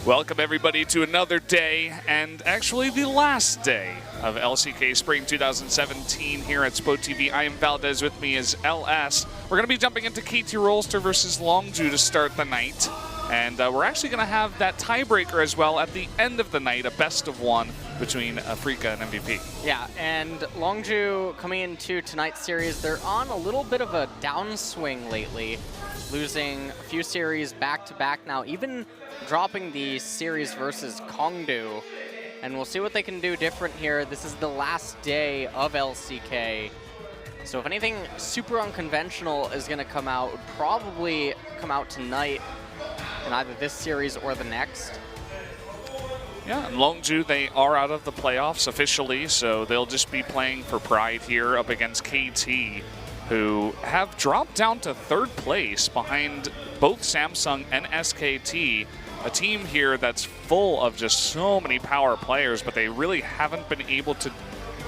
Welcome everybody to another day, and actually the last day of LCK Spring 2017 here at SPOTV. I am Valdez, with me is LS. We're going to be jumping into KT Rolster versus Longzhu to start the night. And we're actually going to have that tiebreaker as well at the end of the night, a best of one between Afrika and MVP. Yeah, and Longzhu coming into tonight's series, they're on a little bit of a downswing lately, losing a few series back-to-back now, even dropping the series versus Kongdu. And we'll see what they can do different here. This is the last day of LCK. So if anything super unconventional is going to come out, it would probably come out tonight in either this series or the next. Yeah, and Longzhu, they are out of the playoffs officially, so they'll just be playing for pride here up against KT, who have dropped down to third place behind both Samsung and SKT, a team here that's full of just so many power players, but they really haven't been able to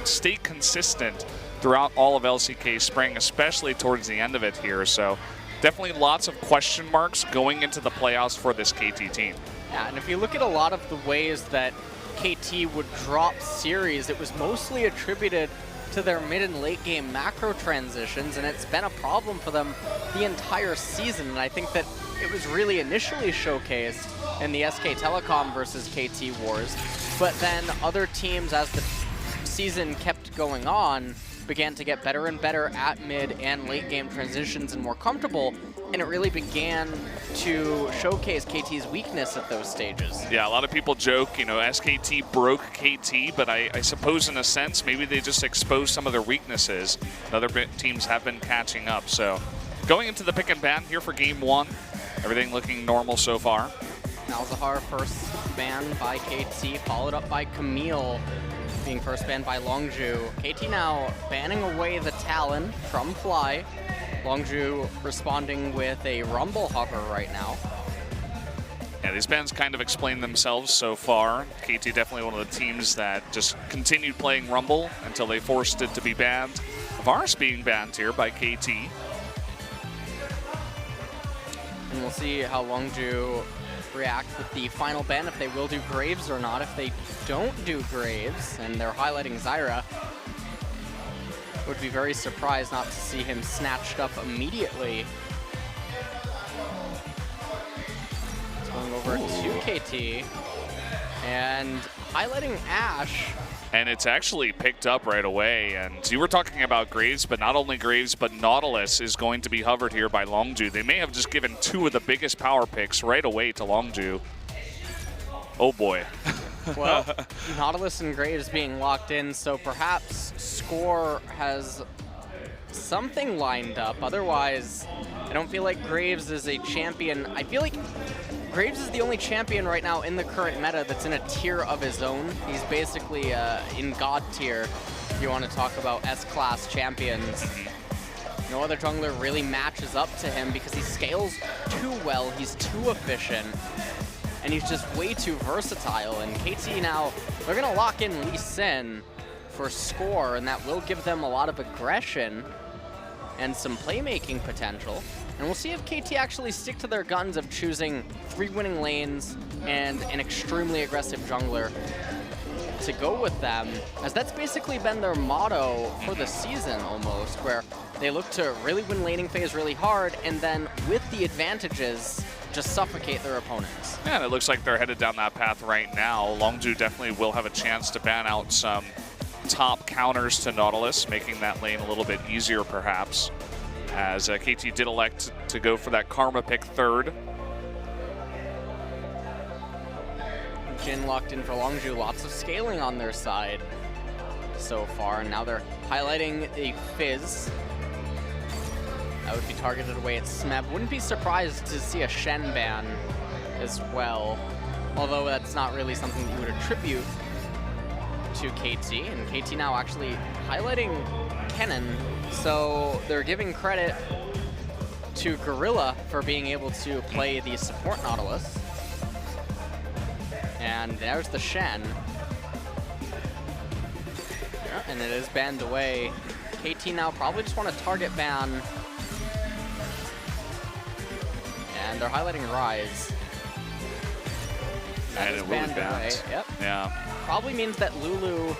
stay consistent throughout all of LCK Spring, especially towards the end of it here. So definitely lots of question marks going into the playoffs for this KT team. Yeah, and if you look at a lot of the ways that KT would drop series, it was mostly attributed to their mid and late game macro transitions, and it's been a problem for them the entire season. And I think that it was really initially showcased in the SK Telecom versus KT Wars, but then other teams, as the season kept going on, began to get better and better at mid and late game transitions and more comfortable, and it really began to showcase KT's weakness at those stages. Yeah, a lot of people joke, you know, SKT broke KT, but I suppose in a sense, maybe they just exposed some of their weaknesses. Other teams have been catching up. So going into the pick and ban here for game one, everything looking normal so far. Malzahar first banned by KT, followed up by Camille being first banned by Longzhu. KT now banning away the Talon from Fly. Longzhu responding with a Rumble Hover right now. Yeah, these bans kind of explain themselves so far. KT definitely one of the teams that just continued playing Rumble until they forced it to be banned. Varus being banned here by KT. And we'll see how Longzhu react with the final ban, if they will do Graves or not. If they don't do Graves, and they're highlighting Zyra, would be very surprised not to see him snatched up immediately. It's going over to KT, and highlighting Ashe. And it's actually picked up right away. And you were talking about Graves, but not only Graves, but Nautilus is going to be hovered here by Longzhu. They may have just given two of the biggest power picks right away to Longzhu. Oh boy. Well, Nautilus and Graves being locked in, so perhaps Score has something lined up. Otherwise, I don't feel like Graves is a champion. I feel like Graves is the only champion right now in the current meta that's in a tier of his own. He's basically in God tier, if you want to talk about S-class champions. No other jungler really matches up to him because he scales too well, he's too efficient, and he's just way too versatile. And KT now, they're going to lock in Lee Sin for Score, and that will give them a lot of aggression and some playmaking potential. And we'll see if KT actually stick to their guns of choosing 3 winning lanes and an extremely aggressive jungler to go with them, as that's basically been their motto for the season almost, where they look to really win laning phase really hard, and then with the advantages, just suffocate their opponents. Yeah, and it looks like they're headed down that path right now. Longzhu definitely will have a chance to ban out some top counters to Nautilus, making that lane a little bit easier perhaps, as KT did elect to go for that Karma pick third. Jin locked in for Longzhu, lots of scaling on their side so far, and now they're highlighting a Fizz. That would be targeted away at Smeb. Wouldn't be surprised to see a Shen ban as well, although that's not really something that you would attribute to KT. And KT now actually highlighting Kennen, so they're giving credit to Gorilla for being able to play the support Nautilus. And there's the Shen. Yeah, and it is banned away. KT now probably just want to target ban. And they're highlighting Rise. And it will be banned. Yep. Yeah. Probably means that Lulu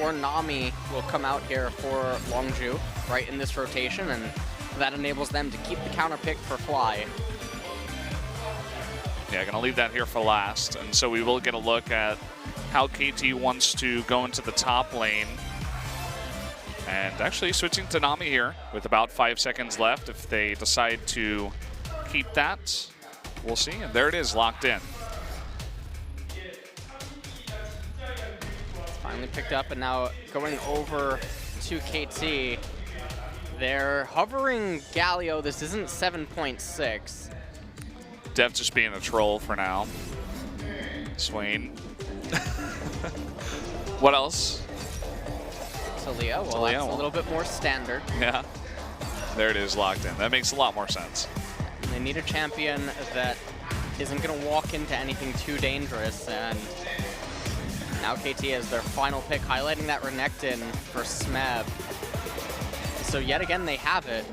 or Nami will come out here for Longzhu, right in this rotation, and that enables them to keep the counter pick for Fly. Yeah, gonna leave that here for last, and so we will get a look at how KT wants to go into the top lane. And actually switching to Nami here with about 5 seconds left. If they decide to keep that, we'll see. And there it is, locked in. It's finally picked up, and now going over to KT. They're hovering Galio. This isn't 7.6. Dev just being a troll for now. Swain. What else? Talia, well, that's a little bit more standard. Yeah. There it is, locked in. That makes a lot more sense. They need a champion that isn't going to walk into anything too dangerous, and now KT is their final pick, highlighting that Renekton for Smeb. So yet again, they have it.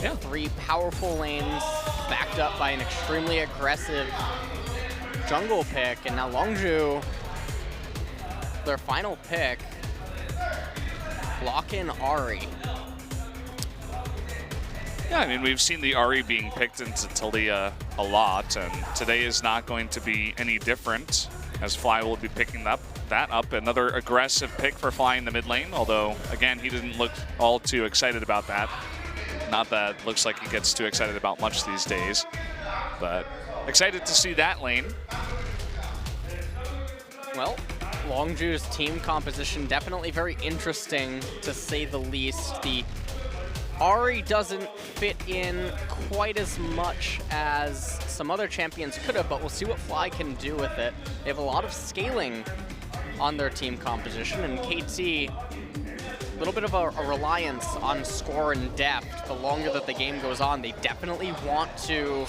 Yeah. 3 powerful lanes backed up by an extremely aggressive jungle pick, and now Longzhu, their final pick, lock in Ahri. Yeah, I mean, we've seen the Ahri being picked into Talia a lot, and today is not going to be any different, as Fly will be picking that up. Another aggressive pick for Fly in the mid lane, although, again, he didn't look all too excited about that. Not that it looks like he gets too excited about much these days, but excited to see that lane. Well, Longzhu's team composition definitely very interesting, to say the least. The Ahri doesn't fit in quite as much as some other champions could have, but we'll see what Fly can do with it. They have a lot of scaling on their team composition, and KT, a little bit of a reliance on score and depth. The longer that the game goes on, they definitely want to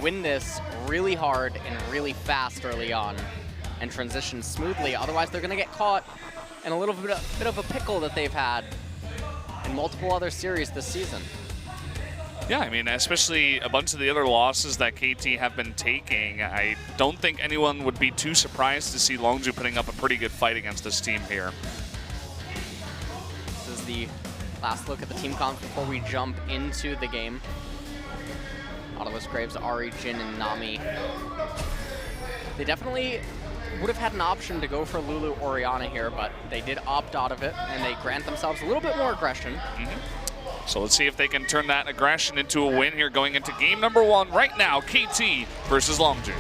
win this really hard and really fast early on and transition smoothly. Otherwise, they're going to get caught in a little bit of a pickle that they've had in multiple other series this season. Yeah, I mean, especially a bunch of the other losses that KT have been taking, I don't think anyone would be too surprised to see Longzhu putting up a pretty good fight against this team here. This is the last look at the team comp before we jump into the game. Nautilus, Graves, Ahri, Jin, and Nami. They definitely would have had an option to go for Lulu Orianna here, but they did opt out of it, and they grant themselves a little bit more aggression. So let's see if they can turn that aggression into a win here going into game number 1 right now, KT versus Longzhu.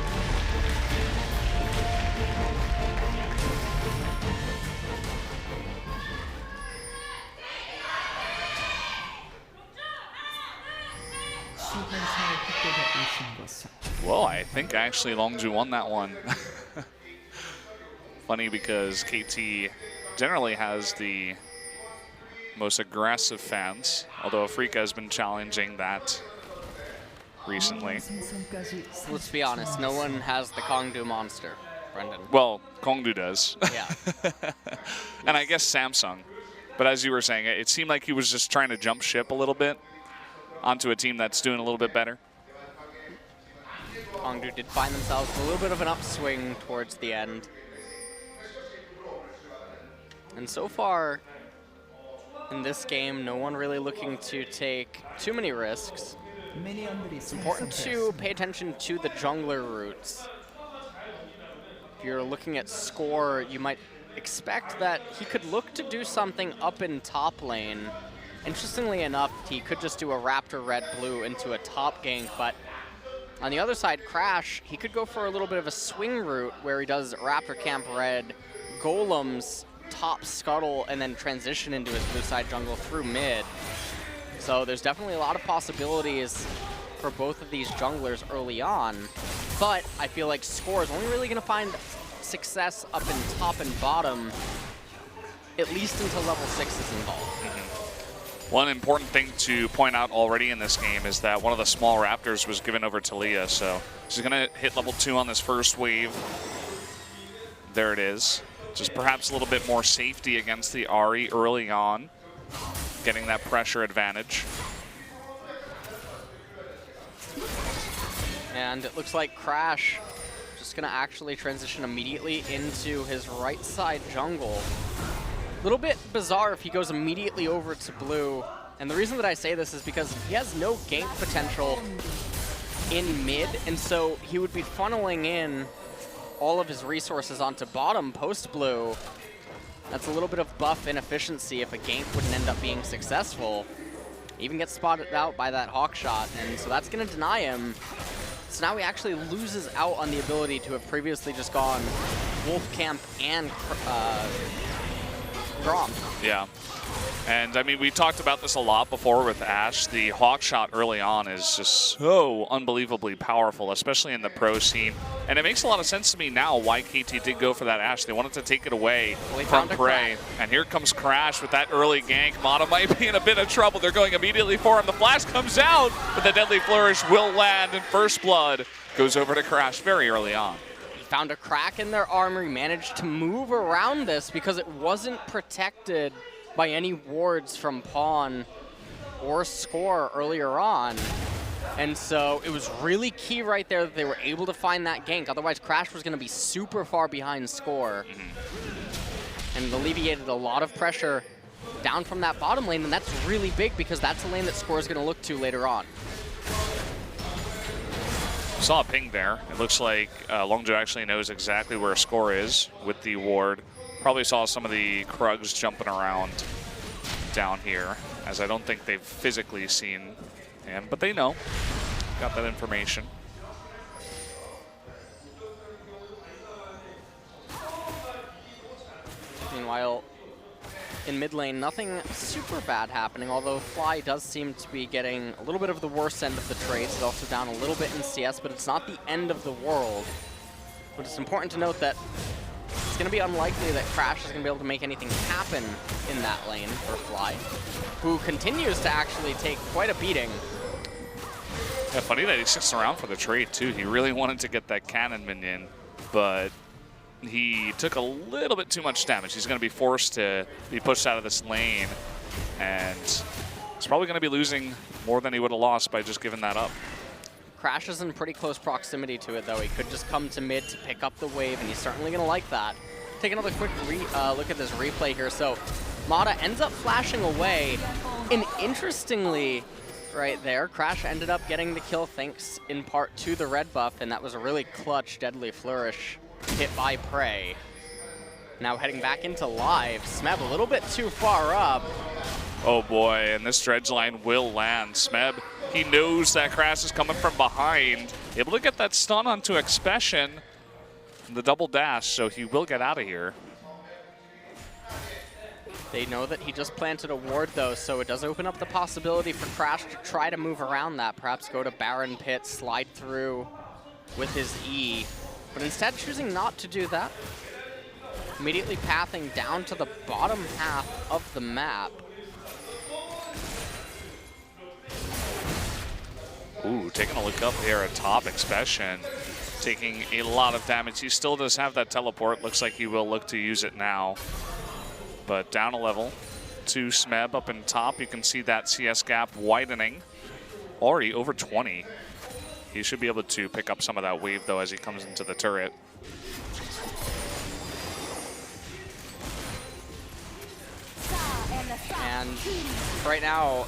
Well, I think actually Longzhu won that one. Funny because KT generally has the most aggressive fans, although Afrika has been challenging that recently. Let's be honest, no one has the Kongdu monster, Brendan. Well, Kongdu does. Yeah. And I guess Samsung. But as you were saying, it seemed like he was just trying to jump ship a little bit onto a team that's doing a little bit better. Longzhu did find themselves a little bit of an upswing towards the end. And so far in this game, no one really looking to take too many risks. It's important to pay attention to the jungler routes. If you're looking at score, you might expect that he could look to do something up in top lane. Interestingly enough, he could just do a Raptor red-blue into a top gank, but on the other side, Crash, he could go for a little bit of a swing route where he does Raptor camp red, Golems, top scuttle, and then transition into his blue side jungle through mid. So there's definitely a lot of possibilities for both of these junglers early on, but I feel like Score is only really going to find success up in top and bottom, at least until level 6 is involved. One important thing to point out already in this game is that one of the small Raptors was given over to Leah, so she's going to hit level 2 on this first wave. There it is. Just perhaps a little bit more safety against the Ahri early on, getting that pressure advantage. And it looks like Crash just going to actually transition immediately into his right side jungle. A little bit bizarre if he goes immediately over to blue. And the reason that I say this is because he has no gank potential in mid, and so he would be funneling in all of his resources onto bottom post blue. That's a little bit of buff inefficiency if a gank wouldn't end up being successful. Even gets spotted out by that hawk shot, and so that's going to deny him. So now he actually loses out on the ability to have previously just gone Wolf Camp and Grom. Yeah. And I mean, we talked about this a lot before with Ashe. The hawk shot early on is just so unbelievably powerful, especially in the pro scene. And it makes a lot of sense to me now why KT did go for that Ashe. They wanted to take it away from Prey. And here comes Crash with that early gank. Mata might be in a bit of trouble. They're going immediately for him. The flash comes out, but the deadly flourish will land, and first blood goes over to Crash very early on. Found a crack in their armor, managed to move around this because it wasn't protected by any wards from Pawn or Score earlier on. And so it was really key right there that they were able to find that gank. Otherwise, Crash was going to be super far behind Score. And it alleviated a lot of pressure down from that bottom lane, and that's really big because that's a lane that Score is going to look to later on. Saw a ping there. It looks like Longzhu actually knows exactly where Score is with the ward. Probably saw some of the Krugs jumping around down here, as I don't think they've physically seen him, but they know. Got that information. Meanwhile, in mid lane, nothing super bad happening, although Fly does seem to be getting a little bit of the worst end of the trades. He's also down a little bit in CS, but it's not the end of the world. But it's important to note that it's going to be unlikely that Crash is going to be able to make anything happen in that lane for Fly, who continues to actually take quite a beating. Yeah, funny that he sticks around for the trade, too. He really wanted to get that cannon minion, but he took a little bit too much damage. He's going to be forced to be pushed out of this lane, and he's probably going to be losing more than he would have lost by just giving that up. Crash is in pretty close proximity to it, though. He could just come to mid to pick up the wave, and he's certainly going to like that. Take another quick look at this replay here. So Mata ends up flashing away, and interestingly, right there, Crash ended up getting the kill thanks in part to the red buff, and that was a really clutch deadly flourish hit by Prey. Now heading back into live, Smeb a little bit too far up. Oh boy, and this dredge line will land. Smeb, he knows that Crash is coming from behind. Able to get that stun onto Expression, the double dash, so he will get out of here. They know that he just planted a ward, though, so it does open up the possibility for Crash to try to move around that, perhaps go to Baron Pit, slide through with his E, but instead choosing not to do that. Immediately pathing down to the bottom half of the map. Ooh, taking a look up here at top, Expression taking a lot of damage. He still does have that teleport. Looks like he will look to use it now. But down a level to Smeb up in top. You can see that CS gap widening. Already over 20. He should be able to pick up some of that wave, though, as he comes into the turret. And right now,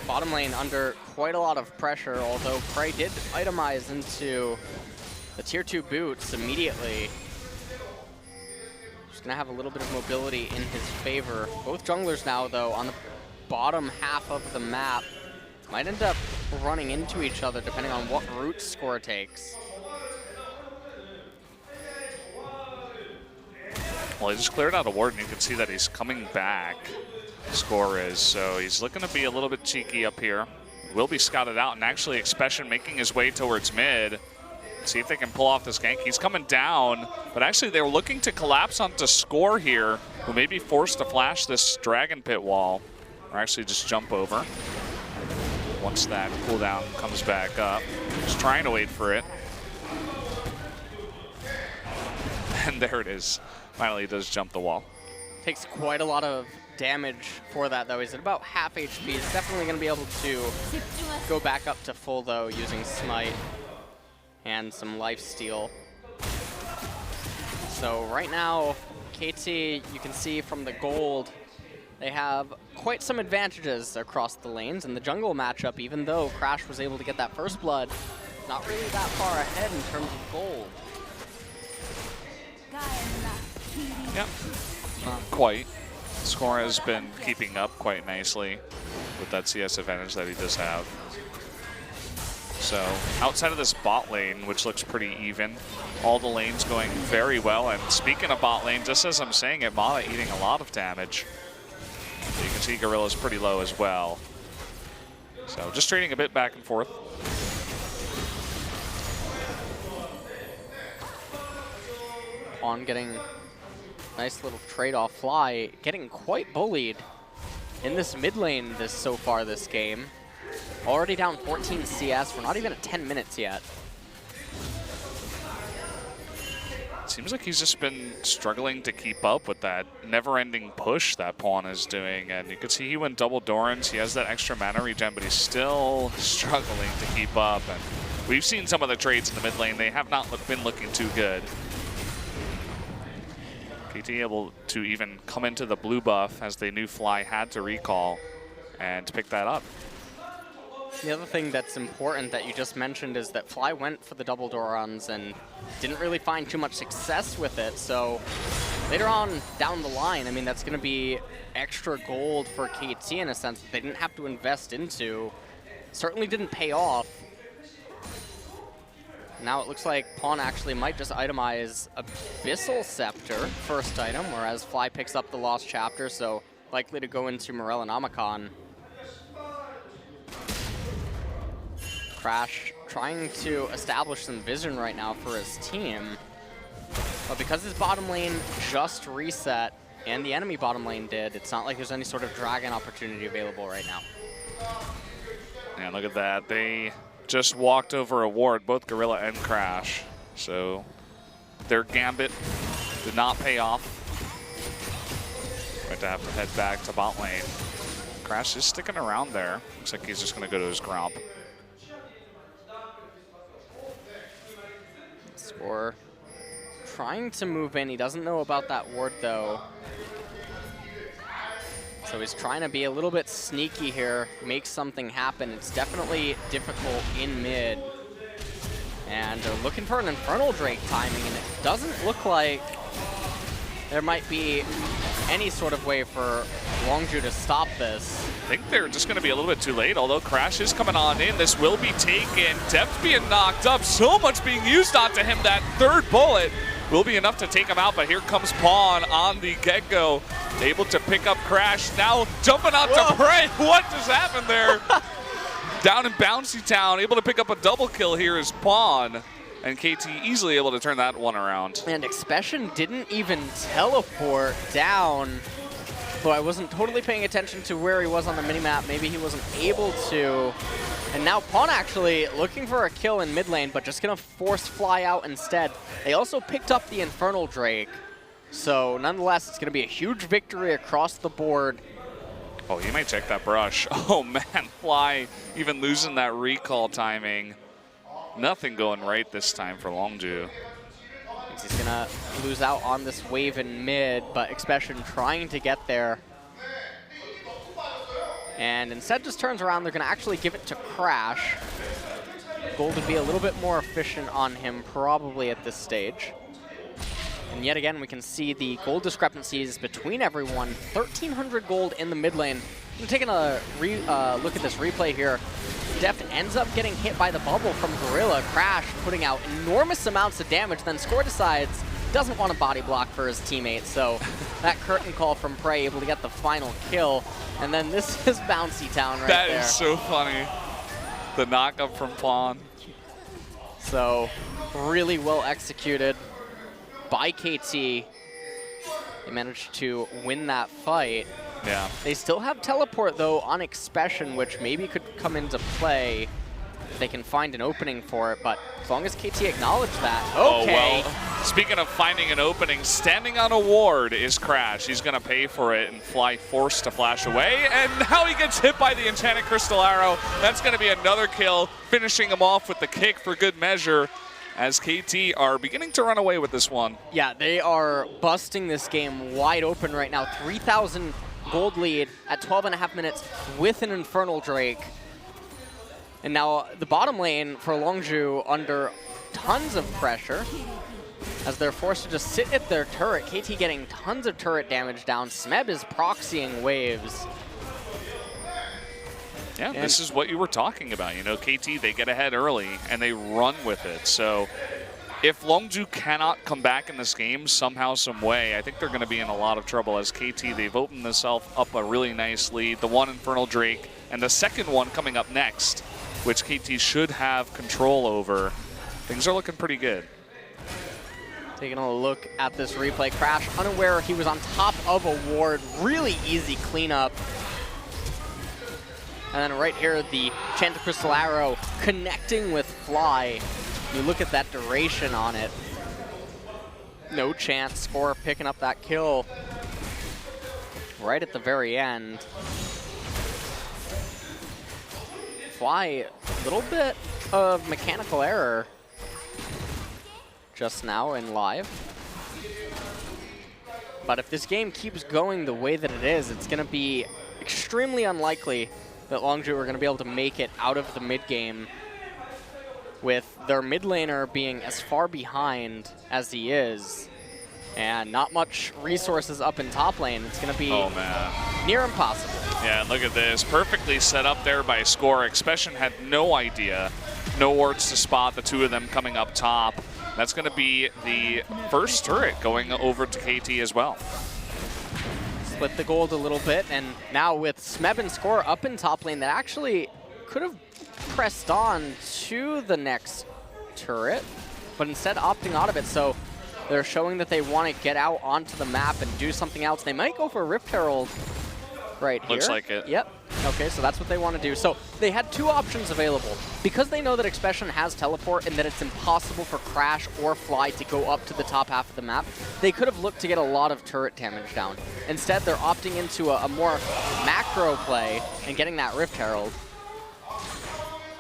bottom lane under quite a lot of pressure, although Prey did itemize into the tier 2 boots immediately. Just gonna have a little bit of mobility in his favor. Both junglers now, though, on the bottom half of the map might end up running into each other depending on what route Score takes. Well, he just cleared out a ward, and you can see that he's coming back. Score is, so he's looking to be a little bit cheeky up here. Will be scouted out, and actually Expression making his way towards mid. See if they can pull off this gank. He's coming down, but actually they were looking to collapse onto Score here, who may be forced to flash this Dragon Pit wall, or actually just jump over. Once that cooldown comes back up. Just trying to wait for it. And there it is. Finally does jump the wall. Takes quite a lot of damage for that, though. He's at about half HP. He's definitely going to be able to go back up to full, though, using Smite and some lifesteal. So right now, KT, you can see from the gold, they have quite some advantages across the lanes. In the jungle matchup, even though Crash was able to get that first blood, not really that far ahead in terms of gold. Yep, not quite. Score has been keeping up quite nicely with that CS advantage that he does have. So outside of this bot lane, which looks pretty even, all the lanes going very well. And speaking of bot lane, just as I'm saying it, Mala eating a lot of damage. So you can see Gorilla's pretty low as well. So just trading a bit back and forth. On getting nice little trade-off fly, getting quite bullied in this mid lane so far this game. Already down 14 CS. We're not even at 10 minutes yet. Seems like he's just been struggling to keep up with that never-ending push that Pawn is doing. And you can see he went double Dorans. He has that extra mana regen, but he's still struggling to keep up. And we've seen some of the trades in the mid lane. They have not been looking too good. KT able to even come into the blue buff as they knew Fly had to recall and to pick that up. The other thing that's important that you just mentioned is that Fly went for the double Dorans and didn't really find too much success with it. So later on down the line, I mean, that's going to be extra gold for KT in a sense that they didn't have to invest into. Certainly didn't pay off. Now it looks like Pawn actually might just itemize Abyssal Scepter, first item, whereas Fly picks up the Lost Chapter, so likely to go into Morellonomicon. Crash trying to establish some vision right now for his team. But because his bottom lane just reset, and the enemy bottom lane did, it's not like there's any sort of dragon opportunity available right now. Yeah, look at that. They just walked over a ward, both Gorilla and Crash. So their gambit did not pay off. Going to have to head back to bot lane. Crash is sticking around there. Looks like he's just going to go to his Gromp. Score trying to move in. He doesn't know about that ward though. So he's trying to be a little bit sneaky here, make something happen. It's definitely difficult in mid. And they're looking for an Infernal Drake timing, and it doesn't look like there might be any sort of way for Longzhu to stop this. I think they're just going to be a little bit too late, although Crash is coming on in. This will be taken. Depth being knocked up. So much being used onto him. That third bullet will be enough to take him out, but here comes Pawn on the get-go. Able to pick up Crash. Now jumping out to Prey. What just happened there? Down in Bouncy Town, able to pick up a double kill here is Pawn. And KT easily able to turn that one around. And Expression didn't even teleport down. So I wasn't totally paying attention to where he was on the minimap. Maybe he wasn't able to. And now Pawn actually looking for a kill in mid lane, but just going to force Fly out instead. They also picked up the Infernal Drake. So nonetheless, it's going to be a huge victory across the board. Oh, he might check that brush. Oh man, Fly even losing that recall timing. Nothing going right this time for Longzhu. He's going to lose out on this wave in mid, but Expression trying to get there. And instead just turns around. They're going to actually give it to Crash. Gold would be a little bit more efficient on him probably at this stage. And yet again, we can see the gold discrepancies between everyone. 1,300 gold in the mid lane. I'm taking a look at this replay here. Deft ends up getting hit by the bubble from Gorilla. Crash putting out enormous amounts of damage. Then Score decides doesn't want a body block for his teammate. So that curtain call from Prey able to get the final kill. And then this is Bouncy Town right there. That is so funny. The knockup from Pawn. So really well executed by KT. They managed to win that fight. Yeah. They still have teleport though on Expression, which maybe could come into play if they can find an opening for it, but as long as KT acknowledge that. Okay. Oh, well, speaking of finding an opening, standing on a ward is Crash. He's going to pay for it, and Fly forced to flash away, and now he gets hit by the Enchanted Crystal Arrow. That's going to be another kill, finishing him off with the kick for good measure. as KT are beginning to run away with this one. Yeah, they are busting this game wide open right now. 3,000 gold lead at 12.5 minutes with an Infernal Drake. And now the bottom lane for Longzhu under tons of pressure as they're forced to just sit at their turret. KT getting tons of turret damage down. Smeb is proxying waves. Yeah, this is what you were talking about. You know, KT, they get ahead early and they run with it. So if Longzhu cannot come back in this game somehow, some way, I think they're going to be in a lot of trouble as KT, they've opened themselves up a really nice lead. The one Infernal Drake and the second one coming up next, which KT should have control over. Things are looking pretty good. Taking a look at this replay. Crash, unaware he was on top of a ward. Really easy cleanup. And then right here, the Enchanted Crystal Arrow connecting with Fly. You look at that duration on it. No chance. Score picking up that kill right at the very end. Fly, a little bit of mechanical error just now in live. But if this game keeps going the way that it is, it's going to be extremely unlikely that Longzhu are going to be able to make it out of the mid game with their mid laner being as far behind as he is and not much resources up in top lane. It's going to be near impossible. Yeah, look at this. Perfectly set up there by Score. Expression had no idea. No wards to spot the two of them coming up top. That's going to be the first turret going over to KT as well. Split the gold a little bit, and now with Smeb and Score up in top lane, that actually could have pressed on to the next turret, but instead opting out of it. So they're showing that they want to get out onto the map and do something else. They might go for Rift Herald right here. Looks like it. Yep. Okay, so that's what they want to do. So they had two options available. Because they know that Expression has teleport and that it's impossible for Crash or Fly to go up to the top half of the map, they could have looked to get a lot of turret damage down. Instead, they're opting into a more macro play and getting that Rift Herald.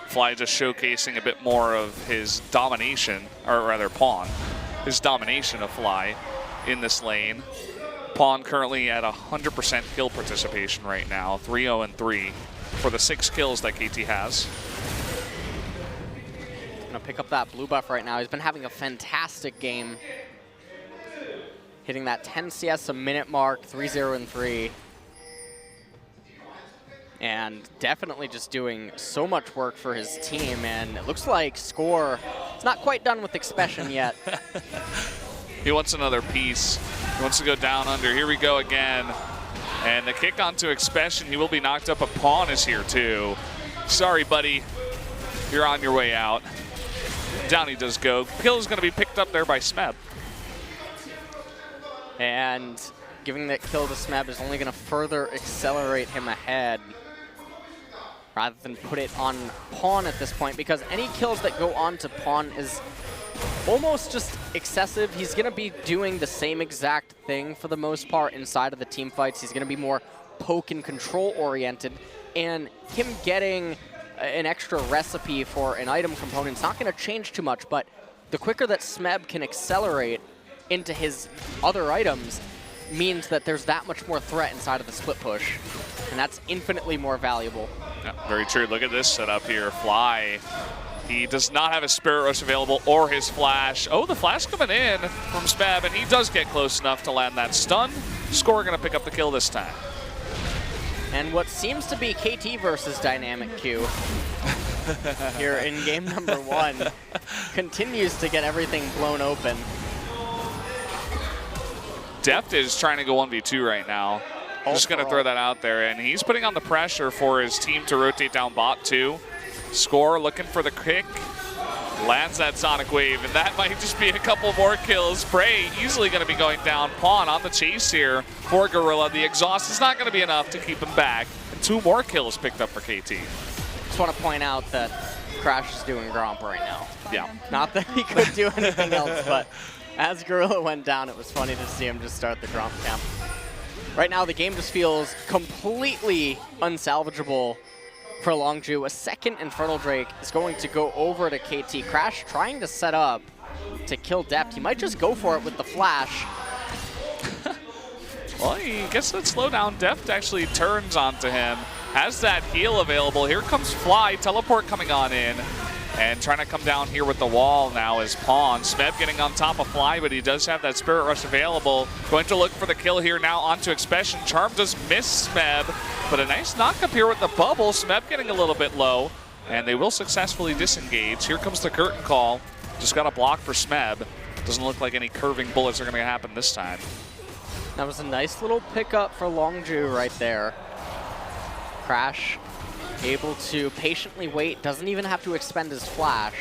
Fly just showcasing a bit more of his domination, or rather Pawn, his domination of Fly in this lane. Pawn currently at 100% kill participation right now, 3-0-3 for the 6 kills that KT has. Gonna pick up that blue buff right now. He's been having a fantastic game. Hitting that 10 CS a minute mark, 3-0-3. And definitely just doing so much work for his team, and it looks like Score is not quite done with Expression yet. He wants another piece. He wants to go down under. Here we go again. And the kick onto Expression. He will be knocked up. A Pawn is here too. Sorry, buddy. You're on your way out. Down he does go. Kill is going to be picked up there by Smeb. And giving that kill to Smeb is only going to further accelerate him ahead rather than put it on Pawn at this point, because any kills that go on to Pawn is almost just excessive. He's going to be doing the same exact thing for the most part inside of the team fights. He's going to be more poke and control oriented, and him getting an extra recipe for an item component is not going to change too much, but the quicker that Smeb can accelerate into his other items means that there's that much more threat inside of the split push, and that's infinitely more valuable. Yeah, very true. Look at this setup here. Fly. He does not have his Spirit Rush available or his Flash. Oh, the Flash coming in from Smeb, and he does get close enough to land that stun. Score going to pick up the kill this time. And what seems to be KT versus Dynamic Q here in game number 1 continues to get everything blown open. Deft is trying to go 1v2 right now. Just going to throw that out there, and he's putting on the pressure for his team to rotate down bot too. Score looking for the kick, lands that Sonic Wave, and that might just be a couple more kills. Prey easily going to be going down. Pawn on the chase here for Gorilla. The exhaust is not going to be enough to keep him back, and 2 more kills picked up for KT. Just want to point out that Crash is doing Gromp right now. Yeah. Not that he could do anything else, but as Gorilla went down, it was funny to see him just start the Gromp camp. Right now, the game just feels completely unsalvageable for Longzhu. A second Infernal Drake is going to go over to KT. Crash trying to set up to kill Deft. He might just go for it with the flash. Well, he gets that slowdown. Deft actually turns onto him. Has that heal available. Here comes Fly. Teleport coming on in. And trying to come down here with the wall now is Pawn. Smeb getting on top of Fly, but he does have that Spirit Rush available. Going to look for the kill here now onto Expression. Charm does miss Smeb, but a nice knock up here with the bubble. Smeb getting a little bit low, and they will successfully disengage. Here comes the curtain call. Just got a block for Smeb. Doesn't look like any curving bullets are going to happen this time. That was a nice little pickup for Longzhu right there. Crash able to patiently wait, doesn't even have to expend his flash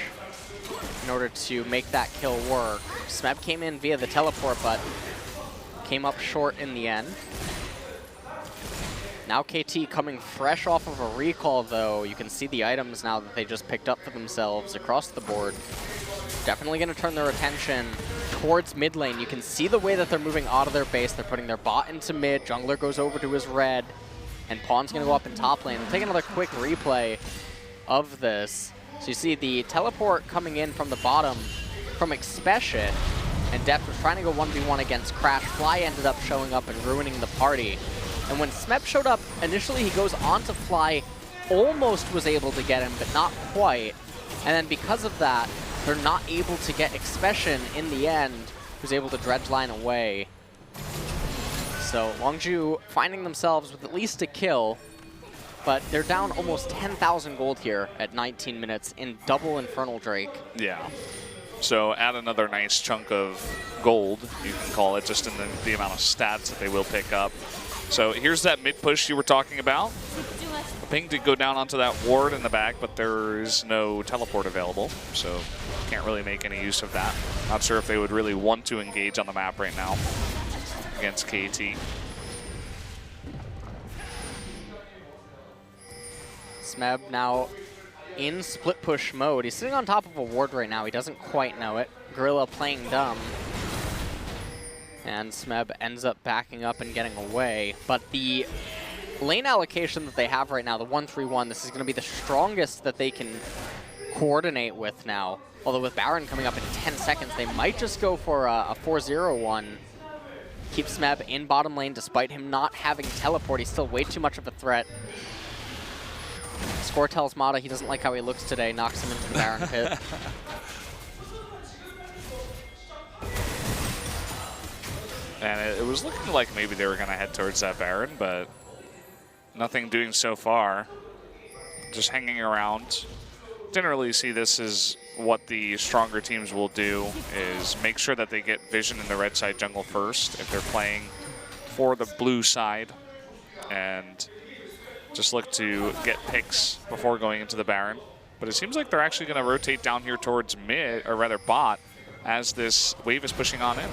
in order to make that kill work. Smeb came in via the teleport, but came up short in the end. Now KT coming fresh off of a recall, though. You can see the items now that they just picked up for themselves across the board. Definitely going to turn their attention towards mid lane. You can see the way that they're moving out of their base. They're putting their bot into mid. Jungler goes over to his red. And Pawn's going to go up in top lane. We'll take another quick replay of this. So you see the teleport coming in from the bottom from Expression. And Deft was trying to go 1v1 against Crash. Fly ended up showing up and ruining the party. And when Smeb showed up, initially he goes onto Fly. Almost was able to get him, but not quite. And then because of that, they're not able to get Expression in the end, who's able to dredge line away. So Longzhu finding themselves with at least a kill, but they're down almost 10,000 gold here at 19 minutes in double Infernal Drake. Yeah. So add another nice chunk of gold, you can call it, just in the amount of stats that they will pick up. So here's that mid push you were talking about. The ping did go down onto that ward in the back, but there is no teleport available, so can't really make any use of that. Not sure if they would really want to engage on the map right now against KT. Smeb now in split push mode. He's sitting on top of a ward right now. He doesn't quite know it. Gorilla playing dumb. And Smeb ends up backing up and getting away. But the lane allocation that they have right now, the 1-3-1, this is going to be the strongest that they can coordinate with now. Although with Baron coming up in 10 seconds, they might just go for a 4-0-1. Keep Smeb in bottom lane despite him not having teleport. He's still way too much of a threat. Score tells Mata he doesn't like how he looks today, knocks him into the Baron pit. And it was looking like maybe they were going to head towards that Baron, but nothing doing so far. Just hanging around. Didn't really see this as what the stronger teams will do, is make sure that they get vision in the red side jungle first if they're playing for the blue side, and just look to get picks before going into the Baron. But it seems like they're actually going to rotate down here towards mid, or rather bot, as this wave is pushing on in.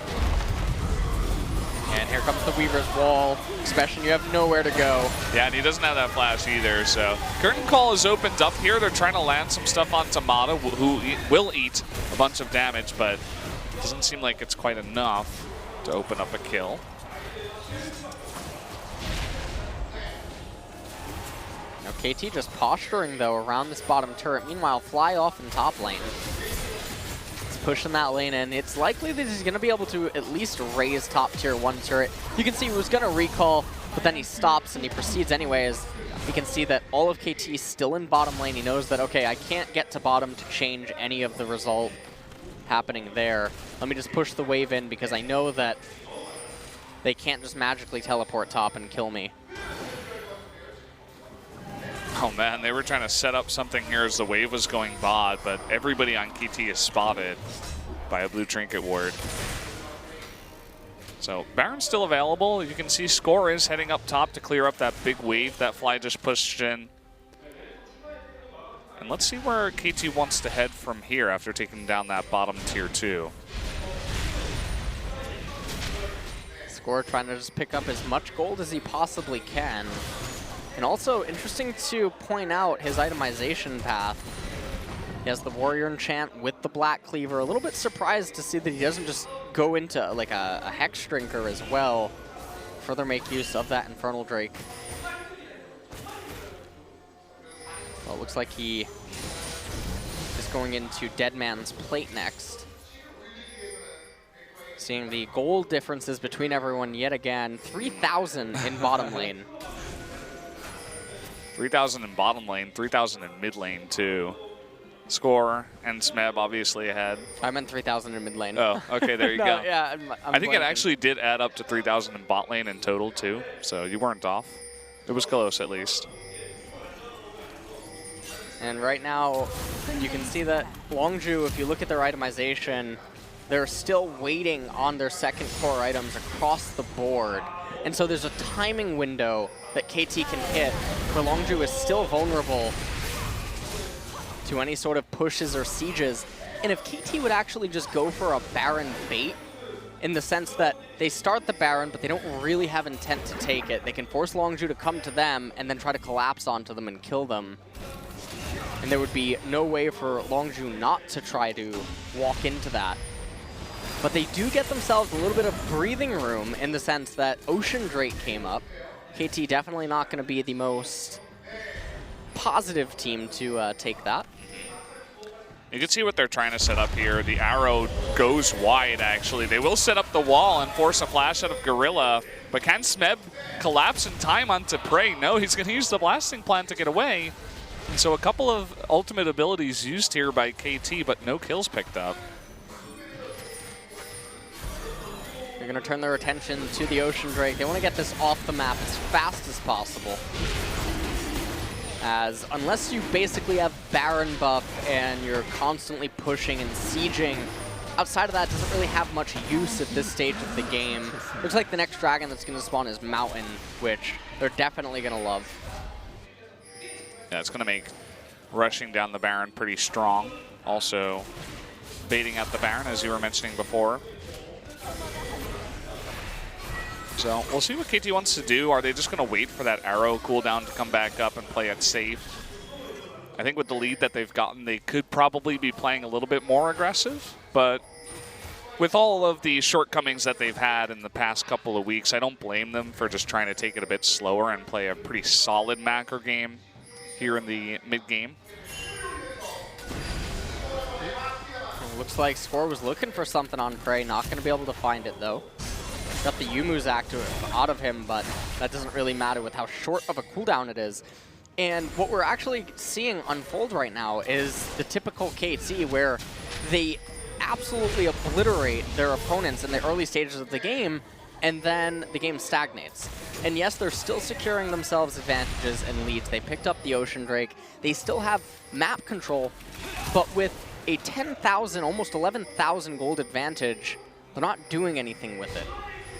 And here comes the Weaver's wall. Expression, you have nowhere to go. Yeah, and he doesn't have that flash either, so curtain call is opened up here. They're trying to land some stuff on Mata, who will eat a bunch of damage, but it doesn't seem like it's quite enough to open up a kill. Now KT just posturing, though, around this bottom turret. Meanwhile, Fly off in top lane. Pushing that lane in. It's likely that he's going to be able to at least raise top tier 1 turret. You can see he was going to recall, but then he stops and he proceeds anyways. You can see that all of KT is still in bottom lane. He knows that, okay, I can't get to bottom to change any of the result happening there. Let me just push the wave in because I know that they can't just magically teleport top and kill me. Oh man, they were trying to set up something here as the wave was going bot, but everybody on KT is spotted by a blue trinket ward. So Baron's still available. You can see Score is heading up top to clear up that big wave that Fly just pushed in. And let's see where KT wants to head from here after taking down that bottom tier 2. Score trying to just pick up as much gold as he possibly can. And also, interesting to point out his itemization path. He has the Warrior Enchant with the Black Cleaver. A little bit surprised to see that he doesn't just go into like a Hex Drinker as well. Further make use of that Infernal Drake. It looks like he is going into Deadman's plate next. Seeing the gold differences between everyone yet again. 3,000 in bottom lane. 3,000 in bottom lane, 3,000 in mid lane too. Score and Smeb obviously ahead. I meant 3,000 in mid lane. Oh, okay, there you No, go. yeah, I think it actually did add up to 3,000 in bot lane in total too, so you weren't off. It was close at least. And right now, you can see that Longzhu, if you look at their itemization, they're still waiting on their second core items across the board. And so there's a timing window that KT can hit where Longzhu is still vulnerable to any sort of pushes or sieges. And if KT would actually just go for a Baron bait, in the sense that they start the Baron, but they don't really have intent to take it, they can force Longzhu to come to them and then try to collapse onto them and kill them. And there would be no way for Longzhu not to try to walk into that. But they do get themselves a little bit of breathing room in the sense that Ocean Drake came up. KT definitely not going to be the most positive team to take that. You can see what they're trying to set up here. The arrow goes wide, actually. They will set up the wall and force a flash out of Gorilla. But can Smeb collapse in time onto Prey? No, he's going to use the blasting plant to get away. And so a couple of ultimate abilities used here by KT, but no kills picked up. They're going to turn their attention to the Ocean Drake. They want to get this off the map as fast as possible. As unless you basically have Baron buff and you're constantly pushing and sieging, outside of that, it doesn't really have much use at this stage of the game. Looks like the next dragon that's going to spawn is Mountain, which they're definitely going to love. Yeah, it's going to make rushing down the Baron pretty strong. Also, baiting out the Baron, as you were mentioning before. So we'll see what KT wants to do. Are they just going to wait for that arrow cooldown to come back up and play it safe? I think with the lead that they've gotten, they could probably be playing a little bit more aggressive. But with all of the shortcomings that they've had in the past couple of weeks, I don't blame them for just trying to take it a bit slower and play a pretty solid macro game here in the mid-game. Looks like Score was looking for something on Prey, not going to be able to find it though. Got the Yumu's out of him, but that doesn't really matter with how short of a cooldown it is. And what we're actually seeing unfold right now is the typical KT where they absolutely obliterate their opponents in the early stages of the game, and then the game stagnates. And yes, they're still securing themselves advantages and leads. They picked up the Ocean Drake. They still have map control, but with a 10,000, almost 11,000 gold advantage, they're not doing anything with it.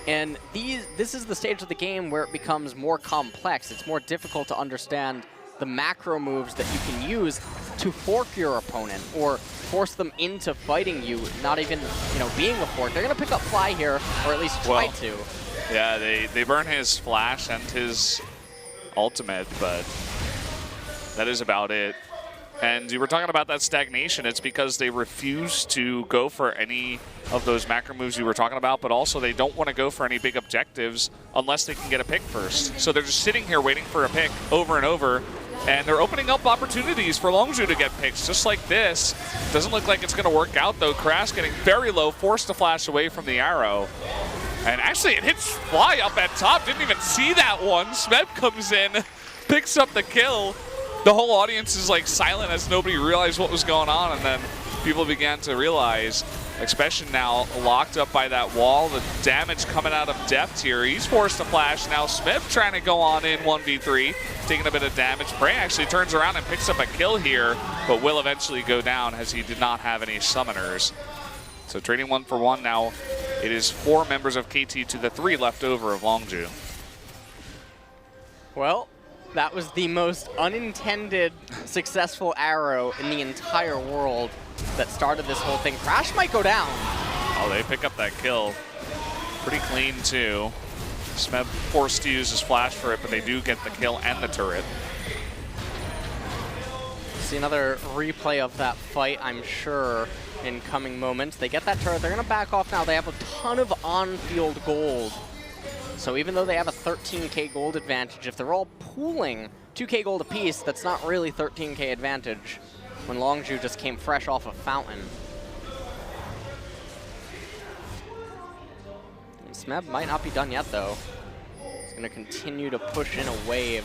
And this is the stage of the game where it becomes more complex. It's more difficult to understand the macro moves that you can use to fork your opponent or force them into fighting you, not even being a fork. They're going to pick up Fly here, or at least try to. Yeah, they burn his flash and his ultimate, but that is about it. And you were talking about that stagnation. It's because they refuse to go for any of those macro moves you were talking about, but also they don't want to go for any big objectives unless they can get a pick first. So they're just sitting here waiting for a pick over and over, and they're opening up opportunities for Longzhu to get picks, just like this. Doesn't look like it's going to work out, though. Crash getting very low, forced to flash away from the arrow. And actually, it hits Fly up at top. Didn't even see that one. Smeb comes in, picks up the kill. The whole audience is like silent as nobody realized what was going on, and then people began to realize, especially now locked up by that wall, the damage coming out of depth here. He's forced to flash. Now Smith trying to go on in 1v3, taking a bit of damage. Prey actually turns around and picks up a kill here, but will eventually go down as he did not have any summoners. So trading 1 for 1 now. It is 4 members of KT to the 3 left over of Longzhu. Well, that was the most unintended successful arrow in the entire world that started this whole thing. Crash might go down. Oh, they pick up that kill. Pretty clean, too. Smeb forced to use his flash for it, but they do get the kill and the turret. See another replay of that fight, I'm sure, in coming moments. They get that turret. They're going to back off now. They have a ton of on-field gold. So even though they have a 13K gold advantage, if they're all pooling 2K gold apiece, that's not really 13K advantage when Longzhu just came fresh off a fountain. And Smeb might not be done yet, though. He's going to continue to push in a wave.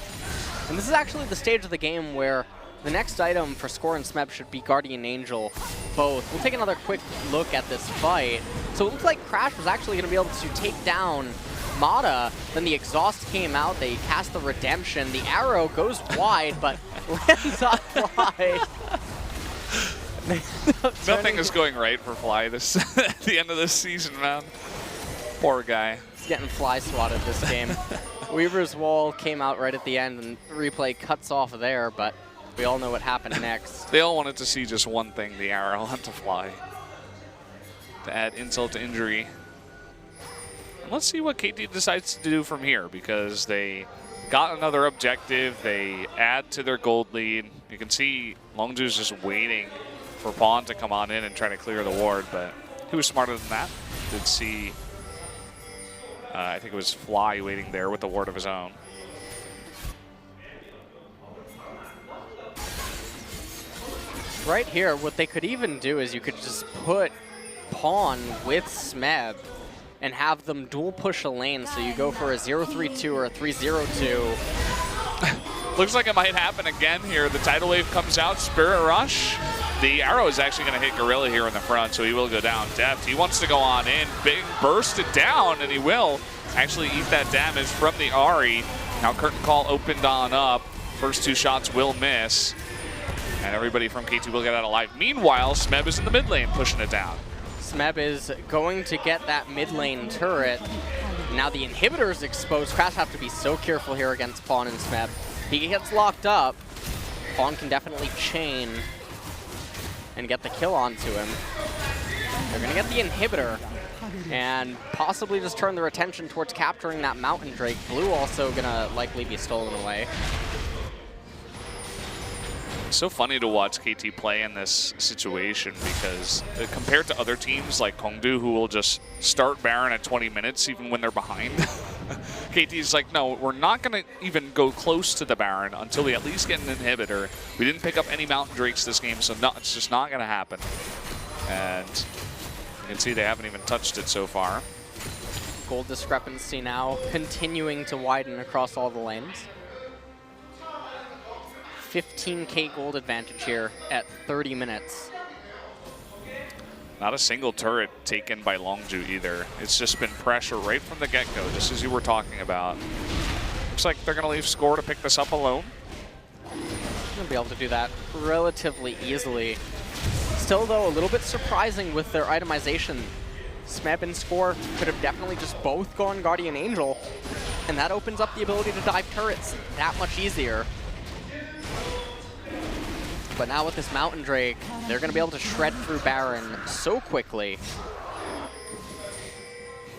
And this is actually the stage of the game where the next item for Score and Smeb should be Guardian Angel both. We'll take another quick look at this fight. So it looks like Crash was actually going to be able to take down Mata. Then the exhaust came out. They cast the Redemption. The arrow goes wide, but lands on Fly. Nothing is going right for Fly this at the end of this season, man. Poor guy. He's getting fly swatted this game. Weaver's Wall came out right at the end, and replay cuts off there, but we all know what happened next. They all wanted to see just one thing, the arrow onto Fly. To add insult to injury. And let's see what KT decides to do from here, because they got another objective. They add to their gold lead. You can see Longzhu's just waiting for Pawn to come on in and try to clear the ward, but he was smarter than that. Did see, I think it was Fly waiting there with the ward of his own. Right here, what they could even do is you could just put Pawn with Smeb and have them dual push a lane, so you go for a 0-3-2 or a 3-0-2. Looks like it might happen again here. The tidal wave comes out, Spirit Rush. The arrow is actually going to hit Gorilla here in the front, so he will go down. Deft, he wants to go on in. Big burst it down, and he will actually eat that damage from the Ahri. Now Curtain Call opened on up. First two shots will miss, and everybody from K2 will get out alive. Meanwhile, Smeb is in the mid lane pushing it down. Smeb is going to get that mid lane turret. Now the inhibitor is exposed. Crash have to be so careful here against Pawn and Smeb. He gets locked up. Pawn can definitely chain and get the kill onto him. They're going to get the inhibitor and possibly just turn their attention towards capturing that Mountain Drake. Blue also going to likely be stolen away. It's so funny to watch KT play in this situation, because compared to other teams like Hongdu, who will just start Baron at 20 minutes even when they're behind, KT's like, no, we're not going to even go close to the Baron until we at least get an inhibitor. We didn't pick up any Mountain Drakes this game, so no, it's just not going to happen. And you can see they haven't even touched it so far. Gold discrepancy now continuing to widen across all the lanes. 15K gold advantage here at 30 minutes. Not a single turret taken by Longzhu either. It's just been pressure right from the get-go, just as you were talking about. Looks like they're going to leave Score to pick this up alone. Going to be able to do that relatively easily. Still, though, a little bit surprising with their itemization. Smeb and Score could have definitely just both gone Guardian Angel, and that opens up the ability to dive turrets that much easier. But now with this Mountain Drake, they're going to be able to shred through Baron so quickly.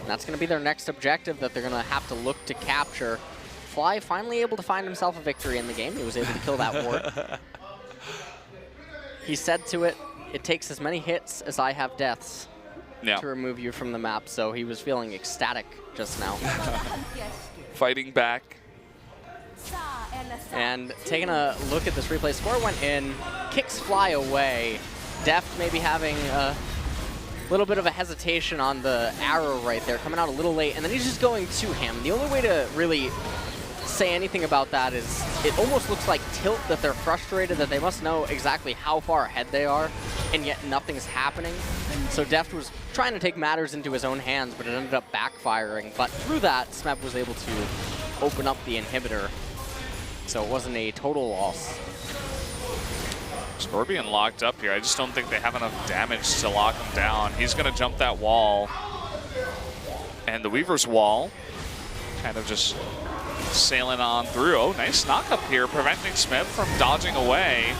And that's going to be their next objective that they're going to have to look to capture. Fly finally able to find himself a victory in the game. He was able to kill that ward. He said to it, "It takes as many hits as I have deaths to remove you from the map." So he was feeling ecstatic just now. Fighting back. And taking a look at this replay, Score went in, kicks Fly away. Deft maybe having a little bit of a hesitation on the arrow right there, coming out a little late, and then he's just going to him. The only way to really say anything about that is it almost looks like tilt, that they're frustrated, that they must know exactly how far ahead they are, and yet nothing's happening. So Deft was trying to take matters into his own hands, but it ended up backfiring. But through that, Smeb was able to open up the inhibitor. So it wasn't a total loss. Score being locked up here. I just don't think they have enough damage to lock him down. He's going to jump that wall. And the Weaver's Wall kind of just sailing on through. Oh, nice knock up here, preventing Smeb from dodging away.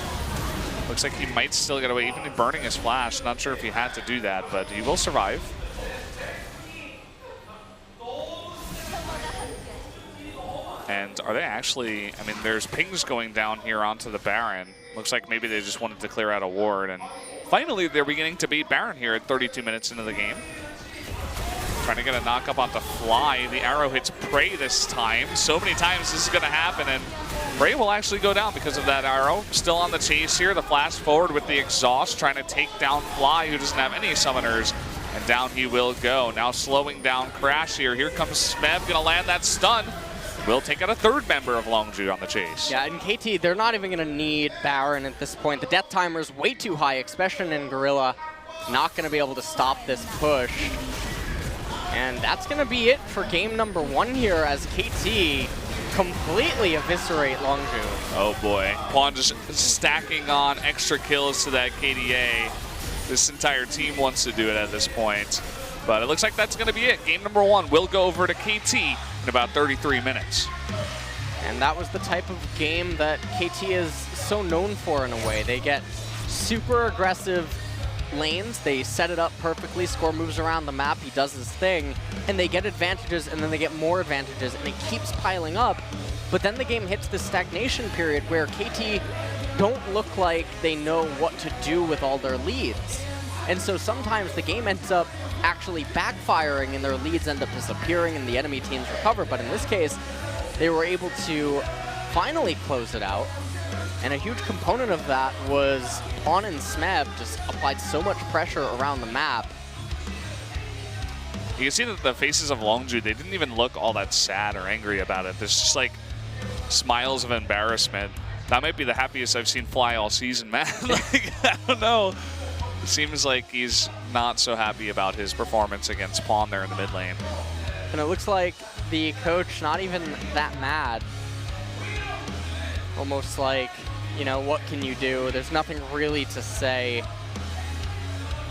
Looks like he might still get away, even burning his flash. Not sure if he had to do that, but he will survive. And are they actually, I mean, there's pings going down here onto the Baron. Looks like maybe they just wanted to clear out a ward. And finally, they're beginning to beat Baron here at 32 minutes into the game. Trying to get a knock up onto Fly. The arrow hits Prey this time. So many times this is going to happen, and Prey will actually go down because of that arrow. Still on the chase here. The flash forward with the exhaust, trying to take down Fly, who doesn't have any summoners. And down he will go. Now slowing down Crash here. Here comes Smev, going to land that stun. Will take out a third member of Longzhu on the chase. Yeah, and KT, they're not even going to need Baron at this point. The death timer is way too high, especially in Gorilla. Not going to be able to stop this push. And that's going to be it for game number 1 here as KT completely eviscerate Longzhu. Oh boy. Pawn just stacking on extra kills to that KDA. This entire team wants to do it at this point. But it looks like that's going to be it. Game number 1 will go over to KT in about 33 minutes. And that was the type of game that KT is so known for in a way. They get super aggressive lanes, they set it up perfectly, Score moves around the map, he does his thing, and they get advantages and then they get more advantages and it keeps piling up. But then the game hits this stagnation period where KT don't look like they know what to do with all their leads. And so sometimes the game ends up actually backfiring and their leads end up disappearing and the enemy teams recover. But in this case, they were able to finally close it out. And a huge component of that was Pawn and Smev just applied so much pressure around the map. You can see that the faces of Longzhu, they didn't even look all that sad or angry about it. There's just like smiles of embarrassment. That might be the happiest I've seen Fly all season, man. Like, I don't know. It seems like he's not so happy about his performance against Pawn there in the mid lane. And it looks like the coach not even that mad. Almost like, you know, what can you do? There's nothing really to say.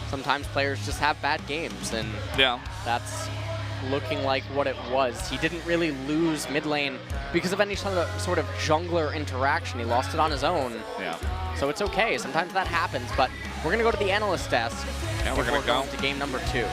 Sometimes players just have bad games, and yeah, that's looking like what it was. He didn't really lose mid lane because of any sort of jungler interaction. He lost it on his own. Yeah. So it's okay. Sometimes that happens, but we're going to go to the analyst desk. Yeah, we're going to go to game number 2.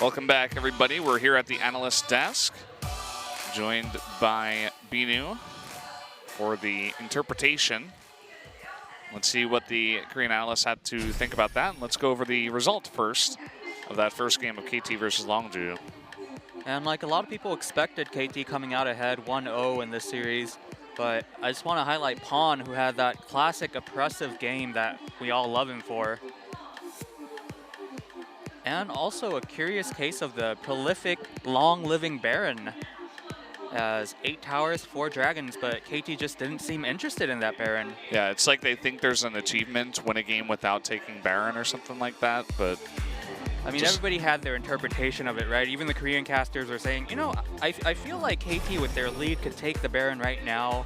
Welcome back, everybody. We're here at the analyst desk, joined by Binu for the interpretation. Let's see what the Korean analysts had to think about that. Let's go over the result first of that first game of KT versus Longzhu. And like a lot of people expected KT coming out ahead 1-0 in this series. But I just want to highlight Pawn, who had that classic oppressive game that we all love him for. And also a curious case of the prolific, long-living Baron. As 8 towers, 4 dragons, but KT just didn't seem interested in that Baron. Yeah, it's like they think there's an achievement to win a game without taking Baron or something like that, but... I mean, everybody had their interpretation of it, right? Even the Korean casters were saying, you know, I feel like KT with their lead could take the Baron right now.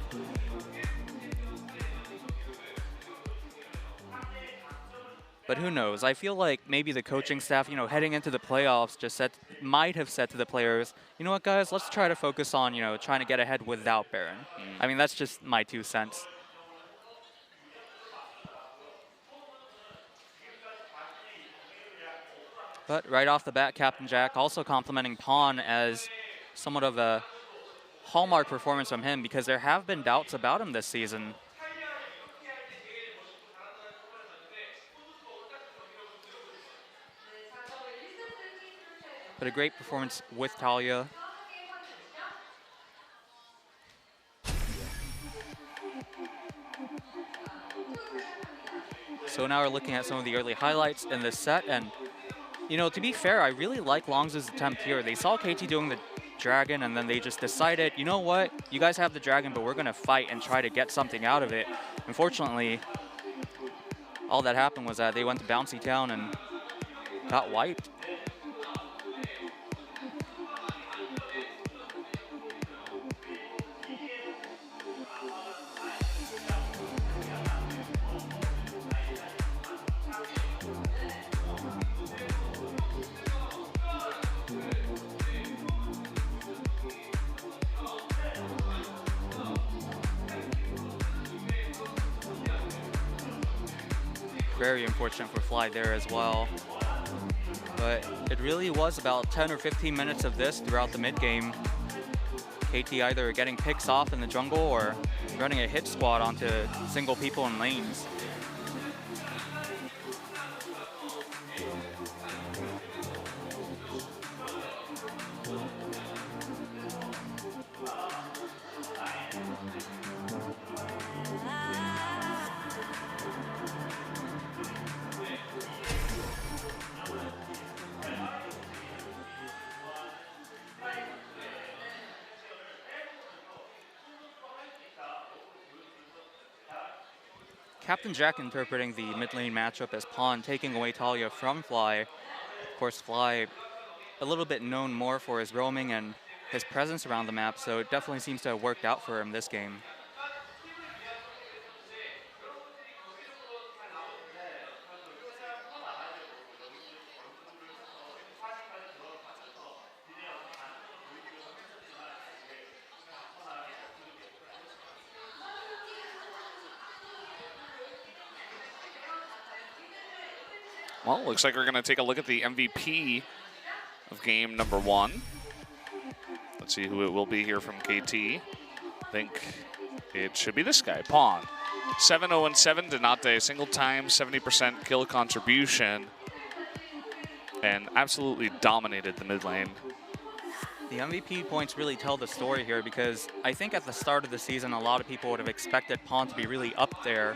But who knows? I feel like maybe the coaching staff, you know, heading into the playoffs just might have said to the players, you know what, guys, let's try to focus on, you know, trying to get ahead without Baron. I mean, that's just my 2 cents. But right off the bat, Captain Jack also complimenting Pawn as somewhat of a hallmark performance from him, because there have been doubts about him this season. But a great performance with Talia. So now we're looking at some of the early highlights in this set, and you know, to be fair, I really like Longzhu's attempt here. They saw KT doing the dragon, and then they just decided, you know what, you guys have the dragon, but we're going to fight and try to get something out of it. Unfortunately, all that happened was that they went to Bouncy Town and got wiped. Very unfortunate for Fly there as well. But it really was about 10 or 15 minutes of this throughout the mid game. KT either getting picks off in the jungle or running a hit squad onto single people in lanes. Captain Jack interpreting the mid lane matchup as Pawn, taking away Talia from Fly. Of course, Fly a little bit known more for his roaming and his presence around the map, so it definitely seems to have worked out for him this game. Well, looks like we're going to take a look at the MVP of game number 1. Let's see who it will be here from KT. I think it should be this guy, Pawn. 7-0-7, did not die a single time, 70% kill contribution, and absolutely dominated the mid lane. The MVP points really tell the story here, because I think at the start of the season, a lot of people would have expected Pawn to be really up there.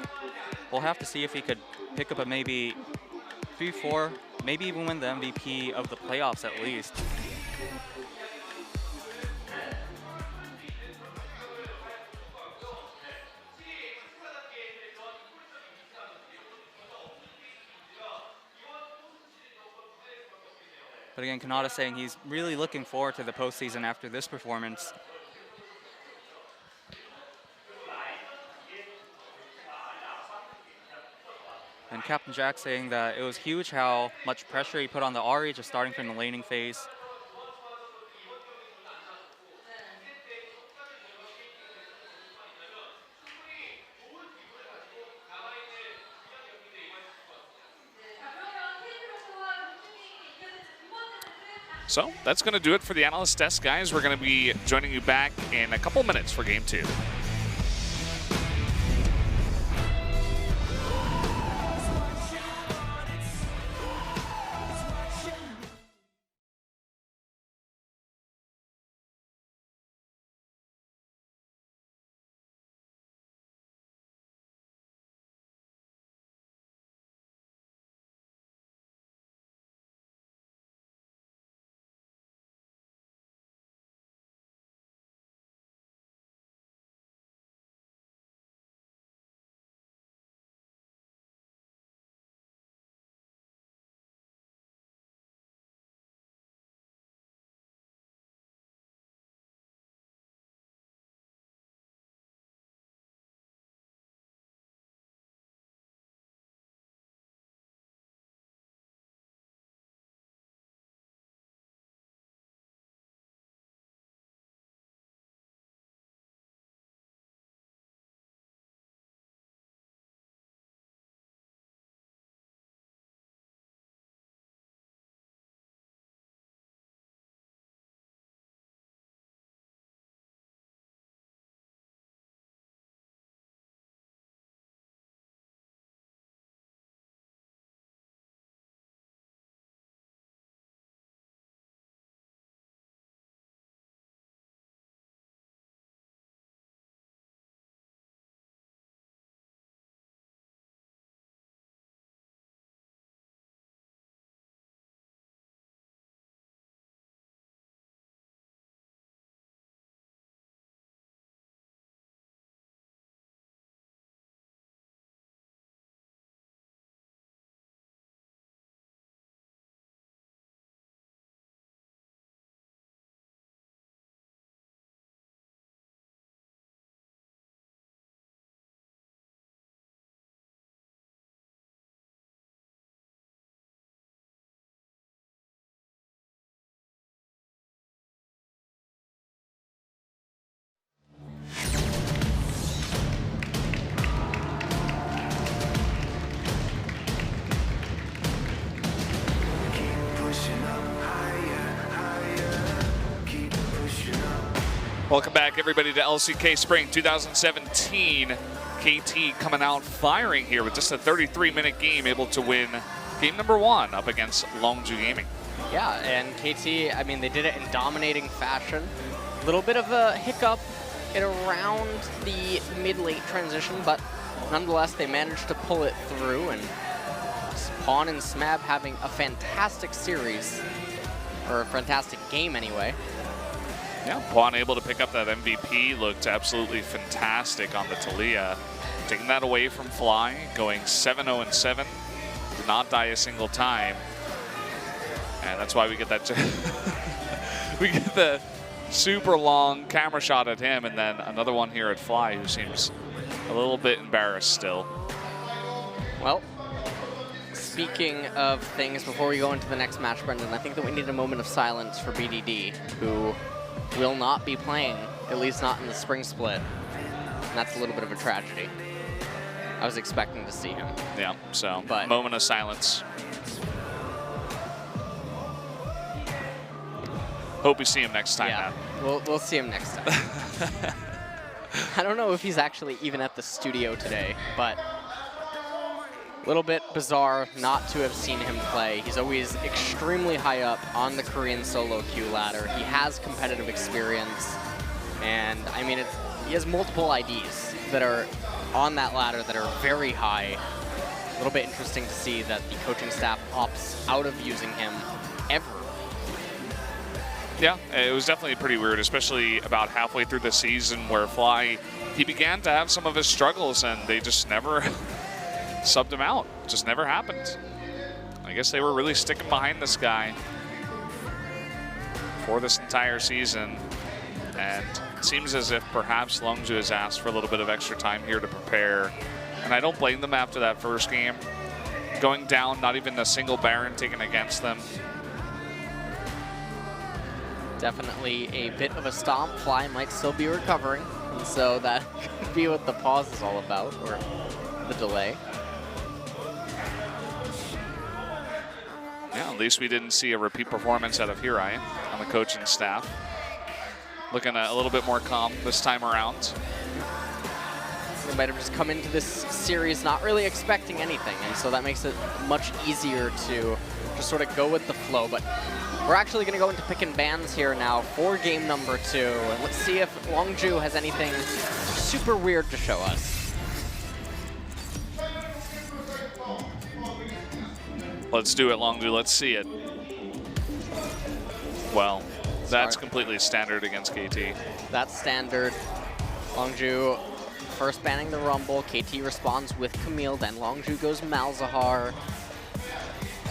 We'll have to see if he could pick up a maybe 3-4, maybe even win the MVP of the playoffs at least. But again, Kanata saying he's really looking forward to the postseason after this performance. And Captain Jack saying that it was huge how much pressure he put on the Ahri just starting from the laning phase. So that's going to do it for the Analyst Desk, guys. We're going to be joining you back in a couple minutes for game 2. Welcome back, everybody, to LCK Spring 2017. KT coming out firing here with just a 33-minute game, able to win game number 1 up against Longzhu Gaming. Yeah, and KT, I mean, they did it in dominating fashion. A little bit of a hiccup in around the mid-late transition, but nonetheless, they managed to pull it through, and Pawn and Smab having a fantastic series, or a fantastic game anyway. Yeah, Pawn able to pick up that MVP, looked absolutely fantastic on the Taliyah. Taking that away from Fly, going 7-0-7, did not die a single time. And that's why we get that, we get the super long camera shot at him, and then another one here at Fly, who seems a little bit embarrassed still. Well, speaking of things, before we go into the next match, Brendan, I think that we need a moment of silence for BDD, who will not be playing, at least not in the spring split. And that's a little bit of a tragedy. I was expecting to see him. Yeah, so but moment of silence. Hope we see him next time. Yeah, we'll see him next time. I don't know if he's actually even at the studio today, but a little bit bizarre not to have seen him play. He's always extremely high up on the Korean solo queue ladder. He has competitive experience, and I mean, he has multiple IDs that are on that ladder that are very high. A little bit interesting to see that the coaching staff opts out of using him ever. Yeah, it was definitely pretty weird, especially about halfway through the season where Fly, he began to have some of his struggles, and they just never subbed him out. Just never happened. I guess they were really sticking behind this guy for this entire season. And it seems as if perhaps Longzhu has asked for a little bit of extra time here to prepare. And I don't blame them after that first game. Going down, not even a single Baron taken against them. Definitely a bit of a stomp. Fly might still be recovering. And so that could be what the pause is all about, or the delay. Yeah, at least we didn't see a repeat performance out of Hirai on the coaching staff. Looking a little bit more calm this time around. They might have just come into this series not really expecting anything, and so that makes it much easier to just sort of go with the flow. But we're actually going to go into pick and bans here now for game number 2, and let's see if Longzhu has anything super weird to show us. Let's do it, Longzhu. Let's see it. Well, that's completely standard against KT. That's standard. Longzhu first banning the Rumble. KT responds with Camille. Then Longzhu goes Malzahar.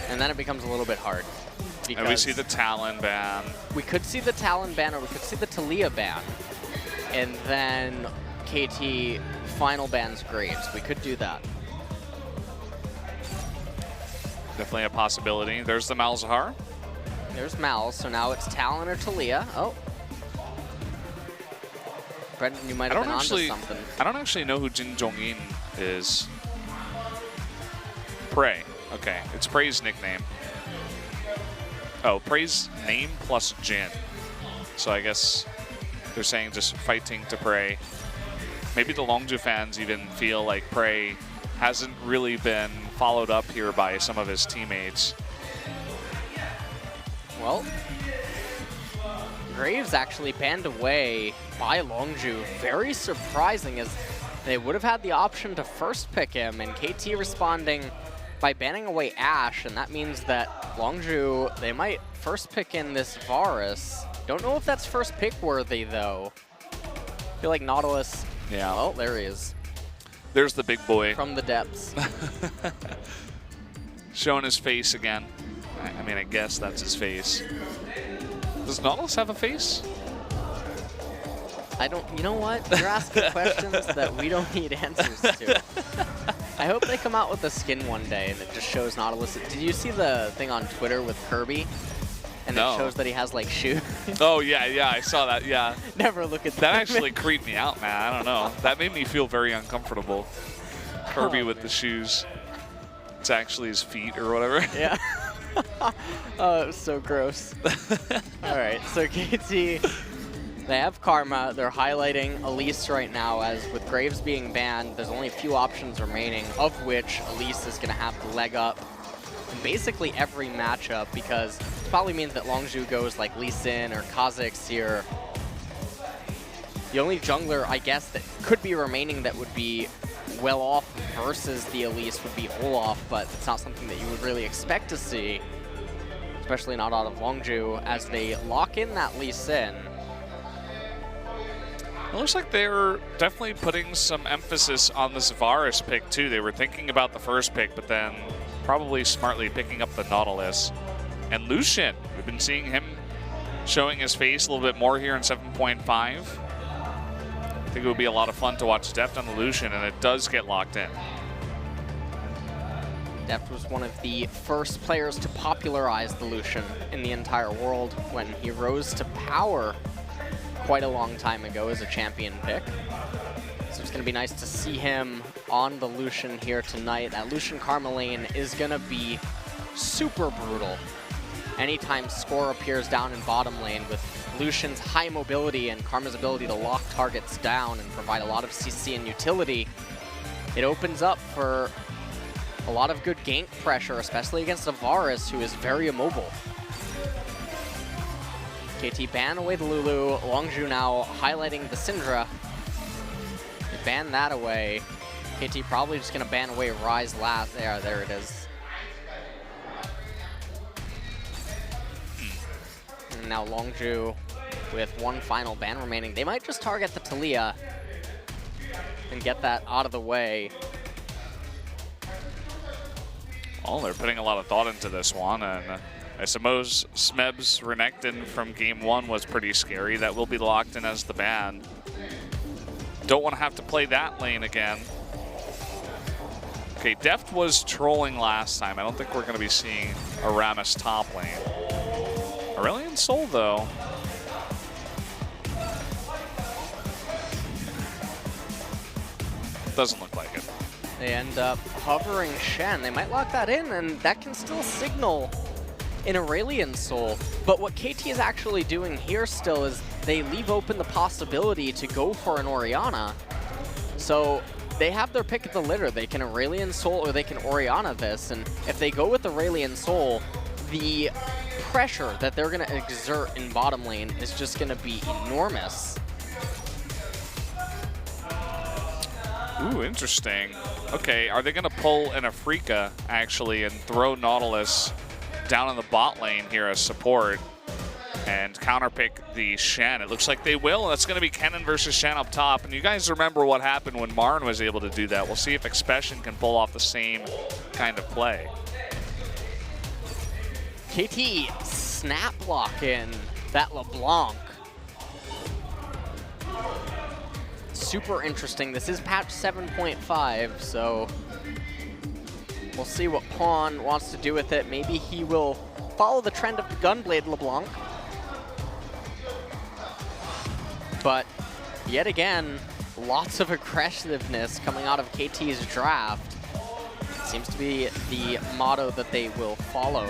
And then it becomes a little bit hard. And we see the Talon ban. We could see the Talon ban, or we could see the Taliyah ban. And then KT final bans Graves. We could do that. Definitely a possibility. There's the Malzahar. There's Mal, so now it's Talon or Taliyah. Oh. Brendan, you might have been onto something. I don't actually know who Jin Jong-in is. Prey. Okay, it's Prey's nickname. Oh, Prey's name plus Jin. So I guess they're saying just fighting to Prey. Maybe the Longzhu fans even feel like Prey hasn't really been followed up here by some of his teammates. Well, Graves actually banned away by Longzhu. Very surprising, as they would have had the option to first pick him, and KT responding by banning away Ashe, and that means that Longzhu, they might first pick in this Varus. Don't know if that's first pick worthy, though. I feel like Nautilus, yeah. Oh, there he is. There's the big boy. From the depths. Showing his face again. I mean, I guess that's his face. Does Nautilus have a face? I don't, you know what? You're asking questions that we don't need answers to. I hope they come out with a skin one day and it just shows Nautilus. Did you see the thing on Twitter with Kirby? And it shows that he has like shoes. Oh yeah, I saw that, yeah. Never look at that. That actually creeped me out, man. I don't know. That made me feel very uncomfortable. Kirby with the shoes. It's actually his feet or whatever. Yeah. Oh, it was so gross. All right, so KT They have Karma. They're highlighting Elise right now, as with Graves being banned, there's only a few options remaining, of which Elise is going to have the leg up in basically every matchup, because it probably means that Longzhu goes like Lee Sin or Kha'Zix here. The only jungler, I guess, that could be remaining that would be well off versus the Elise would be Olaf, but it's not something that you would really expect to see, especially not out of Longzhu, as they lock in that Lee Sin. It looks like they're definitely putting some emphasis on this Varus pick too. They were thinking about the first pick, but then probably smartly picking up the Nautilus. And Lucian, we've been seeing him showing his face a little bit more here in 7.5. I think it would be a lot of fun to watch Deft on the Lucian, and it does get locked in. Deft was one of the first players to popularize the Lucian in the entire world when he rose to power quite a long time ago as a champion pick. So it's going to be nice to see him on the Lucian here tonight. That Lucian Karma lane is going to be super brutal. Anytime Score appears down in bottom lane, with Lucian's high mobility and Karma's ability to lock targets down and provide a lot of CC and utility, it opens up for a lot of good gank pressure, especially against a Varus who is very immobile. KT ban away the Lulu. Longzhu now highlighting the Syndra. They ban that away. KT probably just going to ban away Ryze last. There it is. And now Longzhu with one final ban remaining. They might just target the Taliyah and get that out of the way. Oh, they're putting a lot of thought into this one, and I suppose Smeb's Renekton from game 1 was pretty scary. That will be locked in as the ban. Don't want to have to play that lane again. Okay, Deft was trolling last time. I don't think we're going to be seeing Aramis top lane. Aurelion Sol, though. Doesn't look like it. They end up hovering Shen. They might lock that in, and that can still signal an Aurelion Sol. But what KT is actually doing here still is they leave open the possibility to go for an Orianna. So they have their pick of the litter. They can Aurelion Sol or they can Orianna this. And if they go with Aurelion Sol, the pressure that they're going to exert in bottom lane is just going to be enormous. Ooh, interesting. Okay, are they going to pull an Afrika, actually, and throw Nautilus down in the bot lane here as support and counterpick the Shen? It looks like they will, and that's going to be Kennen versus Shen up top. And you guys remember what happened when Marn was able to do that. We'll see if Expression can pull off the same kind of play. KT snap block in that LeBlanc. Super interesting. This is patch 7.5, so we'll see what Pawn wants to do with it. Maybe he will follow the trend of the Gunblade LeBlanc. But yet again, lots of aggressiveness coming out of KT's draft. Seems to be the motto that they will follow.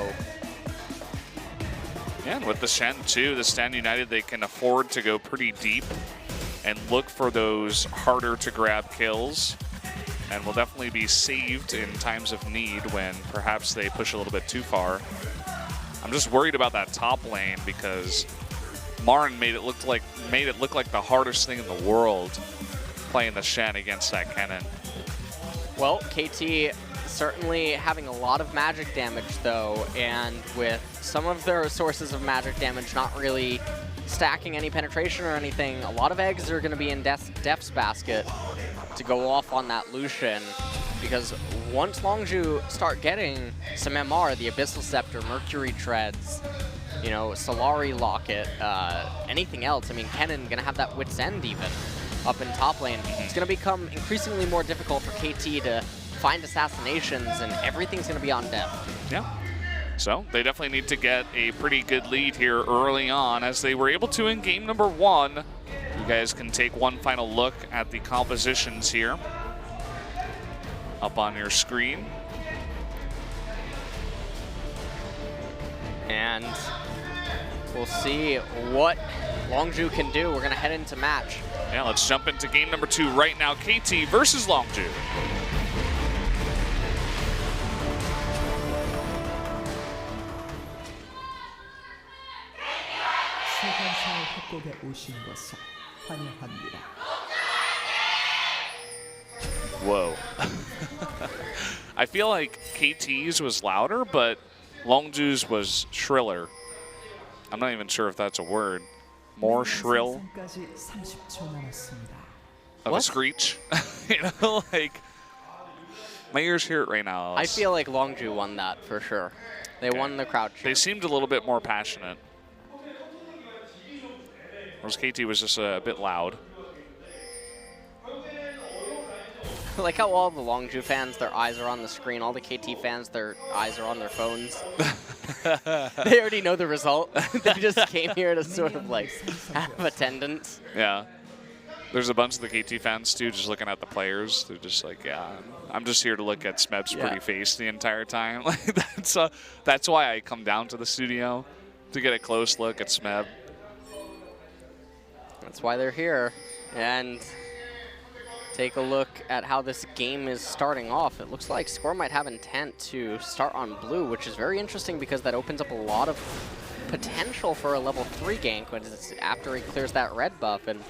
Yeah, and with the Shen too, the Stand United, they can afford to go pretty deep and look for those harder to grab kills, and will definitely be saved in times of need when perhaps they push a little bit too far. I'm just worried about that top lane because Marn made it look like the hardest thing in the world playing the Shen against that Kennen. Well, KT certainly having a lot of magic damage though, and with some of their sources of magic damage not really stacking any penetration or anything, a lot of eggs are going to be in Deft's basket to go off on that Lucian, because once Longzhu start getting some MR, the Abyssal Scepter, Mercury Treads, you know, Solari Locket, anything else, I mean, Kennen going to have that Wit's End even up in top lane. It's going to become increasingly more difficult for KT to find assassinations, and everything's going to be on Deft. Yeah. So they definitely need to get a pretty good lead here early on, as they were able to in game number 1. You guys can take one final look at the compositions here up on your screen. And we'll see what Longzhu can do. We're going to head into match. Yeah, let's jump into game number 2 right now. KT versus Longzhu. Whoa. I feel like KT's was louder, but Longzhu's was shriller. I'm not even sure if that's a word. More shrill of a screech. You know, like, my ears hear it right now. I feel like Longzhu won that for sure. They won the crowd cheer. They seemed a little bit more passionate. Whereas KT was just a bit loud. I like how all the Longzhu fans, their eyes are on the screen. All the KT fans, their eyes are on their phones. They already know the result. They just came here to sort of like have attendance. Yeah. There's a bunch of the KT fans too, just looking at the players. They're just like, yeah, I'm just here to look at Smeb's pretty face the entire time. Like that's why I come down to the studio, to get a close look at Smeb. That's why they're here. And take a look at how this game is starting off. It looks like Score might have intent to start on blue, which is very interesting because that opens up a lot of potential for a level 3 gank when it's after he clears that red buff, and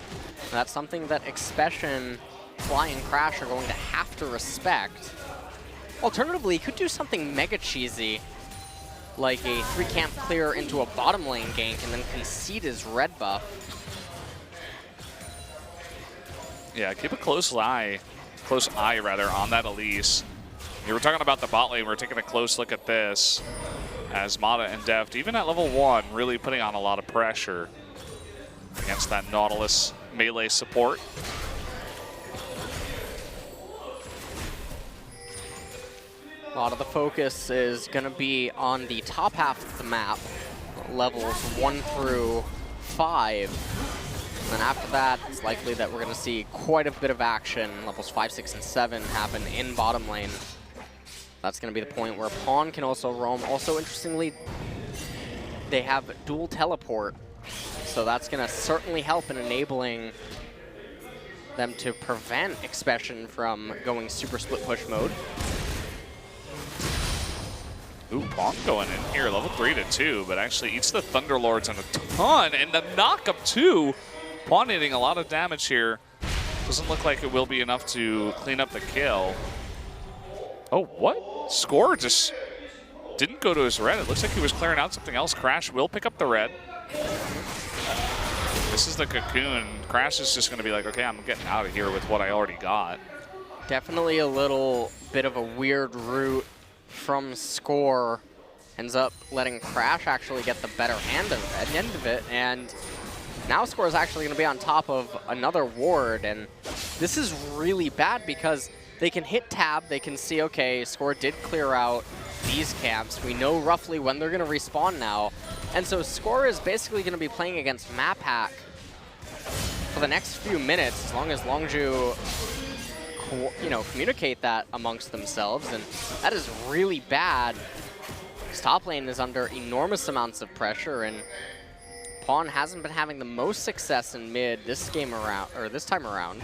that's something that Expression, Fly, and Crash are going to have to respect. Alternatively, he could do something mega cheesy, like a 3-camp clear into a bottom lane gank and then concede his red buff. Yeah, keep a close eye on that Elise. You were talking about the bot lane. We're taking a close look at this as Mata and Deft, even at level 1, really putting on a lot of pressure against that Nautilus melee support. A lot of the focus is going to be on the top half of the map, levels 1 through 5. And then after that, it's likely that we're going to see quite a bit of action. Levels 5, 6, and 7 happen in bottom lane. That's going to be the point where Pawn can also roam. Also, interestingly, they have dual teleport. So that's going to certainly help in enabling them to prevent Expression from going super split push mode. Ooh, Pawn going in here, level 3 to 2, but actually eats the Thunderlords and a ton. And the knock-up too. Pawn hitting a lot of damage here. Doesn't look like it will be enough to clean up the kill. Oh, what? Score just didn't go to his red. It looks like he was clearing out something else. Crash will pick up the red. This is the cocoon. Crash is just going to be like, okay, I'm getting out of here with what I already got. Definitely a little bit of a weird route from Score. Ends up letting Crash actually get the better end of it. And now Score is actually going to be on top of another ward, and this is really bad because they can hit tab, they can see, okay, Score did clear out these camps. We know roughly when they're going to respawn now. And so Score is basically going to be playing against map hack for the next few minutes, as long as Longzhu, you know, communicate that amongst themselves, and that is really bad. This top lane is under enormous amounts of pressure, and Pawn hasn't been having the most success in mid this time around.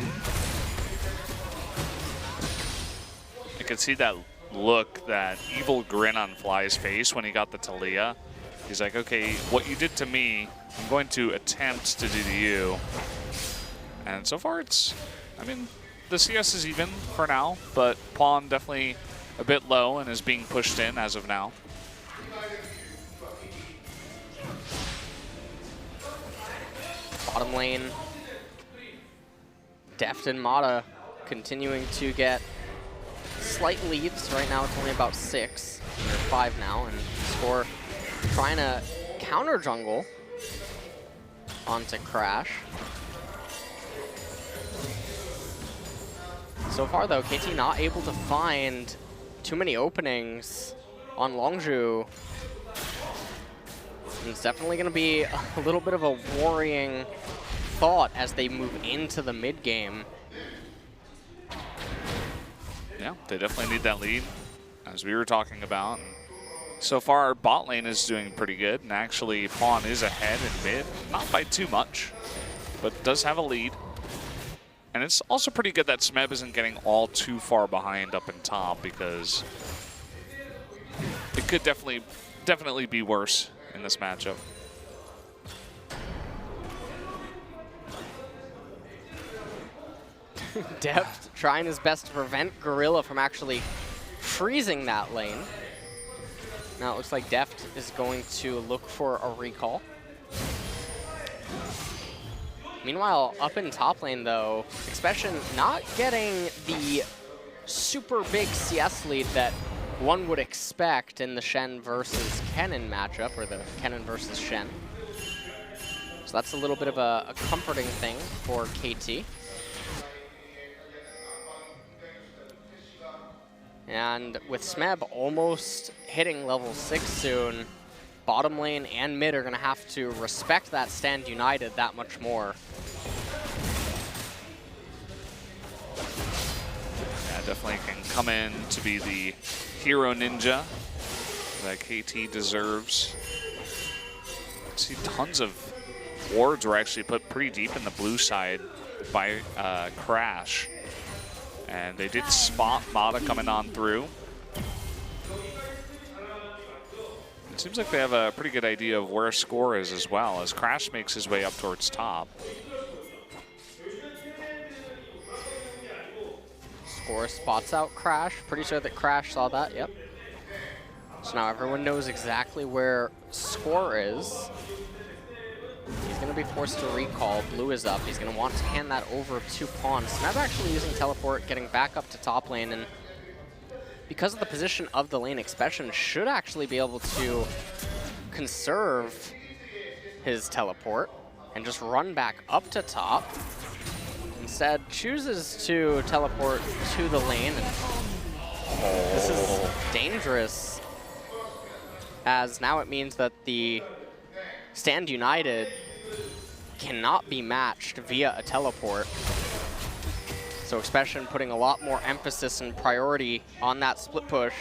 I could see that look, that evil grin on Fly's face when he got the Talia. He's like, okay, what you did to me, I'm going to attempt to do to you. And so far it's, I mean, the CS is even for now, but Pawn definitely a bit low and is being pushed in as of now. Bottom lane, Deft and Mata continuing to get slight leads. Right now it's only about 6. They're 5 now, and Score trying to counter jungle onto Crash. So far though, KT not able to find too many openings on Longzhu. It's definitely going to be a little bit of a worrying thought as they move into the mid game. Yeah, they definitely need that lead, as we were talking about. So far, our bot lane is doing pretty good, and actually Pawn is ahead in mid, not by too much, but does have a lead. And it's also pretty good that Smeb isn't getting all too far behind up in top, because it could definitely be worse in this matchup. Deft trying his best to prevent Gorilla from actually freezing that lane. Now it looks like Deft is going to look for a recall. Meanwhile, up in top lane though, Expression not getting the super big CS lead that one would expect in the Shen versus Kennen matchup, or the Kennen versus Shen. So that's a little bit of a comforting thing for KT. And with Smeb almost hitting level 6 soon, bottom lane and mid are going to have to respect that stand united that much more. Yeah, definitely can come in to be the hero ninja that KT deserves. I see tons of wards were actually put pretty deep in the blue side by Crash. And they did spot Mata coming on through. It seems like they have a pretty good idea of where Score is as well, as Crash makes his way up towards top. Score spots out Crash. Pretty sure that Crash saw that, yep. So now everyone knows exactly where Score is. He's going to be forced to recall. Blue is up. He's going to want to hand that over to Pawn. Smeb actually using teleport, getting back up to top lane, and because of the position of the lane, Expression should actually be able to conserve his teleport and just run back up to top. Instead, chooses to teleport to the lane. And this is dangerous, as now it means that the Stand United cannot be matched via a teleport. So Expression putting a lot more emphasis and priority on that split push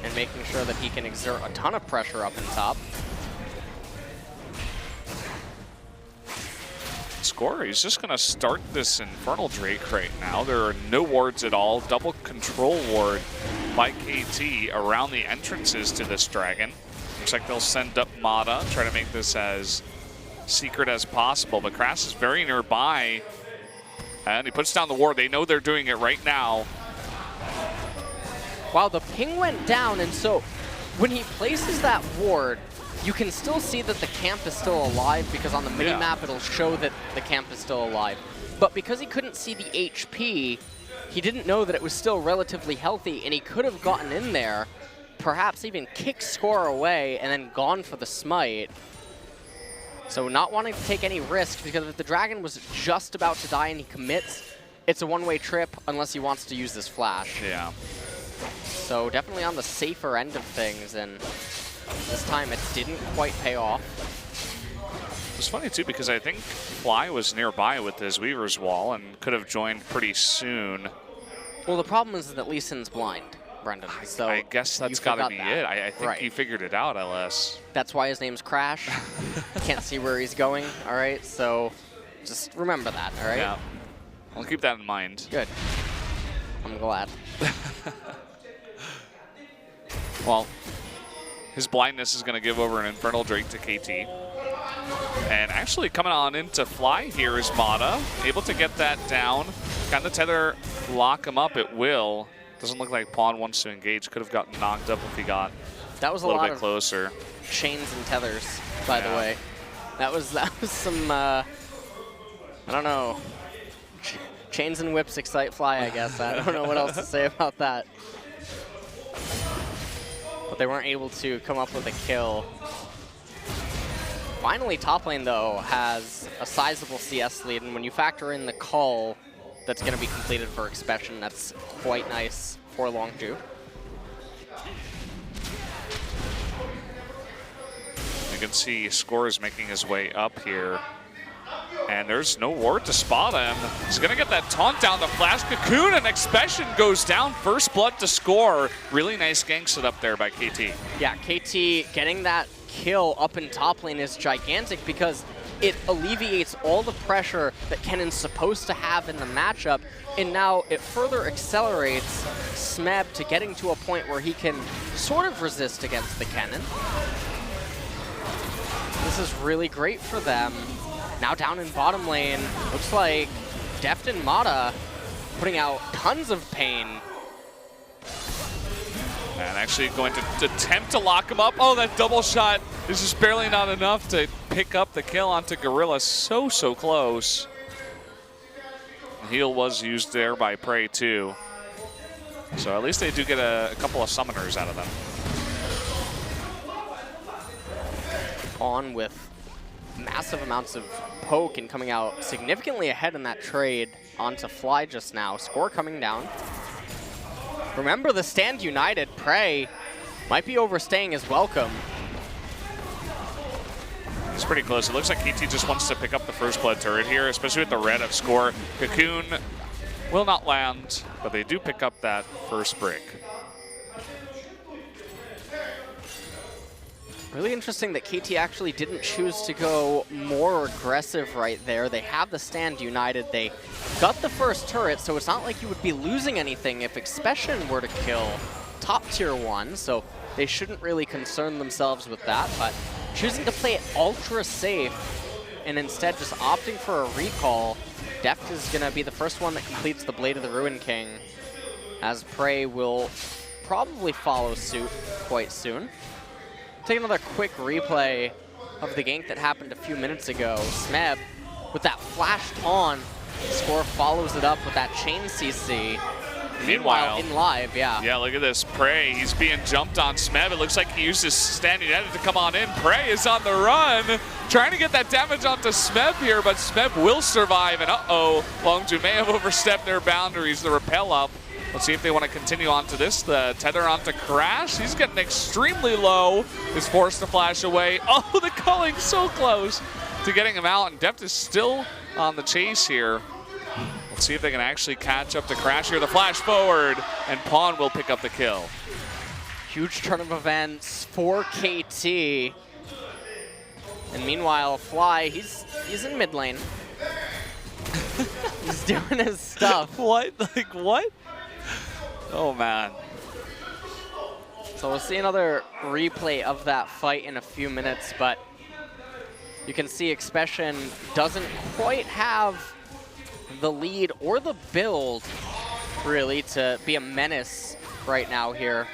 and making sure that he can exert a ton of pressure up in top. Score, he's just going to start this Infernal Drake right now. There are no wards at all. Double control ward by KT around the entrances to this dragon. Looks like they'll send up Mata, try to make this as secret as possible. But Crash is very nearby, and he puts down the ward. They know they're doing it right now. Wow, the ping went down, and so when he places that ward, you can still see that the camp is still alive, because on the mini-map it'll show that the camp is still alive. But because he couldn't see the HP, he didn't know that it was still relatively healthy, and he could have gotten in there, perhaps even kicked Score away and then gone for the smite. So not wanting to take any risk, because if the dragon was just about to die and he commits, it's a one-way trip unless he wants to use this flash. Yeah. So definitely on the safer end of things, and this time it didn't quite pay off. It's funny too, because I think Fly was nearby with his Weaver's Wall and could have joined pretty soon. Well, the problem is that Lee Sin's blind, Brendan. So I guess that's got to be it. I think he figured it out, LS. That's why his name's Crash. Can't see where he's going, all right? So just remember that, all right? Yeah, I'll keep that in mind. Good. I'm glad. Well, his blindness is going to give over an Infernal Drake to KT. And actually coming on into Fly here is Mata, able to get that down. Can the tether lock him up? It will. Doesn't look like Pawn wants to engage. Could have gotten knocked up if he got that was a little lot bit of closer. Chains and tethers, by the way. That was some, I don't know. Chains and whips excite Fly, I guess. I don't know what else to say about that. But they weren't able to come up with a kill. Finally, top lane, though, has a sizable CS lead, and when you factor in the call that's going to be completed for Expression, that's quite nice for Longzhu. You can see Score is making his way up here. And there's no ward to spot him. He's gonna get that taunt down the flash. Cocoon and Expression goes down. First blood to score. Really nice gank set up there by KT. Yeah, KT getting that kill up in top lane is gigantic because it alleviates all the pressure that Kennen's supposed to have in the matchup, and now it further accelerates Smeb to getting to a point where he can sort of resist against the Kennen. This is really great for them. Now down in bottom lane, looks like Deft and Mata putting out tons of pain. And actually going to attempt to lock him up. Oh, that double shot is just barely not enough to pick up the kill onto Gorilla. So close. The heal was used there by Prey too. So at least they do get a couple of summoners out of them. On with massive amounts of poke and coming out significantly ahead in that trade onto Fly just now. Score coming down. Remember the stand united. Prey might be overstaying his welcome. It's pretty close. It looks like KT just wants to pick up the first blood turret here, especially with the red of score. Cocoon will not land, but they do pick up that first brick. Really interesting that KT actually didn't choose to go more aggressive right there. They have the stand united. They got the first turret, so it's not like you would be losing anything if Expression were to kill top tier 1, so they shouldn't really concern themselves with that, but choosing to play it ultra safe and instead just opting for a recall, Deft is going to be the first one that completes the Blade of the Ruin King, as Prey will probably follow suit quite soon. Take another quick replay of the gank that happened a few minutes ago. Smeb with that flash taunt. Score follows it up with that chain CC. Meanwhile, in live, yeah. Yeah, look at this. Prey, he's being jumped on Smeb. It looks like he used his standing edit to come on in. Prey is on the run, trying to get that damage onto Smeb here, but Smeb will survive. And uh-oh, Longzhu may have overstepped their boundaries. The repel up. Let's see if they want to continue on to this. The tether onto Crash. He's getting extremely low. Is forced to flash away. Oh, the culling so close to getting him out. And Deft is still on the chase here. Let's see if they can actually catch up to Crash here. The flash forward, and Pawn will pick up the kill. Huge turn of events for KT. And meanwhile, Fly, he's in mid lane. He's doing his stuff. What? Like, what? Oh, man. So we'll see another replay of that fight in a few minutes, but you can see Expression doesn't quite have the lead or the build, really, to be a menace right now here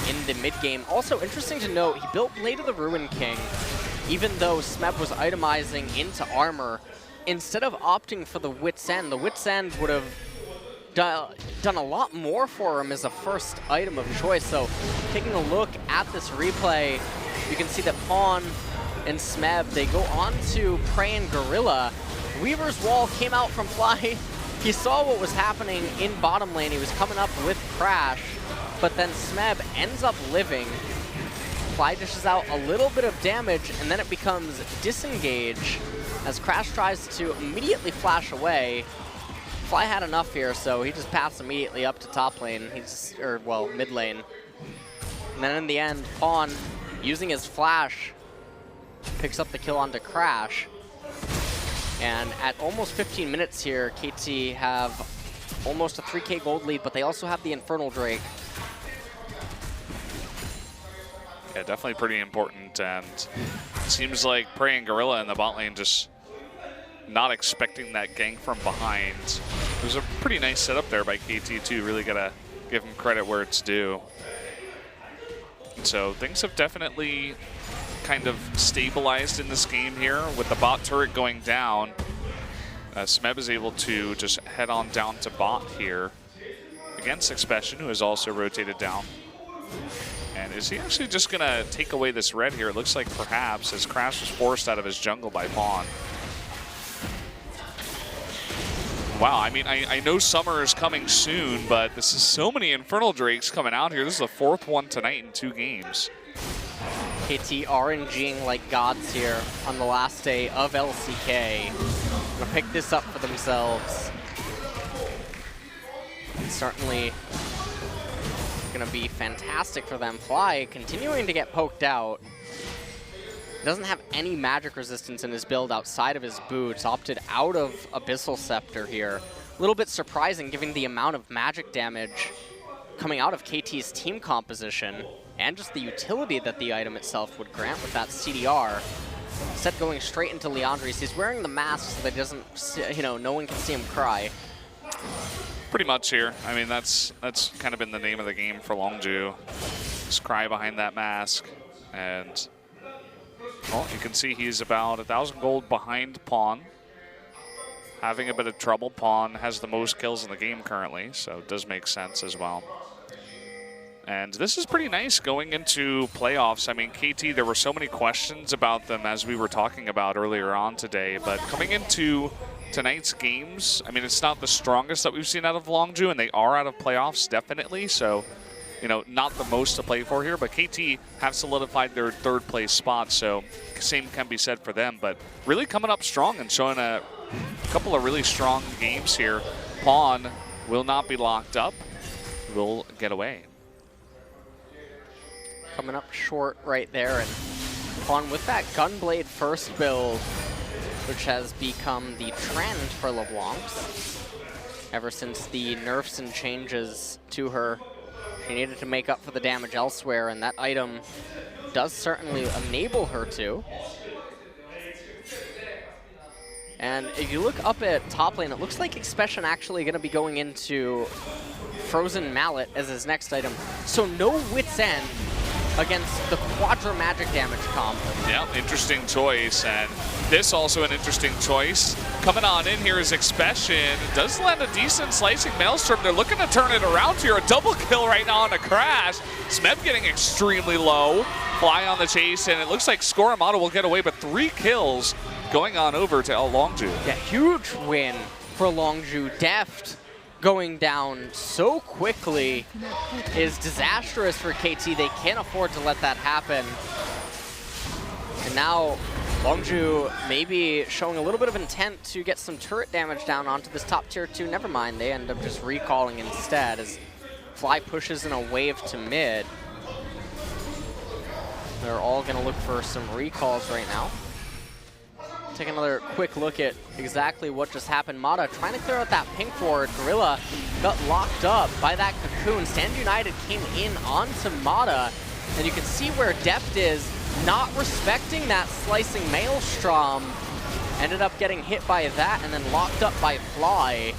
in the mid-game. Also, interesting to note, he built Blade of the Ruin King, even though Smeb was itemizing into armor. Instead of opting for the Wit's End would have done a lot more for him as a first item of choice. So taking a look at this replay, you can see that Pawn and Smeb, they go on to Prey and Gorilla. Weaver's Wall came out from Fly. He saw what was happening in bottom lane. He was coming up with Crash, but then Smeb ends up living. Fly dishes out a little bit of damage, and then it becomes disengage as Crash tries to immediately flash away. Fly had enough here, so he just passed immediately up to top lane. Well, mid lane. And then in the end, Pawn, using his flash, picks up the kill onto Crash. And at almost 15 minutes here, KT have almost a 3K gold lead, but they also have the Infernal Drake. Yeah, definitely pretty important, and it seems like Prey and Gorilla in the bot lane just not expecting that gank from behind. It was a pretty nice setup there by KT too. Really gotta give him credit where it's due. So things have definitely kind of stabilized in this game here with the bot turret going down. Smeb is able to just head on down to bot here against Expression, who has also rotated down. And is he actually just gonna take away this red here? It looks like perhaps, as Crash was forced out of his jungle by Pawn. Wow, I mean, I know summer is coming soon, but this is so many Infernal Drakes coming out here. This is the 4th one tonight in 2 games. KT RNGing like gods here on the last day of LCK. Gonna pick this up for themselves. It's certainly gonna be fantastic for them. Fly continuing to get poked out. Doesn't have any magic resistance in his build outside of his boots. Opted out of Abyssal Scepter here. A little bit surprising given the amount of magic damage coming out of KT's team composition and just the utility that the item itself would grant with that CDR. Instead going straight into Leandres. He's wearing the mask so that he doesn't, you know, no one can see him cry. Pretty much here. I mean, that's kind of been the name of the game for Longzhu. Just cry behind that mask. And, well, you can see he's about 1,000 gold behind Pawn. Having a bit of trouble. Pawn has the most kills in the game currently, so it does make sense as well. And this is pretty nice going into playoffs. I mean, KT, there were so many questions about them as we were talking about earlier on today, but coming into tonight's games, I mean, it's not the strongest that we've seen out of Longzhu, and they are out of playoffs, definitely, so, you know, not the most to play for here, but KT have solidified their third place spot, so same can be said for them, but really coming up strong and showing a couple of really strong games here. Pawn will not be locked up, will get away. Coming up short right there, and Pawn with that Gunblade first build, which has become the trend for LeBlanc's. Ever since the nerfs and changes to her, she needed to make up for the damage elsewhere, and that item does certainly enable her to. And if you look up at top lane, it looks like Expression actually going to be going into Frozen Mallet as his next item. So no Wit's End against the Quadra magic damage comp. Yeah, interesting choice, and this also an interesting choice. Coming on in here is Expression. Does land a decent slicing Maelstrom. They're looking to turn it around here. A double kill right now on a crash. Smeb getting extremely low. Fly on the chase, and it looks like Scoramata will get away, but 3 kills going on over to Longzhu. Yeah, huge win for Longzhu. Deft going down so quickly is disastrous for KT. They can't afford to let that happen. And now Longzhu maybe showing a little bit of intent to get some turret damage down onto this top tier 2. Never mind, they end up just recalling instead as Fly pushes in a wave to mid. They're all going to look for some recalls right now. Take another quick look at exactly what just happened. Mata trying to clear out that pink ward. Gorilla got locked up by that cocoon. Stand United came in onto Mata, and you can see where Deft is, not respecting that slicing Maelstrom. Ended up getting hit by that and then locked up by Fly.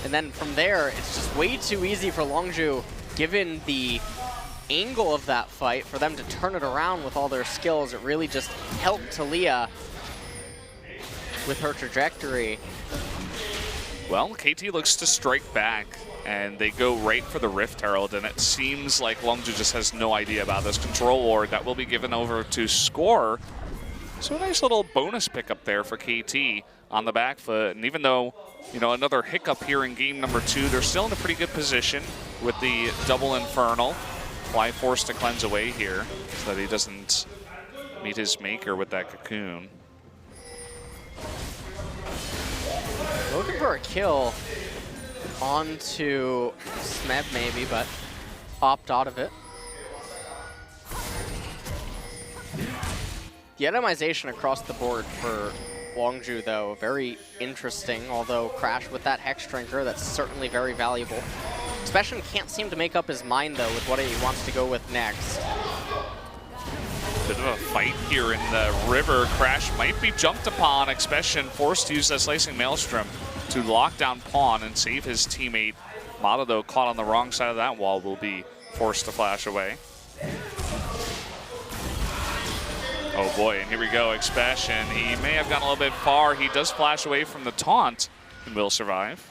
And then from there, it's just way too easy for Longzhu, given the angle of that fight, for them to turn it around with all their skills. It really just helped Talia with her trajectory. Well, KT looks to strike back, and they go right for the Rift Herald, and it seems like Longzhu just has no idea about this control ward that will be given over to Score. So a nice little bonus pickup there for KT on the back foot, and even though, you know, another hiccup here in game number 2, they're still in a pretty good position with the double Infernal. Fly forced to cleanse away here so that he doesn't meet his maker with that cocoon. Looking for a kill onto Smeb maybe, but opt out of it. The itemization across the board for Longzhu, though, very interesting, although Crash with that Hex Drinker, that's certainly very valuable. Expression can't seem to make up his mind, though, with what he wants to go with next. Bit of a fight here in the river. Crash might be jumped upon. Expression forced to use that slicing Maelstrom to lock down Pawn and save his teammate. Mata, though, caught on the wrong side of that wall, will be forced to flash away. Oh boy, and here we go, Expression. He may have gone a little bit far. He does flash away from the taunt and will survive.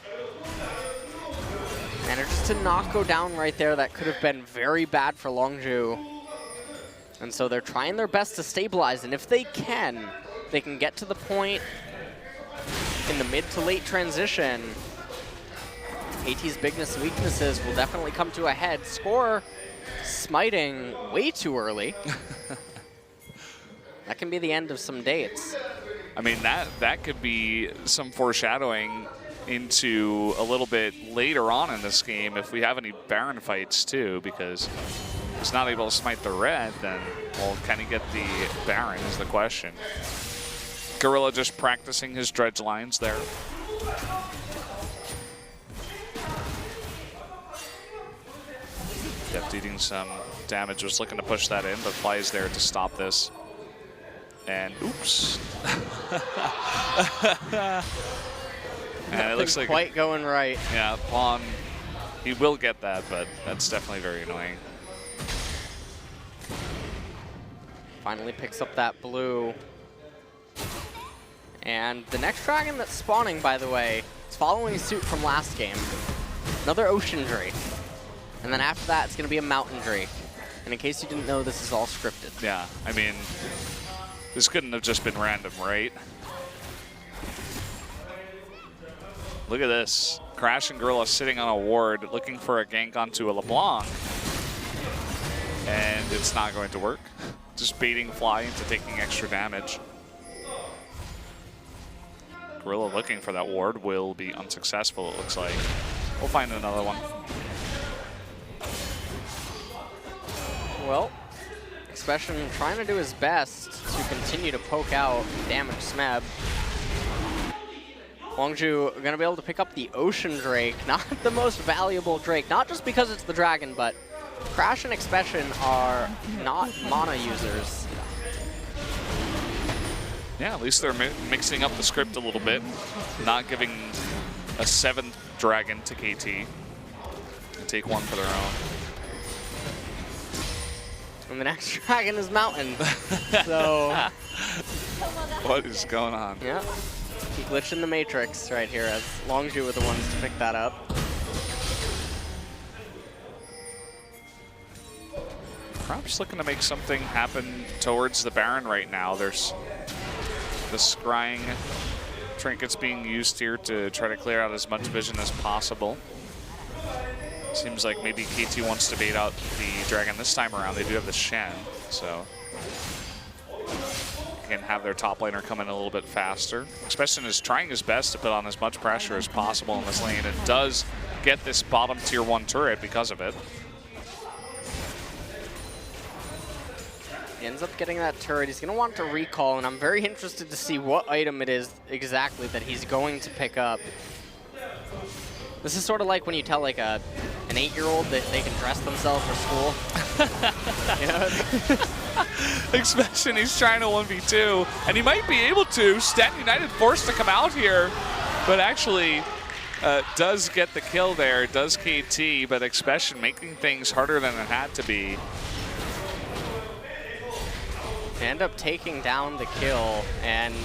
Managed to not go down right there. That could have been very bad for Longzhu. And so they're trying their best to stabilize, and if they can get to the point in the mid to late transition. KT's biggest and weaknesses will definitely come to a head. Score smiting way too early. That can be the end of some dates. I mean, that could be some foreshadowing into a little bit later on in this game if we have any Baron fights too, because if he's not able to smite the red, then, well, can he get the Baron is the question. Gorilla just practicing his dredge lines there. Deft eating some damage, was looking to push that in, but Fly is there to stop this. And oops. And it looks like quite going right. Yeah, pawn. He will get that, but that's definitely very annoying. Finally picks up that blue. And the next dragon that's spawning, by the way, is following suit from last game. Another ocean drake. And then after that, it's going to be a mountain drake. And in case you didn't know, this is all scripted. Yeah, I mean, this couldn't have just been random, right? Look at this. Crash and Gorilla sitting on a ward, looking for a gank onto a LeBlanc. And it's not going to work. Just baiting Fly into taking extra damage. Gorilla looking for that ward will be unsuccessful, it looks like. We'll find another one. Well, Expression trying to do his best to continue to poke out, damage Smeb. Longzhu going to be able to pick up the Ocean Drake, not the most valuable Drake, not just because it's the dragon, but Crash and Expression are not mana users. Yeah, at least they're mixing up the script a little bit, not giving a 7th dragon to KT and take one for their own. And the next dragon is Mountain, so... What is going on? Yeah. He glitched in the Matrix right here as Longzhu were the ones to pick that up. Perhaps looking to make something happen towards the Baron right now. There's the scrying trinkets being used here to try to clear out as much vision as possible. Seems like maybe KT wants to bait out the dragon this time around. They do have the Shen, so can have their top laner come in a little bit faster. Expression is trying his best to put on as much pressure as possible in this lane, and does get this bottom tier 1 turret because of it. He ends up getting that turret. He's going to want to recall, and I'm very interested to see what item it is exactly that he's going to pick up. This is sort of like when you tell like an 8-year-old that they can dress themselves for school. You know? Expression, he's trying to 1v2, and he might be able to. Stand United forced to come out here, but actually does get the kill there, does KT, but Expression making things harder than it had to be. They end up taking down the kill, and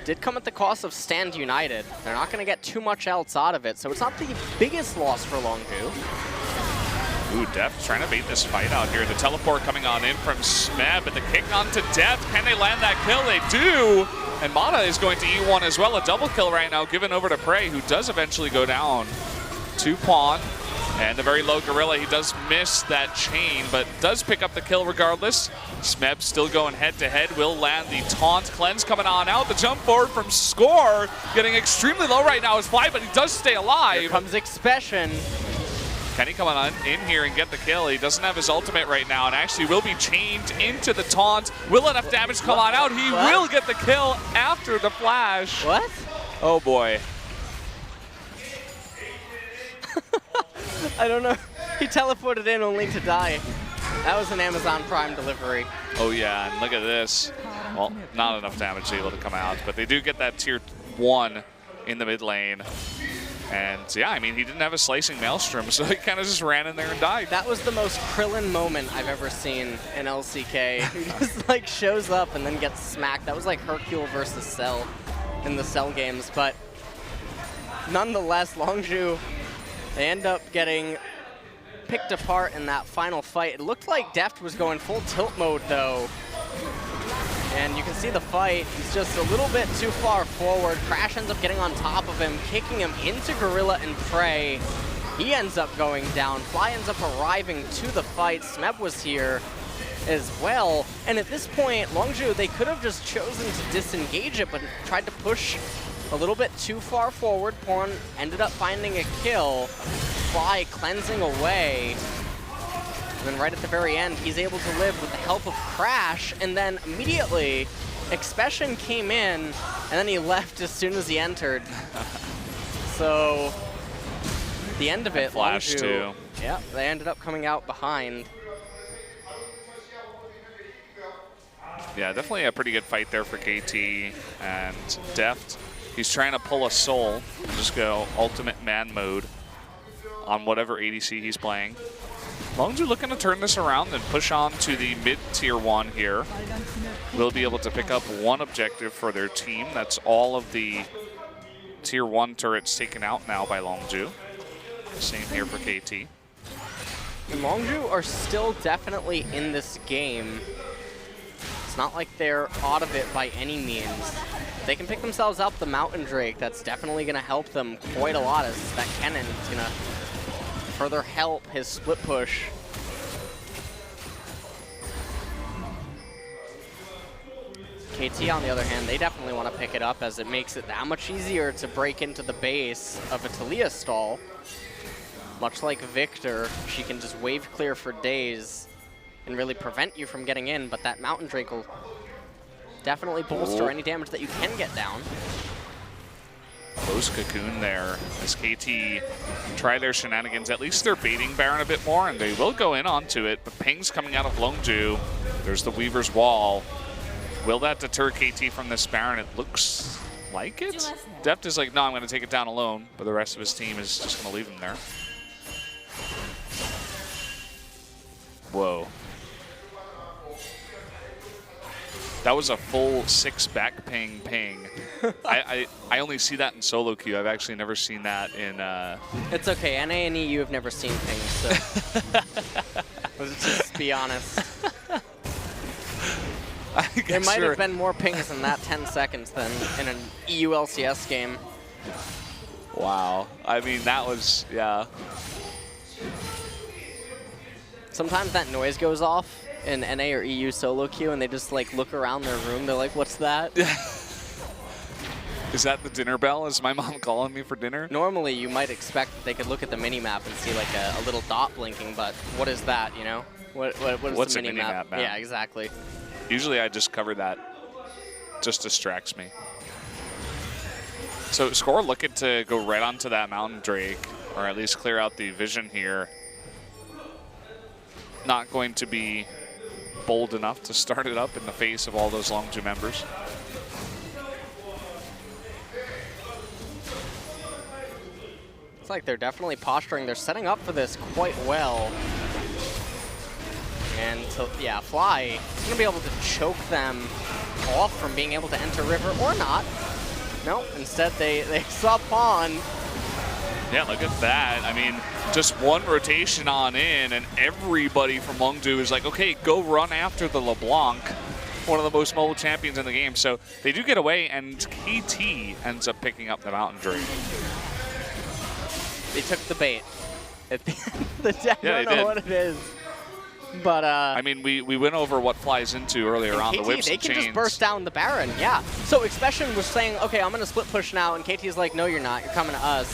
did come at the cost of Stand United. They're not going to get too much else out of it, so it's not the biggest loss for Longzhu. Ooh, Deft trying to bait this fight out here. The teleport coming on in from Smeb, but the kick onto Deft. Can they land that kill? They do! And Mata is going to eat one as well. A double kill right now given over to Prey, who does eventually go down to Pawn. And the very low Gorilla, he does miss that chain, but does pick up the kill regardless. Smeb still going head-to-head, will land the taunt. Cleanse coming on out. The jump forward from Score, getting extremely low right now is Fly, but he does stay alive. Here comes Expression. Can he come on in here and get the kill? He doesn't have his ultimate right now, and actually will be chained into the taunt. Will enough damage come on out? He will get the kill after the flash. What? Oh boy. I don't know. He teleported in only to die. That was an Amazon Prime delivery. Oh yeah, and look at this. Well, not enough damage able to come out, but they do get that tier 1 in the mid lane. And yeah, I mean, he didn't have a slicing maelstrom, so he kind of just ran in there and died. That was the most Krillin moment I've ever seen in LCK. He just like shows up and then gets smacked. That was like Hercule versus Cell in the Cell games, but nonetheless, Longzhu, they end up getting picked apart in that final fight. It looked like Deft was going full tilt mode though. And you can see the fight, he's just a little bit too far forward. Crash ends up getting on top of him, kicking him into Gorilla and Prey. He ends up going down. Fly ends up arriving to the fight. Smeb was here. as well. And at this point, Longzhu, they could have just chosen to disengage it, but tried to push a little bit too far forward. Porn ended up finding a kill. Fly cleansing away. And then right at the very end, he's able to live with the help of Crash, and then immediately, Expression came in, and then he left as soon as he entered. So, the end of it, Flash Longzhu, too. Yeah, they ended up coming out behind. Yeah, definitely a pretty good fight there for KT, and Deft, he's trying to pull a soul, just go ultimate man mode on whatever ADC he's playing. Longzhu looking to turn this around and push on to the mid-tier 1 here. Will be able to pick up one objective for their team. That's all of the tier 1 turrets taken out now by Longzhu. Same here for KT. And Longzhu are still definitely in this game. It's not like they're out of it by any means. They can pick themselves up the Mountain Drake. That's definitely going to help them quite a lot, as that cannon is going to further help his split push. KT, on the other hand, they definitely want to pick it up, as it makes it that much easier to break into the base of a Talia stall. Much like Victor, she can just wave clear for days and really prevent you from getting in, but that Mountain Drake will definitely bolster any damage that you can get down. Close cocoon there as KT try their shenanigans. At least they're baiting Baron a bit more, and they will go in onto it. But pings coming out of Longzhu. There's the Weaver's Wall. Will that deter KT from this Baron? It looks like it. Deft is like, no, I'm going to take it down alone. But the rest of his team is just going to leave him there. Whoa. That was a full 6 back ping. I only see that in solo queue. I've actually never seen that in... It's okay. NA and EU have never seen pings, so... Let's just be honest. There might have been more pings in that 10 seconds than in an EU LCS game. Wow. I mean, that was... yeah. Sometimes that noise goes off in NA or EU solo queue, and they just like look around their room. They're like, "What's that?" Is that the dinner bell? Is my mom calling me for dinner? Normally, you might expect that they could look at the mini map and see like a little dot blinking, but what is that? You know, what's the mini map? Yeah, exactly. Usually, I just cover that. Just distracts me. So Score looking to go right onto that Mountain Drake, or at least clear out the vision here. Not going to be bold enough to start it up in the face of all those Longzhu members. It's like they're definitely posturing. They're setting up for this quite well. And yeah, Fly is going to be able to choke them off from being able to enter River, or not. No, instead they saw Pawn. Yeah, look at that. I mean, just one rotation on in, and everybody from Longzhu is like, okay, go run after the LeBlanc, one of the most mobile champions in the game. So they do get away, and KT ends up picking up the Mountain Drake. They took the bait at the end of the day. Yeah, I don't know what it is. But, I mean, we went over what Flies into earlier on KT, the whips they and can chains. just burst down the Baron, yeah. So Expression was saying, okay, I'm going to split push now, and KT's like, no, you're not. You're coming to us.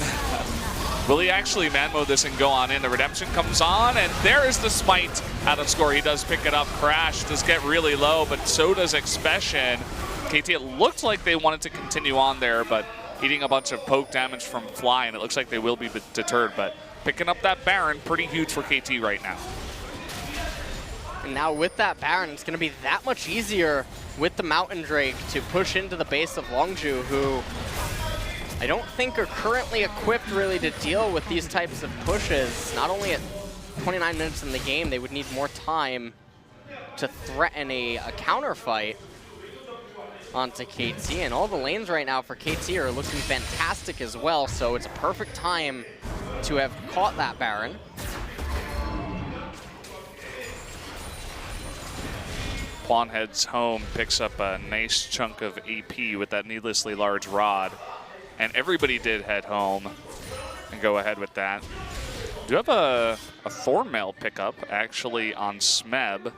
Will he actually man mode this and go on in? The redemption comes on, and there is the smite out of Score. He does pick it up. Crash does get really low, but so does Expression. KT, it looked like they wanted to continue on there, but eating a bunch of poke damage from Fly, and it looks like they will be deterred. But picking up that Baron, pretty huge for KT right now. And now with that Baron, it's going to be that much easier with the Mountain Drake to push into the base of Longzhu, who I don't think are currently equipped really to deal with these types of pushes. Not only at 29 minutes in the game, they would need more time to threaten a counter fight onto KT. And all the lanes right now for KT are looking fantastic as well, so it's a perfect time to have caught that Baron. Quan heads home, picks up a nice chunk of AP with that needlessly large rod. And everybody did head home and go ahead with that. Do have a Thornmail pickup actually on Smeb.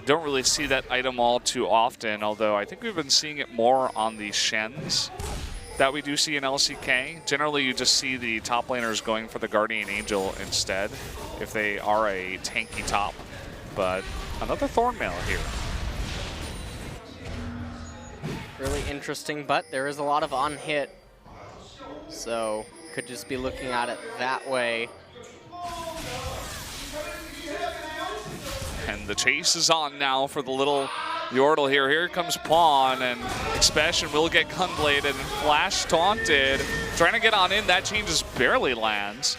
Don't really see that item all too often, although I think we've been seeing it more on the Shens that we do see in LCK. Generally, you just see the top laners going for the Guardian Angel instead if they are a tanky top. But another Thornmail here. Really interesting, but there is a lot of on-hit. So could just be looking at it that way. And the chase is on now for the little Yordle here. Here comes Pawn, and Expression will get gunbladed and flash taunted. Trying to get on in, that chain just barely lands.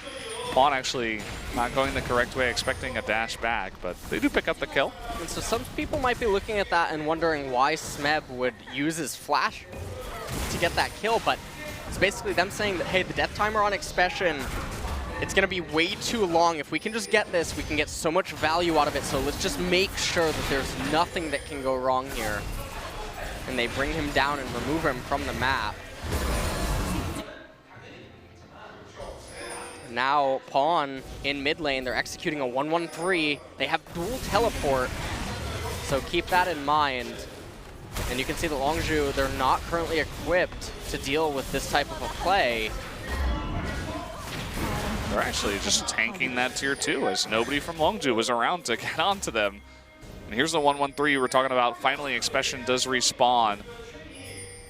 Pawn actually not going the correct way, expecting a dash back, but they do pick up the kill. And so some people might be looking at that and wondering why Smeb would use his flash to get that kill, but it's basically them saying that, hey, the death timer on Expression, it's going to be way too long. If we can just get this, we can get so much value out of it, so let's just make sure that there's nothing that can go wrong here. And they bring him down and remove him from the map. Now Pawn in mid lane, they're executing a 1-1-3. They have dual teleport, so keep that in mind. And you can see the Longzhu, they're not currently equipped to deal with this type of a play. They're actually just tanking that tier 2 as nobody from Longzhu was around to get onto them. And here's the 1-1-3 we were talking about. Finally, Expression does respawn.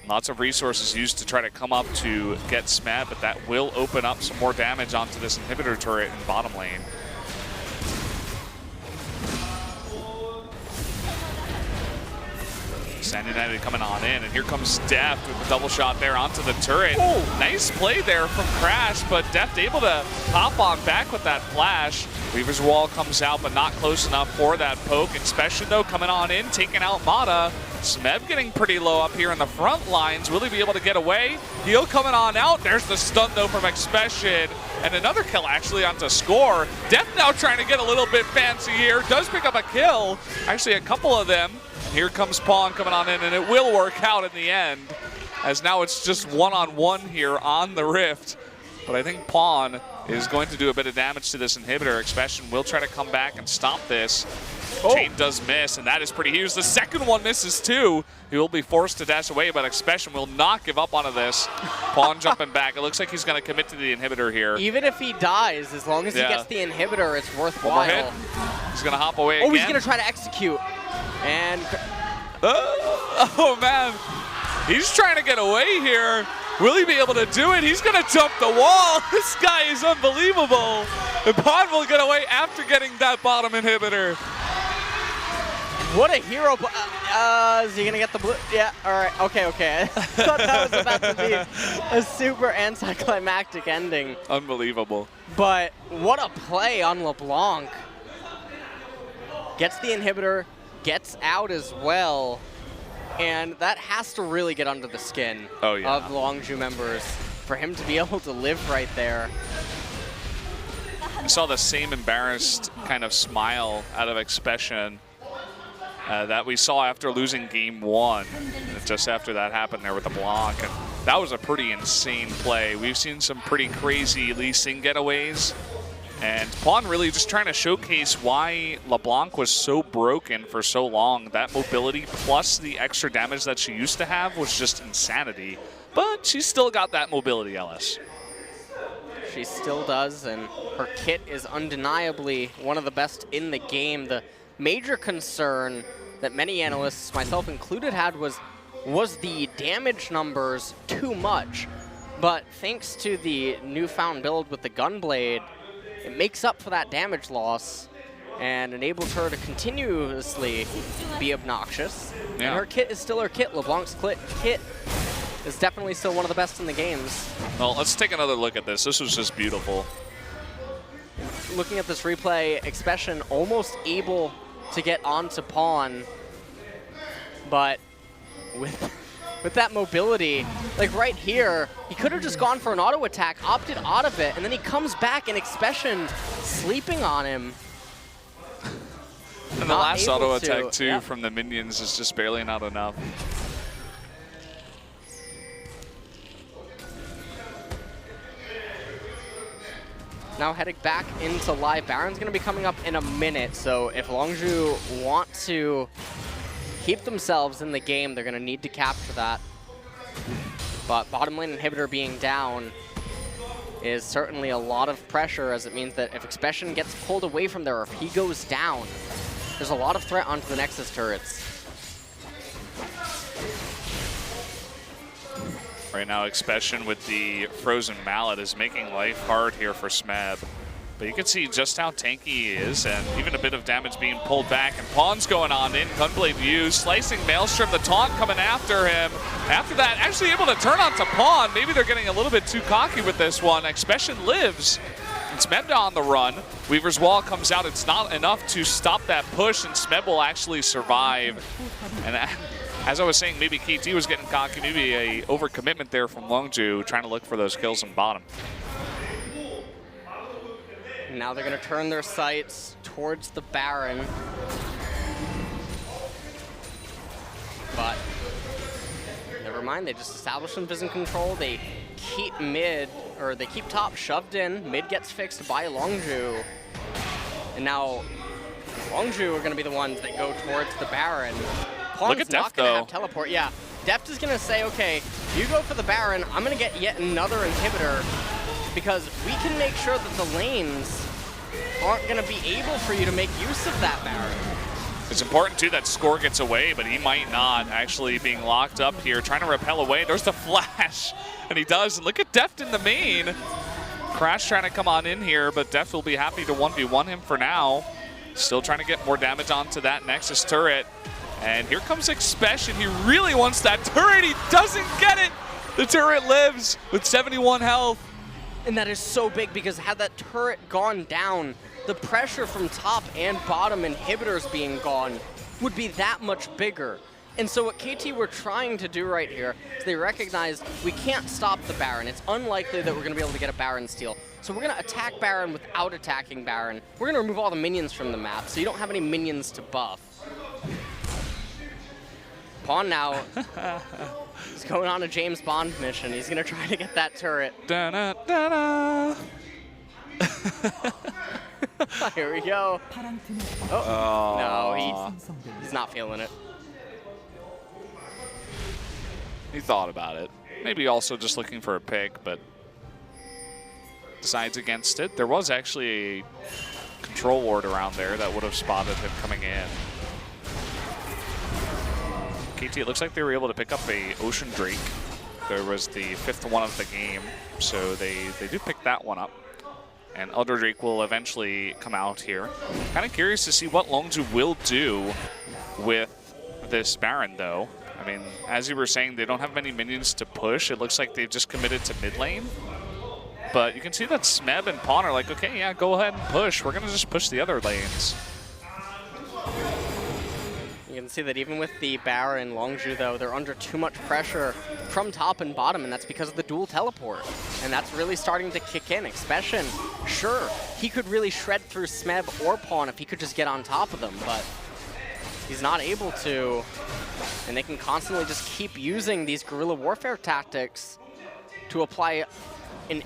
Lots of resources used to try to come up to get Smeb, but that will open up some more damage onto this inhibitor turret in bottom lane. Sand United coming on in, and here comes Deft with the double shot there onto the turret. Ooh, nice play there from Crash, but Deft able to hop on back with that flash. Weaver's Wall comes out, but not close enough for that poke. Expression, though, coming on in, taking out Mata. Smeb getting pretty low up here in the front lines. Will he be able to get away? Heal coming on out. There's the stun, though, from Expression. And another kill, actually, onto Score. Deft now trying to get a little bit fancy here. Does pick up a kill. Actually, a couple of them. Here comes Pawn coming on in, and it will work out in the end, as now it's just one-on-one here on the Rift. But I think Pawn is going to do a bit of damage to this inhibitor. Expression will try to come back and stop this. Oh. Chain does miss, and that is pretty huge. The second one misses too. He will be forced to dash away, but Expression will not give up onto this. Pawn jumping back. It looks like he's going to commit to the inhibitor here. Even if he dies, as long as he gets the inhibitor, it's worthwhile. One more hit. He's going to hop away again. Oh, he's going to try to execute. And oh man, he's trying to get away here. Will he be able to do it? He's going to jump the wall. This guy is unbelievable. And Pawn will get away after getting that bottom inhibitor. What a hero. Is he going to get the blue? Yeah, all right. Okay. I thought that was about to be a super anticlimactic ending. Unbelievable. But what a play on LeBlanc. Gets the inhibitor, gets out as well. And that has to really get under the skin of the Longzhu members for him to be able to live right there. I saw the same embarrassed kind of smile out of Expression that we saw after losing game 1. And just after that happened there with LeBlanc. And that was a pretty insane play. We've seen some pretty crazy Lee Sin getaways. And Pawn really just trying to showcase why LeBlanc was so broken for so long. That mobility plus the extra damage that she used to have was just insanity. But she still got that mobility, Ellis. She still does, and her kit is undeniably one of the best in the game. The major concern that many analysts, myself included, had was the damage numbers too much? But thanks to the newfound build with the Gunblade, it makes up for that damage loss and enables her to continuously be obnoxious. Yeah. And her kit is still her kit. LeBlanc's kit is definitely still one of the best in the games. Well, let's take another look at this. This was just beautiful. Looking at this replay, Expression almost able to get onto Pawn, but with that mobility, like right here, he could have just gone for an auto attack, opted out of it, and then he comes back and Expression sleeping on him. And the last auto attack too from the minions is just barely not enough. Now heading back into live. Baron's going to be coming up in a minute, so if Longzhu want to keep themselves in the game, they're going to need to capture that. But bottom lane inhibitor being down is certainly a lot of pressure, as it means that if Expression gets pulled away from there, or if he goes down, there's a lot of threat onto the Nexus turrets. Right now, Expression with the Frozen Mallet is making life hard here for Smeb. But you can see just how tanky he is, and even a bit of damage being pulled back. And Pawn's going on in, Gunblade used, slicing Maelstrom, the taunt coming after him. After that, actually able to turn onto Pawn. Maybe they're getting a little bit too cocky with this one. Expression lives. And Smeb on the run. Weaver's Wall comes out. It's not enough to stop that push, and Smeb will actually survive. And as I was saying, maybe KT was getting cocky, maybe a overcommitment there from Longzhu, trying to look for those kills on bottom. Now they're going to turn their sights towards the Baron. But never mind, they just established some vision control. They keep mid, or they keep top shoved in. Mid gets fixed by Longzhu. And now Longzhu are going to be the ones that go towards the Baron. Pawn's Look at not Deft, going to though. have teleport. Yeah, Deft is going to say, okay, you go for the Baron. I'm going to get yet another inhibitor, because we can make sure that the lanes aren't going to be able for you to make use of that Baron. It's important, too, that Score gets away, but he might not, actually being locked up here, trying to repel away. There's the flash, and he does. And look at Deft in the main. Crash trying to come on in here, but Deft will be happy to 1v1 him for now. Still trying to get more damage onto that Nexus turret. And here comes Expression. He really wants that turret. He doesn't get it. The turret lives with 71 health. And that is so big, because had that turret gone down, the pressure from top and bottom inhibitors being gone would be that much bigger. And so what KT were trying to do right here is they recognized we can't stop the Baron. It's unlikely that we're going to be able to get a Baron steal. So we're going to attack Baron without attacking Baron. We're going to remove all the minions from the map, so you don't have any minions to buff. Pawn now is going on a James Bond mission. He's going to try to get that turret. Da-da-da-da. Here we go. Oh, no, he's not feeling it. He thought about it. Maybe also just looking for a pick, but decides against it. There was actually a control ward around there that would have spotted him coming in. KT, it looks like they were able to pick up a Ocean Drake. There was the 5th one of the game, so they do pick that one up. And Elder Drake will eventually come out here. Kind of curious to see what Longzhu will do with this Baron, though. I mean, as you were saying, they don't have many minions to push. It looks like they've just committed to mid lane. But you can see that Smeb and Pawn are like, okay, yeah, go ahead and push. We're going to just push the other lanes. You can see that even with the Baron, Longzhu, though, they're under too much pressure from top and bottom, and that's because of the dual teleport. And that's really starting to kick in. Expression, sure, he could really shred through Smeb or Pawn if he could just get on top of them, but he's not able to. And they can constantly just keep using these guerrilla warfare tactics to apply an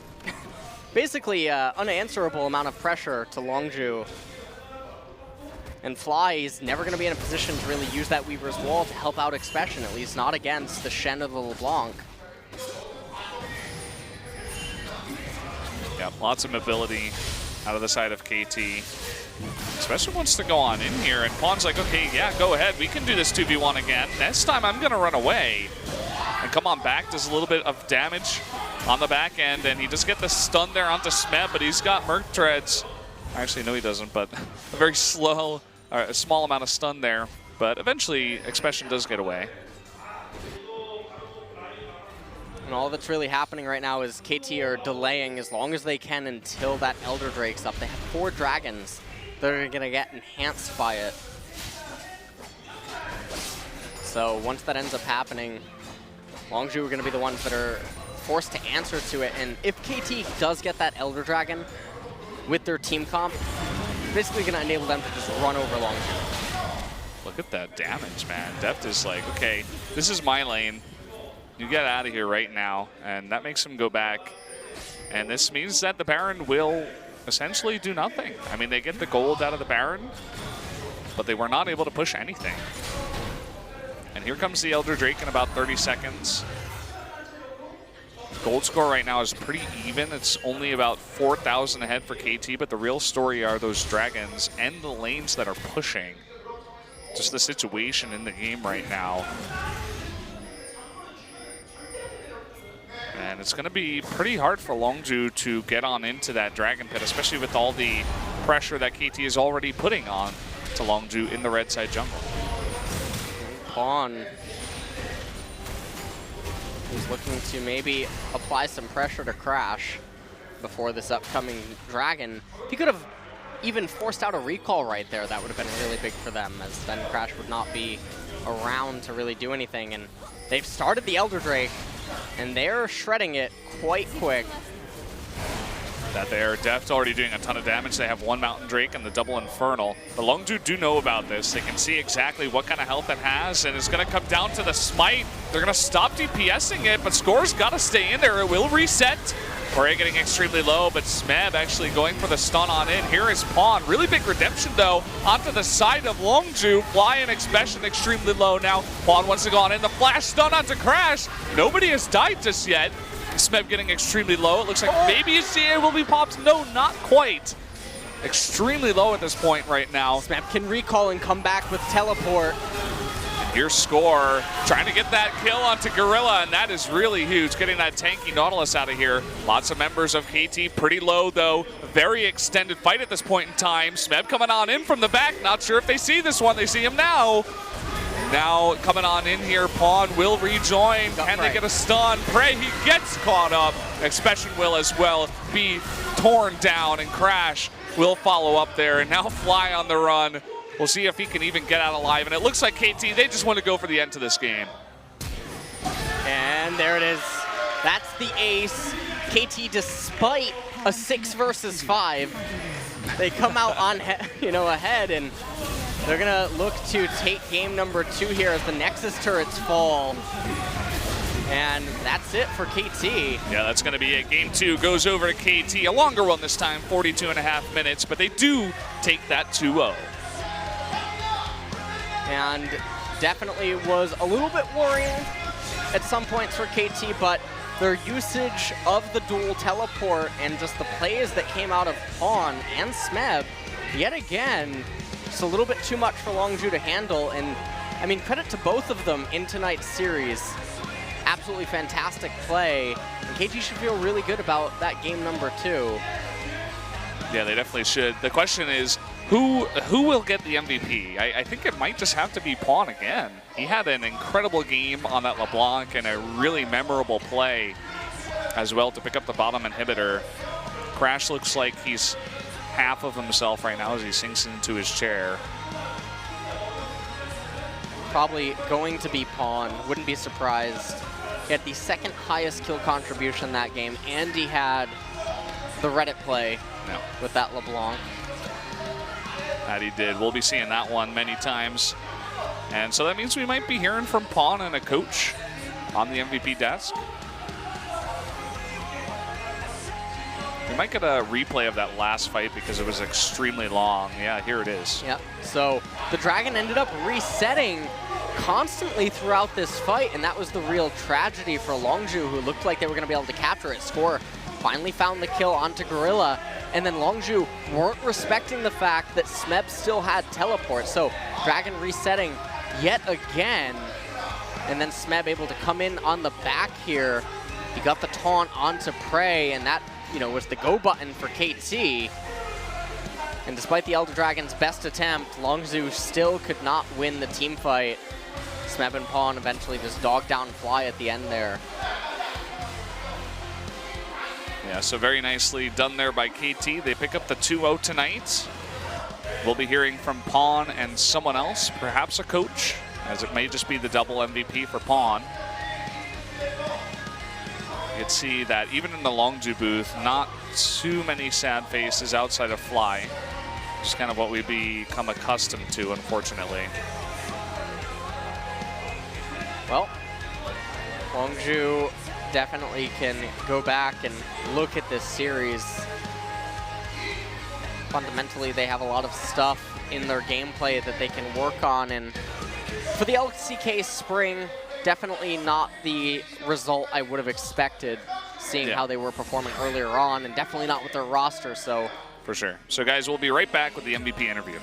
basically unanswerable amount of pressure to Longzhu. And Fly is never going to be in a position to really use that Weaver's Wall to help out Expression, at least not against the Shen of the LeBlanc. Yeah, lots of mobility out of the side of KT. Expression wants to go on in here, and Pawn's like, okay, yeah, go ahead. We can do this 2v1 again. Next time I'm going to run away. And come on back, does a little bit of damage on the back end, and he does get the stun there onto Smeb, but he's got Merc Treads. Actually, no, he doesn't, but a very slow, a small amount of stun there. But eventually, Expression does get away. And all that's really happening right now is KT are delaying as long as they can until that Elder Drake's up. They have 4 dragons that are going to get enhanced by it. So once that ends up happening, Longzhu are going to be the ones that are forced to answer to it. And if KT does get that Elder Dragon with their team comp, basically going to enable them to just run over Longzhu. Look at that damage, man. Deft is like, okay, this is my lane. You get out of here right now. And that makes him go back. And this means that the Baron will essentially do nothing. I mean, they get the gold out of the Baron, but they were not able to push anything. And here comes the Elder Drake in about 30 seconds. Gold score right now is pretty even. It's only about 4,000 ahead for KT, but the real story are those dragons and the lanes that are pushing. Just the situation in the game right now. And it's going to be pretty hard for Longzhu to get on into that Dragon Pit, especially with all the pressure that KT is already putting on to Longzhu in the red side jungle. Pawn is looking to maybe apply some pressure to Crash before this upcoming Dragon. If he could have even forced out a recall right there, that would have been really big for them, as then Crash would not be around to really do anything. And they've started the Elder Drake, and they're shredding it quite quick. That there, Deft's already doing a ton of damage. They have one Mountain Drake and the double Infernal. The Longzhu do know about this. They can see exactly what kind of health it has, and it's going to come down to the Smite. They're going to stop DPSing it, but Score's got to stay in there. It will reset. Corey getting extremely low, but Smeb actually going for the stun on in. Here is Pawn. Really big redemption, though, onto the side of Longzhu. Fly and Expression extremely low now. Pawn wants to go on in. The flash stun onto Crash. Nobody has died just yet. Smeb getting extremely low. It looks like maybe his CA will be popped. No, not quite. Extremely low at this point right now. Smeb can recall and come back with teleport. And here's Score trying to get that kill onto Gorilla, and that is really huge, getting that tanky Nautilus out of here. Lots of members of KT pretty low, though. Very extended fight at this point in time. Smeb coming on in from the back. Not sure if they see this one. They see him now. Now coming on in here, Pawn will rejoin. Can they get a stun? Prey, he gets caught up. Expression will as well be torn down, and Crash will follow up there. And now Fly on the run. We'll see if he can even get out alive. And it looks like KT, they just want to go for the end to this game. And there it is. That's the ace. KT, despite a 6 versus 5, they come out on ahead, and they're gonna look to take game number 2 here as the Nexus turrets fall. And that's it for KT. Yeah, that's gonna be it. Game 2 goes over to KT. A longer one this time, 42.5 minutes, but they do take that 2-0. And definitely was a little bit worrying at some points for KT, but their usage of the dual teleport and just the plays that came out of Pawn and Smeb, yet again, just a little bit too much for Longzhu to handle. And I mean, credit to both of them in tonight's series. Absolutely fantastic play. And KT should feel really good about that game number 2. Yeah, they definitely should. The question is, who will get the MVP? I think it might just have to be Pawn again. He had an incredible game on that LeBlanc and a really memorable play as well to pick up the bottom inhibitor. Crash looks like he's half of himself right now as he sinks into his chair. Probably going to be Pawn. Wouldn't be surprised. He had the 2nd highest kill contribution that game, and he had the Reddit play with that LeBlanc. That he did. We'll be seeing that one many times. And so that means we might be hearing from Pawn and a coach on the MVP desk. We might get a replay of that last fight because it was extremely long. Yeah, here it is. Yep. So the Dragon ended up resetting constantly throughout this fight, and that was the real tragedy for Longzhu, who looked like they were going to be able to capture it. Score finally found the kill onto Gorilla, and then Longzhu weren't respecting the fact that Smeb still had teleport. So Dragon resetting yet again, and then Smeb able to come in on the back here. He got the taunt onto Prey, and that was the go button for KT. And despite the Elder Dragon's best attempt, Longzhu still could not win the team fight. Smeb and Pawn eventually just dogged down Fly at the end there. Yeah, so very nicely done there by KT. They pick up the 2-0 tonight. We'll be hearing from Pawn and someone else, perhaps a coach, as it may just be the double MVP for Pawn. You can see that even in the Longzhu booth, not too many sad faces outside of Fly. Just kind of what we've become accustomed to, unfortunately. Well, Longzhu definitely can go back and look at this series fundamentally they have a lot of stuff in their gameplay that they can work on. And for the LCK Spring, definitely not the result I would have expected, seeing how they were performing earlier on, and definitely not with their roster. So for sure. So guys, we'll be right back with the MVP interview.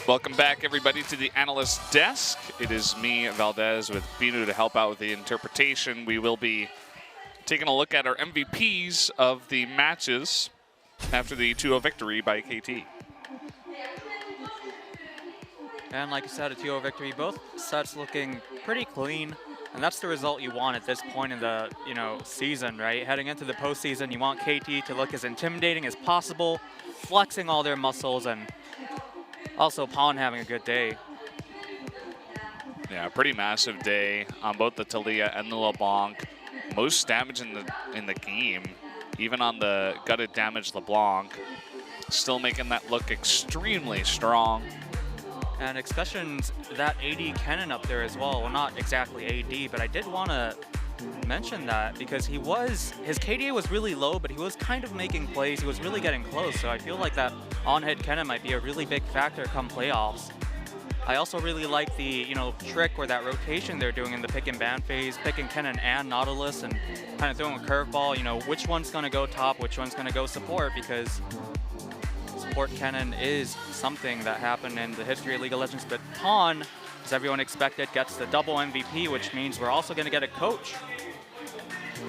Welcome back, everybody, to the analyst desk. It is me, Valdez, with Binu to help out with the interpretation. We will be taking a look at our MVPs of the matches after the 2-0 victory by KT. And like you said, a 2-0 victory. Both sets looking pretty clean, and that's the result you want at this point in the season, right? Heading into the postseason, you want KT to look as intimidating as possible, flexing all their muscles, and also Pawn having a good day. Yeah, pretty massive day on both the Talia and the LeBlanc. Most damage in the game, even on the gutted damage LeBlanc. Still making that look extremely strong. And especially that AD Kennen up there as well. Well, not exactly AD, but I did want to mention that because his KDA was really low, but he was kind of making plays. He was really getting close. So I feel like that on-head Kennen might be a really big factor come playoffs. I also really like the trick or that rotation they're doing in the pick and ban phase, picking Kennen and Nautilus and kind of throwing a curveball. Which one's going to go top, which one's going to go support, because support Kennen is something that happened in the history of League of Legends. But Pawn, as everyone expected, gets the double MVP, which means we're also going to get a coach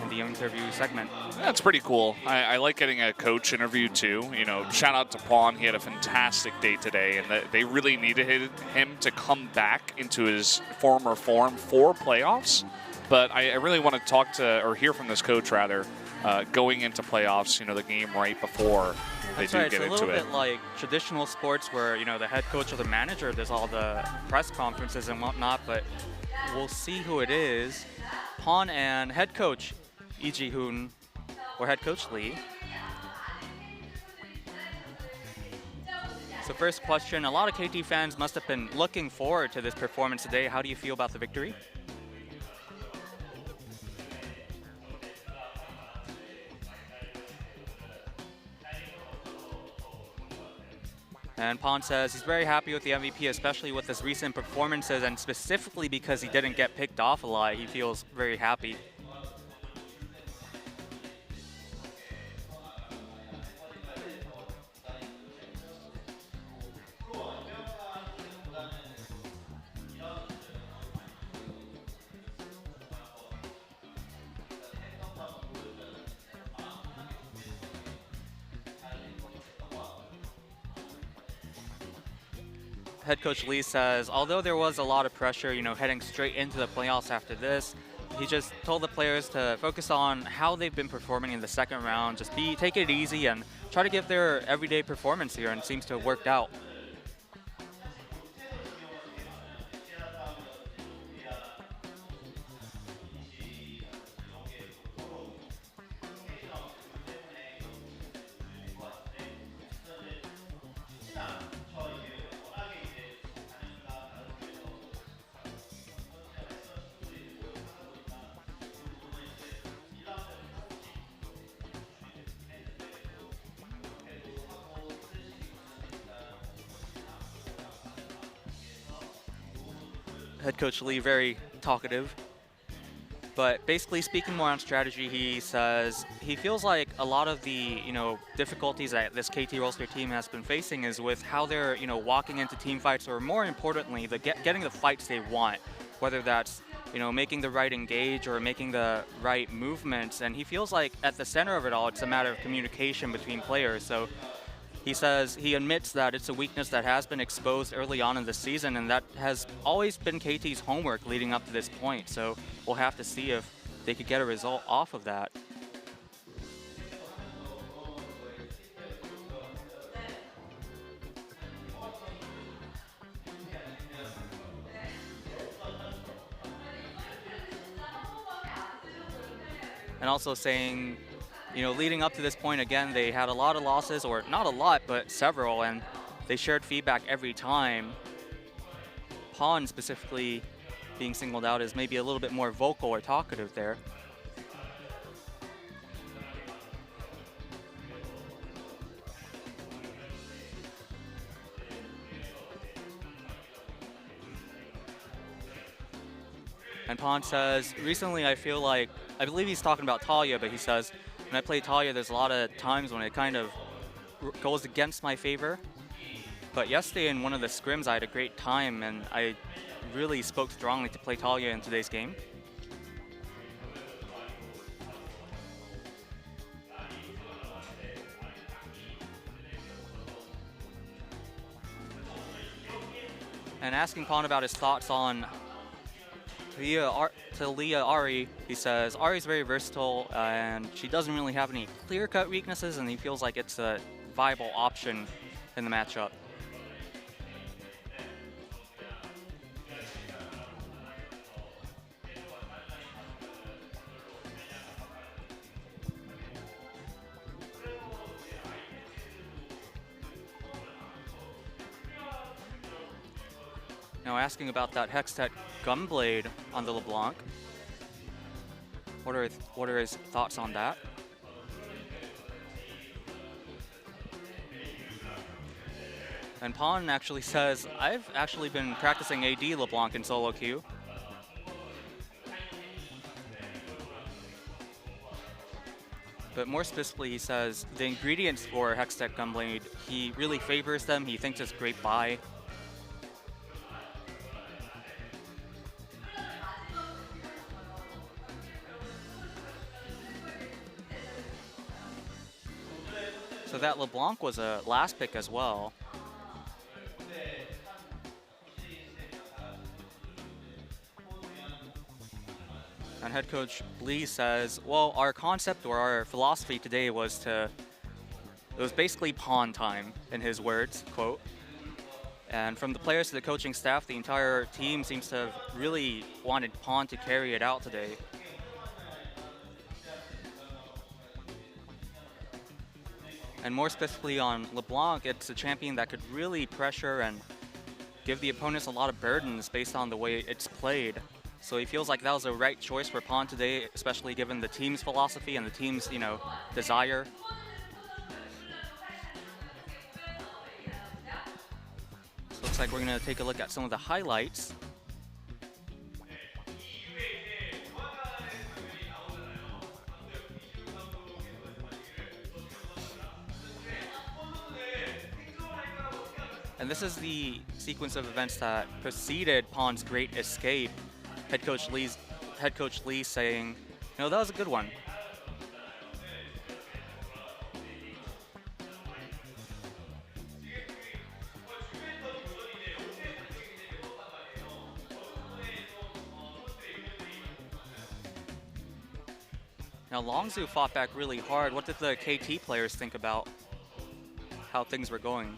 in the interview segment. That's pretty cool. I like getting a coach interview too. Shout out to Pawn. He had a fantastic day today, and they really needed him to come back into his former form for playoffs. But I really want to talk to, or hear from this coach rather, going into playoffs, the game right before they do get into it. It's a little bit like traditional sports where, the head coach or the manager does all the press conferences and whatnot, but we'll see who it is. Pawn and head coach E.G. Hoon, or head coach Lee. So first question, a lot of KT fans must have been looking forward to this performance today. How do you feel about the victory? And Pawn says he's very happy with the MVP, especially with his recent performances, and specifically because he didn't get picked off a lot. He feels very happy. Head coach Lee says, although there was a lot of pressure, heading straight into the playoffs after this, he just told the players to focus on how they've been performing in the second round. Just take it easy and try to give their everyday performance here, and it seems to have worked out. Head Coach Lee, very talkative. But basically speaking more on strategy, he says he feels like a lot of the, difficulties that this KT Rolster team has been facing is with how they're, walking into team fights, or more importantly, getting the fights they want, whether that's, making the right engage or making the right movements. And he feels like at the center of it all, it's a matter of communication between players. So he says he admits that it's a weakness that has been exposed early on in the season, and that has always been KT's homework leading up to this point. So we'll have to see if they could get a result off of that. And also saying, leading up to this point, again, they had a lot of losses, or not a lot, but several, and they shared feedback every time. Pawn specifically being singled out as maybe a little bit more vocal or talkative there. And Pawn says, recently I feel like, I believe he's talking about Talia, but he says, when I play Talia, there's a lot of times when it kind of goes against my favor. But yesterday in one of the scrims, I had a great time, and I really spoke strongly to play Talia in today's game. And asking Pawn about his thoughts on Talia Ari, he says, Ari's very versatile, and she doesn't really have any clear-cut weaknesses, and he feels like it's a viable option in the matchup. Now asking about that Hextech Gunblade on the LeBlanc. What are his thoughts on that? And Pawn actually says, I've actually been practicing AD LeBlanc in solo queue. But more specifically, he says the ingredients for Hextech Gunblade, he really favors them. He thinks it's a great buy. So that LeBlanc was a last pick as well. And head coach Lee says, well, our concept or our philosophy today was it was basically pawn time, in his words, quote. And from the players to the coaching staff, the entire team seems to have really wanted pawn to carry it out today. And more specifically on LeBlanc, it's a champion that could really pressure and give the opponents a lot of burdens based on the way it's played. So he feels like that was the right choice for Pawn today, especially given the team's philosophy and the team's, desire. So looks like we're going to take a look at some of the highlights. And this is the sequence of events that preceded Pawn's great escape. Head Coach Lee saying, that was a good one. Now Longzhu fought back really hard. What did the KT players think about how things were going?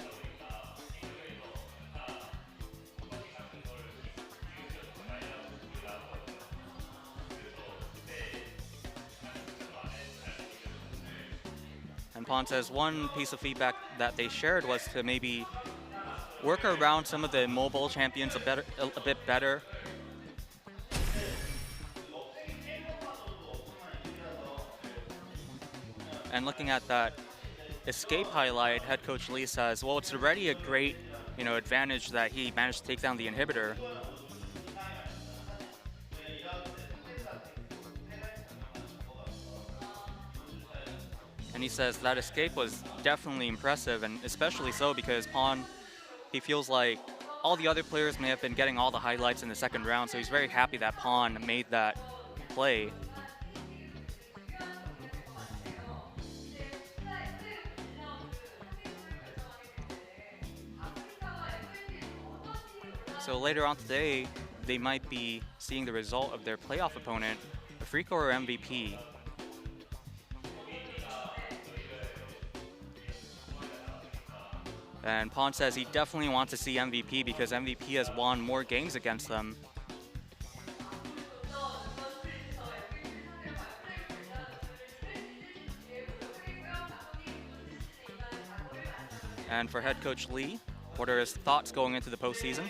And Pawn says one piece of feedback that they shared was to maybe work around some of the mobile champions a bit better. And looking at that escape highlight, head coach Lee says, well, it's already a great, advantage that he managed to take down the inhibitor. And he says that escape was definitely impressive, and especially so because Pawn, he feels like all the other players may have been getting all the highlights in the second round, so he's very happy that Pawn made that play. So later on today, they might be seeing the result of their playoff opponent, Afriko or MVP. And Pawn says he definitely wants to see MVP because MVP has won more games against them. And for head coach Lee, what are his thoughts going into the postseason?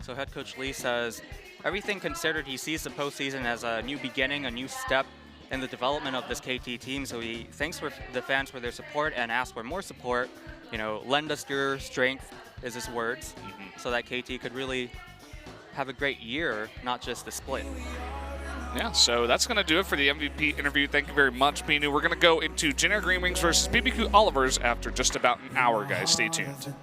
So head coach Lee says, everything considered, he sees the postseason as a new beginning, a new step in the development of this KT team. So he thanks for the fans for their support and asks for more support. You know, lend us your strength, is his words, so that KT could really have a great year, not just the split. Yeah, so that's going to do it for the MVP interview. Thank you very much, Binu. We're going to go into Jin Air GreenWings versus BBQ Olivers after just about an hour, guys. Stay tuned.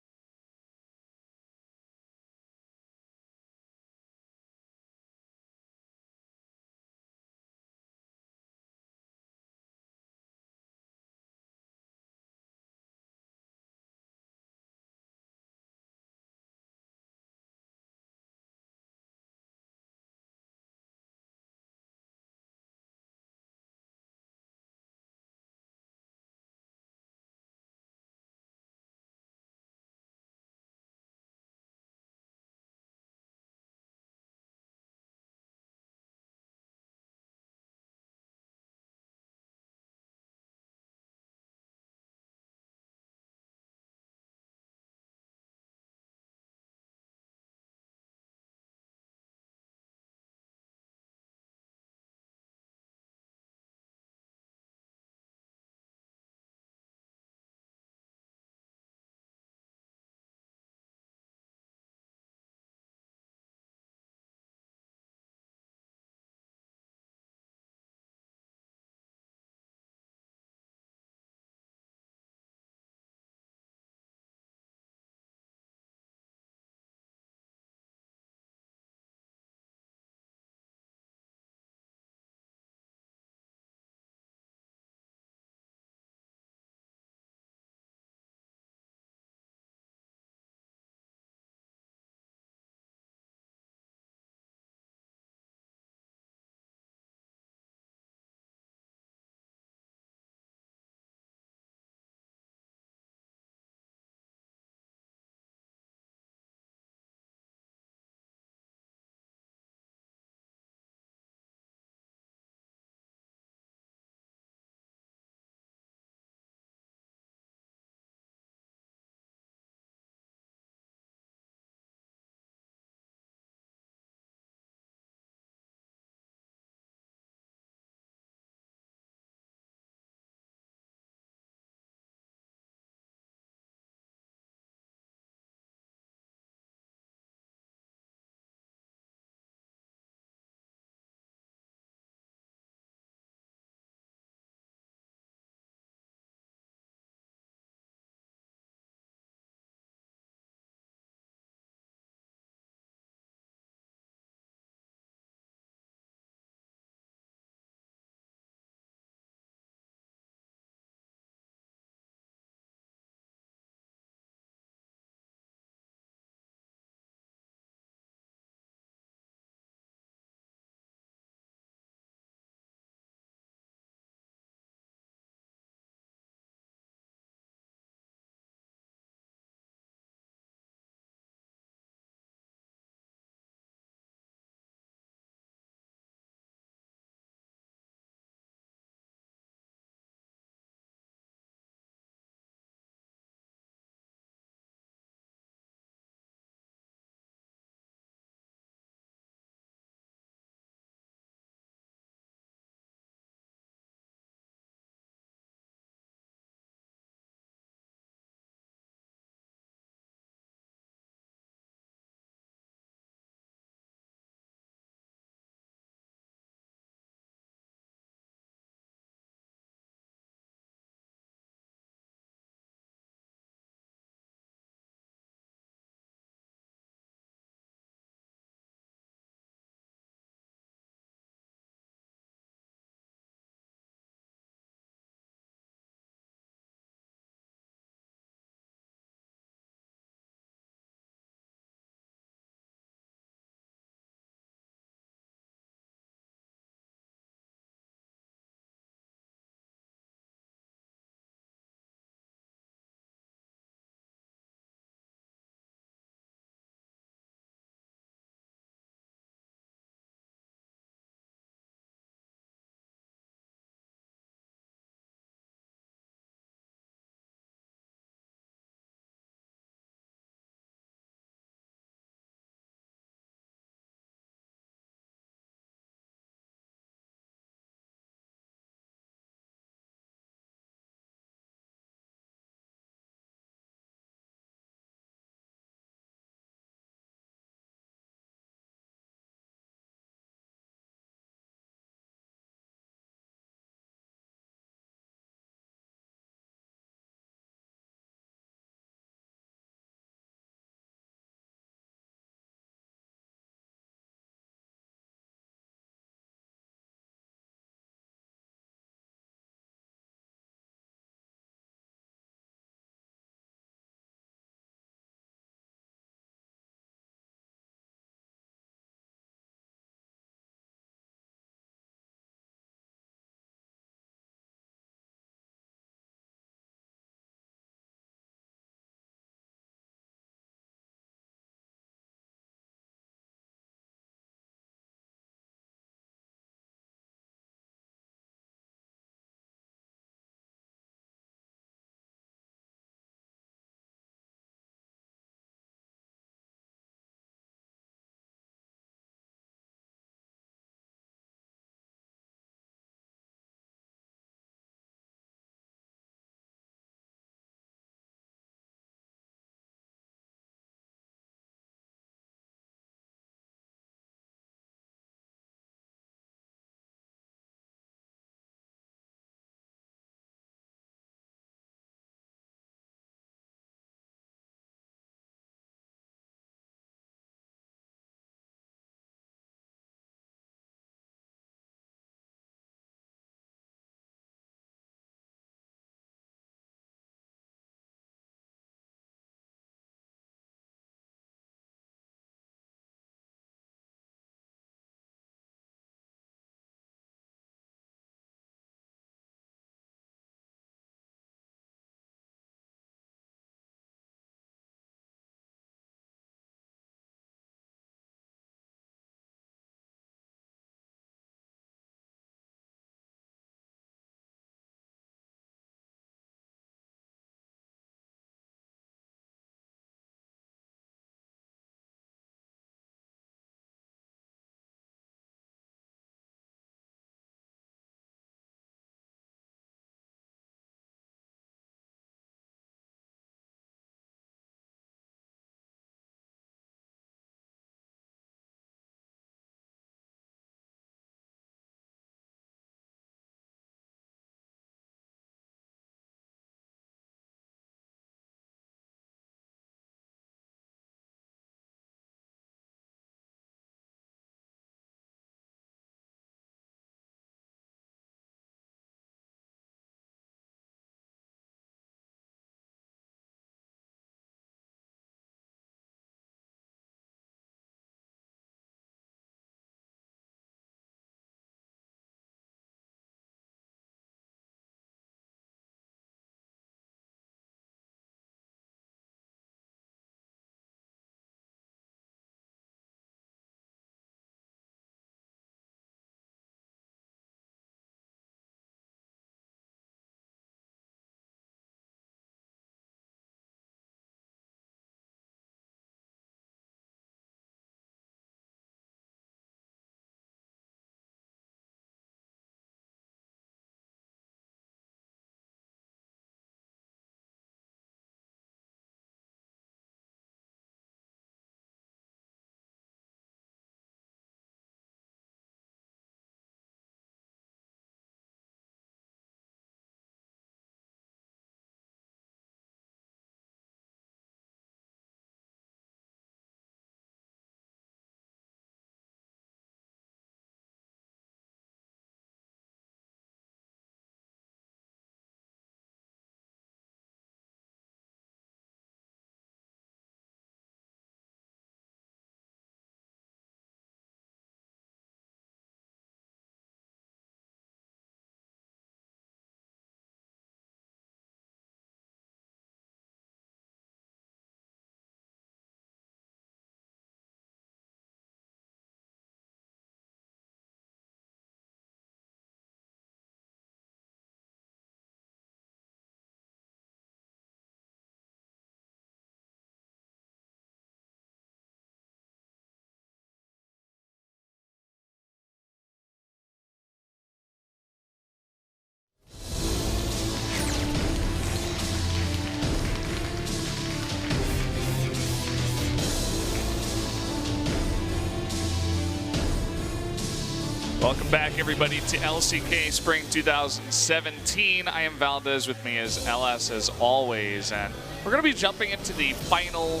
Welcome back, everybody, to LCK Spring 2017. I am Valdez, with me is LS as always, and we're going to be jumping into the final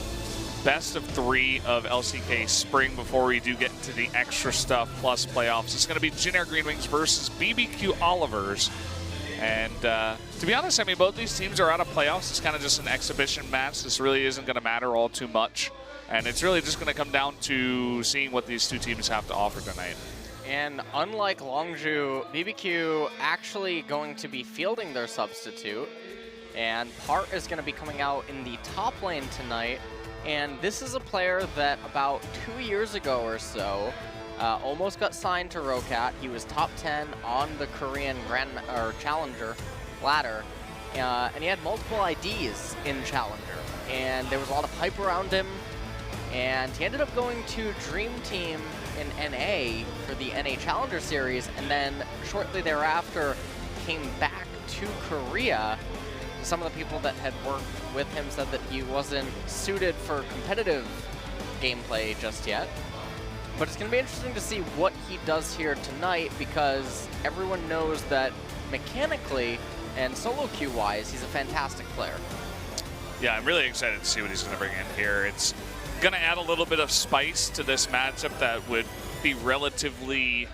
best of 3 of LCK Spring before we do get into the extra stuff plus playoffs. It's going to be Jin Air GreenWings versus BBQ Olivers. And to be honest, I mean, both these teams are out of playoffs. It's kind of just an exhibition match. This really isn't going to matter all too much. And it's really just going to come down to seeing what these two teams have to offer tonight. And unlike Longzhu, BBQ actually going to be fielding their substitute. And Part is going to be coming out in the top lane tonight. And this is a player that about 2 years ago or so almost got signed to Rocat. He was top 10 on the Korean Challenger ladder. And he had multiple IDs in Challenger. And there was a lot of hype around him. And he ended up going to Dream Team in NA for the NA Challenger Series, and then shortly thereafter came back to Korea. Some of the people that had worked with him said that he wasn't suited for competitive gameplay just yet. But it's going to be interesting to see what he does here tonight, because everyone knows that mechanically and solo queue-wise, he's a fantastic player. Yeah, I'm really excited to see what he's going to bring in here. It's going to add a little bit of spice to this matchup that would be relatively,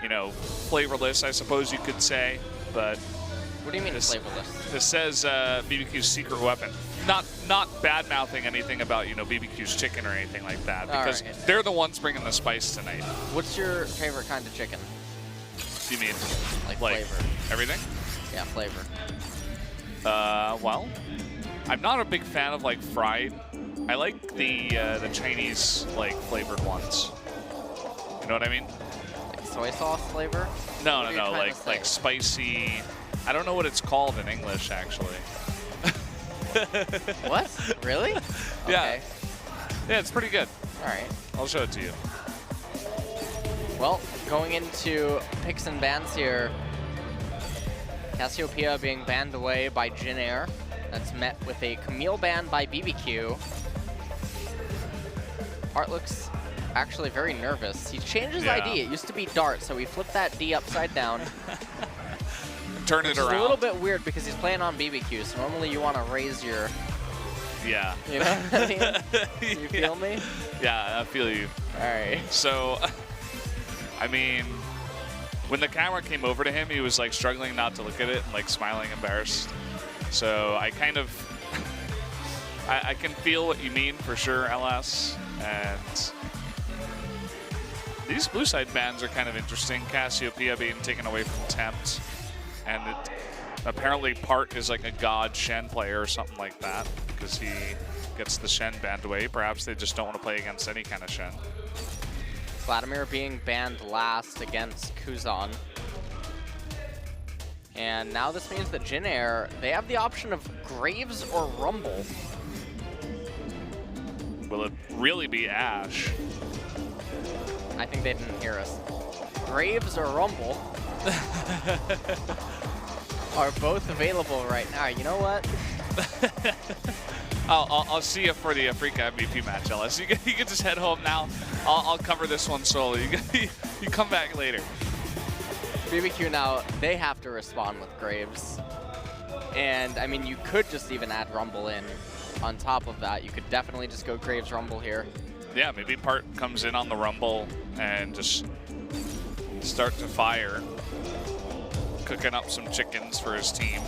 you know, flavorless, I suppose you could say. But what do you mean flavorless? This says BBQ's secret weapon. Not bad-mouthing anything about, you know, BBQ's chicken or anything like that, because they're the ones bringing the spice tonight. What's your favorite kind of chicken? What do you mean? Like flavor. Everything? Yeah, flavor. Well, I'm not a big fan of like fried. I like the Chinese like flavored ones. You know what I mean? Like soy sauce flavor? No, like spicy. I don't know what it's called in English actually. What? Really? Yeah. Okay. Yeah, it's pretty good. All right. I'll show it to you. Well, going into picks and bans here, Cassiopeia being banned away by Jin Air. That's met with a Camille ban by BBQ. Art looks actually very nervous. He changed his ID. It used to be Dart, so he flipped that D upside down. Turn it around. It's a little bit weird because he's playing on BBQ, so normally you want to raise your... Yeah. You know what I mean? You feel me? Yeah, I feel you. All right. So, I mean, when the camera came over to him, he was like struggling not to look at it and like smiling embarrassed. So I kind of, I can feel what you mean for sure, LS. And these blue side bans are kind of interesting. Cassiopeia being taken away from Tempt. And apparently Part is like a god Shen player or something like that, because he gets the Shen banned away. Perhaps they just don't want to play against any kind of Shen. Vladimir being banned last against Kuzan. And now this means that Jin Air, they have the option of Graves or Rumble. Will it really be Ash? I think they didn't hear us. Graves or Rumble are both available right now. You know what? I'll see you for the Africa MVP match, Ellis. You can just head home now. I'll cover this one solo. You come back later. BBQ now, they have to respond with Graves. And, I mean, you could just even add Rumble in on top of that. You could definitely just go Graves Rumble here. Yeah, maybe Part comes in on the Rumble and just start to fire. Cooking up some chickens for his team.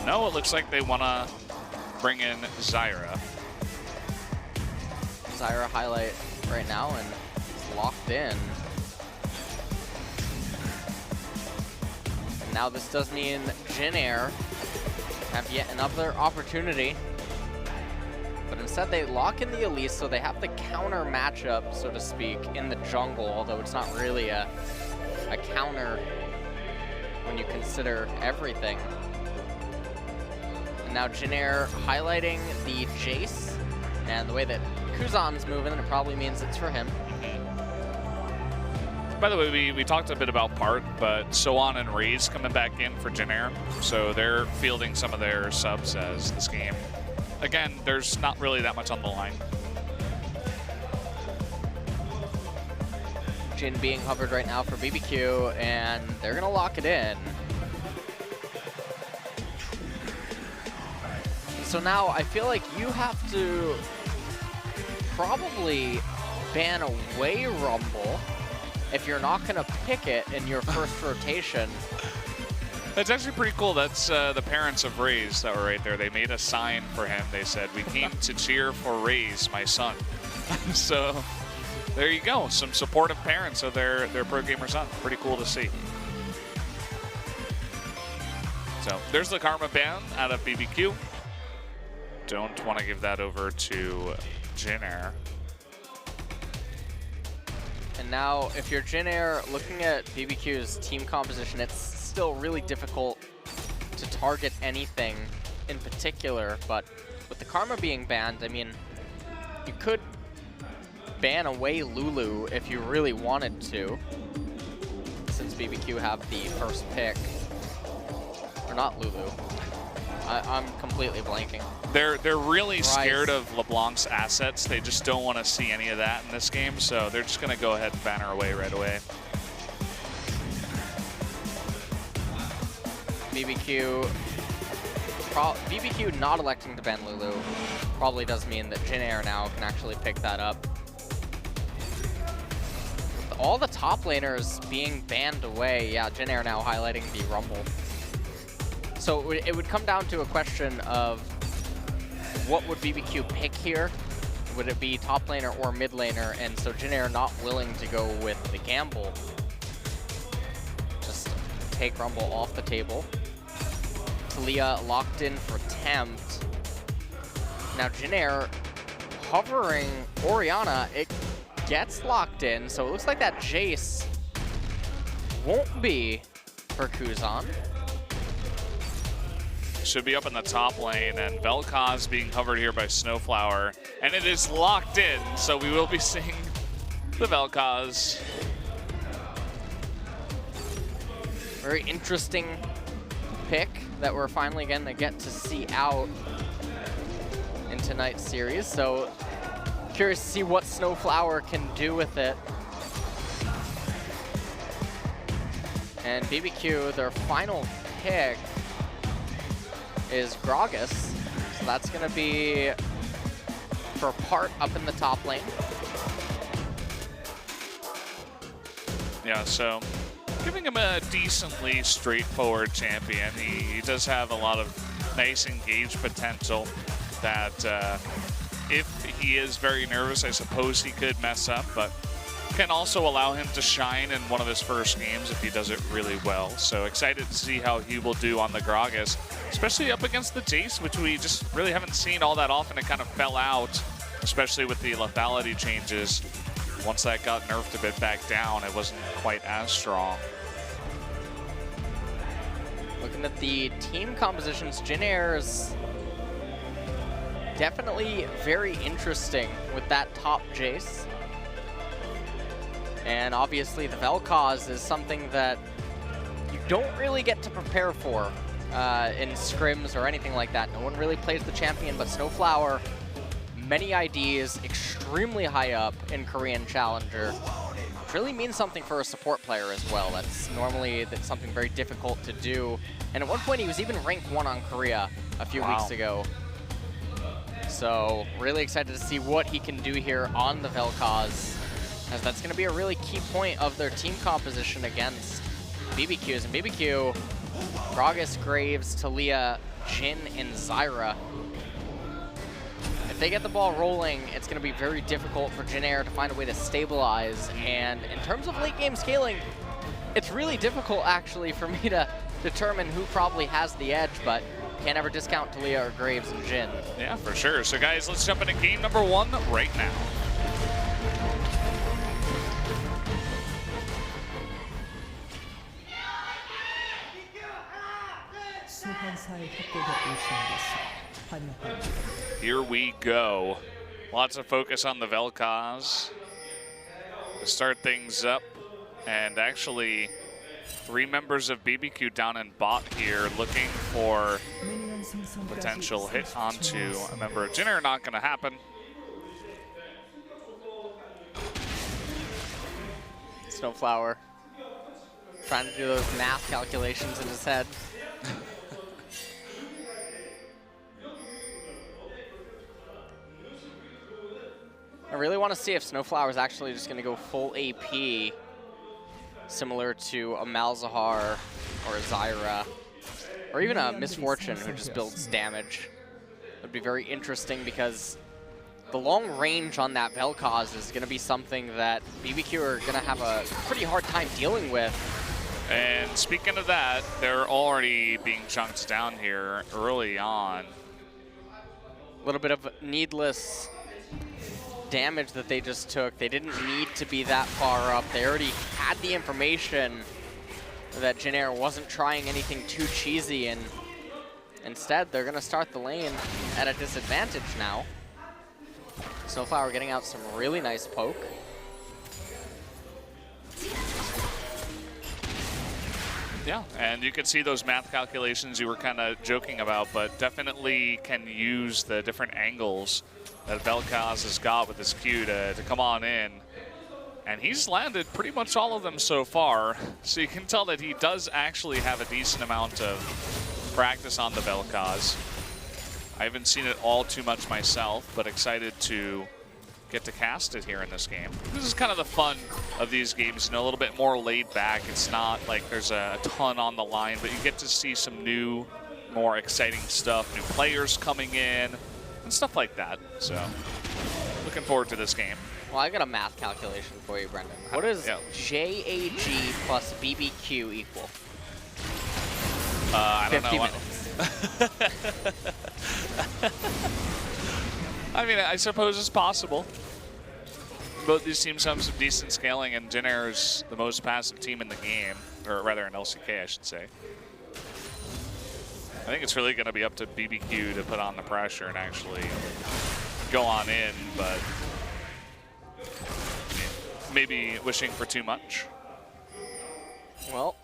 No, it looks like they want to bring in Zyra. Zyra highlight right now, and it's locked in. And now this does mean Jin Air have yet another opportunity. But instead they lock in the Elise, so they have the counter matchup, so to speak, in the jungle, although it's not really a counter when you consider everything. And now Jin Air highlighting the Jace, and the way that Kuzan's moving, it probably means it's for him. By the way, we talked a bit about Part, but Soan and Raze coming back in for Jin Air, so they're fielding some of their subs as this game. Again, there's not really that much on the line. Jin being hovered right now for BBQ, and they're gonna lock it in. So now I feel like you have to probably ban away Rumble if you're not gonna pick it in your first rotation. That's actually pretty cool. That's the parents of Raze that were right there. They made a sign for him. They said, "We came to cheer for Raze, my son." So there you go. Some supportive parents of their pro gamer son. Pretty cool to see. So there's the Karma ban out of BBQ. Don't want to give that over to Jin Air. And now, if you're Jin Air, looking at BBQ's team composition, it's still really difficult to target anything in particular, but with the Karma being banned, I mean, you could ban away Lulu if you really wanted to, since BBQ have the first pick. Or not Lulu. I'm completely blanking. They're really scared of LeBlanc's assets. They just don't want to see any of that in this game, so they're just going to go ahead and ban her away right away. BBQ not electing to ban Lulu probably does mean that Jin Air now can actually pick that up. With all the top laners being banned away, yeah, Jin Air now highlighting the Rumble. So it would come down to a question of what would BBQ pick here? Would it be top laner or mid laner? And so Jin Air not willing to go with the gamble. Just take Rumble off the table. Talia locked in for Tempt. Now Jin Air hovering Orianna, it gets locked in, so it looks like that Jace won't be for Kuzan. Should be up in the top lane, and Vel'Koz being hovered here by Snowflower, and it is locked in, so we will be seeing the Vel'Koz. Very interesting pick that we're finally going to get to see out in tonight's series, so curious to see what Snowflower can do with it. And BBQ, their final pick is Gragas, so that's going to be for part up in the top lane. Yeah, so giving him a decently straightforward champion. He does have a lot of nice engage potential that if he is very nervous, I suppose he could mess up, but can also allow him to shine in one of his first games if he does it really well. So excited to see how he will do on the Gragas, especially up against the Jace, which we just really haven't seen all that often. It kind of fell out, especially with the lethality changes. Once that got nerfed a bit back down, it wasn't quite as strong. Looking at the team compositions, Jin Air's definitely very interesting with that top Jace. And obviously the Vel'Koz is something that you don't really get to prepare for in scrims or anything like that. No one really plays the champion, but Snowflower, many IDs, extremely high up in Korean Challenger. Which really means something for a support player as well. That's something very difficult to do. And at one point he was even rank 1 on Korea a few weeks ago. So really excited to see what he can do here on the Vel'Koz, as that's going to be a really key point of their team composition against BBQs. And BBQ, Gragas, Graves, Talia, Jin, and Zyra. If they get the ball rolling, it's going to be very difficult for Jin Air to find a way to stabilize. And in terms of late game scaling, it's really difficult actually for me to determine who probably has the edge, but can't ever discount Talia or Graves and Jin. Yeah, for sure. So guys, let's jump into game number 1 right now. Here we go. Lots of focus on the Vel'Koz to start things up. And actually, 3 members of BBQ down in bot here looking for potential hit onto a member of Jin Air. Not going to happen. Snowflower. Trying to do those math calculations in his head. I really want to see if Snowflower is actually just going to go full AP, similar to a Malzahar or a Zyra, or even a Misfortune who just builds damage. It would be very interesting because the long range on that Vel'Koz is going to be something that BBQ are going to have a pretty hard time dealing with. And speaking of that, they're already being chunked down here early on. A little bit of needless damage that they just took. They didn't need to be that far up. They already had the information that Jin Air wasn't trying anything too cheesy, and instead they're going to start the lane at a disadvantage now. Snowflower getting out some really nice poke. Yeah, and you can see those math calculations you were kind of joking about, but definitely can use the different angles that Vel'Koz has got with his Q to come on in. And he's landed pretty much all of them so far, so you can tell that he does actually have a decent amount of practice on the Vel'Koz. I haven't seen it all too much myself, but excited to get to cast it here in this game. This is kind of the fun of these games, you know, a little bit more laid back. It's not like there's a ton on the line, but you get to see some new, more exciting stuff, new players coming in, and stuff like that. So, looking forward to this game. Well, I got a math calculation for you, Brendan. What does JAG plus BBQ equal? I don't 50 know. minutes. I mean, I suppose it's possible. Both these teams have some decent scaling, and Jin Air is the most passive team in the game, or rather in LCK, I should say. I think it's really going to be up to BBQ to put on the pressure and actually go on in, but maybe wishing for too much. Well,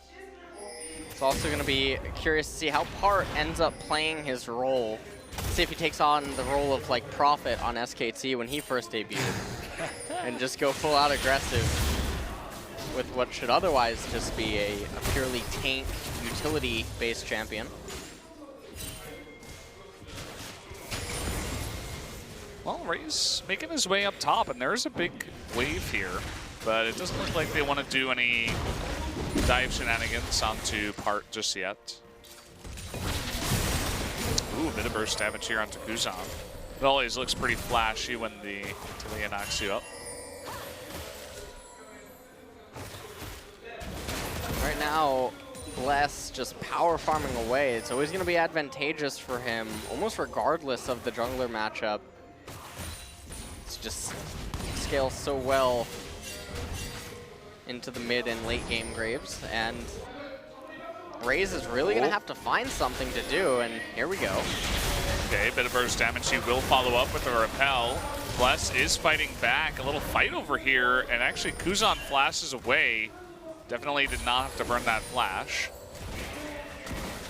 it's also going to be curious to see how Part ends up playing his role. See if he takes on the role of like Prophet on SKT when he first debuted, and just go full out aggressive with what should otherwise just be a purely tank utility-based champion. Well, Ray's making his way up top, and there's a big wave here, but it doesn't look like they want to do any dive shenanigans onto Part just yet. Ooh, a bit of burst damage here onto Kuzan. It always looks pretty flashy when the Talia knocks you up. Right now, Bless just power farming away. It's always going to be advantageous for him, almost regardless of the jungler matchup. It's just scales so well into the mid and late game Graves, and Raze is really going to have to find something to do, and here we go. Okay, bit of burst damage. He will follow up with a repel. Bless is fighting back. A little fight over here, and actually Kuzan flashes away. Definitely did not have to burn that flash.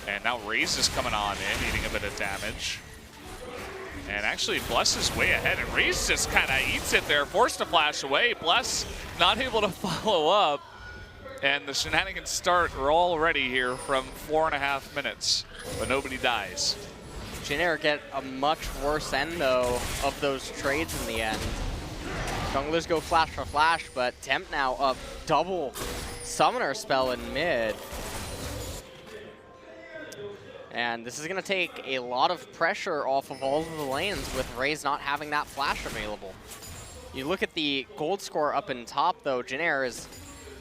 And now Raze is coming on in, eating a bit of damage. And actually Bless is way ahead, and Raze just kind of eats it there, forced to flash away. Bless not able to follow up. And the shenanigans start already here from 4.5 minutes, but nobody dies. Jin Air get a much worse end, though, of those trades in the end. Junglers go flash for flash, but Temp now up double summoner spell in mid. And this is going to take a lot of pressure off of all of the lanes with Raze not having that flash available. You look at the gold score up in top, though, Jin Air is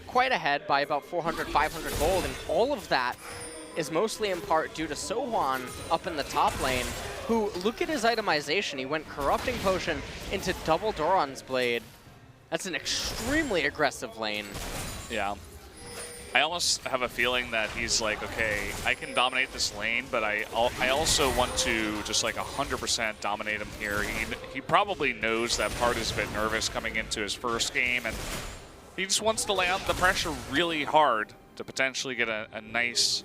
quite ahead by about 400, 500 gold, and all of that is mostly in part due to Sohwan up in the top lane, who, look at his itemization. He went Corrupting Potion into double Doran's Blade. That's an extremely aggressive lane. Yeah. I almost have a feeling that he's like, okay, I can dominate this lane, but I also want to just like 100% dominate him here. He probably knows that Part is a bit nervous coming into his first game, and he just wants to lay on the pressure really hard to potentially get a nice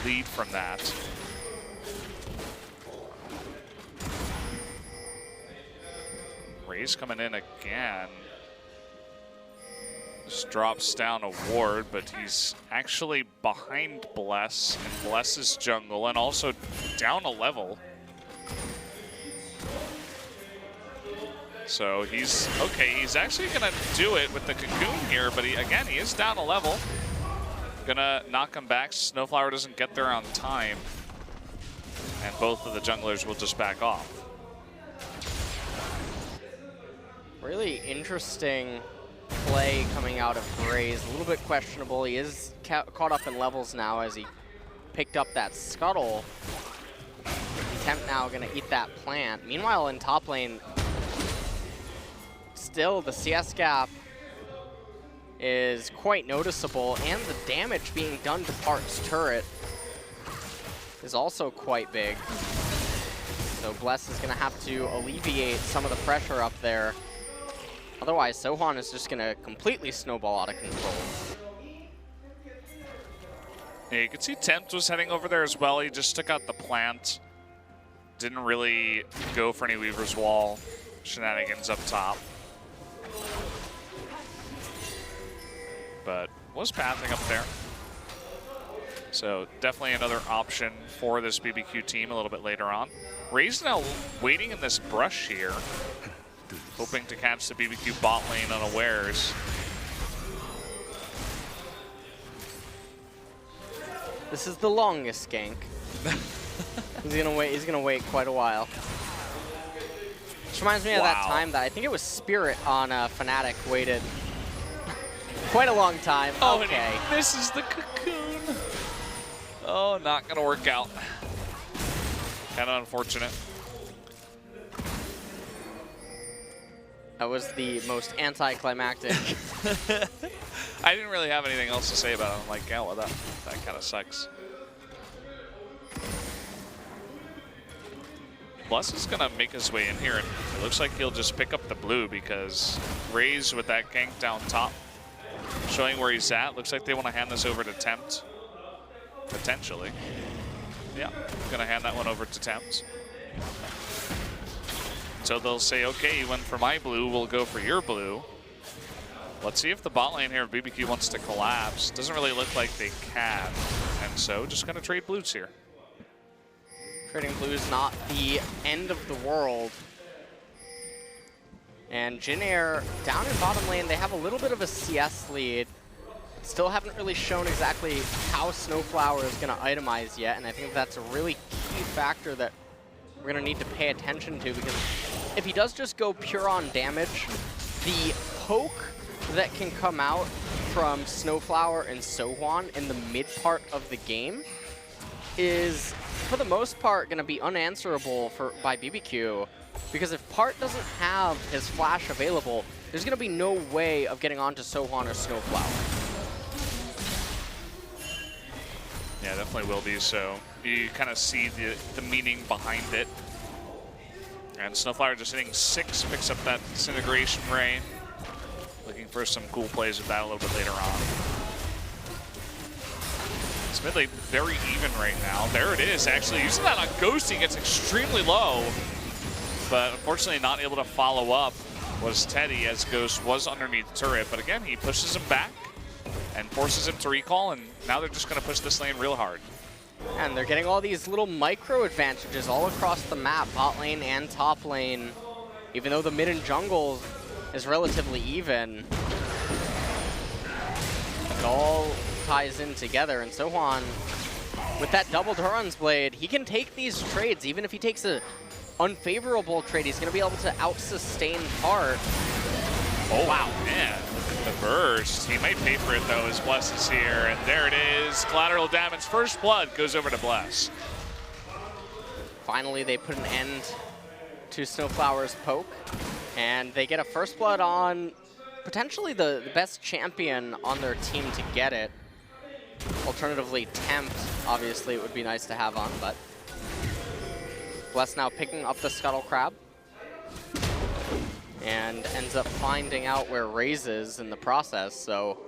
lead from that. Raze coming in again. Just drops down a ward, but he's actually behind Bless in Bless's jungle and also down a level. So he's, okay, he's actually gonna do it with the Cocoon here, but again, he is down a level. Gonna knock him back. Snowflower doesn't get there on time. And both of the junglers will just back off. Really interesting play coming out of Graze. A little bit questionable. He is caught up in levels now as he picked up that scuttle. Tempt now gonna eat that plant. Meanwhile, in top lane, still the CS gap is quite noticeable, and the damage being done to Part's turret is also quite big. So Bless is gonna have to alleviate some of the pressure up there. Otherwise, Sohan is just gonna completely snowball out of control. Yeah, you can see Tempt was heading over there as well. He just took out the plant. Didn't really go for any Weaver's Wall shenanigans up top. But was pathing up there. So definitely another option for this BBQ team a little bit later on. Ray's now waiting in this brush here, hoping to catch the BBQ bot lane unawares. This is the longest gank. He's gonna wait quite a while. Which reminds me of that time that I think it was Spirit on Fnatic waited quite a long time. Oh, okay. This is the Cocoon. Oh, not gonna work out. Kind of unfortunate. That was the most anticlimactic. I didn't really have anything else to say about it. I'm like, yeah, well, that kind of sucks. Bless is gonna make his way in here, and it looks like he'll just pick up the blue because Raze with that gank down top, showing where he's at. Looks like they want to hand this over to Tempt, potentially. Yeah, gonna hand that one over to Tempt. So they'll say, okay, you went for my blue, we'll go for your blue. Let's see if the bot lane here of BBQ wants to collapse. Doesn't really look like they can, and so just gonna trade blues here. Trading blue is not the end of the world. And Jin Air down in bottom lane, they have a little bit of a CS lead. Still haven't really shown exactly how Snowflower is going to itemize yet, and I think that's a really key factor that we're going to need to pay attention to, because if he does just go pure on damage, the poke that can come out from Snowflower and Sohan in the mid part of the game is, for the most part, going to be unanswerable by BBQ, because if Part doesn't have his flash available, there's going to be no way of getting onto Sohan or Snowflower. Yeah, definitely will be. So you kind of see the meaning behind it. And Snowflower just hitting 6, picks up that Disintegration Ray. Looking for some cool plays with that a little bit later on. It's mid lane very even right now. There it is, actually. Using that on Ghost, he gets extremely low. But unfortunately not able to follow up was Teddy, as Ghost was underneath the turret. But again, he pushes him back and forces him to recall, and now they're just going to push this lane real hard. And they're getting all these little micro advantages all across the map, bot lane and top lane. Even though the mid and jungle is relatively even, it all ties in together. And Sohan, with that double Duran's Blade, he can take these trades. Even if he takes an unfavorable trade, he's going to be able to out-sustain Part. Oh, wow, man. The burst. He might pay for it, though, as Bless is here. And there it is. Collateral damage. First blood goes over to Bless. Finally, they put an end to Snowflower's poke. And they get a first blood on potentially the best champion on their team to get it. Alternatively, Tempt, obviously, it would be nice to have on, but Bless now picking up the Scuttle Crab. And ends up finding out where Raze is in the process, so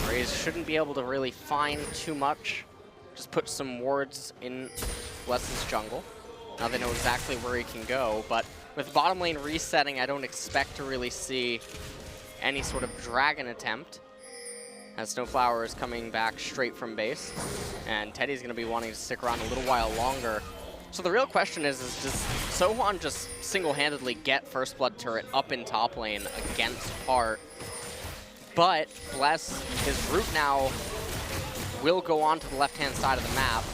Raze shouldn't be able to really find too much. Just put some wards in Bless's jungle. Now they know exactly where he can go, but with bottom lane resetting, I don't expect to really see any sort of dragon attempt, as Snowflower is coming back straight from base, and Teddy's going to be wanting to stick around a little while longer. So the real question is does Sohwan just single-handedly get First Blood turret up in top lane against Part? But Bless, his route now will go on to the left-hand side of the map.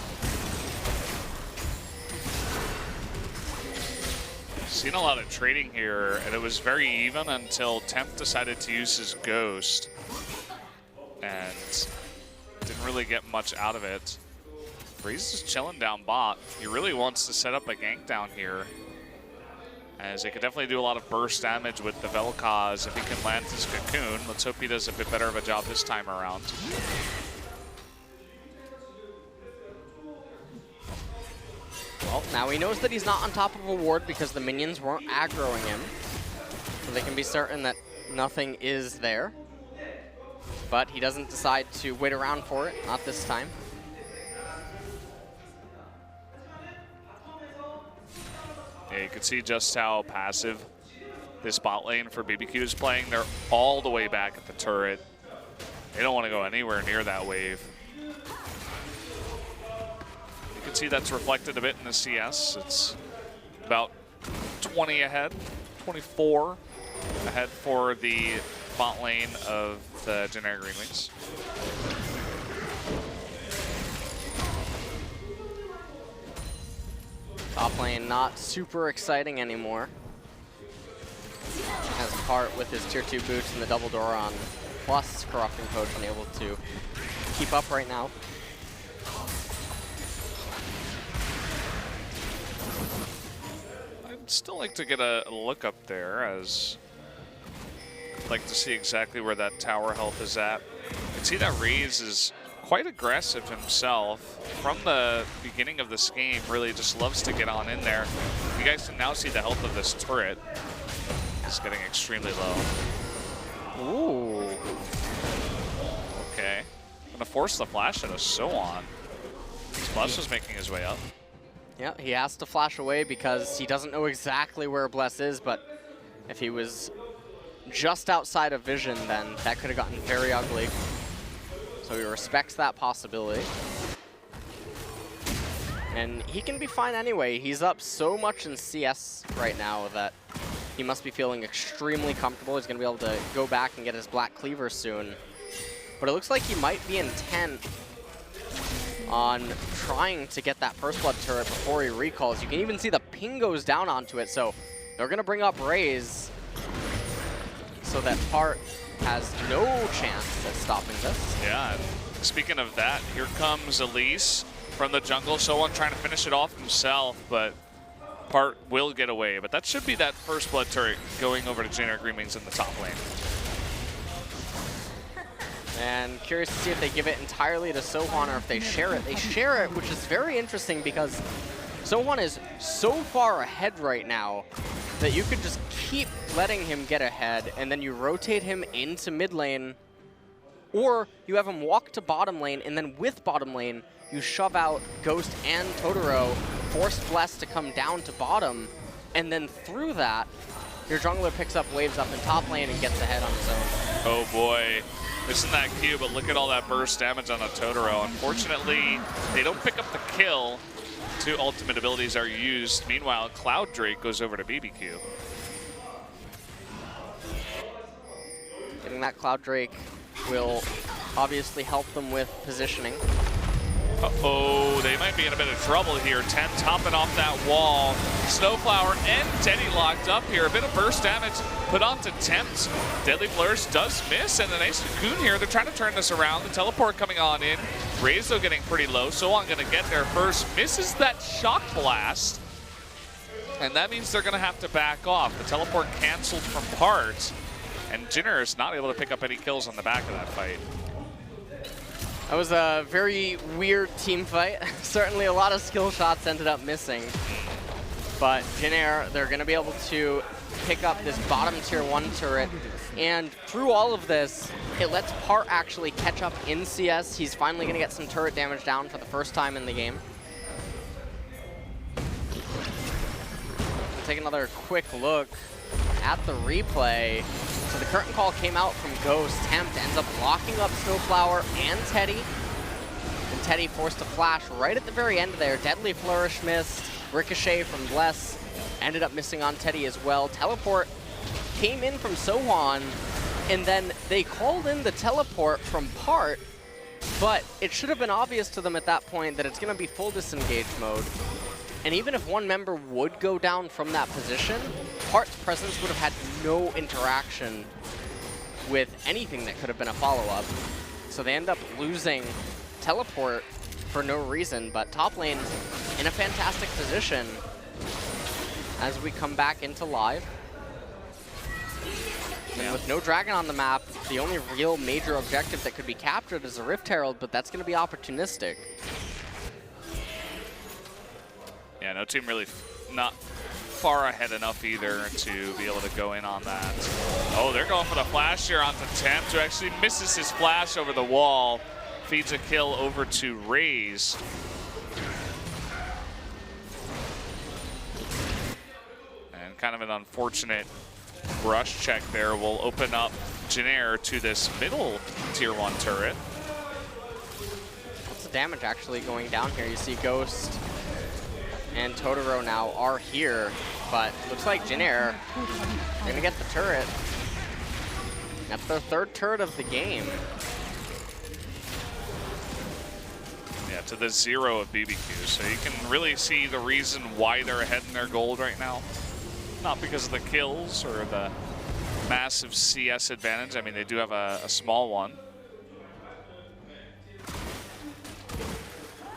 Seen a lot of trading here, and it was very even until Temp decided to use his Ghost, and didn't really get much out of it. Breeze is chilling down bot. He really wants to set up a gank down here, as he could definitely do a lot of burst damage with the Vel'Koz if he can land his Cocoon. Let's hope he does a bit better of a job this time around. Well, now he knows that he's not on top of a ward because the minions weren't aggroing him. So they can be certain that nothing is there. But he doesn't decide to wait around for it, not this time. Yeah, you can see just how passive this bot lane for BBQ is playing. They're all the way back at the turret. They don't want to go anywhere near that wave. You can see that's reflected a bit in the CS. It's about 20 ahead, 24 ahead for the bot lane of the Jin Air GreenWings. Top lane not super exciting anymore. As Part with his tier 2 boots and the double door on, plus Corrupting Poach unable to keep up right now. I'd still like to get a look up there, as I'd like to see exactly where that tower health is at. You can see that Raze is quite aggressive himself from the beginning of this game. Really just loves to get on in there. You guys can now see the health of this turret. It's getting extremely low. Ooh. Okay. Gonna force the flash at us, so on. Bless was making his way up. Yeah, he has to flash away because he doesn't know exactly where Bless is, but if he was just outside of vision, then that could have gotten very ugly. So he respects that possibility. And he can be fine anyway. He's up so much in CS right now that he must be feeling extremely comfortable. He's going to be able to go back and get his Black Cleaver soon. But it looks like he might be intent on trying to get that First Blood turret before he recalls. You can even see the ping goes down onto it. So they're going to bring up Raze so that Part has no chance at stopping this. Yeah, and speaking of that, here comes Elise from the jungle. Someone trying to finish it off himself, but Part will get away. But that should be that First Blood turret going over to Jin Air GreenWings in the top lane. And curious to see if they give it entirely to Sohwan or if they share it. They share it, which is very interesting because Sohwan is so far ahead right now that you could just keep letting him get ahead, and then you rotate him into mid lane, or you have him walk to bottom lane, and then with bottom lane, you shove out Ghost and Totoro, force Bless to come down to bottom, and then through that, your jungler picks up waves up in top lane and gets ahead on his own. Oh boy, missing that Q, but look at all that burst damage on a Totoro. Unfortunately, they don't pick up the kill. 2 ultimate abilities are used. Meanwhile, Cloud Drake goes over to BBQ. Getting that Cloud Drake will obviously help them with positioning. Uh-oh, they might be in a bit of trouble here. 10 topping off that wall. Snowflower and Teddy locked up here. A bit of burst damage put onto Tempt. Deadly Flourish does miss, and the nice Cocoon here. They're trying to turn this around. The teleport coming on in. Raze, though, getting pretty low. So I'm going to get there first. Misses that Shock Blast, and that means they're going to have to back off. The teleport canceled from Part, and Jinner is not able to pick up any kills on the back of that fight. That was a very weird team fight. Certainly a lot of skill shots ended up missing. But Jin Air, they're going to be able to pick up this bottom tier 1 turret. And through all of this, it lets Part actually catch up in CS. He's finally going to get some turret damage down for the first time in the game. We'll take another quick look at the replay. So the curtain call came out from Ghost. Tempt ends up locking up Snowflower and Teddy. And Teddy forced to flash right at the very end there. Deadly Flourish missed. Ricochet from Bless ended up missing on Teddy as well. Teleport came in from Sohwan, and then they called in the teleport from Part, but it should have been obvious to them at that point that it's going to be full disengage mode. And even if one member would go down from that position, Part's presence would have had no interaction with anything that could have been a follow-up. So they end up losing teleport for no reason, but top lane in a fantastic position as we come back into live. And with no dragon on the map, the only real major objective that could be captured is a Rift Herald, but that's going to be opportunistic. Yeah, no team really not far ahead enough either to be able to go in on that. Oh, they're going for the flash here onto Tempt, who actually misses his flash over the wall. Feeds a kill over to Raze. And kind of an unfortunate rush check there will open up Jin Air to this middle tier 1 turret. What's the damage actually going down here? You see Ghost and Totoro now are here, but looks like Jin Air gonna get the turret. That's their third turret of the game. Yeah, to the 0 of BBQ. So you can really see the reason why they're ahead in their gold right now. Not because of the kills or the massive CS advantage. I mean, they do have a small one.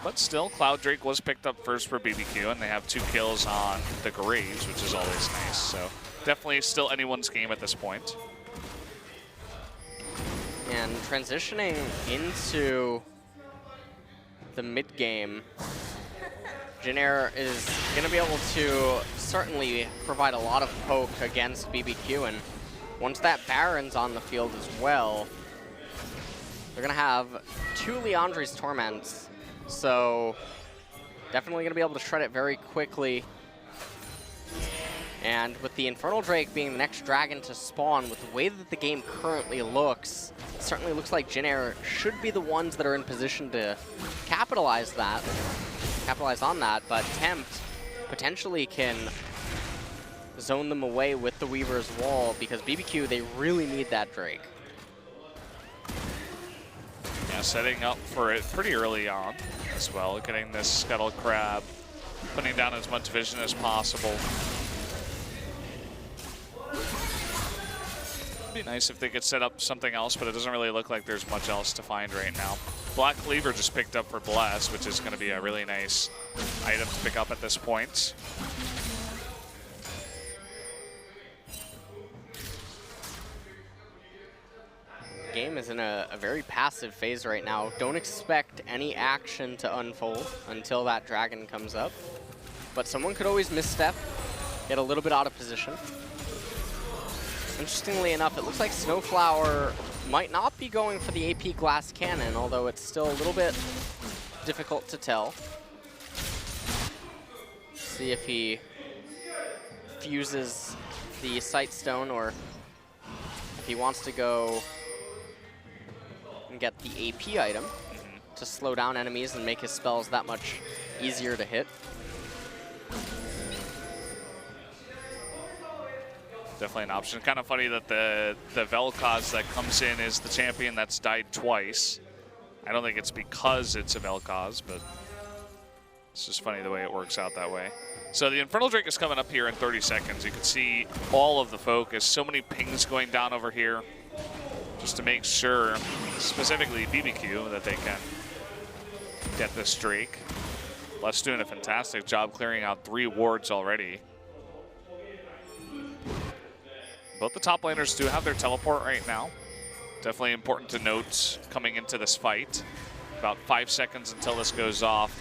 But still, Cloud Drake was picked up first for BBQ, and they have 2 kills on the Graves, which is always nice. So definitely still anyone's game at this point. And transitioning into the mid game, Jin Air is going to be able to certainly provide a lot of poke against BBQ, and once that Baron's on the field as well, they're going to have 2 Leandri's Torments, so definitely going to be able to shred it very quickly. And with the Infernal Drake being the next dragon to spawn, with the way that the game currently looks, it certainly looks like Jin Air should be the ones that are in position to capitalize on that, but Tempt potentially can zone them away with the Weaver's Wall, because BBQ, they really need that Drake. Yeah, setting up for it pretty early on as well, getting this Scuttle Crab, putting down as much vision as possible. It'd be nice if they could set up something else, but it doesn't really look like there's much else to find right now. Black Cleaver just picked up for Bless, which is going to be a really nice item to pick up at this point. The game is in a very passive phase right now. Don't expect any action to unfold until that dragon comes up. But someone could always misstep, get a little bit out of position. Interestingly enough, it looks like Snowflower might not be going for the AP Glass Cannon, although it's still a little bit difficult to tell. See if he fuses the Sight Stone, or if he wants to go and get the AP item to slow down enemies and make his spells that much easier to hit. Definitely an option. Kind of funny that the Vel'Koz that comes in is the champion that's died twice. I don't think it's because it's a Vel'Koz, but it's just funny the way it works out that way. So the Infernal Drake is coming up here in 30 seconds. You can see all of the focus. So many pings going down over here just to make sure, specifically BBQ, that they can get this Drake. Les doing a fantastic job clearing out 3 wards already. Both the top laners do have their teleport right now. Definitely important to note coming into this fight. About 5 seconds until this goes off.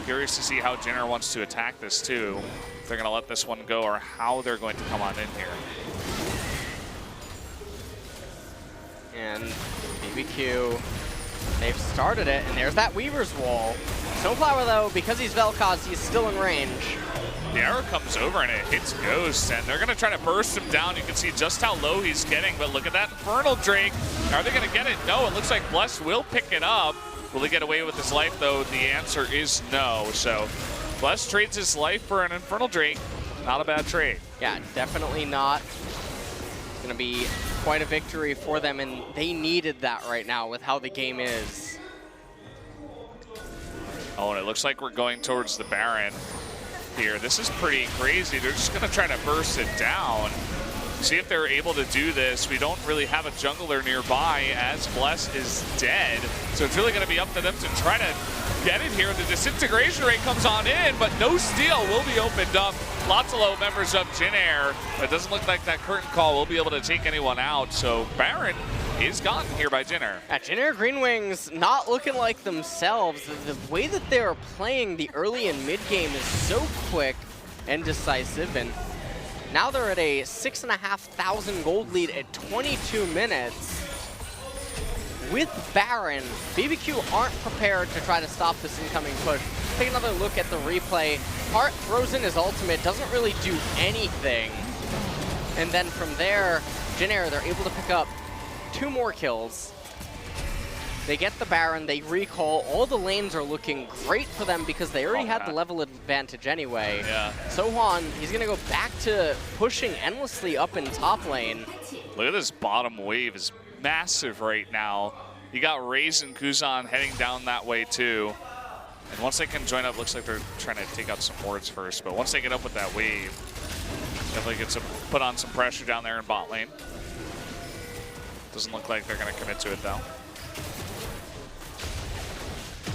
Curious to see how Jin Air wants to attack this too. If they're going to let this one go, or how they're going to come on in here. And BBQ, they've started it, and there's that Weaver's Wall. Snowflower, though, because he's Vel'Koz, he's still in range. The arrow comes over and it hits Ghost, and they're going to try to burst him down. You can see just how low he's getting, but look at that Infernal Drake. Are they going to get it? No, it looks like Bless will pick it up. Will he get away with his life, though? The answer is no. So Bless trades his life for an Infernal Drake. Not a bad trade. Yeah, definitely not. It's going to be quite a victory for them, and they needed that right now with how the game is. Oh, and it looks like we're going towards the Baron here. This is pretty crazy. They're just going to try to burst it down. See if they're able to do this. We don't really have a jungler nearby as Bless is dead. So it's really going to be up to them to try to get it here. The disintegration rate comes on in, but no steal will be opened up. Lots of low members of Jin Air, but it doesn't look like that curtain call will be able to take anyone out. So Baron is gotten here by Jin Air. Jin Air GreenWings not looking like themselves. The way that they are playing the early and mid game is so quick and decisive, and now they're at a 6,500 gold lead at 22 minutes. With Baron, BBQ aren't prepared to try to stop this incoming push. Take another look at the replay. Hart throws in his ultimate, doesn't really do anything. And then from there, Jin Air, they're able to pick up 2 more kills. They get the Baron, they recall. All the lanes are looking great for them because they already had the level advantage anyway. Yeah. Sohan, he's gonna go back to pushing endlessly up in top lane. Look at this bottom wave is massive right now. You got Raze and Kuzan heading down that way too. And once they can join up, looks like they're trying to take out some wards first, but once they get up with that wave, definitely gets to put on some pressure down there in bot lane. Doesn't look like they're gonna commit to it though.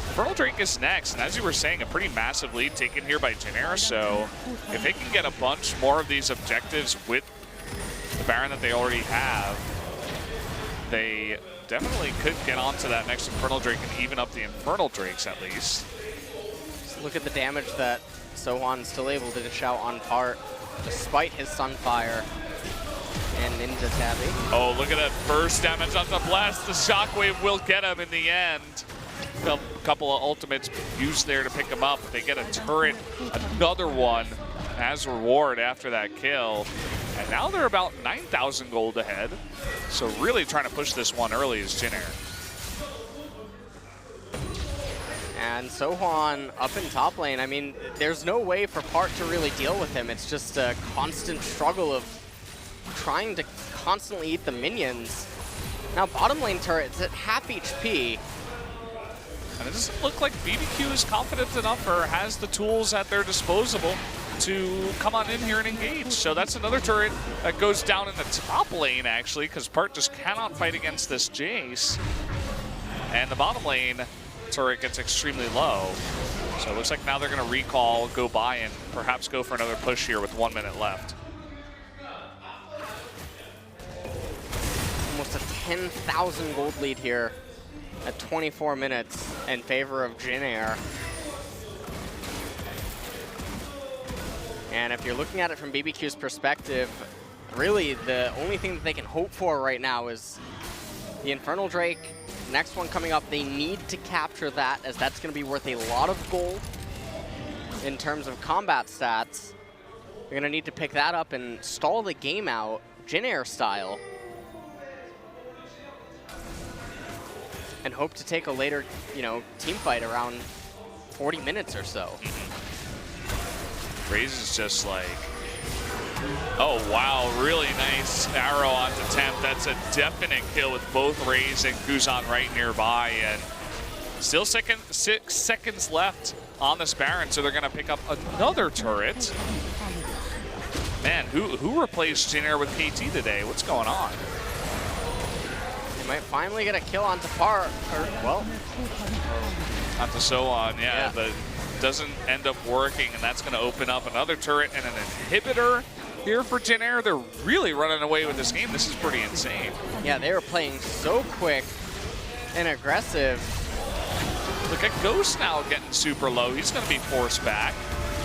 Infernal Drake is next, and as you were saying, a pretty massive lead taken here by Jin Air, so if they can get a bunch more of these objectives with the Baron that they already have, they definitely could get onto that next Infernal Drake and even up the Infernal Drakes at least. Just look at the damage that Sohan's still able to dish out on Part, despite his Sunfire and Ninja Tabby. Oh, look at that first damage on the Blast. The Shockwave will get him in the end. A couple of ultimates used there to pick him up. They get a turret, another one as reward after that kill. And now they're about 9,000 gold ahead. So really trying to push this one early is Jin Air. And Sohan up in top lane. I mean, there's no way for Part to really deal with him. It's just a constant struggle of trying to constantly eat the minions. Now bottom lane turret's at half HP. And it doesn't look like BBQ is confident enough or has the tools at their disposal to come on in here and engage. So that's another turret that goes down in the top lane, actually, because Part just cannot fight against this Jace. And the bottom lane turret gets extremely low. So it looks like now they're going to recall, go by, and perhaps go for another push here with 1 minute left. Almost a 10,000 gold lead here at 24 minutes in favor of Jin Air. And if you're looking at it from BBQ's perspective, really the only thing that they can hope for right now is the Infernal Drake. Next one coming up, they need to capture that, as that's going to be worth a lot of gold in terms of combat stats. They're going to need to pick that up and stall the game out, Jin Air style, and hope to take a later, team fight around 40 minutes or so. Raze is just like, oh wow, really nice arrow onto Temp. That's a definite kill with both Raze and Kuzan right nearby, and still 6 seconds left on this Baron, so they're gonna pick up another turret. Man, who replaced Jin Air with KT today? What's going on? They might finally get a kill onto Part, or, well, onto Sohan, yeah, but doesn't end up working, and that's going to open up another turret and an inhibitor here for Jin Air. They're really running away with this game. This is pretty insane. Yeah, they were playing so quick and aggressive. Look at Ghost now getting super low. He's going to be forced back.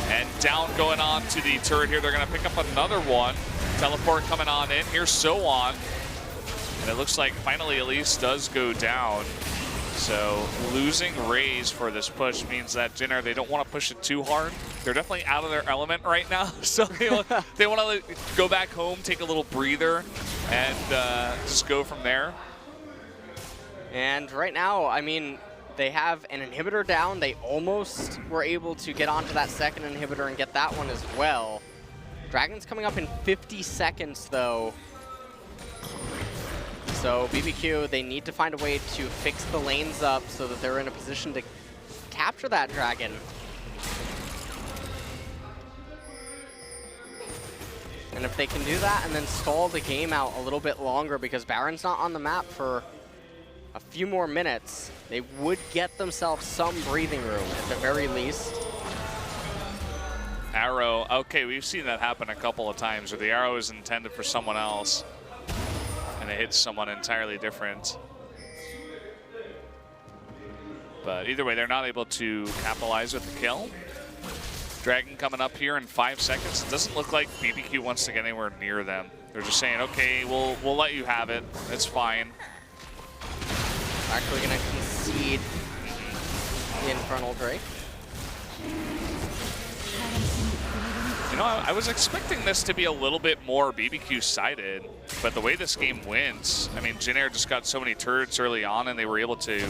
And down going on to the turret here. They're going to pick up another one. Teleport coming on in. Here's Sohan. And it looks like finally Elise does go down. So losing Raze for this push means that Jin Air, they don't want to push it too hard. They're definitely out of their element right now. So they want to go back home, take a little breather, and just go from there. And right now, I mean, they have an inhibitor down. They almost were able to get onto that second inhibitor and get that one as well. Dragon's coming up in 50 seconds, though. So BBQ, they need to find a way to fix the lanes up so that they're in a position to capture that Dragon. And if they can do that and then stall the game out a little bit longer, because Baron's not on the map for a few more minutes, they would get themselves some breathing room at the very least. Arrow, okay, we've seen that happen a couple of times where the arrow is intended for someone else and it hits someone entirely different. But either way, they're not able to capitalize with the kill. Dragon coming up here in 5 seconds. It doesn't look like BBQ wants to get anywhere near them. They're just saying, okay, we'll let you have it. It's fine. Actually gonna concede the Infernal Drake. You know, I was expecting this to be a little bit more BBQ-sided, but the way this game wins, I mean, Jin Air just got so many turrets early on, and they were able to,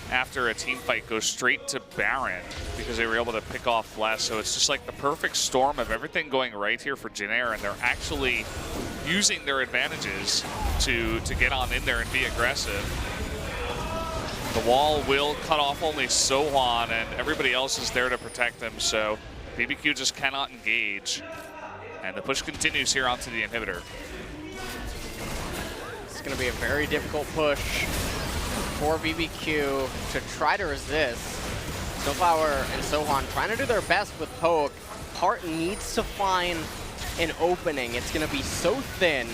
after a team fight, go straight to Baron because they were able to pick off less. So it's just like the perfect storm of everything going right here for Jin Air, and they're actually using their advantages to get on in there and be aggressive. The wall will cut off only Sohan, and everybody else is there to protect them, so BBQ just cannot engage. And the push continues here onto the inhibitor. It's going to be a very difficult push for BBQ to try to resist. Snowflower and Sohan trying to do their best with Poke. Hart needs to find an opening. It's going to be so thin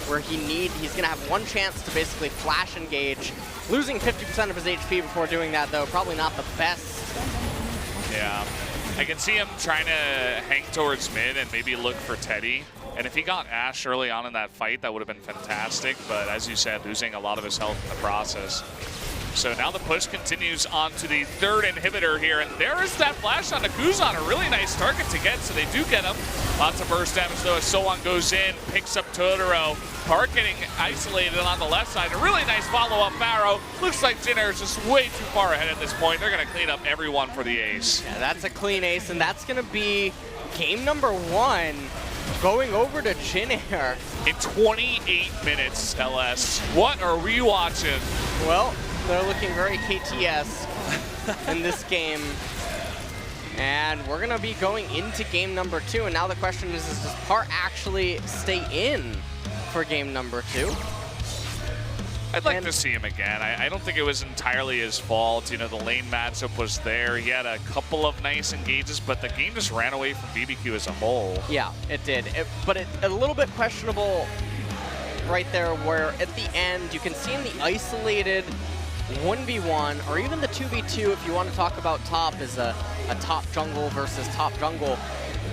where he's going to have one chance to basically flash engage. Losing 50% of his HP before doing that, though, probably not the best. Yeah. I can see him trying to hang towards mid and maybe look for Teddy. And if he got Ashe early on in that fight, that would have been fantastic. But as you said, losing a lot of his health in the process. So now the push continues on to the third inhibitor here. And there is that flash on Kuzan, a really nice target to get. So they do get him. Lots of burst damage, though, as Sohan goes in, picks up Totoro. Park getting isolated on the left side. A really nice follow-up arrow. Looks like Jin Air is just way too far ahead at this point. They're going to clean up everyone for the ace. Yeah, that's a clean ace, and that's going to be game number 1 going over to Jin Air. In 28 minutes, LS. What are we watching? Well, they're looking very KT-esque in this game. And we're going to be going into game number 2. And now the question is does Park actually stay in for game number 2? I'd like to see him again. I don't think it was entirely his fault. You know, the lane matchup was there. He had a couple of nice engages, but the game just ran away from BBQ as a whole. Yeah, it did. But a little bit questionable right there where at the end you can see in the isolated 1v1 or even the 2v2 if you want to talk about top as a top jungle versus top jungle.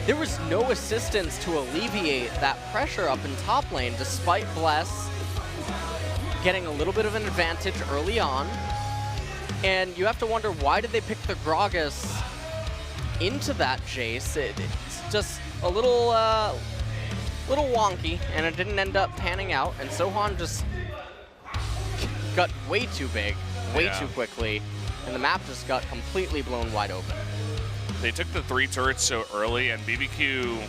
There was no assistance to alleviate that pressure up in top lane despite Bless getting a little bit of an advantage early on. And you have to wonder, why did they pick the Gragas into that Jace? It's just a little wonky, and it didn't end up panning out. And Sohan just got way too big, way too quickly, and the map just got completely blown wide open. They took the 3 turrets so early, and BBQ,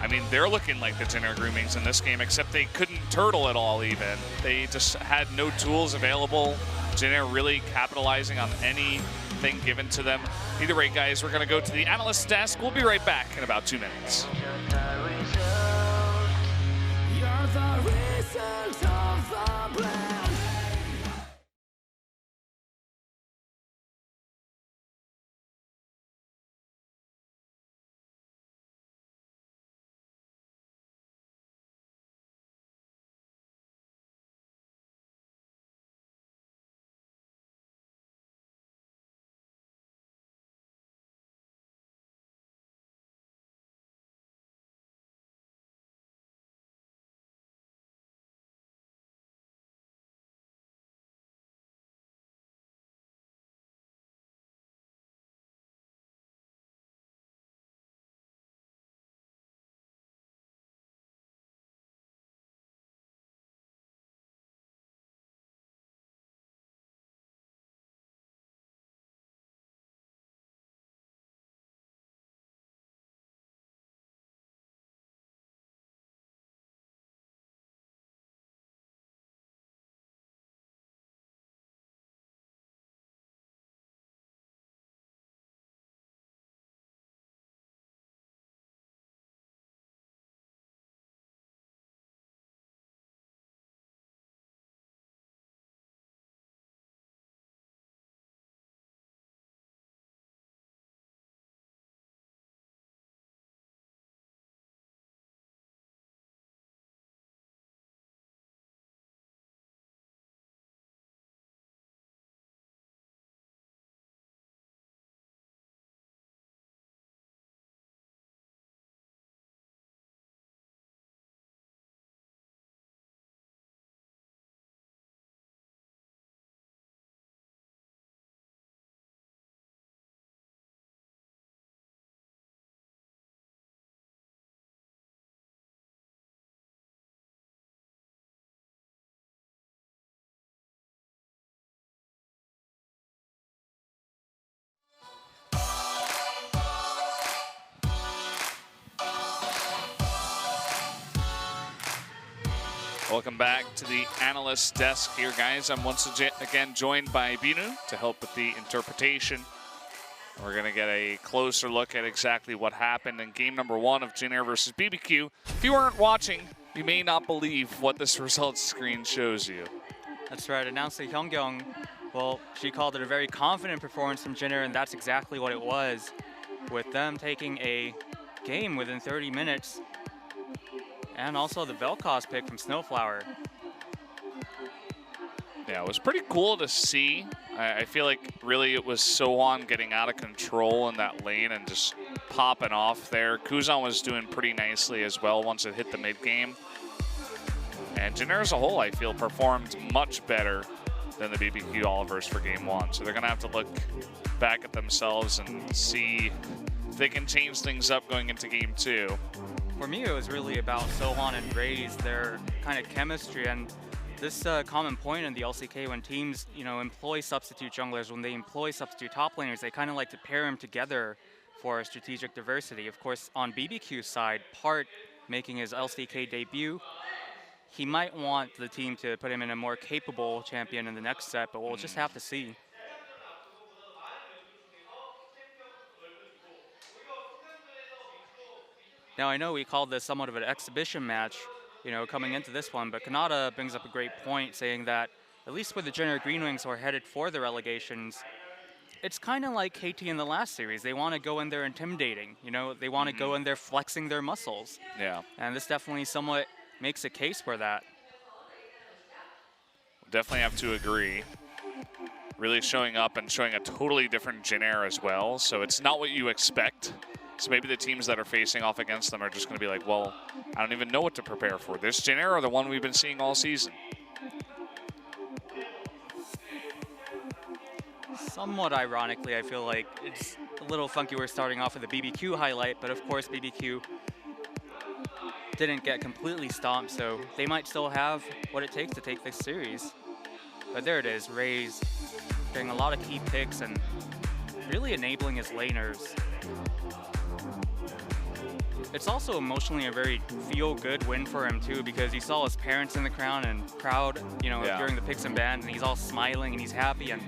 I mean, they're looking like the Jin Air GreenWings in this game, except they couldn't turtle at all even. They just had no tools available. Jin Air really capitalizing on anything given to them. Either way, guys, we're going to go to the analyst desk. We'll be right back in about 2 minutes. Welcome back to the analyst desk here, guys. I'm once again joined by Binu to help with the interpretation. We're going to get a closer look at exactly what happened in game number 1 of Jin Air versus BBQ. If you weren't watching, you may not believe what this results screen shows you. That's right. Announcer Hyungkyung, well, she called it a very confident performance from Jin Air, and that's exactly what it was, with them taking a game within 30 minutes. And also the Vel'Koz pick from Snowflower. Yeah, it was pretty cool to see. I feel like really it was Sohwan getting out of control in that lane and just popping off there. Kuzan was doing pretty nicely as well once it hit the mid game. And Jin Air as a whole, I feel, performed much better than the BBQ Olivers for game 1. So they're going to have to look back at themselves and see if they can change things up going into game 2. For me, it was really about Sohwan and Raze, their kind of chemistry, and this common point in the LCK when teams, employ substitute junglers, when they employ substitute top laners, they kind of like to pair them together for strategic diversity. Of course, on BBQ's side, Part making his LCK debut, he might want the team to put him in a more capable champion in the next set, but we'll just have to see. Now, I know we called this somewhat of an exhibition match, coming into this one, but Kanata brings up a great point saying that, at least with the Jin Air GreenWings who are headed for the relegations, it's kind of like KT in the last series. They want to go in there intimidating, they want to go in there flexing their muscles. Yeah. And this definitely somewhat makes a case for that. Definitely have to agree. Really showing up and showing a totally different Jin Air as well, so it's not what you expect. So maybe the teams that are facing off against them are just going to be like, well, I don't even know what to prepare for. This Jin Air or the one we've been seeing all season? Somewhat ironically, I feel like it's a little funky we're starting off with a BBQ highlight, but of course BBQ didn't get completely stomped, so they might still have what it takes to take this series. But there it is, Raze getting a lot of key picks and really enabling his laners. It's also emotionally a very feel-good win for him too, because you saw his parents in the crowd, during the picks and bans, and he's all smiling and he's happy. And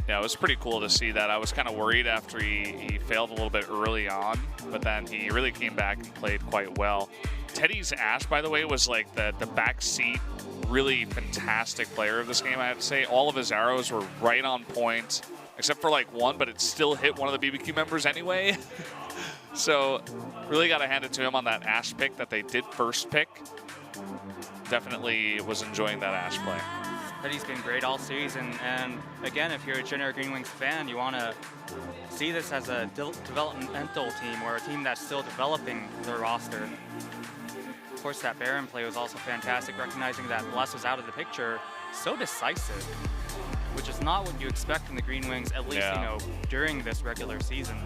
yeah, it was pretty cool to see that. I was kind of worried after he failed a little bit early on, but then he really came back and played quite well. Teddy's Ash, by the way, was like the backseat, really fantastic player of this game, I have to say. All of his arrows were right on point, except for like one, but it still hit one of the BBQ members anyway. So really got to hand it to him on that Ash pick that they did first pick. Definitely was enjoying that Ash play. Teddy's been great all season, and again, if you're a Jin Air GreenWings fan, you want to see this as a developmental team or a team that's still developing their roster. Of course, that Baron play was also fantastic, recognizing that Bless was out of the picture. So decisive, which is not what you expect from the GreenWings, at least, during this regular season.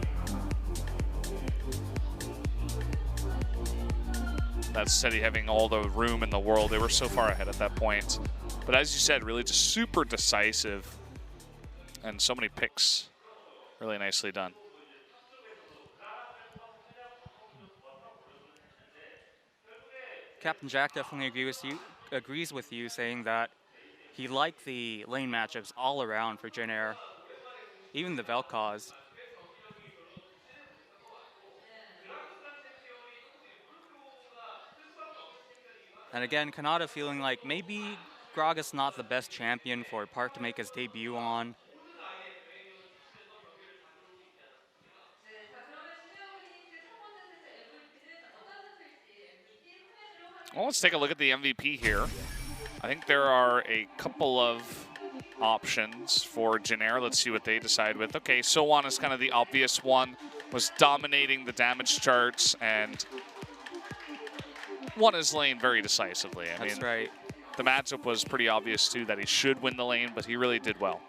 That's Teddy having all the room in the world. They were so far ahead at that point. But as you said, really just super decisive and so many picks. Really nicely done. Captain Jack definitely agrees with you, saying that he liked the lane matchups all around for Jin Air, even the Vel'Koz. And again, Kanata feeling like maybe Gragas not the best champion for Park to make his debut on. Well, let's take a look at the MVP here. I think there are a couple of options for Jin Air. Let's see what they decide with. Okay, Sohwan is kind of the obvious one, was dominating the damage charts and won his lane very decisively. That's right. The matchup was pretty obvious too that he should win the lane, but he really did well.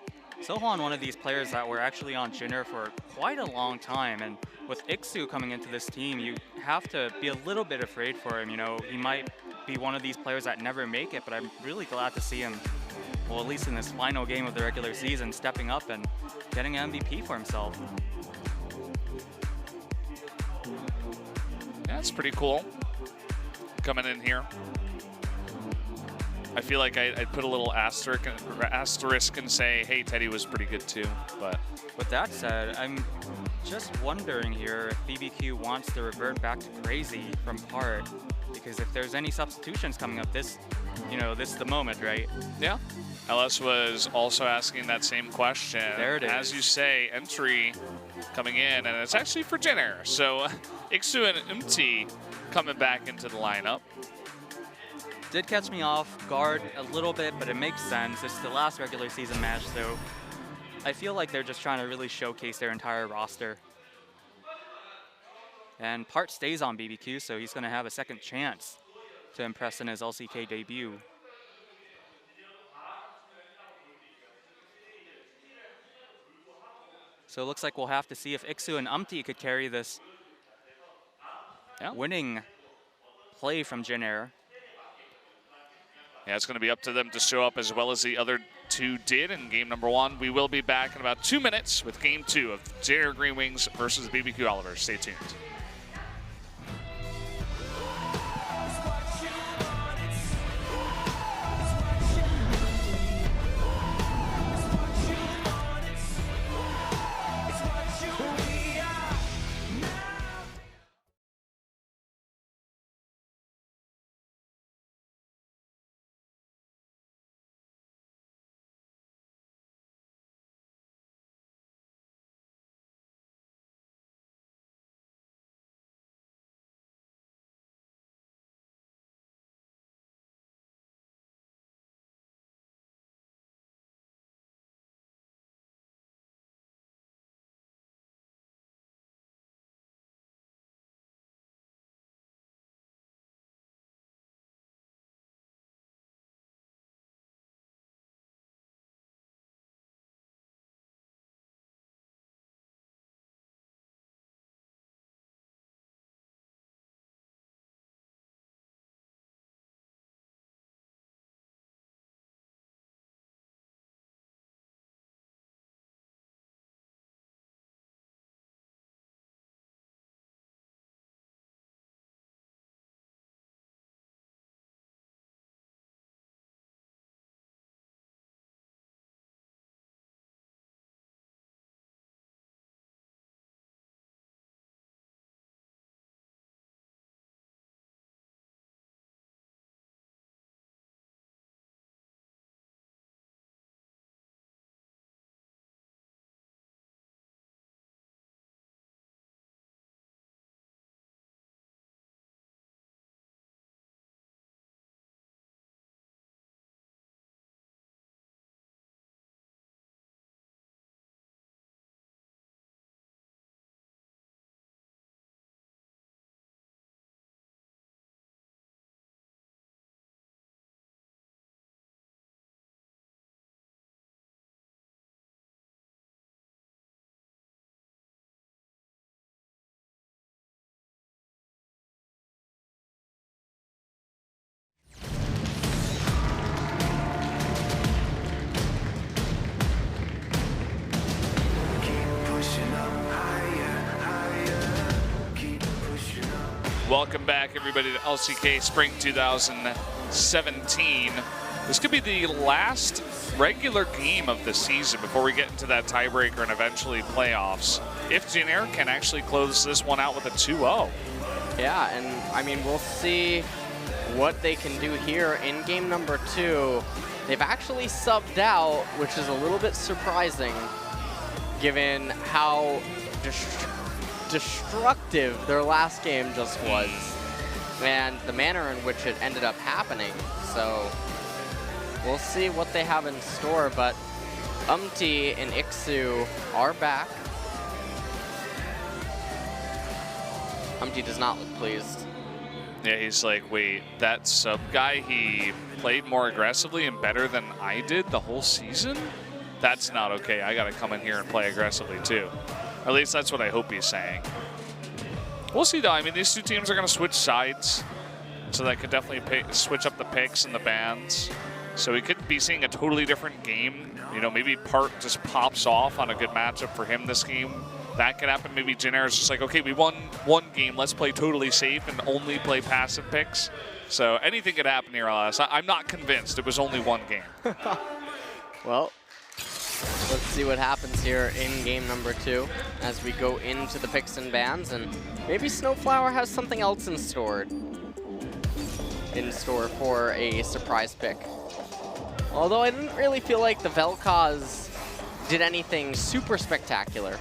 Sohwan, one of these players that were actually on Jin Air for quite a long time, and with Ixu coming into this team, you have to be a little bit afraid for him. He might be one of these players that never make it, but I'm really glad to see him, well, at least in this final game of the regular season, stepping up and getting an MVP for himself. Yeah, that's pretty cool. coming in here. I feel like I'd put a little asterisk and say, hey, Teddy was pretty good too. But with that said, I'm just wondering here if BBQ wants to revert back to Crazy from Part, because if there's any substitutions coming up, this is the moment, right? Yeah. LS was also asking that same question. There it is. As you say, entry coming in, and it's actually for Jin Air. So Iksu and Umti coming back into the lineup. Did catch me off guard a little bit, but it makes sense. It's the last regular season match, so I feel like they're just trying to really showcase their entire roster. And Part stays on BBQ, so he's going to have a second chance to impress in his LCK debut. So it looks like we'll have to see if Iksu and Umti could carry this winning play from Jin Air. Yeah, it's going to be up to them to show up as well as the other two did in game number 1. We will be back in about 2 minutes with game 2 of Jin Air GreenWings versus BBQ Oliver. Stay tuned. Welcome back, everybody, to LCK Spring 2017. This could be the last regular game of the season before we get into that tiebreaker and eventually playoffs. If Jin Air can actually close this one out with a 2-0. Yeah, and I mean, we'll see what they can do here in game number 2. They've actually subbed out, which is a little bit surprising, given how destructive their last game just was, and the manner in which it ended up happening. So we'll see what they have in store, but Umti and Iksu are back. Umti does not look pleased. Yeah, he's like, wait, that sub guy, he played more aggressively and better than I did the whole season? That's not okay. I got to come in here and play aggressively too. Or at least that's what I hope he's saying. We'll see though. I mean, these two teams are going to switch sides, so that could definitely switch up the picks and the bans. So we could be seeing a totally different game. You know, maybe Part just pops off on a good matchup for him this game, that could happen. Maybe Jin Air is just like, okay, we won one game. Let's play totally safe and only play passive picks. So anything could happen here, LS. I'm not convinced. It was only one game. Well, let's see what happens here in game number 2 as we go into the picks and bans, and maybe Snowflower has something else in store for a surprise pick. Although I didn't really feel like the Vel'Koz did anything super spectacular.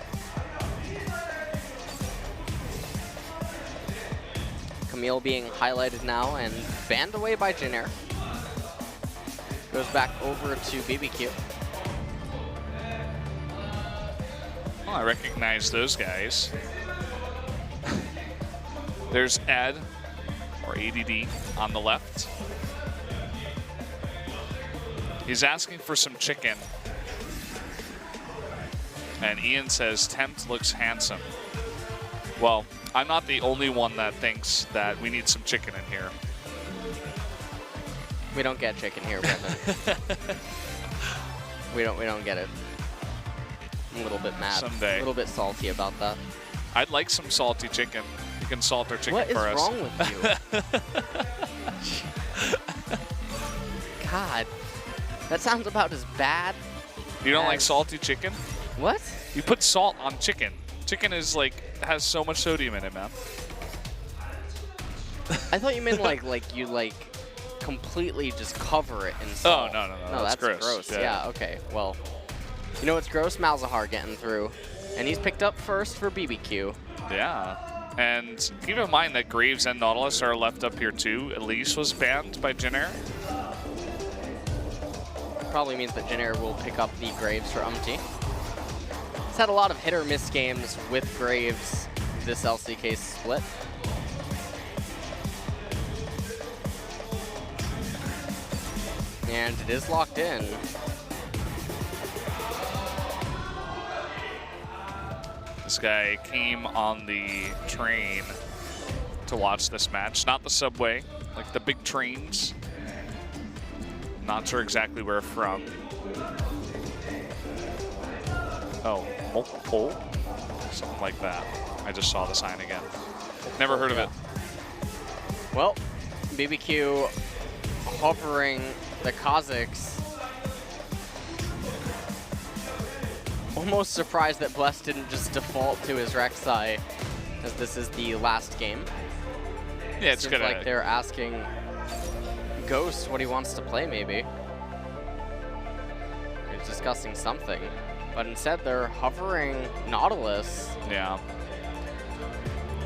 Camille being highlighted now and banned away by Jin Air. Goes back over to BBQ. Oh, I recognize those guys. There's Ed, or ADD, on the left. He's asking for some chicken. And Ian says, Tempt looks handsome. Well, I'm not the only one that thinks that we need some chicken in here. We don't get chicken here, Brendan. we don't get it. I'm a little bit mad. Someday. A little bit salty about that. I'd like some salty chicken. You can salt our chicken what for us. What is wrong with you? God, that sounds about as bad. You don't like salty chicken? What? You put salt on chicken. Chicken is like, has so much sodium in it, man. I thought you meant like you completely just cover it in salt. Oh, no. No, that's gross. Yeah, okay. Well, you know what's gross? Malzahar getting through. And he's picked up first for BBQ. Yeah. And keep in mind that Graves and Nautilus are left up here too. Elise was banned by Jin Air. Probably means that Jin Air will pick up the Graves for Umti. He's had a lot of hit or miss games with Graves this LCK split. And it is locked in. This guy came on the train to watch this match. Not the subway, like the big trains. Not sure exactly where from. Oh, multiple? Something like that. I just saw the sign again. Never heard of it. Well, BBQ hovering the Kazakhs. Almost surprised that Bless didn't just default to his Rek'Sai, as this is the last game. Yeah, it's Seems like they're asking Ghost what he wants to play, maybe. He's discussing something, but instead they're hovering Nautilus. Yeah.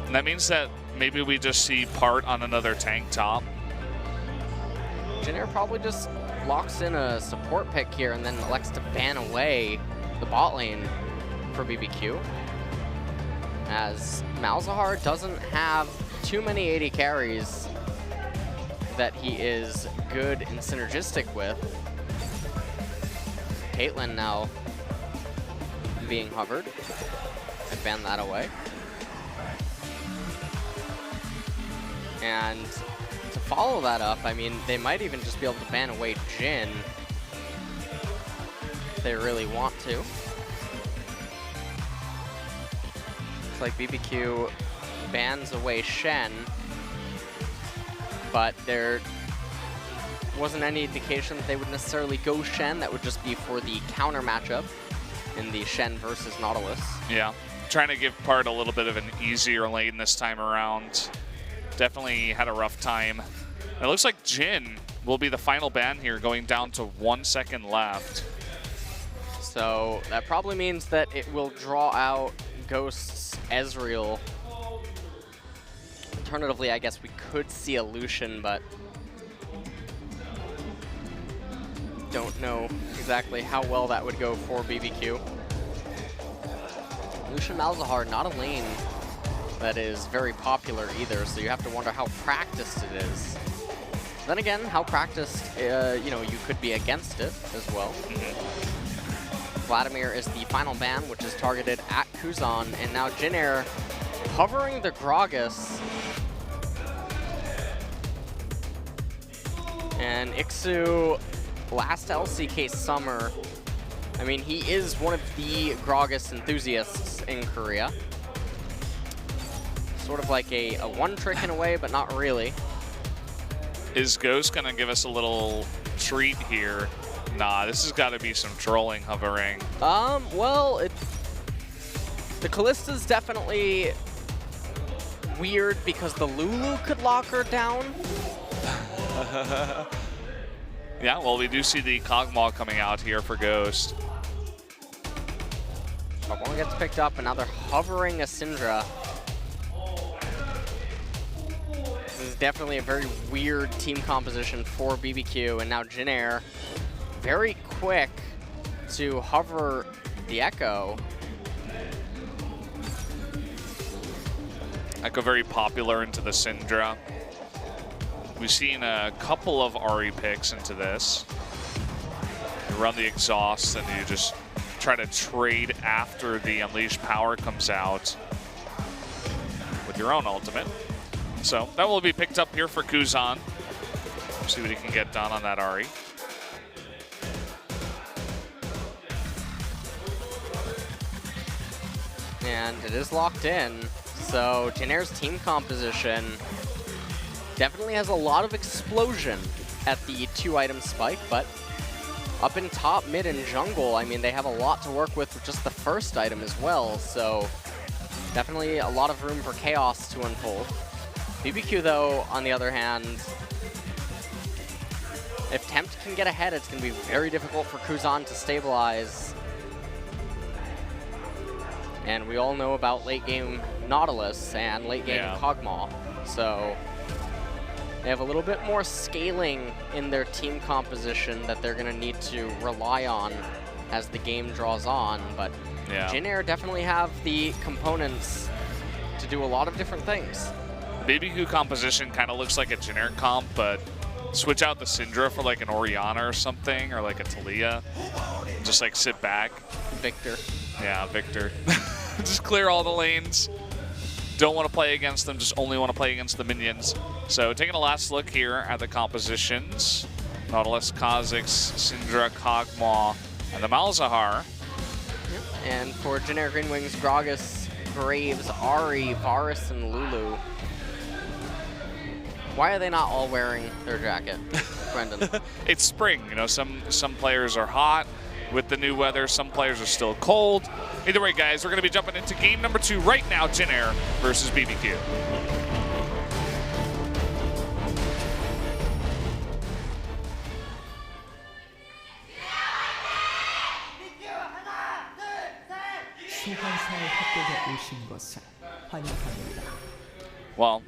And that means that maybe we just see Part on another tank top. Jin Air probably just locks in a support pick here and then elects to ban away the bot lane for BBQ. As Malzahar doesn't have too many AD carries that he is good and synergistic with. Caitlyn now being hovered. I banned that away. And to follow that up, I mean, they might even just be able to ban away Jin if they really want to. Looks like BBQ bans away Shen, but there wasn't any indication that they would necessarily go Shen. That would just be for the counter matchup in the Shen versus Nautilus. Yeah, trying to give Part a little bit of an easier lane this time around. Definitely had a rough time. It looks like Jin will be the final ban here, going down to 1 second left. So that probably means that it will draw out Ghost's Ezreal. Alternatively, I guess we could see a Lucian, but don't know exactly how well that would go for BBQ. Lucian Malzahar, not a lane that is very popular either, so you have to wonder how practiced it is. Then again, how practiced, you know, you could be against it as well. Vladimir is the final ban, which is targeted at Kuzan, and now Jin Air hovering the Gragas. And Ixu, last LCK summer, I mean, he is one of the Gragas enthusiasts in Korea. Sort of like a one trick in a way, but not really. Is Ghost going to give us a little treat here? Nah, this has got to be some trolling hovering. Well, the Kallista's definitely weird because the Lulu could lock her down. Yeah, well, we do see the Kog'Maw coming out here for Ghost. But one gets picked up, and now they're hovering a Syndra. This is definitely a very weird team composition for BBQ, and now Jin Air very quick to hover the Echo. Echo very popular into the Syndra. We've seen a couple of Ahri picks into this. You run the exhaust and you just try to trade after the Unleashed Power comes out with your own ultimate. So that will be picked up here for Kuzan. See what he can get done on that Ahri. And it is locked in. So Jin Air's team composition definitely has a lot of explosion at the 2-item spike, but up in top, mid, and jungle, I mean, they have a lot to work with just the first item as well, so definitely a lot of room for chaos to unfold. BBQ, though, on the other hand, if Tempt can get ahead, it's going to be very difficult for Kuzan to stabilize. And we all know about late-game Nautilus and late-game Kog'Maw, so they have a little bit more scaling in their team composition that they're going to need to rely on as the game draws on. But Jin Air definitely have the components to do a lot of different things. The BBQ composition kind of looks like a Jin Air comp, but switch out the Syndra for like an Orianna or something, or like a Talia. Just like sit back. Victor. Yeah, Victor. Just clear all the lanes. Don't want to play against them, just only want to play against the minions. So taking a last look here at the compositions. Nautilus, Kha'Zix, Syndra, Kog'Maw, and the Malzahar. And for Jin Air GreenWings, Gragas, Graves, Ahri, Varus, and Lulu. Why are they not all wearing their jacket, Brendan? It's spring, you know, some players are hot with the new weather, some players are still cold. Either way, guys, we're going to be jumping into game number 2 right now, Jin Air versus BBQ. Well,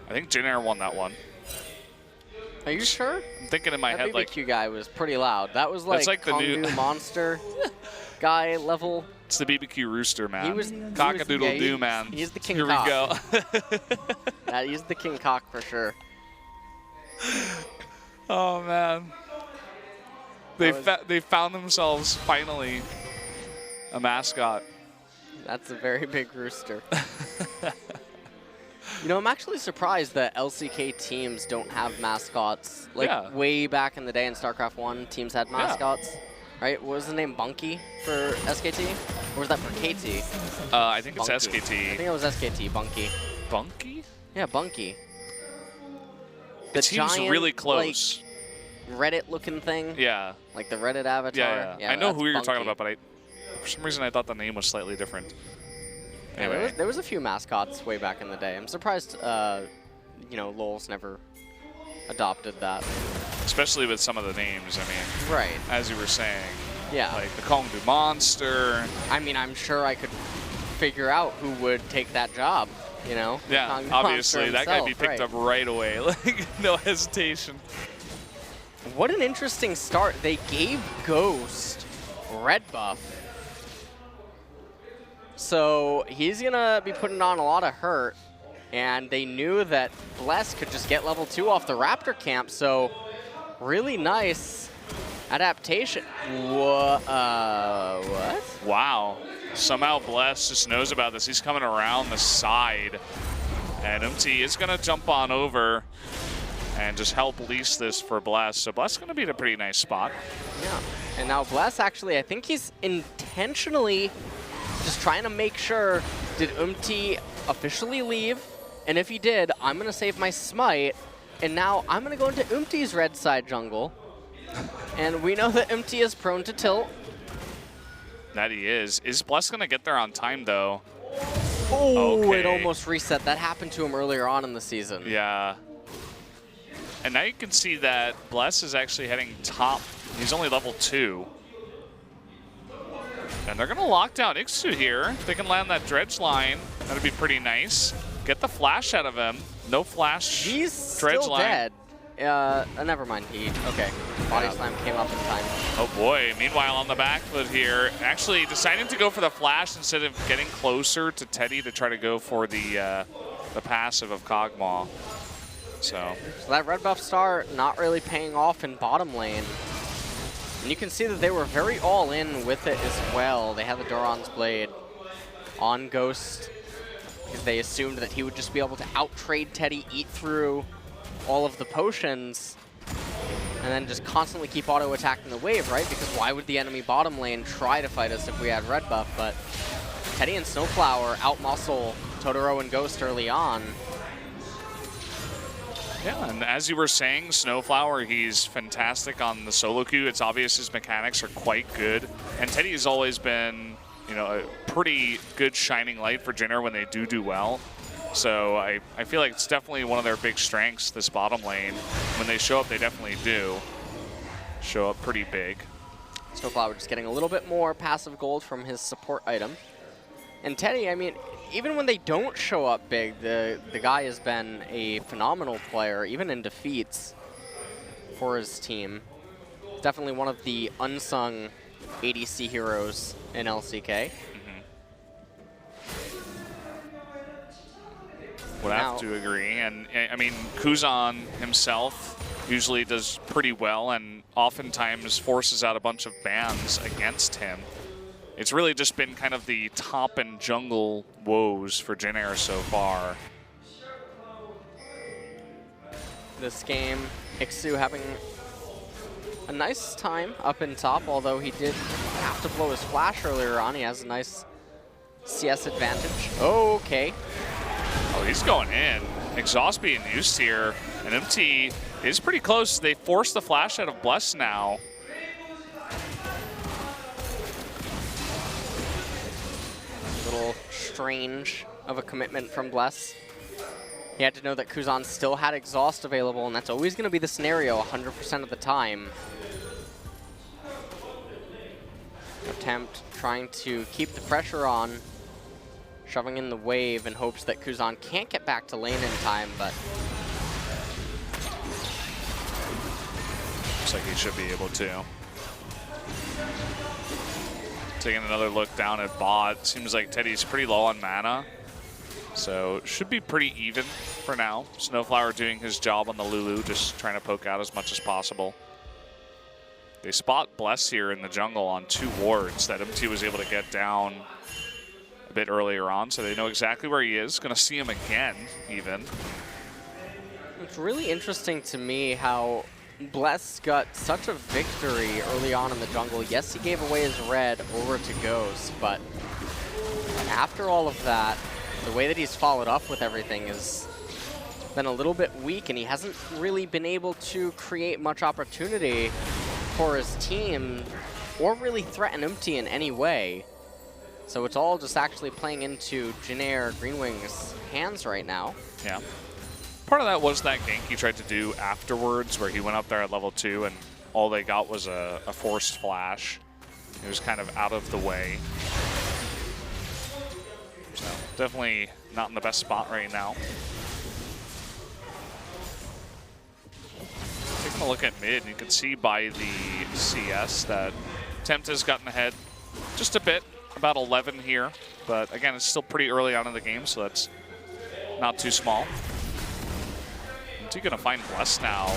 I think Jin Air won that one. Are you sure? I'm thinking in my head, like, BBQ guy was pretty loud. That was like the new monster guy level. It's the BBQ Rooster, man. He was cock-a-doodle-doo, man. He's the king Here cock. we go. Yeah, he's the king cock for sure. Oh, man. They found themselves, finally, a mascot. That's a very big rooster. You know, I'm actually surprised that LCK teams don't have mascots. Like, way back in the day in StarCraft 1, teams had mascots. Right? What was the name? Bunky for SKT? Or was that for KT? I think Bunky. it's SKT. I think it was SKT, Bunky. Bunky? Yeah, Bunky. It seems really close. Like, Reddit-looking thing. Yeah. Like the Reddit avatar. Yeah. I know who you're talking about, but for some reason I thought the name was slightly different. Anyway. Yeah, there was a few mascots way back in the day. I'm surprised, you know, LoL's never adopted that. Especially with some of the names, I mean. Right. As you were saying. Yeah. Like the Longzhu Monster. I mean, I'm sure I could figure out who would take that job, you know? Yeah, obviously. That guy be picked up right away. Like, no hesitation. What an interesting start. They gave Ghost red buff. So he's going to be putting on a lot of hurt. And they knew that Bless could just get level 2 off the Raptor camp. So really nice adaptation. What? Wow. Somehow Bless just knows about this. He's coming around the side. And MT is going to jump on over. and just help lease this for Bless. So Bless is going to be in a pretty nice spot. Yeah, and now Bless actually, I think he's intentionally just trying to make sure, did officially leave? And if he did, I'm going to save my smite, and now I'm going to go into red side jungle. And we know that is prone to tilt. That he is. Is Bless going to get there on time, though? Oh, okay. It almost reset. That happened to him earlier on in the season. Yeah. And now you can see that Bless is actually heading top. He's only level 2. And they're going to lock down Ixu here. If they can land that dredge line, that'd be pretty nice. Get the flash out of him. No flash. He's dredge still line. dead. Never mind. Okay. Body slam came up in time. Oh boy. Meanwhile, on the back foot here, actually deciding to go for the flash instead of getting closer to Teddy to try to go for the passive of Kog'Maw. So that red buff star not really paying off in bottom lane. And you can see that they were very all in with it as well. They had the Doran's Blade on Ghost because they assumed that he would just be able to out-trade Teddy, eat through all of the potions, and then just constantly keep auto-attacking the wave, right? Because why would the enemy bottom lane try to fight us if we had red buff? But Teddy and Snowflower out-muscle Totoro and Ghost early on. yeah, and as you were saying, Snowflower, he's fantastic on the solo queue. It's obvious his mechanics are quite good. And Teddy has always been, you know, a pretty good shining light for Jin Air when they do well. So I feel like it's definitely one of their big strengths, this bottom lane. When they show up, they definitely do show up pretty big. Snowflower just getting a little bit more passive gold from his support item. And Teddy, I mean, even when they don't show up big, the guy has been a phenomenal player, even in defeats for his team. Definitely one of the unsung ADC heroes in LCK. Would have to agree. And I mean, Kuzan himself usually does pretty well and oftentimes forces out a bunch of bans against him. It's really just been kind of the top and jungle woes for Jin Air so far. This game, Ixu having a nice time up in top, although he did have to blow his flash earlier on. He has a nice CS advantage. Okay. Oh, he's going in. Exhaust being used here. And MT is pretty close. They force the flash out of Bless now. A little strange of a commitment from Bless. He had to know that Kuzan still had exhaust available, and that's always going to be the scenario 100% of the time. Attempt trying to keep the pressure on, shoving in the wave in hopes that Kuzan can't get back to lane in time, but looks like he should be able to. Taking another look down at bot. Seems like Teddy's pretty low on mana, so should be pretty even for now. Snowflower doing his job on the Lulu, just trying to poke out as much as possible. They spot Bless here in the jungle on 2 wards that MT was able to get down a bit earlier on, so they know exactly where he is. Gonna see him again, even. It's really interesting to me how Bless got such a victory early on in the jungle. Yes, he gave away his red over to Ghost, but after all of that, the way that he's followed up with everything has been a little bit weak, and he hasn't really been able to create much opportunity for his team or really threaten MT in any way. So it's all just actually playing into Jin Air GreenWings' hands right now. Yeah. Part of that was that gank he tried to do afterwards, where he went up there at level 2 and all they got was a forced flash. It was kind of out of the way. So definitely not in the best spot right now. Taking a look at mid, you can see by the CS that Tempt has gotten ahead just a bit, about 11 here. But again, it's still pretty early on in the game, so that's not too small. MT gonna find Bless now,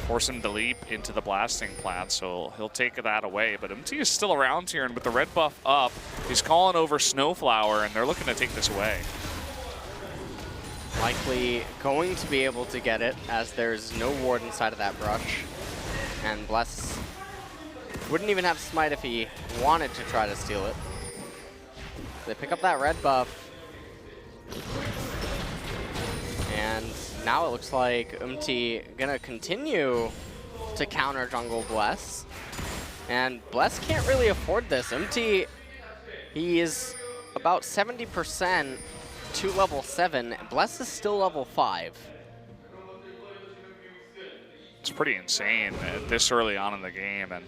force him to leap into the blasting plant, so he'll take that away. But MT is still around here, and with the red buff up, he's calling over Snowflower, and they're looking to take this away. Likely going to be able to get it as there's no ward inside of that brush. And Bless wouldn't even have Smite if he wanted to try to steal it. They pick up that red buff. And now it looks like gonna continue to counter jungle Bless. And Bless can't really afford this. He is about 70% to level 7. Bless is still level 5. It's pretty insane this early on in the game, and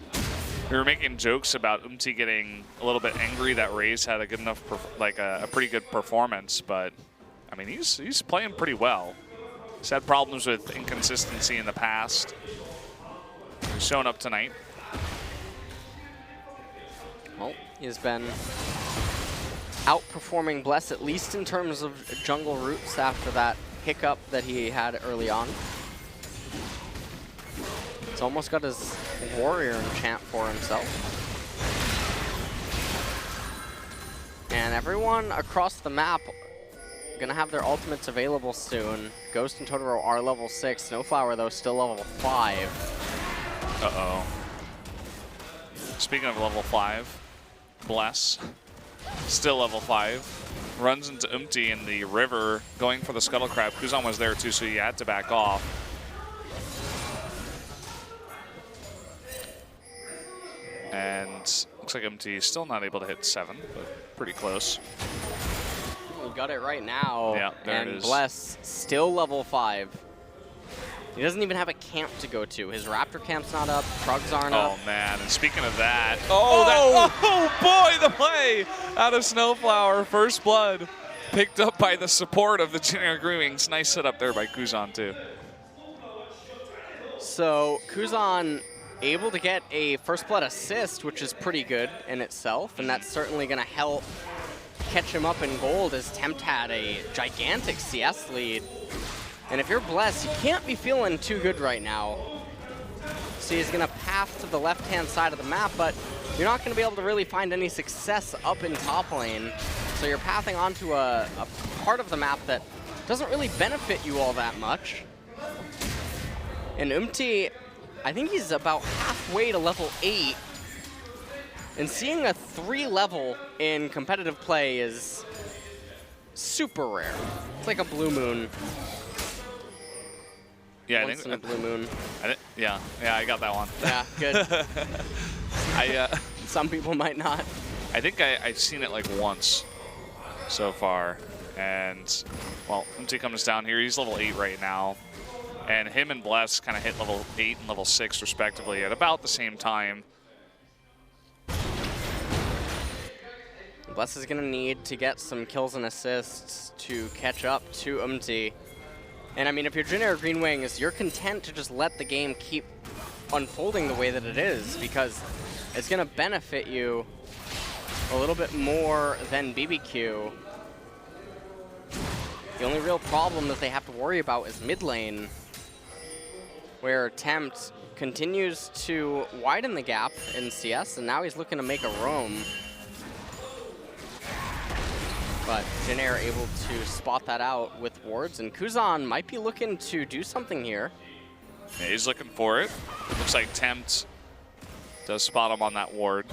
we were making jokes about getting a little bit angry that Raze had a good enough, a pretty good performance, but I mean he's playing pretty well. He's had problems with inconsistency in the past. He's showing up tonight. Well, he's been outperforming Bless, at least in terms of jungle routes after that hiccup that he had early on. He's almost got his warrior enchant for himself. And everyone across the map gonna have their ultimates available soon. Ghost and Totoro are level 6. Snowflower, though, still level 5. Uh-oh. Speaking of level 5, Bless, still level 5, runs into in the river, going for the Scuttle Crab. Kuzan was there too, so he had to back off. And looks like is still not able to hit 7, but pretty close. We got it right now. Yeah, there it and is. Bless, still level 5. He doesn't even have a camp to go to. His Raptor camp's not up, Krugs aren't up. Oh man, and speaking of that, oh boy, the play out of Snowflower, first blood, picked up by the support of the Jin Air GreenWings. Nice setup there by Kuzan too. So Kuzan able to get a first blood assist, which is pretty good in itself, and that's certainly gonna help catch him up in gold as Tempt had a gigantic CS lead. And if you're Blessed, you can't be feeling too good right now. So he's gonna path to the left-hand side of the map, but you're not gonna be able to really find any success up in top lane. So you're pathing onto a part of the map that doesn't really benefit you all that much. And I think he's about halfway to level 8. And seeing a 3 level in competitive play is super rare. It's like a blue moon. Yeah, Once in a blue moon. Yeah, I got that one. Yeah, good. Some people might not. I think I've seen it like once so far. And, well, comes down here. He's level 8 right now. And him and Bless kind of hit level 8 and level 6 respectively at about the same time. Bless is going to need to get some kills and assists to catch up to And I mean, if you're Jin Air GreenWings, you're content to just let the game keep unfolding the way that it is, because it's going to benefit you a little bit more than BBQ. The only real problem that they have to worry about is mid lane, where Tempt continues to widen the gap in CS, and now he's looking to make a roam. But Jin Air able to spot that out with wards, and Kuzan might be looking to do something here. Yeah, he's looking for it. Looks like Tempt does spot him on that ward.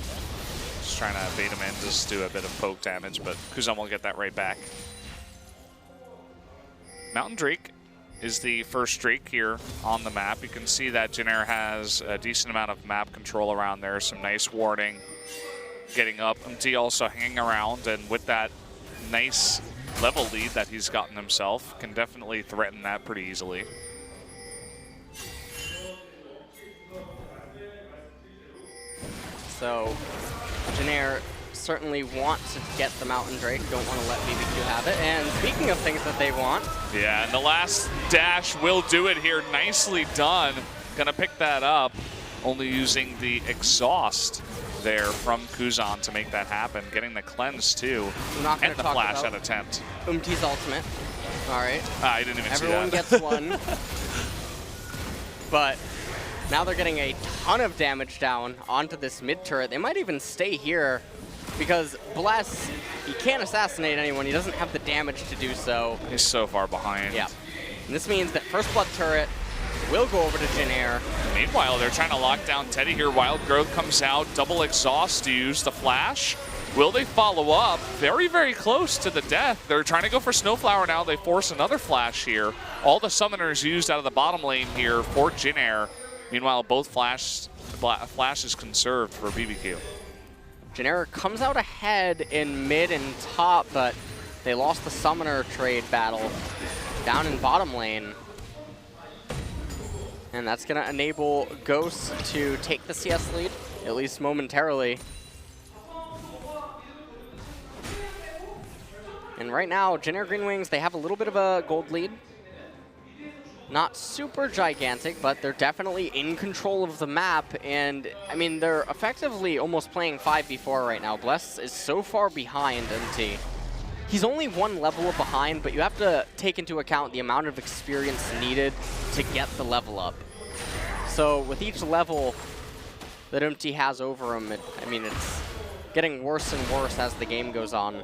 Just trying to bait him in, just do a bit of poke damage, but Kuzan will get that right back. Mountain Drake is the first Drake here on the map. You can see that Jin Air has a decent amount of map control around there, some nice warding, getting up. Also hanging around, and with that nice level lead that he's gotten himself, can definitely threaten that pretty easily. So Jin Air certainly want to get the Mountain Drake, don't want to let BBQ have it. And speaking of things that they want. Yeah, and the last dash will do it here. Nicely done. Gonna pick that up, only using the exhaust there from Kuzan to make that happen. Getting the cleanse too, and the flash out attempt. Umti's ultimate. All right. I didn't even see that. Everyone gets one. But now they're getting a ton of damage down onto this mid turret. They might even stay here because Bless, he can't assassinate anyone. He doesn't have the damage to do so. He's so far behind. Yeah. And this means that First Blood turret will go over to Jin Air. Meanwhile, they're trying to lock down Teddy here. Wild Growth comes out, double exhaust to use the flash. Will they follow up? Very, very close to the death. They're trying to go for Snowflower now. They force another flash here. All the summoners used out of the bottom lane here for Jin Air. Meanwhile, both flashes conserved for BBQ. Jin Air comes out ahead in mid and top, but they lost the summoner trade battle down in bottom lane. And that's going to enable Ghost to take the CS lead, at least momentarily. And right now, Jin Air GreenWings, they have a little bit of a gold lead. Not super gigantic, but they're definitely in control of the map. And, I mean, they're effectively almost playing 5v4 right now. Bless is so far behind MT. He's only one level behind, but you have to take into account the amount of experience needed to get the level up. So with each level that MT has over him, I mean, it's getting worse and worse as the game goes on.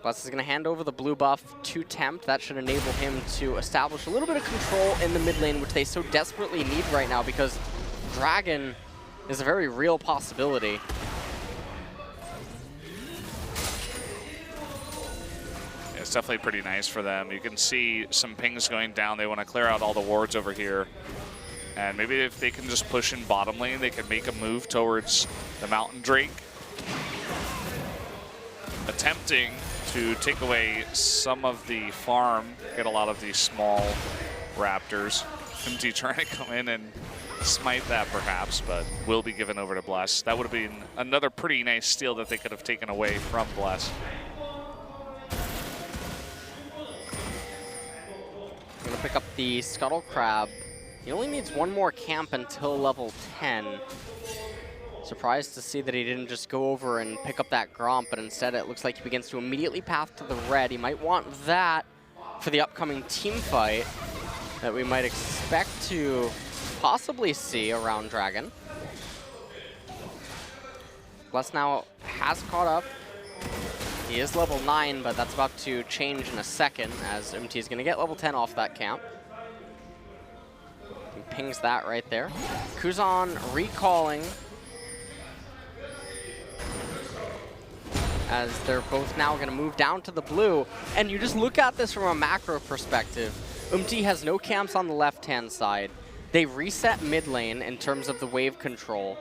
Bless is going to hand over the blue buff to Tempt. That should enable him to establish a little bit of control in the mid lane, which they so desperately need right now because Dragon is a very real possibility. It's definitely pretty nice for them. You can see some pings going down. They want to clear out all the wards over here. And maybe if they can just push in bottom lane, they can make a move towards the Mountain Drake. Attempting to take away some of the farm, get a lot of these small raptors. MT trying to come in and smite that perhaps, but will be given over to Bless. That would have been another pretty nice steal that they could have taken away from Bless. I'm gonna pick up the Scuttle Crab. He only needs one more camp until level 10. Surprised to see that he didn't just go over and pick up that Gromp, but instead it looks like he begins to immediately path to the red. He might want that for the upcoming team fight that we might expect to possibly see around Dragon. Bless now has caught up. He is level 9, but that's about to change in a second as MT is going to get level 10 off that camp. He pings that right there. Kuzan recalling as they're both now going to move down to the blue. And you just look at this from a macro perspective. MT has no camps on the left-hand side. They reset mid lane in terms of the wave control.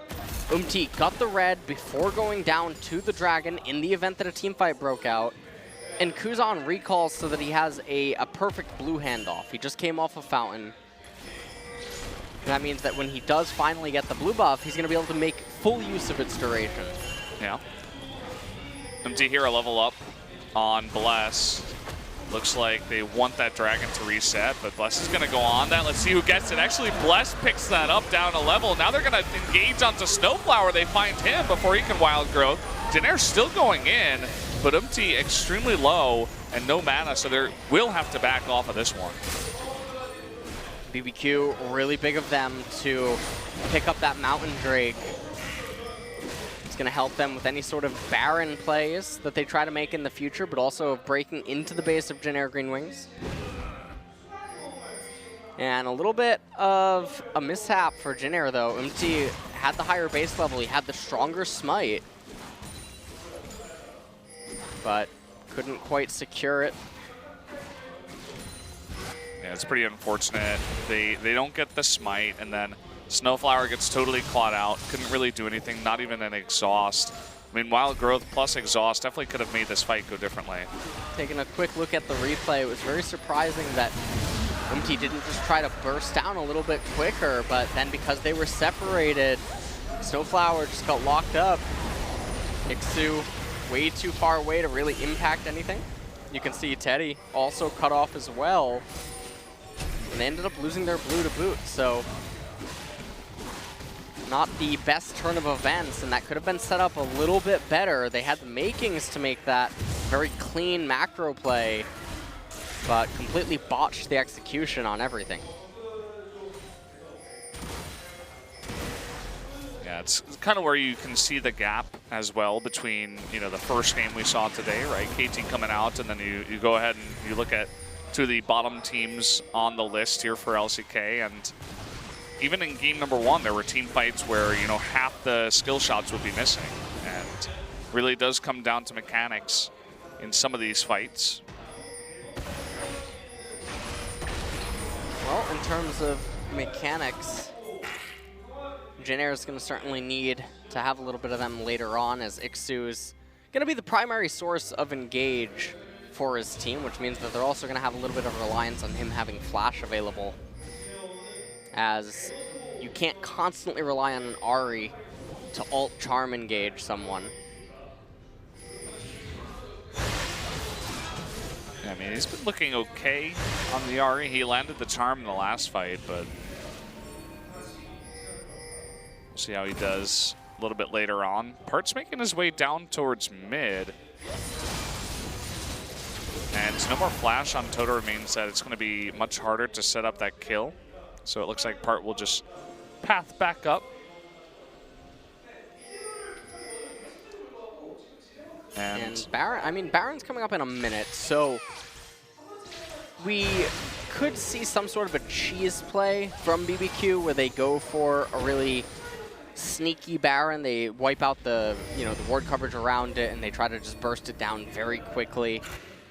MT got the red before going down to the Dragon in the event that a team fight broke out. And Kuzan recalls so that he has a perfect blue handoff. He just came off a fountain. And that means that when he does finally get the blue buff, he's going to be able to make full use of its duration. Yeah. MT here a level up on Bless. Looks like they want that Dragon to reset, but Bless is going to go on that. Let's see who gets it. Actually, Bless picks that up down a level. Now they're going to engage onto Snowflower. They find him before he can Wild Growth. Jin Air still going in, but MT extremely low and no mana, so they will have to back off of this one. BBQ, really big of them to pick up that Mountain Drake. It's going to help them with any sort of Baron plays that they try to make in the future, but also breaking into the base of Jin Air GreenWings. And a little bit of a mishap for Jin Air, though. MT had the higher base level. He had the stronger smite, but couldn't quite secure it. Yeah, it's pretty unfortunate. They don't get the smite, and then Snowflower gets totally clawed out. Couldn't really do anything, not even an exhaust. I mean, Wild Growth plus exhaust definitely could have made this fight go differently. Taking a quick look at the replay, it was very surprising that MT didn't just try to burst down a little bit quicker, but then because they were separated, Snowflower just got locked up. Iksu way too far away to really impact anything. You can see Teddy also cut off as well. And they ended up losing their blue to boot, so not the best turn of events, and that could have been set up a little bit better. They had the makings to make that very clean macro play, but completely botched the execution on everything. Yeah, Yeah, it's kind of where you can see the gap as well between, you know, the first game we saw today, right? KT coming out, and then you go ahead and you look at two of the bottom teams on the list here for LCK, and even in game number 1, there were team fights where, you know, half the skill shots would be missing, and really does come down to mechanics in some of these fights. Well, in terms of mechanics, Jin Air is going to certainly need to have a little bit of them later on, as Ixu is going to be the primary source of engage for his team, which means that they're also going to have a little bit of reliance on him having flash available, as you can't constantly rely on an Ahri to ult charm engage someone. Yeah, I mean, he's been looking okay on the Ahri. He landed the charm in the last fight, but we'll see how he does a little bit later on. Part's making his way down towards mid. And no more flash on Totoro means that it's going to be much harder to set up that kill. So it looks like Part will just path back up. And Baron, I mean, Baron's coming up in a minute, so we could see some sort of a cheese play from BBQ where they go for a really sneaky Baron. They wipe out the, you know, the ward coverage around it, and they try to just burst it down very quickly.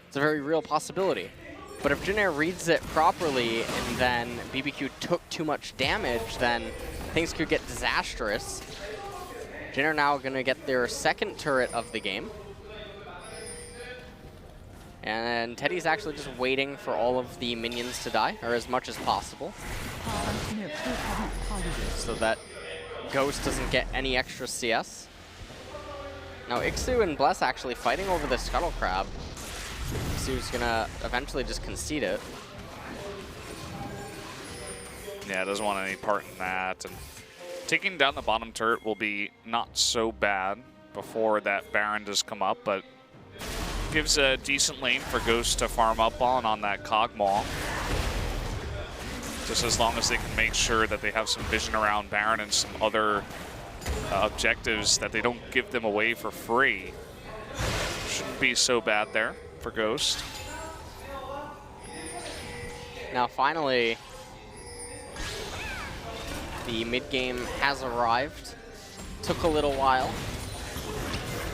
It's a very real possibility. But if Jin Air reads it properly and then BBQ took too much damage, then things could get disastrous. Jin Air now going to get their second turret of the game. And Teddy's actually just waiting for all of the minions to die, or as much as possible, so that Ghost doesn't get any extra CS. Now Ixu and Bless actually fighting over the Scuttle Crab. Ixu's gonna eventually just concede it. Yeah, doesn't want any part in that. And taking down the bottom turret will be not so bad before that Baron does come up, but gives a decent lane for Ghost to farm up on that Cog Maul. Just as long as they can make sure that they have some vision around Baron and some other objectives that they don't give them away for free. Shouldn't be so bad there for Ghost. Now finally, the mid game has arrived. Took a little while,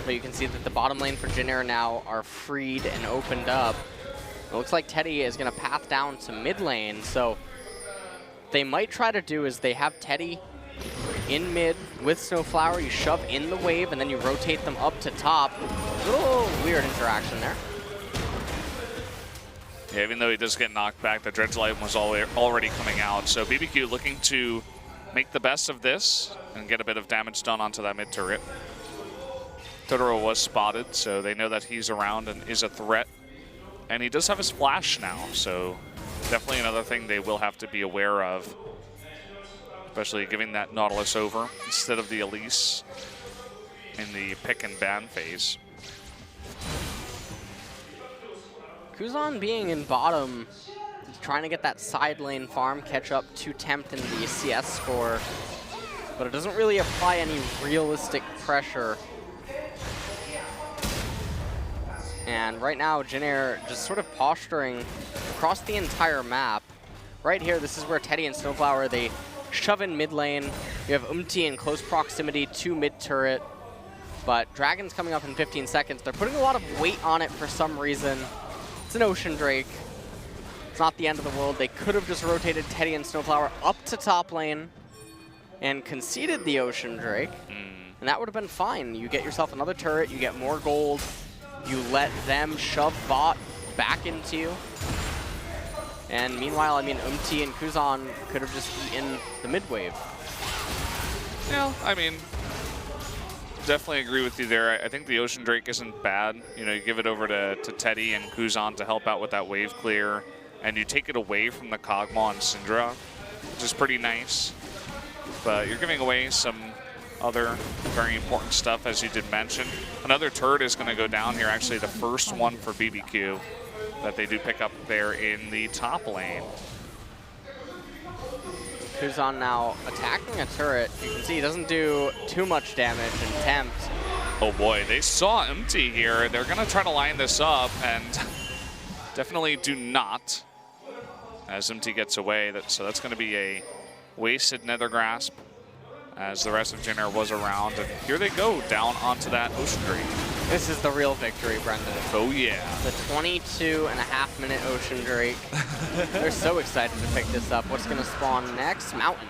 but you can see that the bottom lane for Jin Air now are freed and opened up. It looks like Teddy is going to path down to mid lane, so they might try to do is they have Teddy in mid with Snowflower. You shove in the wave, and then you rotate them up to top. A little weird interaction there. Yeah, even though he does get knocked back, the Dredge Light was already coming out. So BBQ looking to make the best of this and get a bit of damage done onto that mid turret. Totoro was spotted, so they know that he's around and is a threat. And he does have his flash now, so definitely another thing they will have to be aware of, especially giving that Nautilus over instead of the Elise in the pick and ban phase. Kuzan being in bottom, trying to get that side lane farm, catch up to Tempt in the CS score, but it doesn't really apply any realistic pressure. And right now, Jin Air just sort of posturing across the entire map. Right here, this is where Teddy and Snowflower, they shove in mid lane. You have Umti in close proximity to mid turret, but Dragon's coming up in 15 seconds. They're putting a lot of weight on it for some reason. It's an Ocean Drake. It's not the end of the world. They could have just rotated Teddy and Snowflower up to top lane and conceded the Ocean Drake, and that would have been fine. You get yourself another turret, you get more gold, you let them shove bot back into you. And meanwhile, I mean, Umti and Kuzan could have just eaten the mid wave. Yeah, I mean, definitely agree with you there. I think the Ocean Drake isn't bad. You know, you give it over to Teddy and Kuzan to help out with that wave clear, and you take it away from the Kog'Maw and Syndra, which is pretty nice. But you're giving away some other very important stuff, as you did mention. Another turret is going to go down here, actually the first one for BBQ that they do pick up there in the top lane. Kuzan now attacking a turret. You can see he doesn't do too much damage and tempt. Oh boy, they saw Empty here. They're gonna try to line this up and definitely do not as Empty gets away. So that's gonna be a wasted Nether Grasp as the rest of Jin Air was around. And here they go down onto that Ocean Drake. This is the real victory, Brendan. Oh yeah. The 22.5-minute Ocean Drake. They're so excited to pick this up. What's gonna spawn next? Mountain.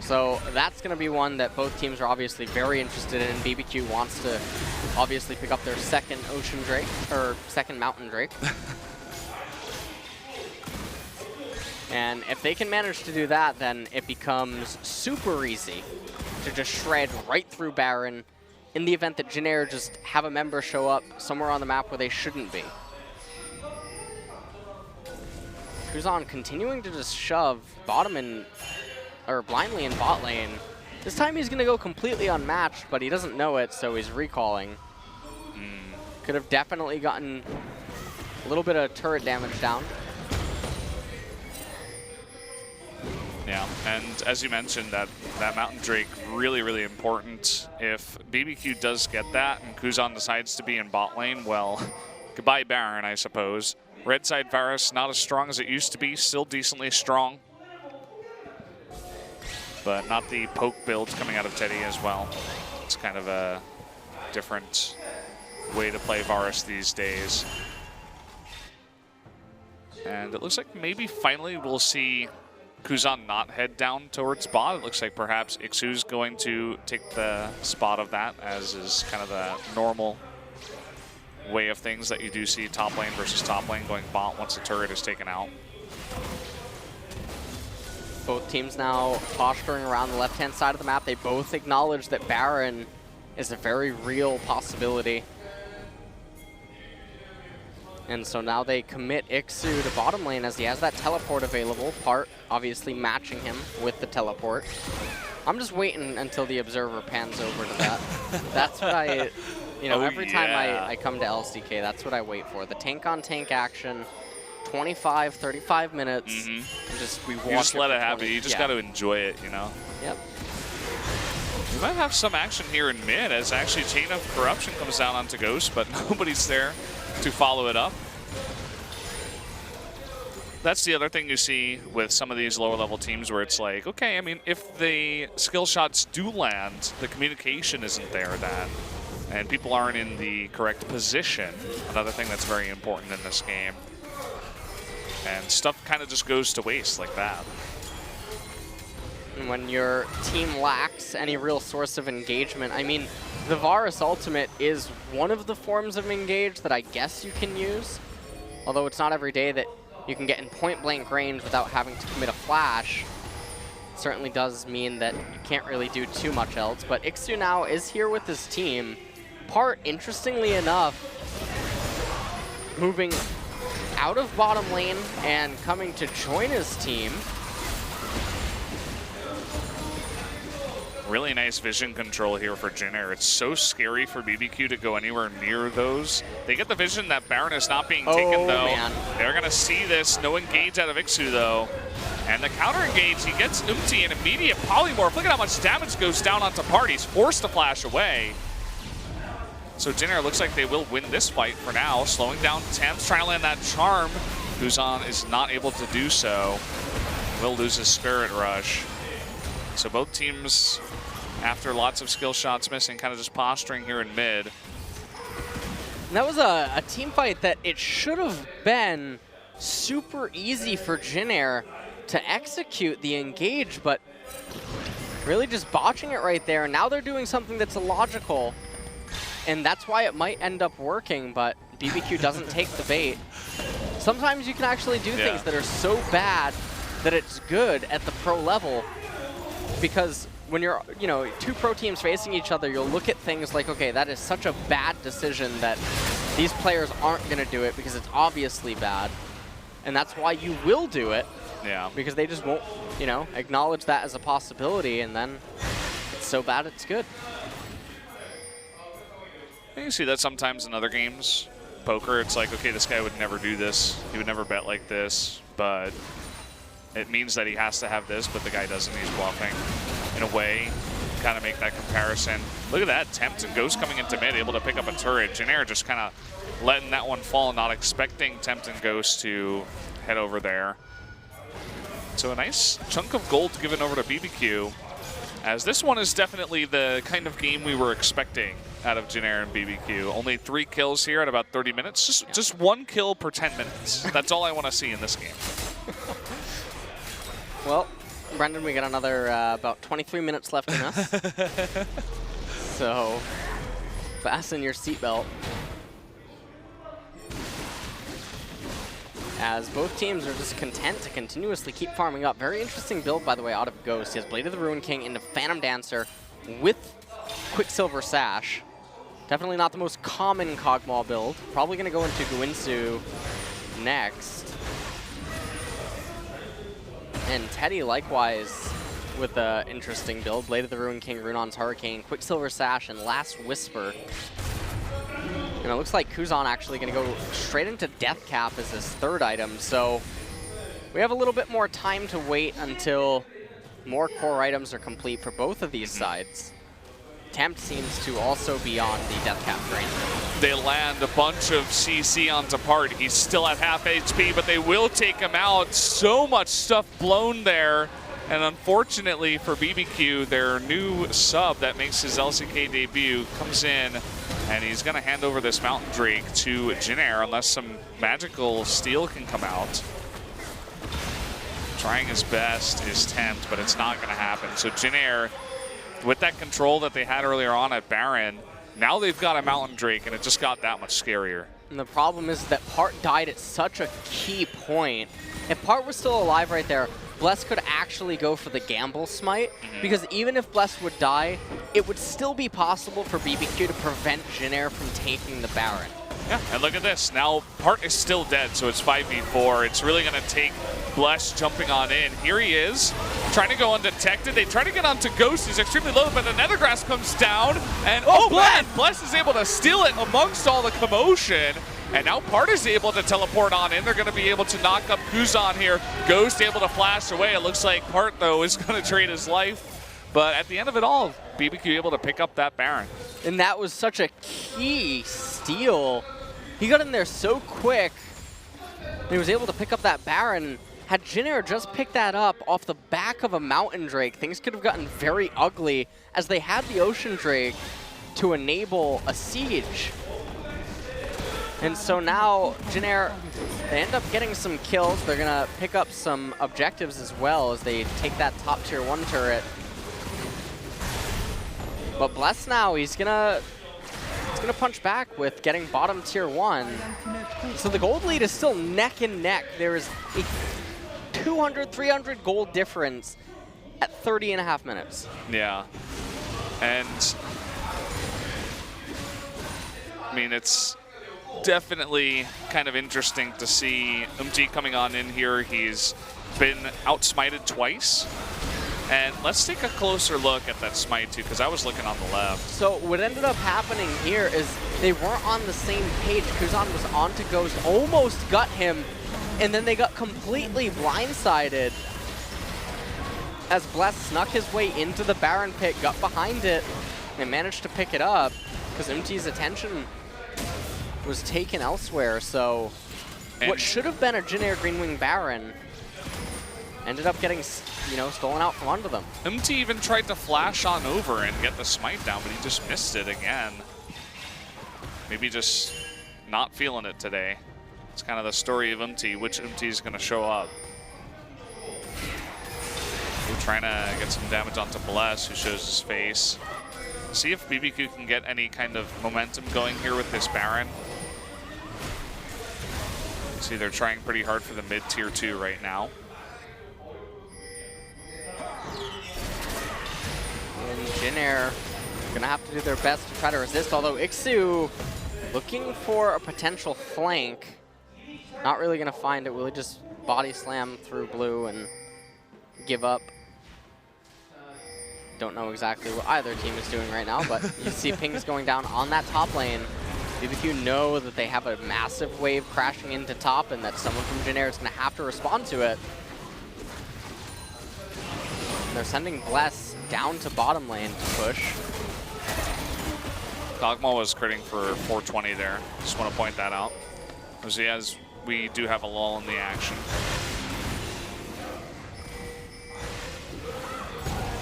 So that's gonna be one that both teams are obviously very interested in. BBQ wants to obviously pick up their second Ocean Drake, or second Mountain Drake. And if they can manage to do that, then it becomes super easy to just shred right through Baron in the event that Jin Air just have a member show up somewhere on the map where they shouldn't be. Kuzan continuing to just shove bottom in, or blindly in bot lane. This time he's gonna go completely unmatched, but he doesn't know it, so he's recalling. Could have definitely gotten a little bit of turret damage down. Yeah, and as you mentioned, that Mountain Drake, really, really important. If BBQ does get that and Kuzan decides to be in bot lane, well, goodbye Baron, I suppose. Red side Varus, not as strong as it used to be, still decently strong. But not the poke builds coming out of Teddy as well. It's kind of a different way to play Varus these days. And it looks like maybe finally we'll see Kuzan not head down towards bot. It looks like perhaps Ixu's going to take the spot of that, as is kind of the normal way of things that you do see top lane versus top lane going bot once the turret is taken out. Both teams now posturing around the left-hand side of the map. They both acknowledge that Baron is a very real possibility. And so now they commit Ixu to bottom lane as he has that teleport available. Part obviously matching him with the teleport. I'm just waiting until the observer pans over to that. That's what I, you know, every time I come to LCK, that's what I wait for. The tank on tank action, 25, 35 minutes. You just let it happen. You just got to enjoy it, you know? Yep. We might have some action here in mid as actually Chain of Corruption comes down onto Ghost, but nobody's there to follow it up. That's the other thing you see with some of these lower level teams where it's like, okay, I mean, if the skill shots do land, the communication isn't there then, and people aren't in the correct position. Another thing that's very important in this game. And stuff kind of just goes to waste like that. And when your team lacks any real source of engagement, I mean, the Varus ultimate is one of the forms of engage that I guess you can use. Although it's not every day that you can get in point-blank range without having to commit a flash. It certainly does mean that you can't really do too much else. But Ixu now is here with his team. Part, interestingly enough, moving out of bottom lane and coming to join his team. Really nice vision control here for Jin Air. It's so scary for BBQ to go anywhere near those. They get the vision that Baron is not being taken, though. Man. They're going to see this. No engage out of Ixu, though. And the counter engage, he gets Umti an immediate polymorph. Look at how much damage goes down onto Part. He's forced to flash away. So Jin Air looks like they will win this fight for now. Slowing down Thames, trying to land that charm. Kuzan is not able to do so. Will lose his Spirit Rush. So both teams, after lots of skill shots missing, kind of just posturing here in mid. And that was a team fight that it should have been super easy for Jin Air to execute the engage, but really just botching it right there. Now they're doing something that's illogical, and that's why it might end up working, but BBQ doesn't take the bait. Sometimes you can actually do things that are so bad that it's good at the pro level, because when you're, you know, two pro teams facing each other, you'll look at things like, okay, that is such a bad decision that these players aren't going to do it because it's obviously bad. And that's why you will do it. Yeah. Because they just won't, you know, acknowledge that as a possibility, and then it's so bad it's good. You see that sometimes in other games. Poker, it's like, okay, this guy would never do this. He would never bet like this. But it means that he has to have this, but the guy doesn't. He's bluffing. In a way, kind of make that comparison. Look at that, Tempt and Ghost coming into mid, able to pick up a turret. Jin Air just kind of letting that one fall, not expecting Tempt and Ghost to head over there. So a nice chunk of gold given over to BBQ, as this one is definitely the kind of game we were expecting out of Jin Air and BBQ. Only 3 kills here at about 30 minutes. Just 1 kill per 10 minutes. That's all I want to see in this game. Well, Brendan, we got another about 23 minutes left in us. So, fasten your seatbelt. As both teams are just content to continuously keep farming up. Very interesting build, by the way, out of Ghost. He has Blade of the Ruin King into Phantom Dancer with Quicksilver Sash. Definitely not the most common Kog'Maw build. Probably going to go into Guinsu next. And Teddy, likewise, with an interesting build. Blade of the Ruin King, Runon's Hurricane, Quicksilver Sash, and Last Whisper. And it looks like Kuzan actually going to go straight into Death Cap as his 3rd item. So we have a little bit more time to wait until more core items are complete for both of these sides. Tempt seems to also be on the Death Cap train. They land a bunch of CC onto Part. He's still at half HP, but they will take him out. So much stuff blown there. And unfortunately for BBQ, their new sub that makes his LCK debut comes in, and he's going to hand over this Mountain Drake to Jin Air unless some magical steal can come out. Trying his best is Tempt, but it's not going to happen. So Jin Air, with that control that they had earlier on at Baron, now they've got a Mountain Drake, and it just got that much scarier. And the problem is that Part died at such a key point. If Part was still alive right there, Bless could actually go for the gamble smite, because even if Bless would die, it would still be possible for BBQ to prevent Jin Air from taking the Baron. Yeah, and look at this. Now Part is still dead, so it's 5v4. It's really going to take Bless jumping on in. Here he is, trying to go undetected. They try to get onto Ghost. He's extremely low, but the Nethergrass comes down, and oh man, Bless is able to steal it amongst all the commotion. And now Part is able to teleport on in. They're going to be able to knock up Kuzan here. Ghost able to flash away. It looks like Part, though, is going to trade his life. But at the end of it all, BBQ able to pick up that Baron. And that was such a key steal. He got in there so quick. He was able to pick up that Baron. Had Jin Air just picked that up off the back of a Mountain Drake, things could have gotten very ugly, as they had the Ocean Drake to enable a siege. And so now Jin Air, they end up getting some kills. They're going to pick up some objectives as well as they take that top tier 1 turret. But Bless now, he's gonna punch back with getting bottom tier 1. So the gold lead is still neck and neck. There is a 200, 300 gold difference at 30.5 minutes. Yeah. And I mean, it's definitely kind of interesting to see coming on in here. He's been outsmited twice. And let's take a closer look at that smite too, because I was looking on the left. So what ended up happening here is they weren't on the same page. Kuzan was onto Ghost, almost got him, and then they got completely blindsided as Bless snuck his way into the Baron pit, got behind it, and managed to pick it up because MT's attention was taken elsewhere. So what should have been a Jin Air GreenWing Baron ended up getting, you know, stolen out from under them. MT even tried to flash on over and get the smite down, but he just missed it again. Maybe just not feeling it today. It's kind of the story of MT, which MT is going to show up. We're trying to get some damage onto Bless, who shows his face. See if BBQ can get any kind of momentum going here with this Baron. See, they're trying pretty hard for the mid tier 2 right now. And Jin Air gonna have to do their best to try to resist, although Ixu looking for a potential flank. Not really gonna find it, will he just body slam through blue and give up? Don't know exactly what either team is doing right now, but you see pings going down on that top lane. BBQ know that they have a massive wave crashing into top and that someone from Jin Air is gonna have to respond to it. They're sending Bless down to bottom lane to push. Dogma was critting for 420 there. Just want to point that out. As we do have a lull in the action.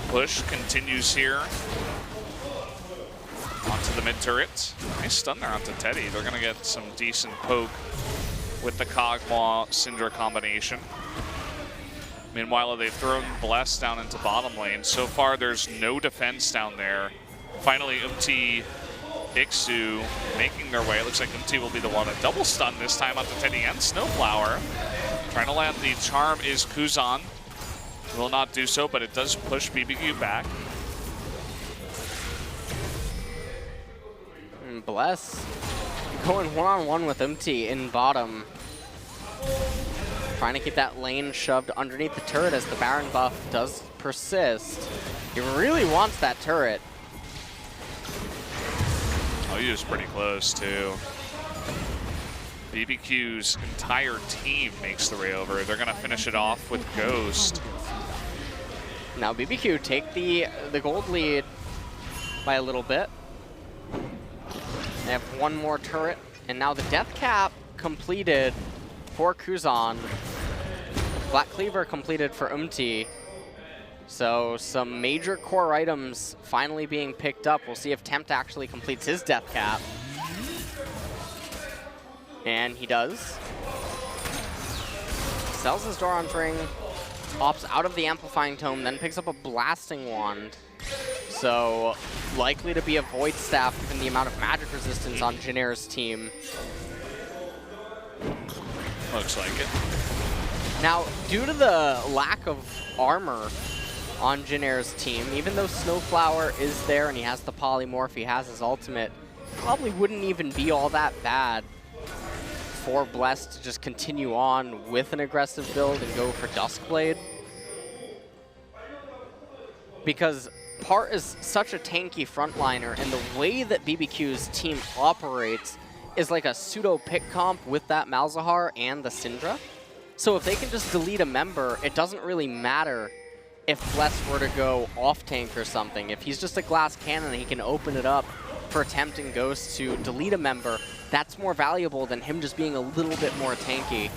Push continues here. Onto the mid turret. Nice stun there onto Teddy. They're going to get some decent poke with the Kog'Maw Syndra combination. Meanwhile, they've thrown Bless down into bottom lane. So far, there's no defense down there. Finally, Ixu making their way. It looks like will be the one to double stun this time onto Teddy and Snowflower. Trying to land the charm is Kuzan. Will not do so, but it does push BBQ back. And Bless going one-on-one with in bottom. Trying to keep that lane shoved underneath the turret as the Baron buff does persist. He really wants that turret. Oh, he was pretty close, too. BBQ's entire team makes the way over. They're going to finish it off with Ghost. Now BBQ take the gold lead by a little bit. They have one more turret, and now the death cap completed for Kuzan. Black Cleaver completed for So some major core items finally being picked up. We'll see if Tempt actually completes his death cap. And he does. Sells his Doran's Ring, opts out of the Amplifying Tome, then picks up a Blasting Wand. So likely to be a Void Staff given the amount of magic resistance on Jin Air's team. Looks like it. Now, due to the lack of armor on Jin Air's team, even though Snowflower is there and he has the polymorph, he has his ultimate, probably wouldn't even be all that bad for Bless to just continue on with an aggressive build and go for Duskblade. Because Part is such a tanky frontliner, and the way that BBQ's team operates is like a pseudo pick comp with that Malzahar and the Syndra. So if they can just delete a member, it doesn't really matter if Bless were to go off tank or something. If he's just a glass cannon, he can open it up for Tempt and Ghost to delete a member. That's more valuable than him just being a little bit more tanky.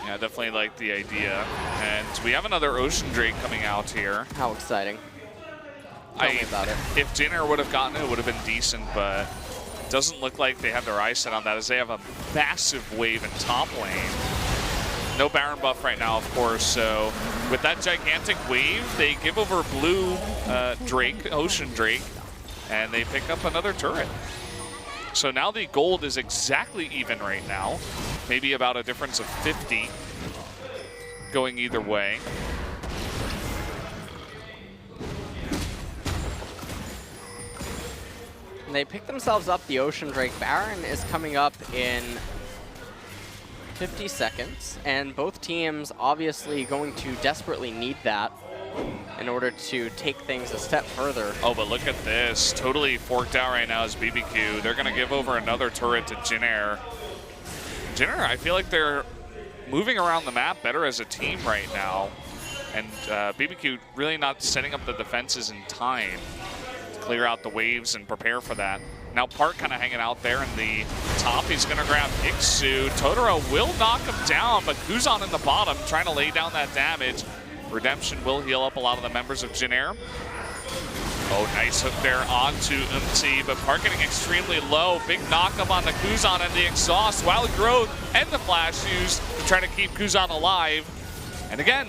Yeah, definitely like the idea. And we have another Ocean Drake coming out here. How exciting. Tell me about it. If Jin Air would have gotten it, it would have been decent, but it doesn't look like they have their eyes set on that as they have a massive wave in top lane. No Baron buff right now, of course, so with that gigantic wave, they give over blue Drake, Ocean Drake, and they pick up another turret. So now the gold is exactly even right now. Maybe about a difference of 50 going either way. And they pick themselves up the Ocean Drake. Baron is coming up in 50 seconds, and both teams obviously going to desperately need that in order to take things a step further. Oh, but look at this. Totally forked out right now is BBQ. They're going to give over another turret to Jin Air. Jin Air, I feel like they're moving around the map better as a team right now. And BBQ really not setting up the defenses in time to clear out the waves and prepare for that. Now Park kind of hanging out there in the top. He's going to grab Ixu. Totoro will knock him down, but Kuzan in the bottom trying to lay down that damage. Redemption will heal up a lot of the members of Jin Air. Oh, nice hook there onto but Park getting extremely low. Big knockup on the Kuzan and the exhaust. Wild Growth and the flash used to try to keep Kuzan alive. And again,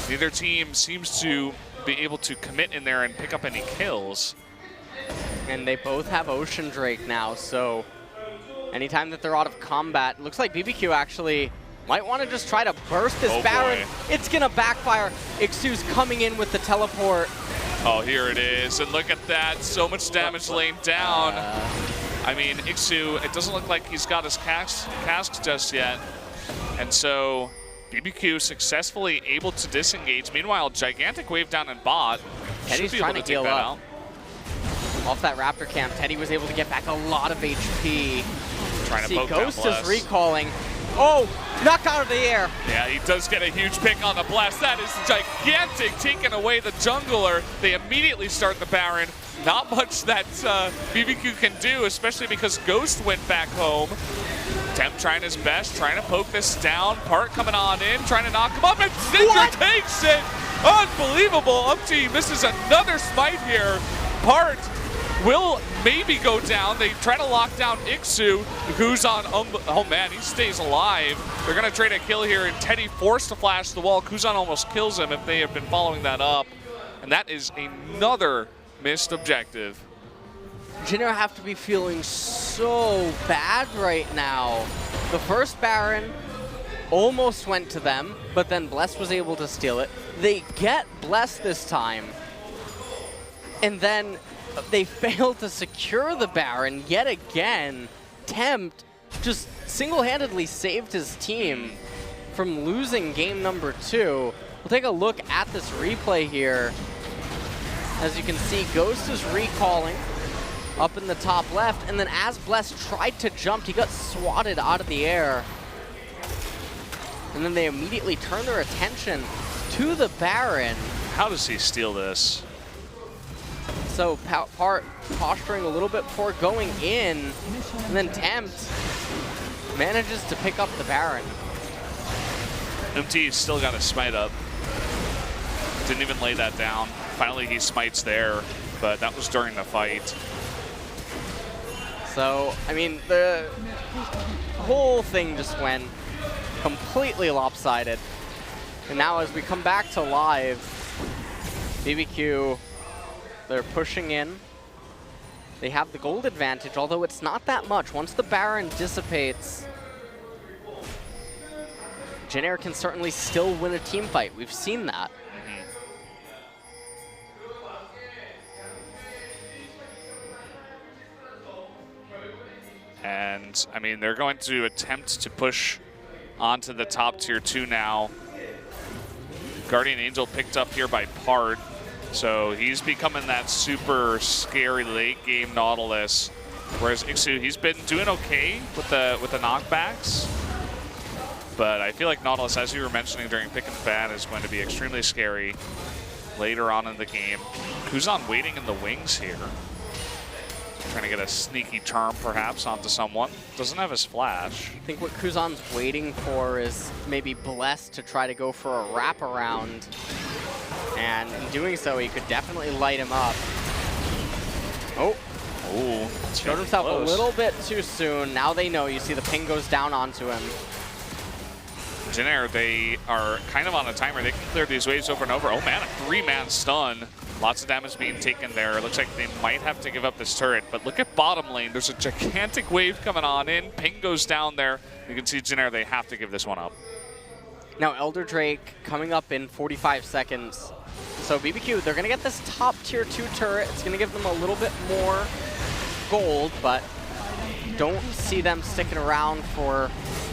neither team seems to be able to commit in there and pick up any kills. And they both have Ocean Drake now, so anytime that they're out of combat, it looks like BBQ actually might want to just try to burst this Baron. It's going to backfire. Ixu's coming in with the teleport. Oh, here it is. And look at that. So much damage laying down. I mean, Ixu, it doesn't look like he's got his casks just yet. And so BBQ successfully able to disengage. Meanwhile, gigantic wave down in bot. Teddy's trying to heal up. Off that Raptor camp, Teddy was able to get back a lot of HP. Trying to poke Ghost is recalling. Oh, knocked out of the air. Yeah, he does get a huge pick on the blast. That is gigantic, taking away the jungler. They immediately start the Baron. Not much that BBQ can do, especially because Ghost went back home. Temp trying his best, trying to poke this down. Part coming on in, trying to knock him up, and Cinder takes it! Unbelievable! Umpty misses another smite here. Part will maybe go down. They try to lock down Ixu, who's on, oh man, he stays alive. They're gonna trade a kill here, and Teddy forced to flash the wall. Kuzan almost kills him if they have been following that up. And that is another missed objective. Jin Air have to be feeling so bad right now. The first Baron almost went to them, but then Bless was able to steal it. They get Bless this time, and then they fail to secure the Baron yet again. Tempt just single-handedly saved his team from losing game number 2. We'll take a look at this replay here. As you can see, Ghost is recalling up in the top left, and then as Bless tried to jump, he got swatted out of the air. And then they immediately turn their attention to the Baron. How does he steal this? So Part posturing a little bit before going in, and then Tempt manages to pick up the Baron. MT still got a smite up. Didn't even lay that down. Finally he smites there, but that was during the fight. So, I mean, the whole thing just went completely lopsided. And now as we come back to live, BBQ, they're pushing in. They have the gold advantage, although it's not that much. Once the Baron dissipates, Jin Air can certainly still win a team fight. We've seen that. And, I mean, they're going to attempt to push onto the top tier 2 now. Guardian Angel picked up here by Part. So he's becoming that super scary late game Nautilus. Whereas Ixu, he's been doing okay with the knockbacks. But I feel like Nautilus, as you were mentioning during Pick and Fan, is going to be extremely scary later on in the game. Kuzan waiting in the wings here. Trying to get a sneaky charm, perhaps, onto someone. Doesn't have his flash. I think what Kuzan's waiting for is maybe Bless to try to go for a wraparound. And in doing so, he could definitely light him up. Oh. Ooh. Showed himself a little bit too soon. Now they know. You see the ping goes down onto him. Jin Air, they are kind of on a timer. They can clear these waves over and over. Oh man, a 3-man stun. Lots of damage being taken there. It looks like they might have to give up this turret, but look at bottom lane. There's a gigantic wave coming on in. Ping goes down there. You can see Jin Air, they have to give this one up. Now Elder Drake coming up in 45 seconds. So BBQ, they're gonna get this top tier 2 turret. It's gonna give them a little bit more gold, but don't see them sticking around for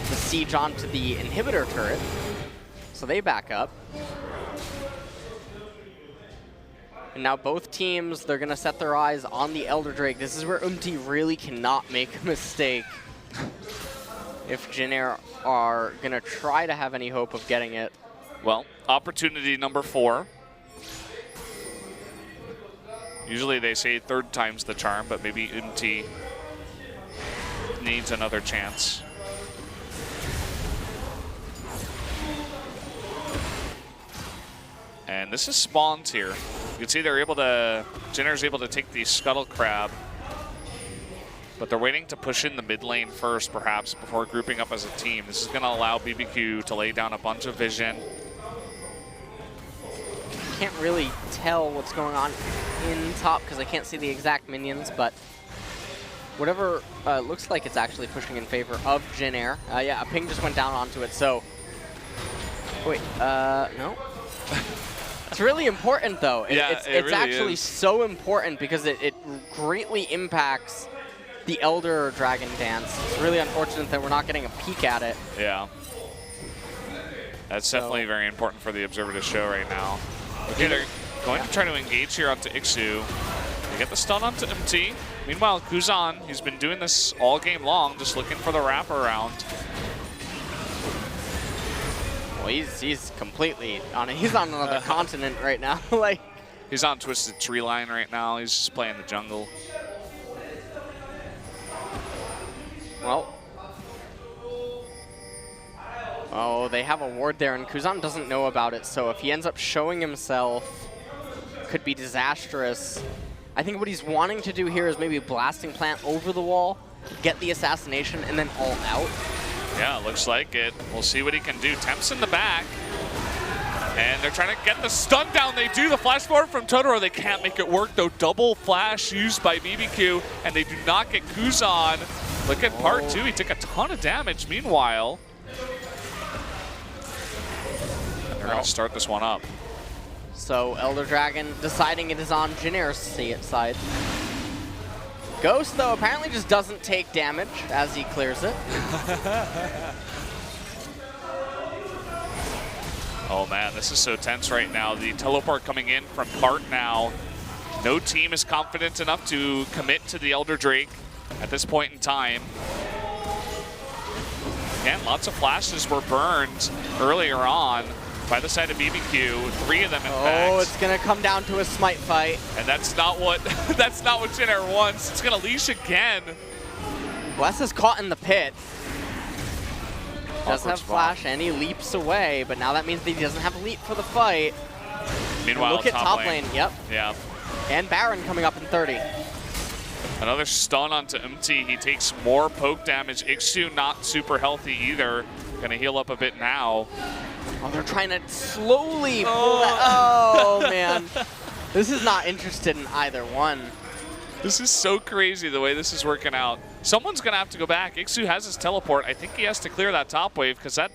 the siege onto the inhibitor turret. So they back up. And now both teams, they're gonna set their eyes on the Elder Drake. This is where Umti really cannot make a mistake if Jin Air are gonna try to have any hope of getting it. Well, opportunity number 4. Usually they say 3rd time's the charm, but maybe Umti needs another chance. And this is spawned here. You can see they're able to, Jin Air's able to take the Scuttle Crab, but they're waiting to push in the mid lane first, perhaps, before grouping up as a team. This is gonna allow BBQ to lay down a bunch of vision. Can't really tell what's going on in top because I can't see the exact minions, but whatever looks like it's actually pushing in favor of Jin Air. Yeah, a ping just went down onto it, so... Wait, no? It's really important, though. It's really actually is. so important because it greatly impacts the Elder Dragon dance. It's really unfortunate that we're not getting a peek at it. Yeah. That's definitely very important for the Observer to show right now. Okay, they're going to try to engage here onto Ixu. They get the stun onto MT. Meanwhile, Kuzan, he's been doing this all game long, just looking for the wraparound. Well, he's completely on it. He's on another continent right now. Like, he's on Twisted Tree Line right now. He's just playing the jungle. well. Oh, they have a ward there, and Kuzan doesn't know about it, so if he ends up showing himself, could be disastrous. I think what he's wanting to do here is maybe blasting plant over the wall, get the assassination, and then all out. Yeah, looks like it. We'll see what he can do. Temp's in the back. And they're trying to get the stun down. They do the flash forward from Totoro. They can't make it work, though. Double flash used by BBQ, and they do not get Kuzan. Look at part 2. He took a ton of damage. Meanwhile, they're going to start this one up. So Elder Dragon deciding it is on Jin Air's side. Ghost, though, apparently just doesn't take damage as he clears it. Oh man, this is so tense right now. The teleport coming in from Part now. No team is confident enough to commit to the Elder Drake at this point in time. Again, lots of flashes were burned earlier on by the side of BBQ. 3 of them in fact. Oh, it's gonna come down to a smite fight. And that's not what Jin Air wants. It's gonna leash again. Bless is caught in the pit. Does Awkward have spot. flash and he leaps away, but now that means that he doesn't have a leap for the fight. Meanwhile, Look at top lane. Yep. Yeah. And Baron coming up in 30. Another stun onto MT. He takes more poke damage. Ixu not super healthy either. Gonna heal up a bit now. Oh, they're trying to slowly pull that. Oh, man. This is not interested in either one. This is so crazy the way this is working out. Someone's gonna have to go back. Ixu has his teleport. I think he has to clear that top wave because that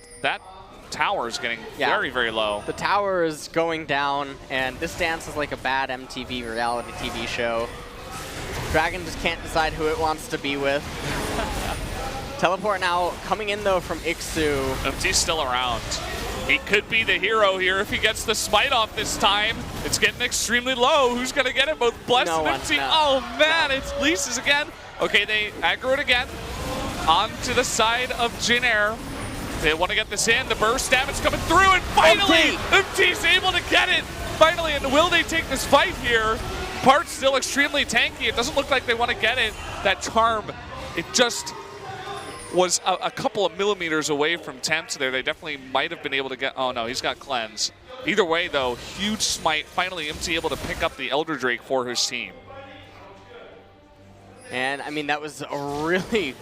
tower is getting very, very low. The tower is going down, and this dance is like a bad MTV reality TV show. Dragon just can't decide who it wants to be with. Teleport now coming in, though, from Ixu. MT's still around. He could be the hero here if he gets the smite off this time. It's getting extremely low. Who's going to get it? Both Bless and MT. No. Oh, man, it's Leases again. Okay, they aggro it again. On to the side of Jin Air. They want to get this in. The burst damage coming through, and finally, MT's able to get it. Finally, and will they take this fight here? Part's still extremely tanky. It doesn't look like they want to get it. That charm, it just was a couple of millimeters away from Temps there. They definitely might have been able to get, oh no, he's got cleanse. Either way though, huge smite. Finally MT able to pick up the Elder Drake for his team. And I mean, that was a really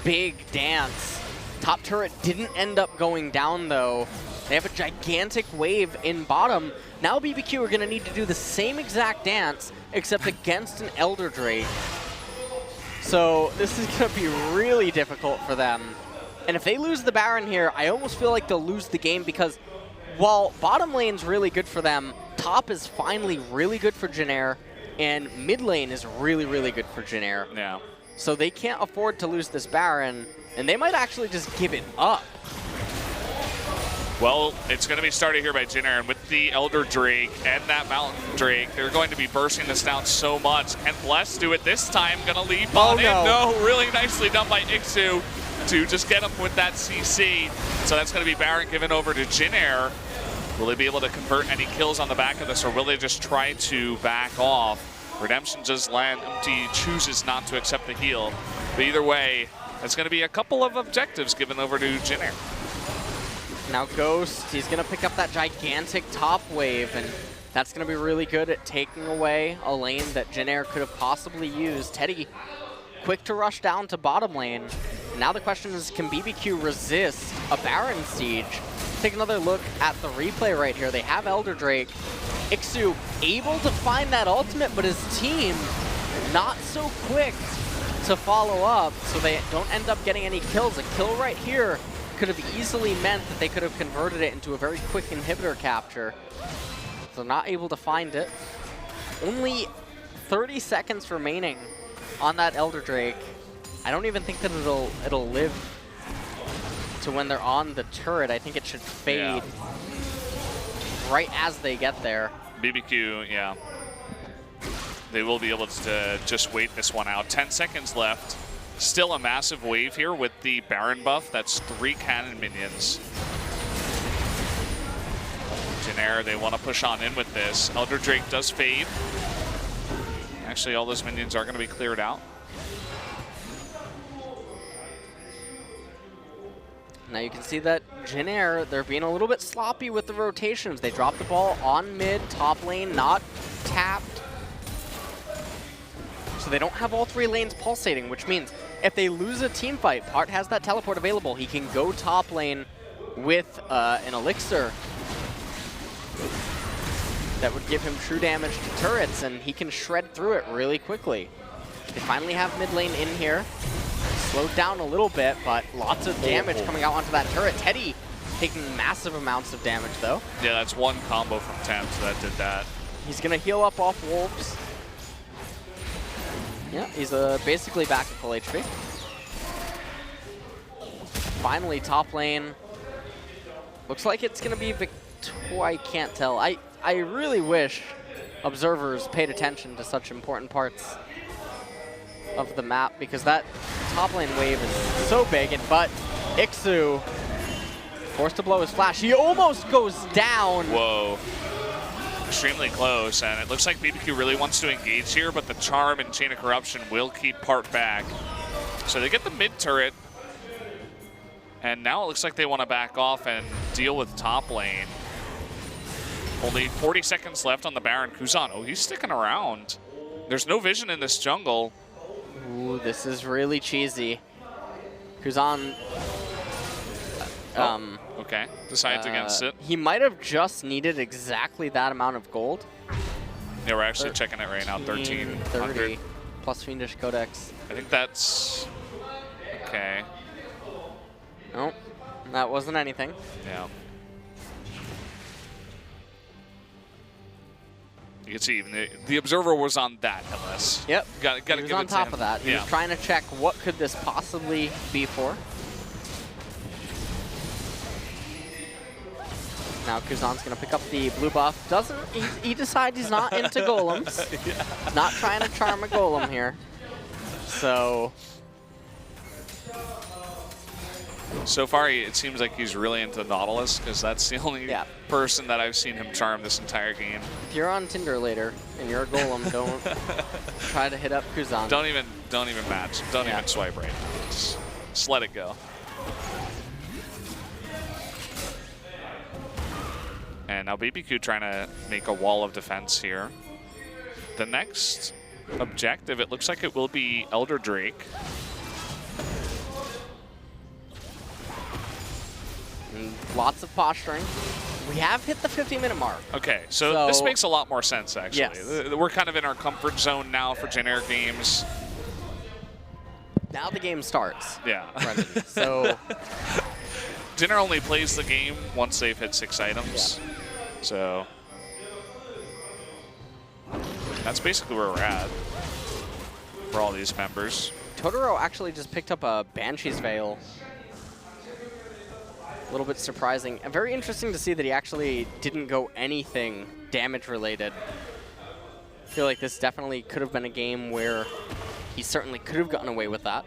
big dance. Top turret didn't end up going down though. They have a gigantic wave in bottom. Now BBQ are gonna need to do the same exact dance, except against an Elder Drake. So this is going to be really difficult for them. And if they lose the Baron here, I almost feel like they'll lose the game because while bottom lane's really good for them, top is finally really good for Jin Air, and mid lane is really, really good for Jin Air. Yeah. So they can't afford to lose this Baron, and they might actually just give it up. Well, it's going to be started here by Jin Air, and with the Elder Drake and that Mountain Drake, they're going to be bursting this down so much. Can Bless do it this time? Going to leap on in. No, really nicely done by Ixu to just get him with that CC. So that's going to be Baron given over to Jin Air. Will they be able to convert any kills on the back of this, or will they just try to back off? Redemption does land. MT chooses not to accept the heal. But either way, it's going to be a couple of objectives given over to Jin Air. Now Ghost, he's going to pick up that gigantic top wave, and that's going to be really good at taking away a lane that Jin Air could have possibly used. Teddy, quick to rush down to bottom lane. Now the question is, can BBQ resist a Baron siege? Take another look at the replay right here. They have Elder Drake. Ixu able to find that ultimate, but his team not so quick to follow up, so they don't end up getting any kills. A kill right here could have easily meant that they could have converted it into a very quick inhibitor capture. So not able to find it. Only 30 seconds remaining on that Elder Drake. I don't even think that it'll live to when they're on the turret. I think it should fade right as they get there. BBQ, yeah. They will be able to just wait this one out. 10 seconds left. Still a massive wave here with the Baron buff. That's 3 cannon minions. Jin Air, they want to push on in with this. Elder Drake does fade. Actually, all those minions are going to be cleared out. Now you can see that Jin Air, they're being a little bit sloppy with the rotations. They drop the ball on mid, top lane, not tapped. So they don't have all 3 lanes pulsating, which means if they lose a team fight, Part has that teleport available. He can go top lane with an elixir that would give him true damage to turrets, and he can shred through it really quickly. They finally have mid lane in here. Slowed down a little bit, but lots of damage coming out onto that turret. Teddy taking massive amounts of damage, though. Yeah, that's one combo from Tempt that did that. He's going to heal up off Wolves. Yeah, he's basically back at full HP. Finally, top lane. Looks like it's going to be I can't tell. I really wish observers paid attention to such important parts of the map, because that top lane wave is so big. But Ixu forced to blow his flash. He almost goes down. Whoa. Extremely close, and it looks like BBQ really wants to engage here, but the Charm and Chain of Corruption will keep Part back. So they get the mid turret, and now it looks like they want to back off and deal with top lane. Only 40 seconds left on the Baron. Kuzan, oh, he's sticking around. There's no vision in this jungle. Ooh, this is really cheesy. Kuzan, okay, decides against it. He might have just needed exactly that amount of gold. Yeah, we're actually checking it right now, 1330 plus Fiendish Codex. I think that's okay. Nope, that wasn't anything. Yeah. You can see even the observer was on that, LS. Yep. Got to give it to him. He was on top of that. He yeah. was trying to check what could this possibly be for. Now Kuzan's going to pick up the blue buff. He decides he's not into golems. Yeah. He's not trying to charm a golem here. So far, it seems like he's really into Nautilus, because that's the only person that I've seen him charm this entire game. If you're on Tinder later and you're a golem, don't try to hit up Kuzan. Don't even match. Don't even swipe right now. Just let it go. And now BBQ trying to make a wall of defense here. The next objective, it looks like it will be Elder Drake. And lots of posturing. We have hit the 50-minute mark. Okay, so this makes a lot more sense, actually. Yes. We're kind of in our comfort zone now for Jin Air games. Now the game starts. Yeah. So Jin Air only plays the game once they've hit 6 items. Yeah. So that's basically where we're at for all these members. Totoro actually just picked up a Banshee's Veil. A little bit surprising. And very interesting to see that he actually didn't go anything damage related. I feel like this definitely could have been a game where he certainly could have gotten away with that.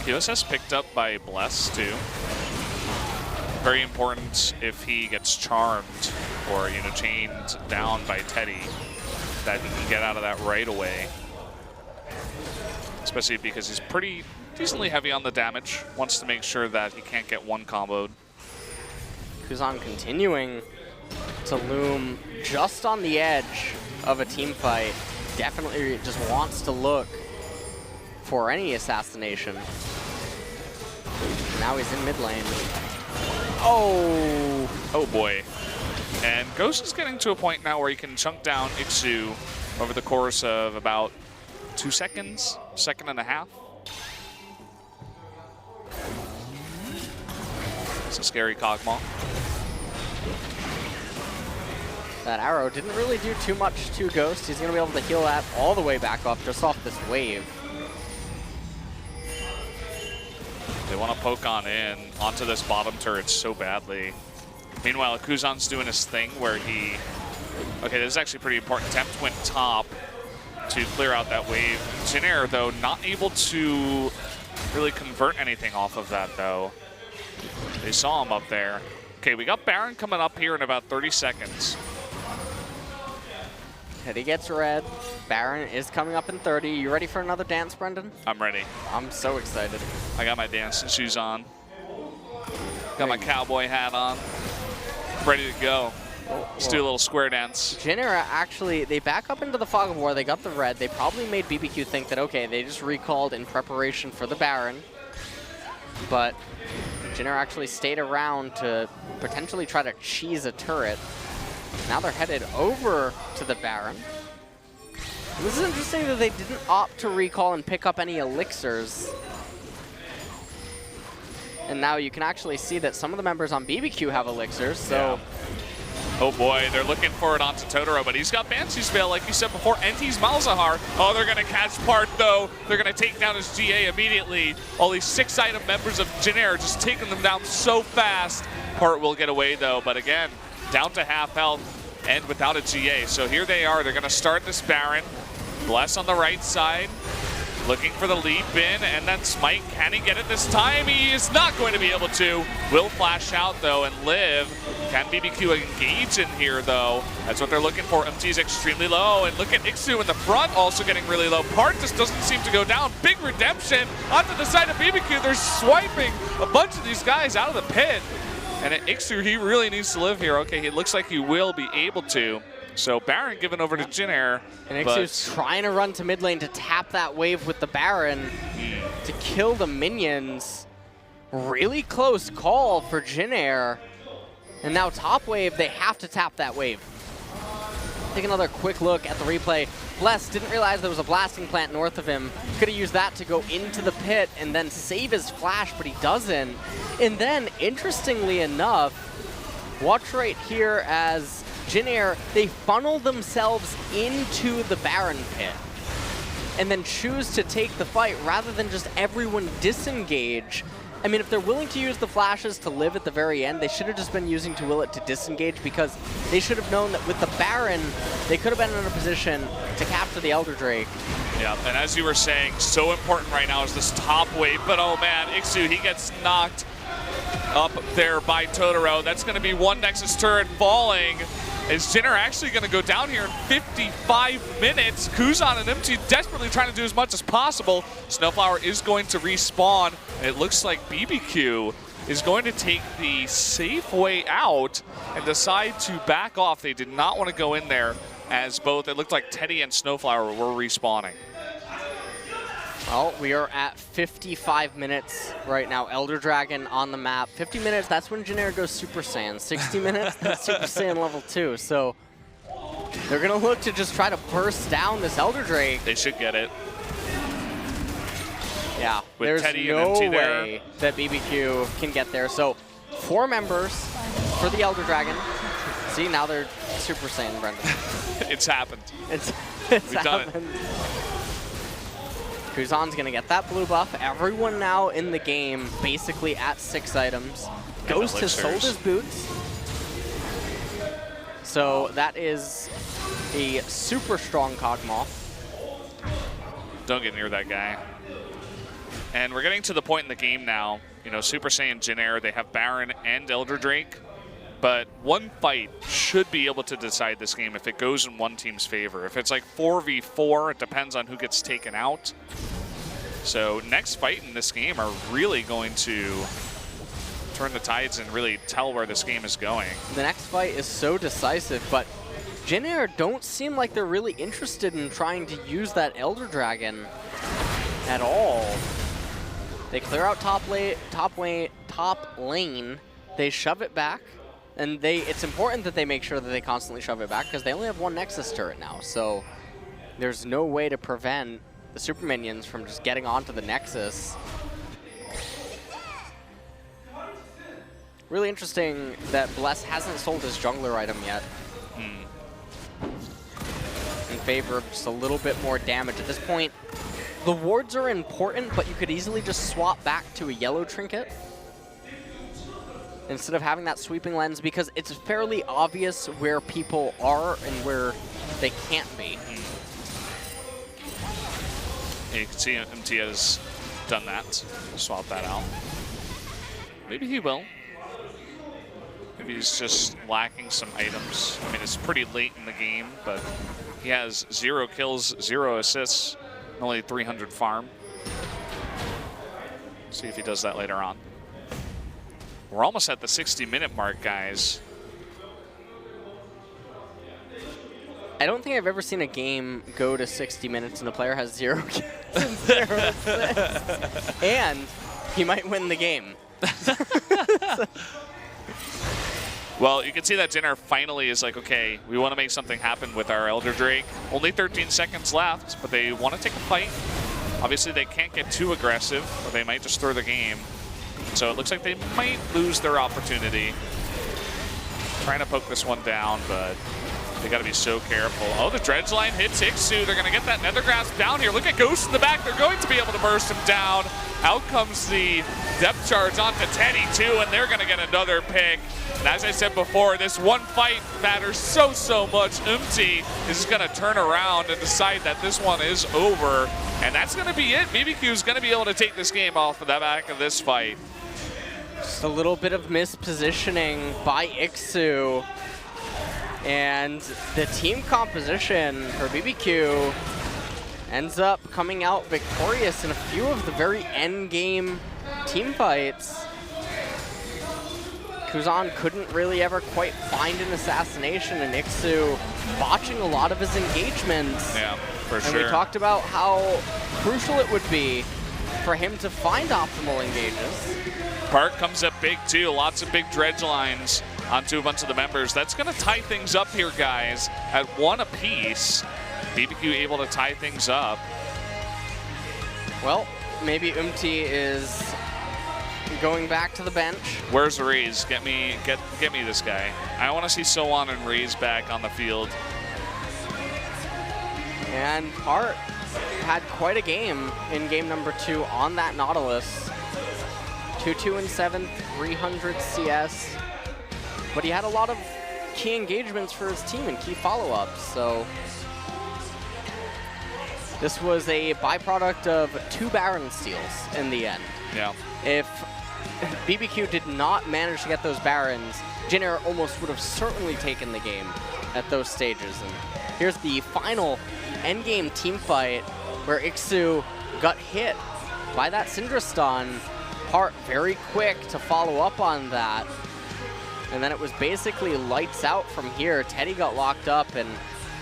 QSS picked up by Bless too. Very important if he gets charmed or, you know, chained down by Teddy, that he can get out of that right away. Especially because he's pretty decently heavy on the damage. Wants to make sure that he can't get one comboed. Kuzan continuing to loom just on the edge of a team fight. Definitely just wants to look for any assassination. Now he's in mid lane. Oh boy. And Ghost is getting to a point now where he can chunk down Ixu over the course of about 2 seconds, second and a half. It's a scary Kog'Maw. That arrow didn't really do too much to Ghost. He's going to be able to heal that all the way back up just off this wave. They want to poke on in onto this bottom turret so badly. Meanwhile, Kuzan's doing his thing where he... Okay, this is actually pretty important. Tempt went top to clear out that wave. Jin Air, though, not able to really convert anything off of that, though. They saw him up there. Okay, we got Baron coming up here in about 30 seconds. Teddy gets red. Baron is coming up in 30. You ready for another dance, Brendan? I'm ready. I'm so excited. I got my dancing shoes on. Got my cowboy hat on. Ready to go. Let's do a little square dance. Jin Air actually, they back up into the fog of war. They got the red. They probably made BBQ think that, okay, they just recalled in preparation for the Baron. But Jin Air actually stayed around to potentially try to cheese a turret. Now they're headed over to the Baron. And this is interesting that they didn't opt to recall and pick up any elixirs. And now you can actually see that some of the members on BBQ have elixirs, so... Yeah. Oh boy, they're looking for it onto Totoro, but he's got Banshee's Veil, like you said before, and he's Malzahar. Oh, they're going to catch Part, though. They're going to take down his GA immediately. All these 6-item members of Jin Air just taking them down so fast. Part will get away, though, but again, down to half health and without a GA. So here they are. They're going to start this Baron. Bless on the right side. Looking for the leap in, and then Smite, can he get it this time? He is not going to be able to. Will flash out, though, and live. Can BBQ engage in here, though? That's what they're looking for. MT's extremely low, and look at Ixu in the front, also getting really low. Part just doesn't seem to go down. Big redemption onto the side of BBQ. They're swiping a bunch of these guys out of the pit. And at Ixu, he really needs to live here. Okay, it looks like he will be able to. So Baron given over to Jin Air. And Ixu's trying to run to mid lane to tap that wave with the Baron to kill the minions. Really close call for Jin Air. And now top wave, they have to tap that wave. Take another quick look at the replay. Bless didn't realize there was a blasting plant north of him. Could have used that to go into the pit and then save his flash, but he doesn't. And then, interestingly enough, watch right here as Jin Air, they funnel themselves into the Baron pit and then choose to take the fight rather than just everyone disengage. I mean, if they're willing to use the flashes to live at the very end, they should have just been using to will it to disengage, because they should have known that with the Baron, they could have been in a position to capture the Elder Drake. Yeah, and as you were saying, so important right now is this top wave, but oh man, Ixu, he gets knocked up there by Totoro. That's going to be one Nexus turret falling. Is Jin Air actually going to go down here in 55 minutes? Kuzan and MT desperately trying to do as much as possible. Snowflower is going to respawn. It looks like BBQ is going to take the safe way out and decide to back off. They did not want to go in there, as both, it looked like Teddy and Snowflower were respawning. Well, we are at 55 minutes right now. Elder Dragon on the map. 50 minutes, that's when Jin Air goes Super Saiyan. 60 minutes, that's Super Saiyan level 2. So they're going to look to just try to burst down this Elder Drake. They should get it. Yeah, With there's Teddy no and MT way that BBQ can get there. So 4 members for the Elder Dragon. See, now they're Super Saiyan, Brendan. It's happened. It's We've done happened. Kuzan's gonna get that blue buff. Everyone now in the game basically at 6 items. Ghost has sold his boots. So that is a super strong Kog'Maw. Don't get near that guy. And we're getting to the point in the game now, you know, Super Saiyan Jin Air, they have Baron and Elder Drake, but one fight should be able to decide this game if it goes in one team's favor. If it's like 4v4, it depends on who gets taken out. So next fight in this game are really going to turn the tides and really tell where this game is going. The next fight is so decisive, but Jin Air don't seem like they're really interested in trying to use that Elder Dragon at all. They clear out top lane, they shove it back, and it's important that they make sure that they constantly shove it back, because they only have 1 Nexus turret now, so there's no way to prevent the super minions from just getting onto the Nexus. Really interesting that Bless hasn't sold his jungler item yet. In favor of just a little bit more damage. At this point, the wards are important, but you could easily just swap back to a yellow trinket instead of having that sweeping lens, because it's fairly obvious where people are and where they can't be. You can see MT has done that. Swap that out. Maybe he will. if he's just lacking some items. I mean, it's pretty late in the game, but he has 0 kills, 0 assists, and only 300 farm. See if he does that later on. We're almost at the 60-minute mark, guys. I don't think I've ever seen a game go to 60 minutes and the player has 0 kills and 0 assists. And he might win the game. Well, you can see that Jin Air finally is like, okay, we want to make something happen with our Elder Drake. Only 13 seconds left, but they want to take a fight. Obviously, they can't get too aggressive, or they might just throw the game. So it looks like they might lose their opportunity. Trying to poke this one down, but they got to be so careful. Oh, the Dredge line hits Ixu. They're going to get that Nether Grasp down here. Look at Ghost in the back. They're going to be able to burst him down. Out comes the depth charge onto Teddy, too, and they're going to get another pick. And as I said before, this one fight matters so much. Umti is going to turn around and decide that this one is over. And that's going to be it. BBQ is going to be able to take this game off of the back of this fight. Just a little bit of mispositioning by Ixu. And the team composition for BBQ ends up coming out victorious in a few of the very end game team fights. Kuzan couldn't really ever quite find an assassination, and Ixu botching a lot of his engagements. Yeah, for sure. And we talked about how crucial it would be for him to find optimal engages. Park comes up big too, lots of big dredge lines onto a bunch of the members. That's going to tie things up here, guys. At 1 apiece, BBQ able to tie things up. Well, maybe Umti is going back to the bench. Where's Rees? Get me this guy. I want to see Sowan and Rees back on the field. And Hart had quite a game in game number 2 on that Nautilus. 2-2-7, 300 CS. But he had a lot of key engagements for his team and key follow-ups, so this was a byproduct of 2 Baron steals in the end. Yeah. If BBQ did not manage to get those Barons, Jin Air almost would have certainly taken the game at those stages. And here's the final endgame team fight where Ixu got hit by that Syndra stun. Hart very quick to follow up on that. And then it was basically lights out from here. Teddy got locked up and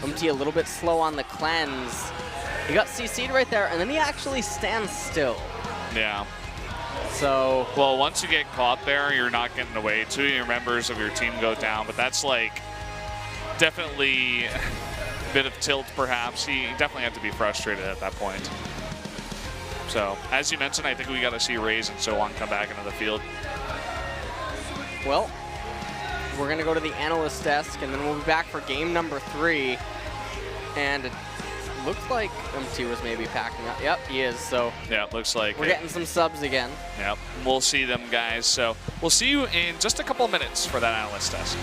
Umti a little bit slow on the cleanse. He got CC'd right there, and then he actually stands still. Yeah. So, well, once you get caught there, you're not getting away. 2 of your members of your team go down, but that's like definitely a bit of tilt, perhaps. He definitely had to be frustrated at that point. So, as you mentioned, I think we got to see Raze and so on come back into the field. Well, we're going to go to the analyst desk, and then we'll be back for game number 3. And it looks like MT was maybe packing up. Yep, he is. So yeah, it looks like we're getting some subs again. Yep, we'll see them, guys. So we'll see you in just a couple minutes for that analyst desk.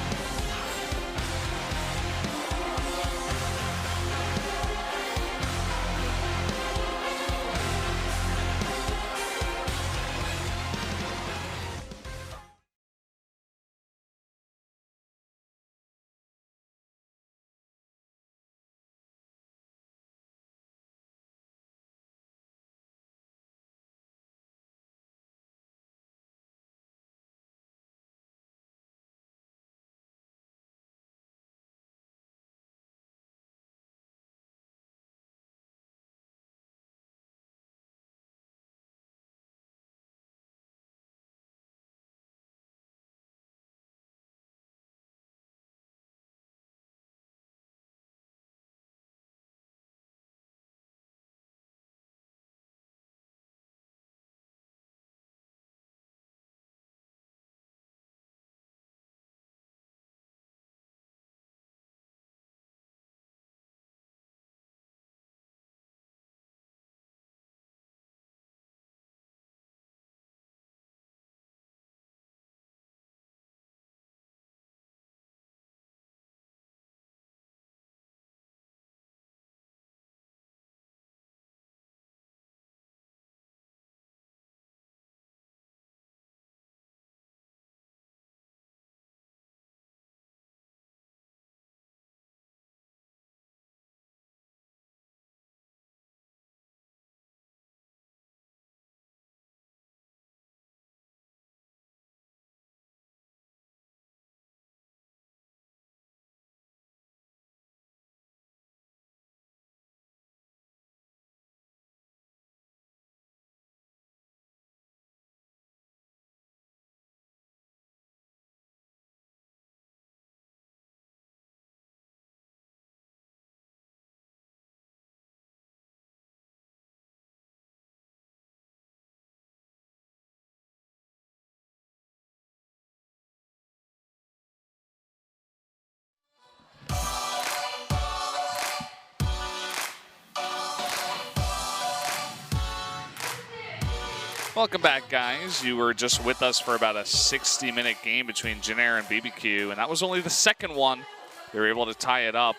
Welcome back, guys. You were just with us for about a 60-minute game between Jin Air and BBQ, and that was only the second one. They were able to tie it up.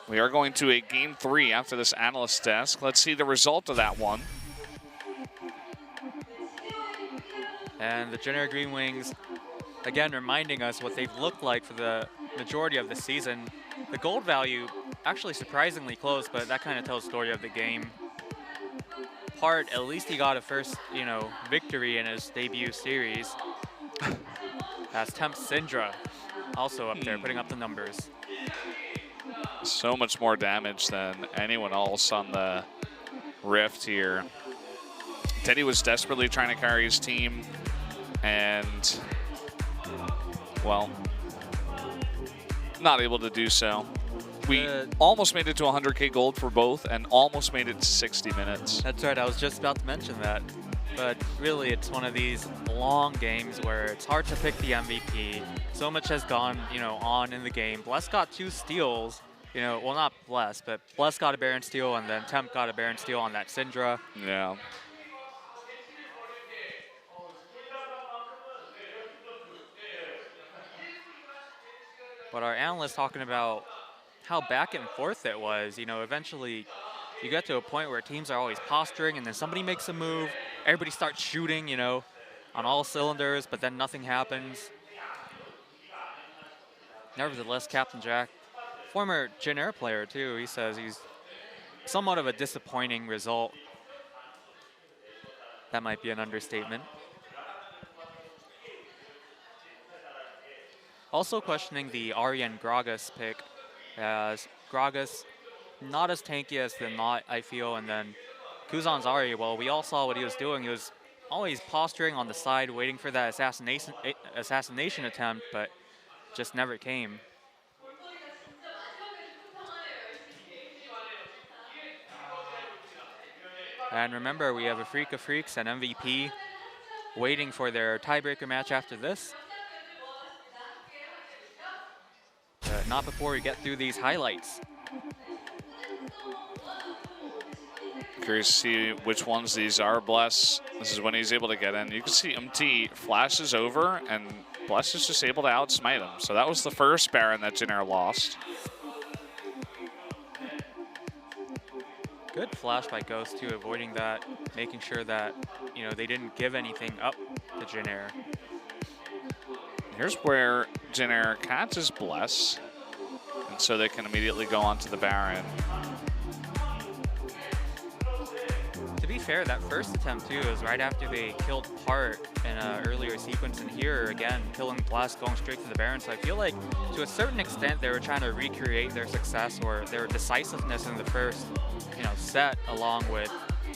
We are going to a game 3 after this analyst desk. Let's see the result of that one. And the Jin Air GreenWings, again, reminding us what they've looked like for the majority of the season. The gold value actually surprisingly close, but that kind of tells the story of the game. Part, at least he got a first, victory in his debut series. As Temp Syndra also up there, putting up the numbers. So much more damage than anyone else on the Rift here. Teddy was desperately trying to carry his team, and, well, not able to do so. We almost made it to 100K gold for both and almost made it to 60 minutes. That's right, I was just about to mention that. But really, it's one of these long games where it's hard to pick the MVP. So much has gone, on in the game. Bless got 2 steals. Well, not Bless, but Bless got a Baron steal, and then Temp got a Baron steal on that Syndra. Yeah. But our analyst talking about how back and forth it was. Eventually you get to a point where teams are always posturing, and then somebody makes a move, everybody starts shooting, on all cylinders, but then nothing happens. Nevertheless, Captain Jack, former Jin Air player too, he says he's somewhat of a disappointing result. That might be an understatement. Also questioning the Aryan Gragas pick, as Gragas not as tanky as the Not, I feel, and then Kuzan's Ari, well, we all saw what he was doing. He was always posturing on the side, waiting for that assassination attempt, but just never came. And remember, we have a Freak of Freaks and MVP waiting for their tiebreaker match after this. Not before we get through these highlights. Curious to see which ones these are. Bless, this is when he's able to get in. You can see MT flashes over, and Bless is just able to outsmite him. So that was the first Baron that Jin Air lost. Good flash by Ghost too, avoiding that, making sure that, they didn't give anything up to Jin Air. Here's where Jin Air catches Bless, and so they can immediately go on to the Baron. To be fair, that first attempt too is right after they killed Part in an earlier sequence, and here again, killing Bless, going straight to the Baron. So I feel like to a certain extent they were trying to recreate their success or their decisiveness in the first, set, along with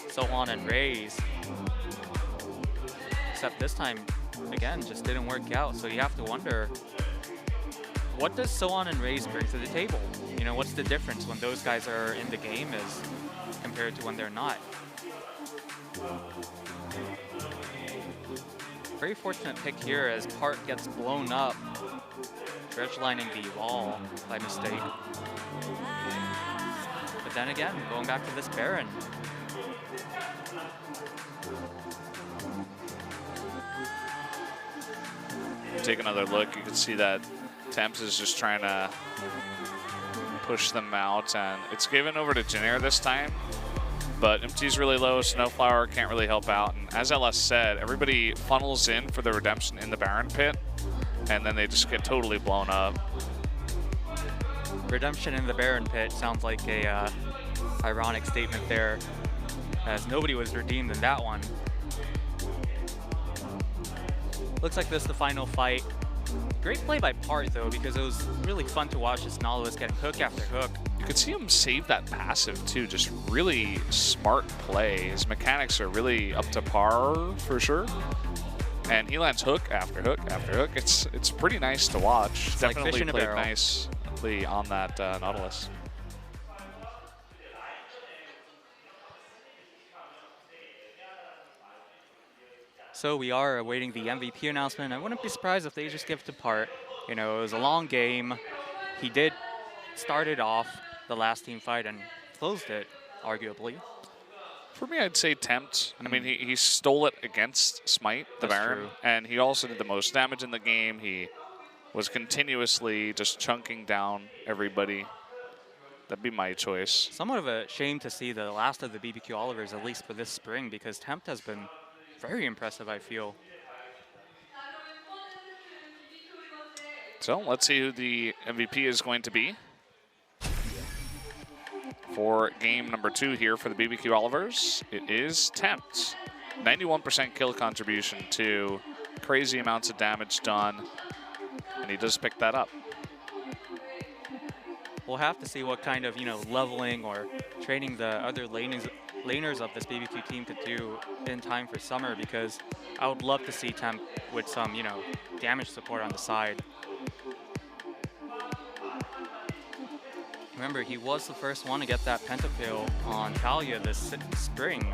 Sohan and Raze. Except this time, again, just didn't work out. So you have to wonder, what does Sohan and Raze bring to the table? What's the difference when those guys are in the game as compared to when they're not? Very fortunate pick here as Part gets blown up, dredge lining the wall by mistake. But then again, going back to this Baron. Take another look, you can see that Temps is just trying to push them out, and it's given over to Jin Air this time. But MT's really low, Snowflower can't really help out. And as LS said, everybody funnels in for the redemption in the Baron pit, and then they just get totally blown up. Redemption in the Baron pit sounds like a ironic statement there, as nobody was redeemed in that one. Looks like this is the final fight. Great play by Part though, because it was really fun to watch this Nautilus getting hook after hook. You could see him save that passive too, just really smart play. His mechanics are really up to par for sure. And he lands hook after hook after hook. It's pretty nice to watch. It's definitely like fish in a played barrel. nicely on that Nautilus. So we are awaiting the MVP announcement. I wouldn't be surprised if they just give it to Part. It was a long game. He did start it off, the last team fight, and closed it, arguably. For me, I'd say Tempt. I mean, he stole it against Smite, the Baron, true. and he also did the most damage in the game. He was continuously just chunking down everybody. That'd be my choice. Somewhat of a shame to see the last of the BBQ Olivers, at least for this spring, because Tempt has been very impressive, I feel. So let's see who the MVP is going to be for game number 2 here for the BBQ Olivers. It is Tempt. 91% kill contribution to crazy amounts of damage done, and he does pick that up. We'll have to see what kind of, leveling or training the other laners of this BBQ team could do in time for summer, because I would love to see Tempt with some, damage support on the side. Remember, he was the first one to get that pentakill on Talia this spring.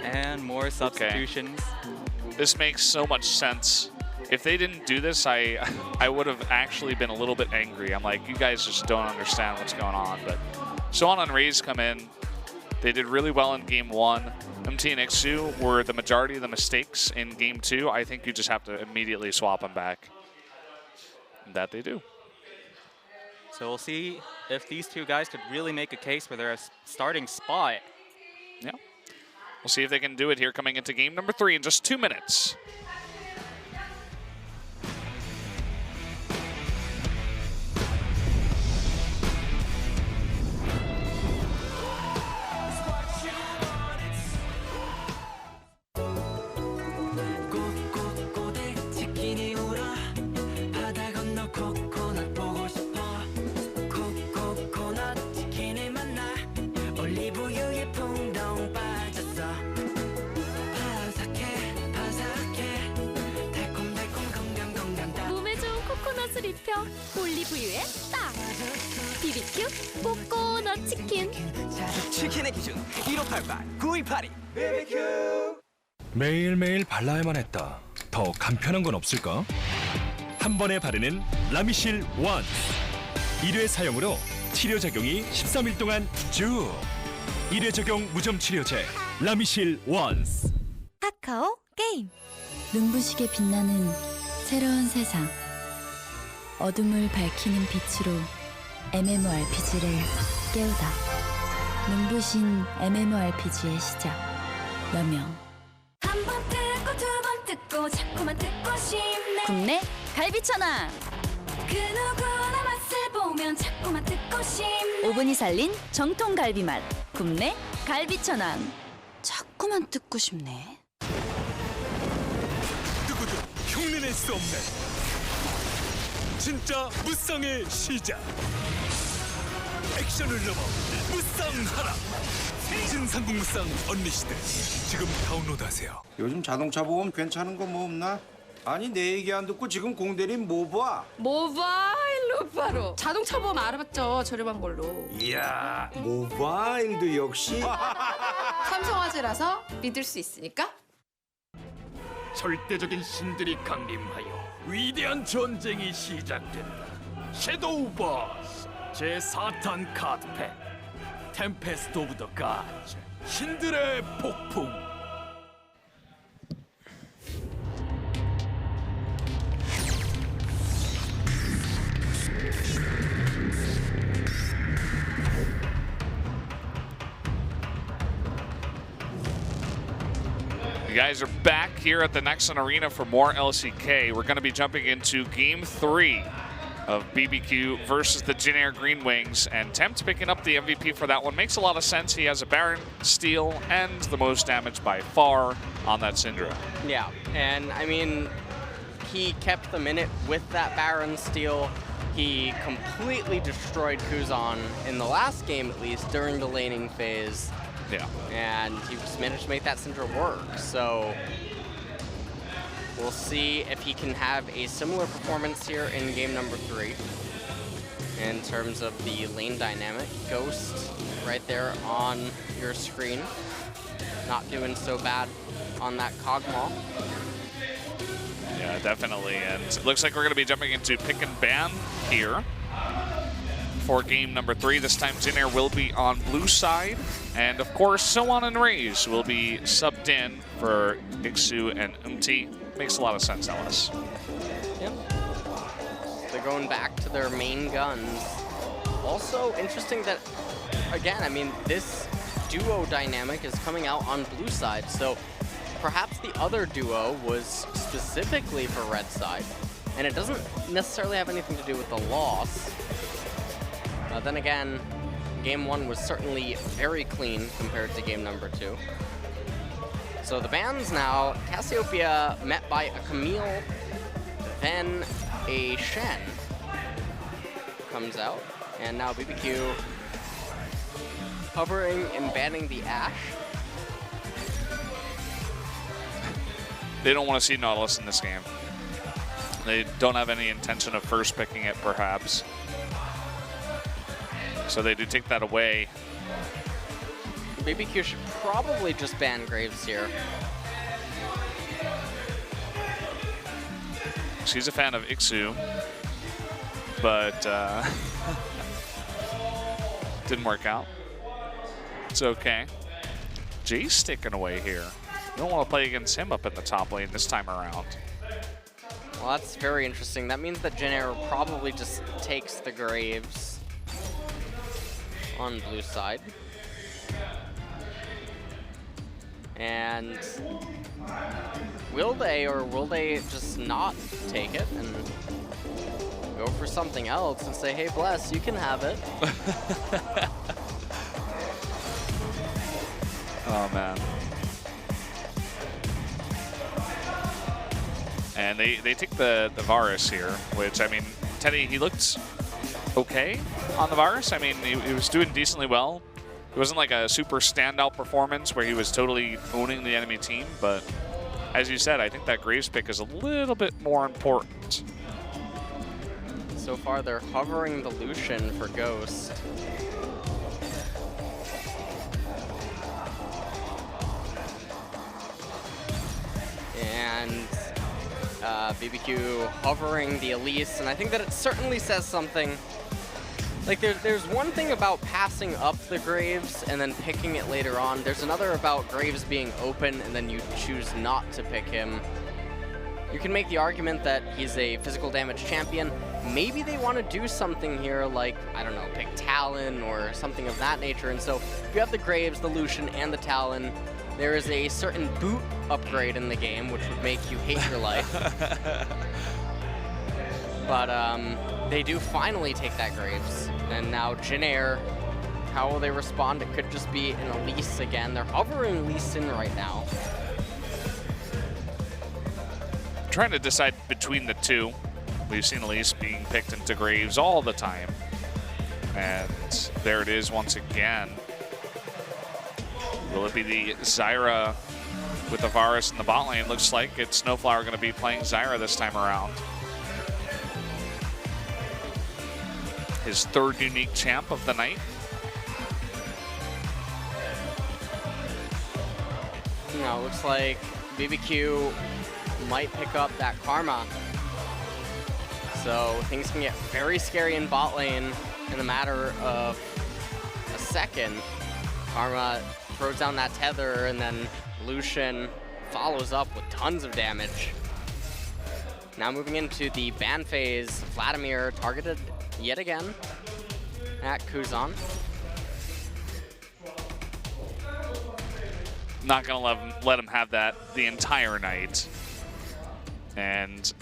And more substitutions. Okay. This makes so much sense. If they didn't do this, I would have actually been a little bit angry. I'm like, you guys just don't understand what's going on. But Sean and Raze come in. They did really well in game 1. MT and Ixu were the majority of the mistakes in game 2. I think you just have to immediately swap them back. And that they do. So we'll see if these two guys could really make a case for their starting spot. Yeah. We'll see if they can do it here coming into game number 3 in just 2 minutes. 올리브유에 딱! BBQ 코코넛 치킨. 치킨의 기준 1588-9282 BBQ. 매일매일 발라야만 했다. 더 간편한 건 없을까? 한 번에 바르는 라미실 원스. 1회 사용으로 치료 작용이 13일 동안 쭉. 1회 적용 무점 치료제 라미실 원스. 카카오 게임. 눈부시게 빛나는 새로운 세상. 어둠을 밝히는 빛으로 MMORPG를 깨우다. 눈부신 MMORPG의 시작. 여명. 한 번 듣고 두 번 듣고 자꾸만 듣고 싶네. 국내 갈비천왕. 그 누구나 맛을 보면 자꾸만 듣고 싶네. 5분이 살린 정통 갈비 맛. 국내 갈비천왕. 자꾸만 듣고 싶네. 누구도 흉내낼 수 없는 진짜 무쌍의 시작. 액션을 넘어 무쌍하라. 진상국 무쌍 언리시드 지금 다운로드하세요. 요즘 자동차 보험 괜찮은 거 뭐 없나? 아니 내 얘기 안 듣고 지금 공대리는 뭐 봐? 모바일로 바로 자동차 보험 알아봤죠. 저렴한 걸로. 이야 모바일도 역시 삼성화재라서 믿을 수 있으니까. 절대적인 신들이 강림하여 위대한 전쟁이 시작된다. 섀도우 버스 제4탄 카드팩 템페스트 오브 더 가즈 신들의 폭풍. You guys are back here at the Nexon Arena for more LCK. We're going to be jumping into Game 3 of BBQ versus the Jin Air GreenWings, and Tempt picking up the MVP for that one. Makes a lot of sense. He has a Baron, Steal, and the most damage by far on that Syndra. Yeah, and I mean, he kept them in it with that Baron Steal. He completely destroyed Kuzan in the last game, at least, during the laning phase. Yeah. And he just managed to make that Syndra work. So we'll see if he can have a similar performance here in game number 3 in terms of the lane dynamic. Ghost right there on your screen. Not doing so bad on that Cogmaw. Yeah, definitely. And it looks like we're going to be jumping into pick and ban here for game number 3. This time Jin Air will be on blue side. And of course, Soan and Raze will be subbed in for Ixu and Umti. Makes a lot of sense, Ellis. Yep. They're going back to their main guns. Also interesting that, again, I mean, this duo dynamic is coming out on blue side, so perhaps the other duo was specifically for red side, and it doesn't necessarily have anything to do with the loss. Then again, game 1 was certainly very clean compared to game number 2. So the bans now, Cassiopeia met by a Camille, then a Shen comes out, and now BBQ hovering and banning the Ashe. They don't want to see Nautilus in this game. They don't have any intention of first picking it, perhaps. So they do take that away. BBQ should probably just ban Graves here. She's a fan of Ixu, but didn't work out. It's okay. Jay's sticking away here. You don't want to play against him up in the top lane this time around. Well, that's very interesting. That means that Jin Air probably just takes the Graves on blue side. And will they, or will they just not take it and go for something else and say, hey, Bless, you can have it? Oh, man. And they take the Varus here, which, I mean, Teddy, he looked okay on the Varus. I mean, he was doing decently well. It wasn't like a super standout performance where he was totally owning the enemy team, but as you said, I think that Graves pick is a little bit more important. So far, they're hovering the Lucian for Ghost. And BBQ hovering the Elise, and I think that it certainly says something. Like, there's one thing about passing up the Graves and then picking it later on. There's another about Graves being open and then you choose not to pick him. You can make the argument that he's a physical damage champion. Maybe they want to do something here like, I don't know, pick Talon or something of that nature. And so if you have the Graves, the Lucian, and the Talon, there is a certain boot upgrade in the game, which would make you hate your life. But they do finally take that Graves. And now Jin Air, how will they respond? It could just be an Elise again. They're hovering Lee Sin right now. Trying to decide between the two. We've seen Elise being picked into Graves all the time. And there it is once again. Will it be the Zyra with the Varus in the bot lane? Looks like it's Snowflower going to be playing Zyra this time around. His third unique champ of the night. Now, looks like BBQ might pick up that Karma. So things can get very scary in bot lane in a matter of a second. Karma throws down that tether, and then Lucian follows up with tons of damage. Now moving into the ban phase, Vladimir targeted yet again at Kuzan. Not going to let him have that the entire night. And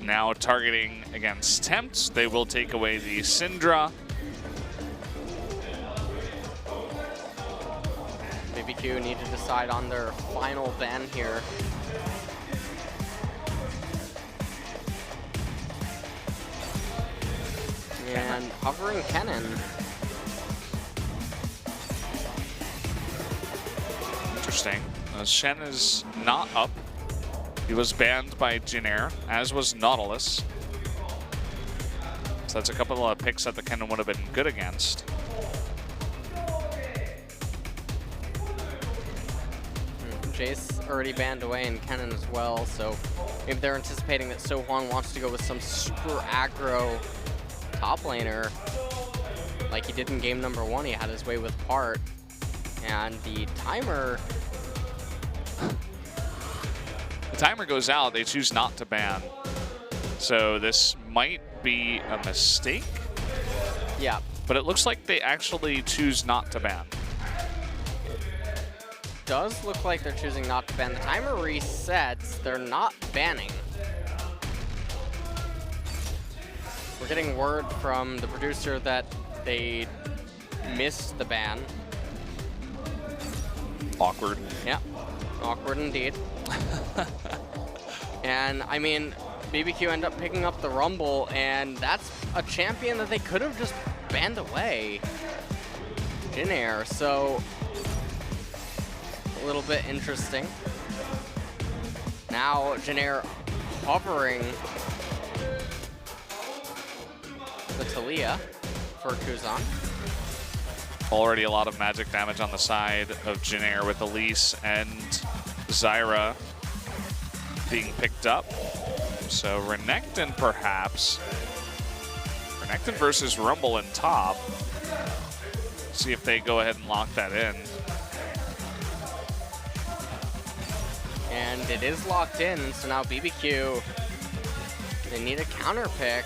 now targeting against Tempt, they will take away the Syndra. BBQ need to decide on their final ban here. And hovering Kennen. Interesting. Shen is not up. He was banned by Jin Air, as was Nautilus. So that's a couple of picks that the Kennen would have been good against. Jace already banned away and Kennen as well, so maybe they're anticipating that Sohwan wants to go with some super aggro top laner. Like he did in game number 1, he had his way with part. And the timer... The timer goes out, they choose not to ban. So this might be a mistake. Yeah. But it looks like they actually choose not to ban. Does look like they're choosing not to ban. The timer resets, they're not banning. We're getting word from the producer that they missed the ban. Awkward. Yeah, awkward indeed. And I mean, BBQ end up picking up the Rumble, and that's a champion that they could have just banned away. Jin Air, so a little bit interesting. Now Jin Air hovering the Talia for Kuzan. Already a lot of magic damage on the side of Jin Air with Elise and Zyra being picked up. So Renekton perhaps. Renekton versus Rumble in top. See if they go ahead and lock that in. And it is locked in, so now BBQ, they need a counter pick.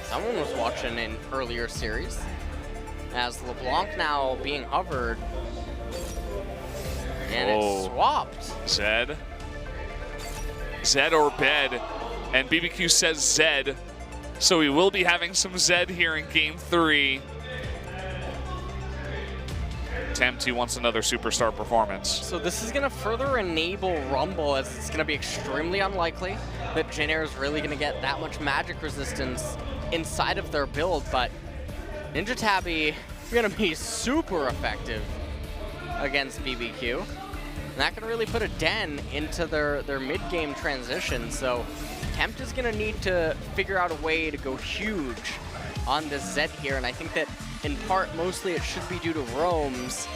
Someone was watching an earlier series. As LeBlanc now being hovered. And it's swapped. Zed. Zed or Bed. And BBQ says Zed. So we will be having some Zed here in game 3. Tempt, he wants another superstar performance. So this is going to further enable Rumble, as it's going to be extremely unlikely that Jin Air is really going to get that much magic resistance inside of their build, but Ninja Tabby is going to be super effective against BBQ. And that can really put a dent into their mid-game transition. So Tempt is going to need to figure out a way to go huge on this Zed here, and I think that in part, mostly it should be due to roams,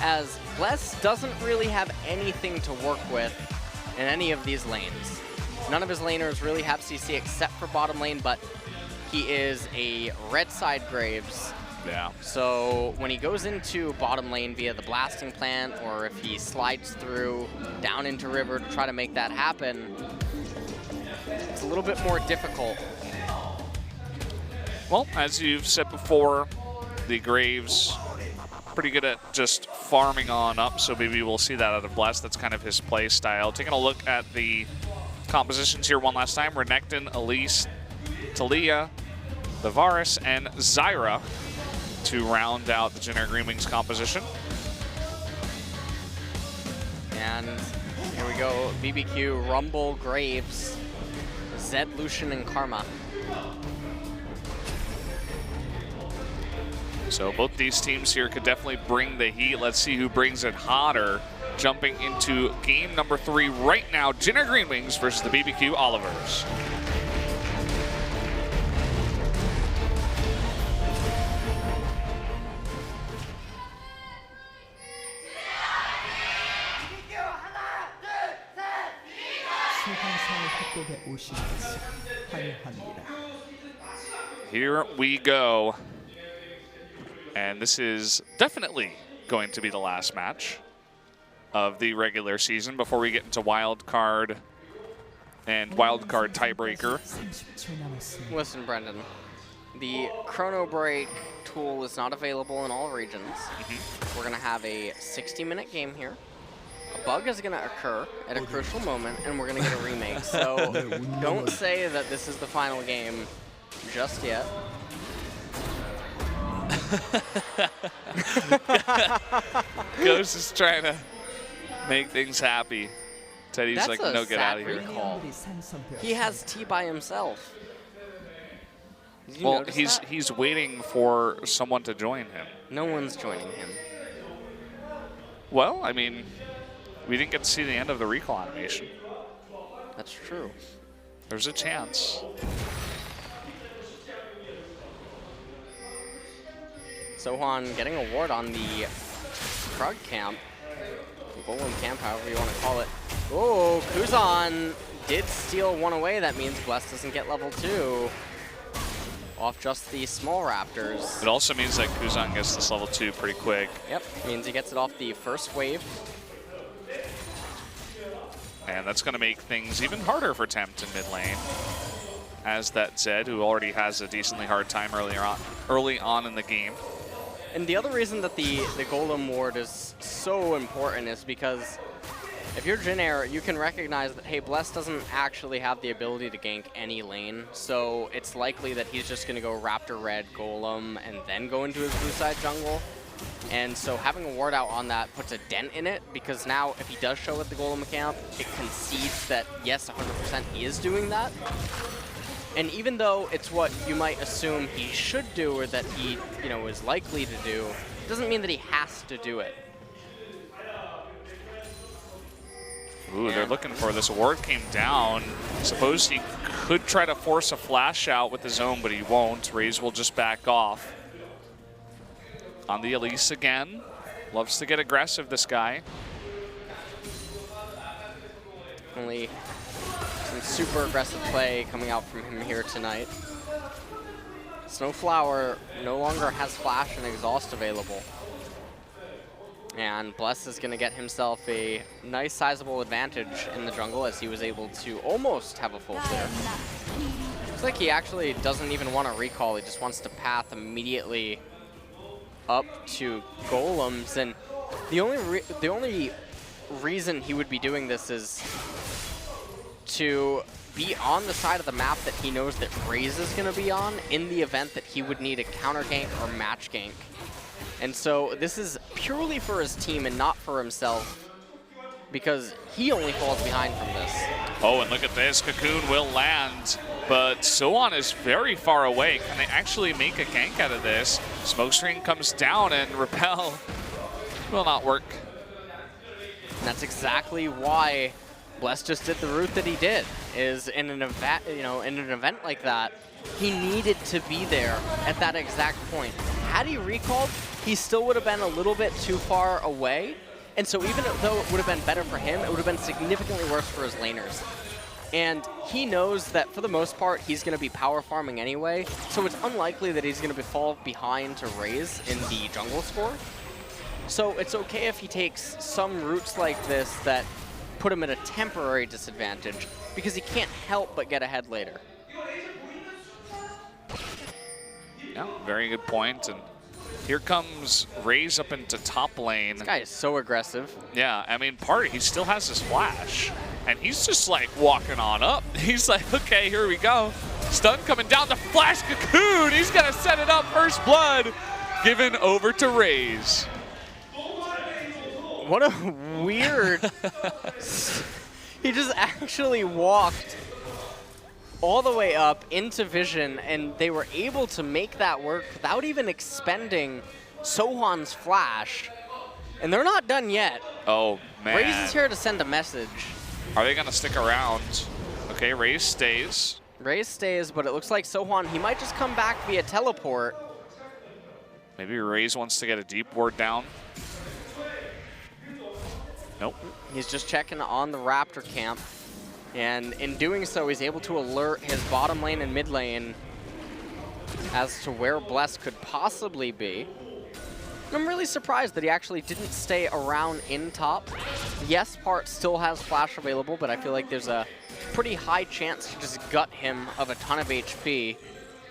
as Bless doesn't really have anything to work with in any of these lanes. None of his laners really have CC except for bottom lane, but he is a red side Graves. Yeah. So when he goes into bottom lane via the blasting plant, or if he slides through down into river to try to make that happen, it's a little bit more difficult. Well, as you've said before, the Graves pretty good at just farming on up, so maybe we'll see that out of Bless. That's kind of his play style. Taking a look at the compositions here one last time. Renekton, Elise, Talia, Varus, and Zyra to round out the Jin Air GreenWings composition. And here we go, BBQ, Rumble, Graves, Zed, Lucian, and Karma. So both these teams here could definitely bring the heat. Let's see who brings it hotter. Jumping into game number 3 right now, Jin Air GreenWings versus the BBQ Olivers. Here we go. And this is definitely going to be the last match of the regular season before we get into wild card and wild card tiebreaker. Listen, Brendan, the Chrono Break tool is not available in all regions. We're going to have a 60-minute game here. A bug is going to occur at a crucial moment, and we're going to get a remake. So don't say that this is the final game just yet. Ghost is trying to make things happy. Teddy's That's like, a no, get out of sad here. recall. He has T by himself. Did you Well, notice that? he's waiting for someone to join him. No one's joining him. Well, I mean, we didn't get to see the end of the recall animation. That's true. There's a chance. Sohan getting a ward on the Krug camp. Golem camp, however you want to call it. Oh, Kuzan did steal one away. That means Bless doesn't get level 2. off just the small raptors. It also means that Kuzan gets this level 2 pretty quick. Yep, means he gets it off the first wave. And that's going to make things even harder for Tempt in mid lane. As that Zed, who already has a decently hard time early on in the game. And the other reason that the Golem Ward is so important is because if you're Jin Air, you can recognize that, hey, Bless doesn't actually have the ability to gank any lane, so it's likely that he's just going to go Raptor Red Golem and then go into his blue side jungle. And so having a ward out on that puts a dent in it, because now if he does show at the Golem camp, it concedes that, yes, 100% he is doing that. And even though it's what you might assume he should do or that he, is likely to do, it doesn't mean that he has to do it. Ooh, they're looking for this. Ward came down. Suppose he could try to force a flash out with his own, but he won't. Raze will just back off. On the Elise again. Loves to get aggressive, this guy. Only some super aggressive play coming out from him here tonight. Snowflower no longer has flash and exhaust available. And Bless is going to get himself a nice sizable advantage in the jungle, as he was able to almost have a full clear. Looks like he actually doesn't even want to recall. He just wants to path immediately up to golems. And the only reason he would be doing this is to be on the side of the map that he knows that Raze is going to be on in the event that he would need a counter gank or match gank. And so this is purely for his team and not for himself, because he only falls behind from this. Oh, and look at this. Cocoon will land, but Sohan is very far away. Can they actually make a gank out of this? Smokescreen comes down and Repel will not work. And that's exactly why Bless just did the route that he did, is in an event, in an event like that, he needed to be there at that exact point. Had he recalled, he still would have been a little bit too far away. And so even though it would have been better for him, it would have been significantly worse for his laners. And he knows that for the most part, he's going to be power farming anyway. So it's unlikely that he's going to fall behind to Raze in the jungle score. So it's okay if he takes some routes like this that put him at a temporary disadvantage, because he can't help but get ahead later. Yeah, very good point. And here comes Raze up into top lane. This guy is so aggressive. Yeah, I mean, he still has his flash. And he's just like walking on up. He's like, okay, here we go. Stun coming down the flash Cocoon. He's going to set it up. First blood given over to Raze. What a weird... He just actually walked all the way up into vision, and they were able to make that work without even expending Sohan's flash. And they're not done yet. Oh, man. Raze is here to send a message. Are they going to stick around? Okay, Raze stays. Raze stays, but it looks like Sohan, he might just come back via teleport. Maybe Raze wants to get a deep ward down. Nope. He's just checking on the Raptor camp. And in doing so, he's able to alert his bottom lane and mid lane as to where Bless could possibly be. And I'm really surprised that he actually didn't stay around in top. Yes, Part still has flash available, but I feel like there's a pretty high chance to just gut him of a ton of HP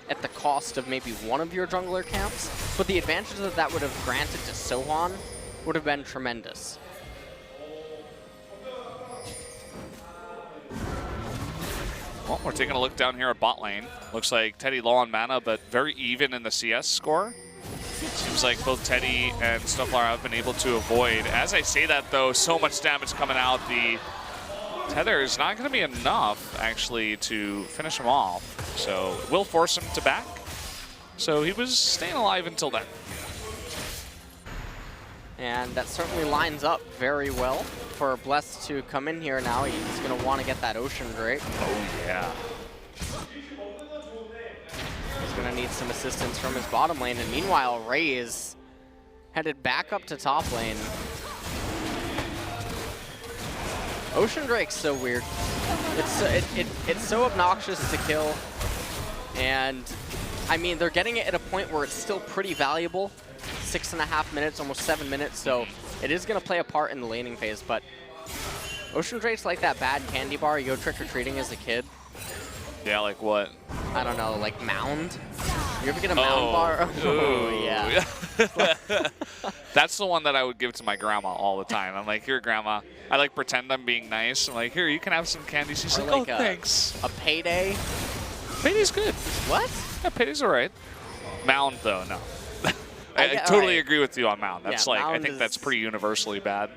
at the cost of maybe one of your jungler camps. But the advantage that that would have granted to Sohan would have been tremendous. Well, we're taking a look down here at bot lane. Looks like Teddy low on mana, but very even in the CS score. Seems like both Teddy and Snowflower have been able to avoid. As I say that, though, so much damage coming out. The tether is not going to be enough, actually, to finish him off. So it will force him to back. So he was staying alive until then. And that certainly lines up very well for Bless to come in here now. He's going to want to get that Ocean Drake. Oh, yeah. He's going to need some assistance from his bottom lane. And meanwhile, Raze headed back up to top lane. Ocean Drake's so weird. It's so obnoxious to kill. And I mean, they're getting it at a point where it's still pretty valuable. 6.5 minutes, almost 7 minutes, so it is going to play a part in the laning phase, but Ocean Drake's like that bad candy bar you go trick-or-treating as a kid. Yeah, like what? I don't know, like Mound? You ever get a Mound bar? Oh, yeah. That's the one that I would give to my grandma all the time. I'm like, here, grandma. I like pretend I'm being nice. I'm like, here, you can have some candy. She's Or like, like oh, thanks. A Payday? Payday's good. What? Yeah, Payday's all right. Mound, though, no. I get- totally alright. agree with you on Mound. That's Yeah, like, I Mound think that's is- pretty universally bad.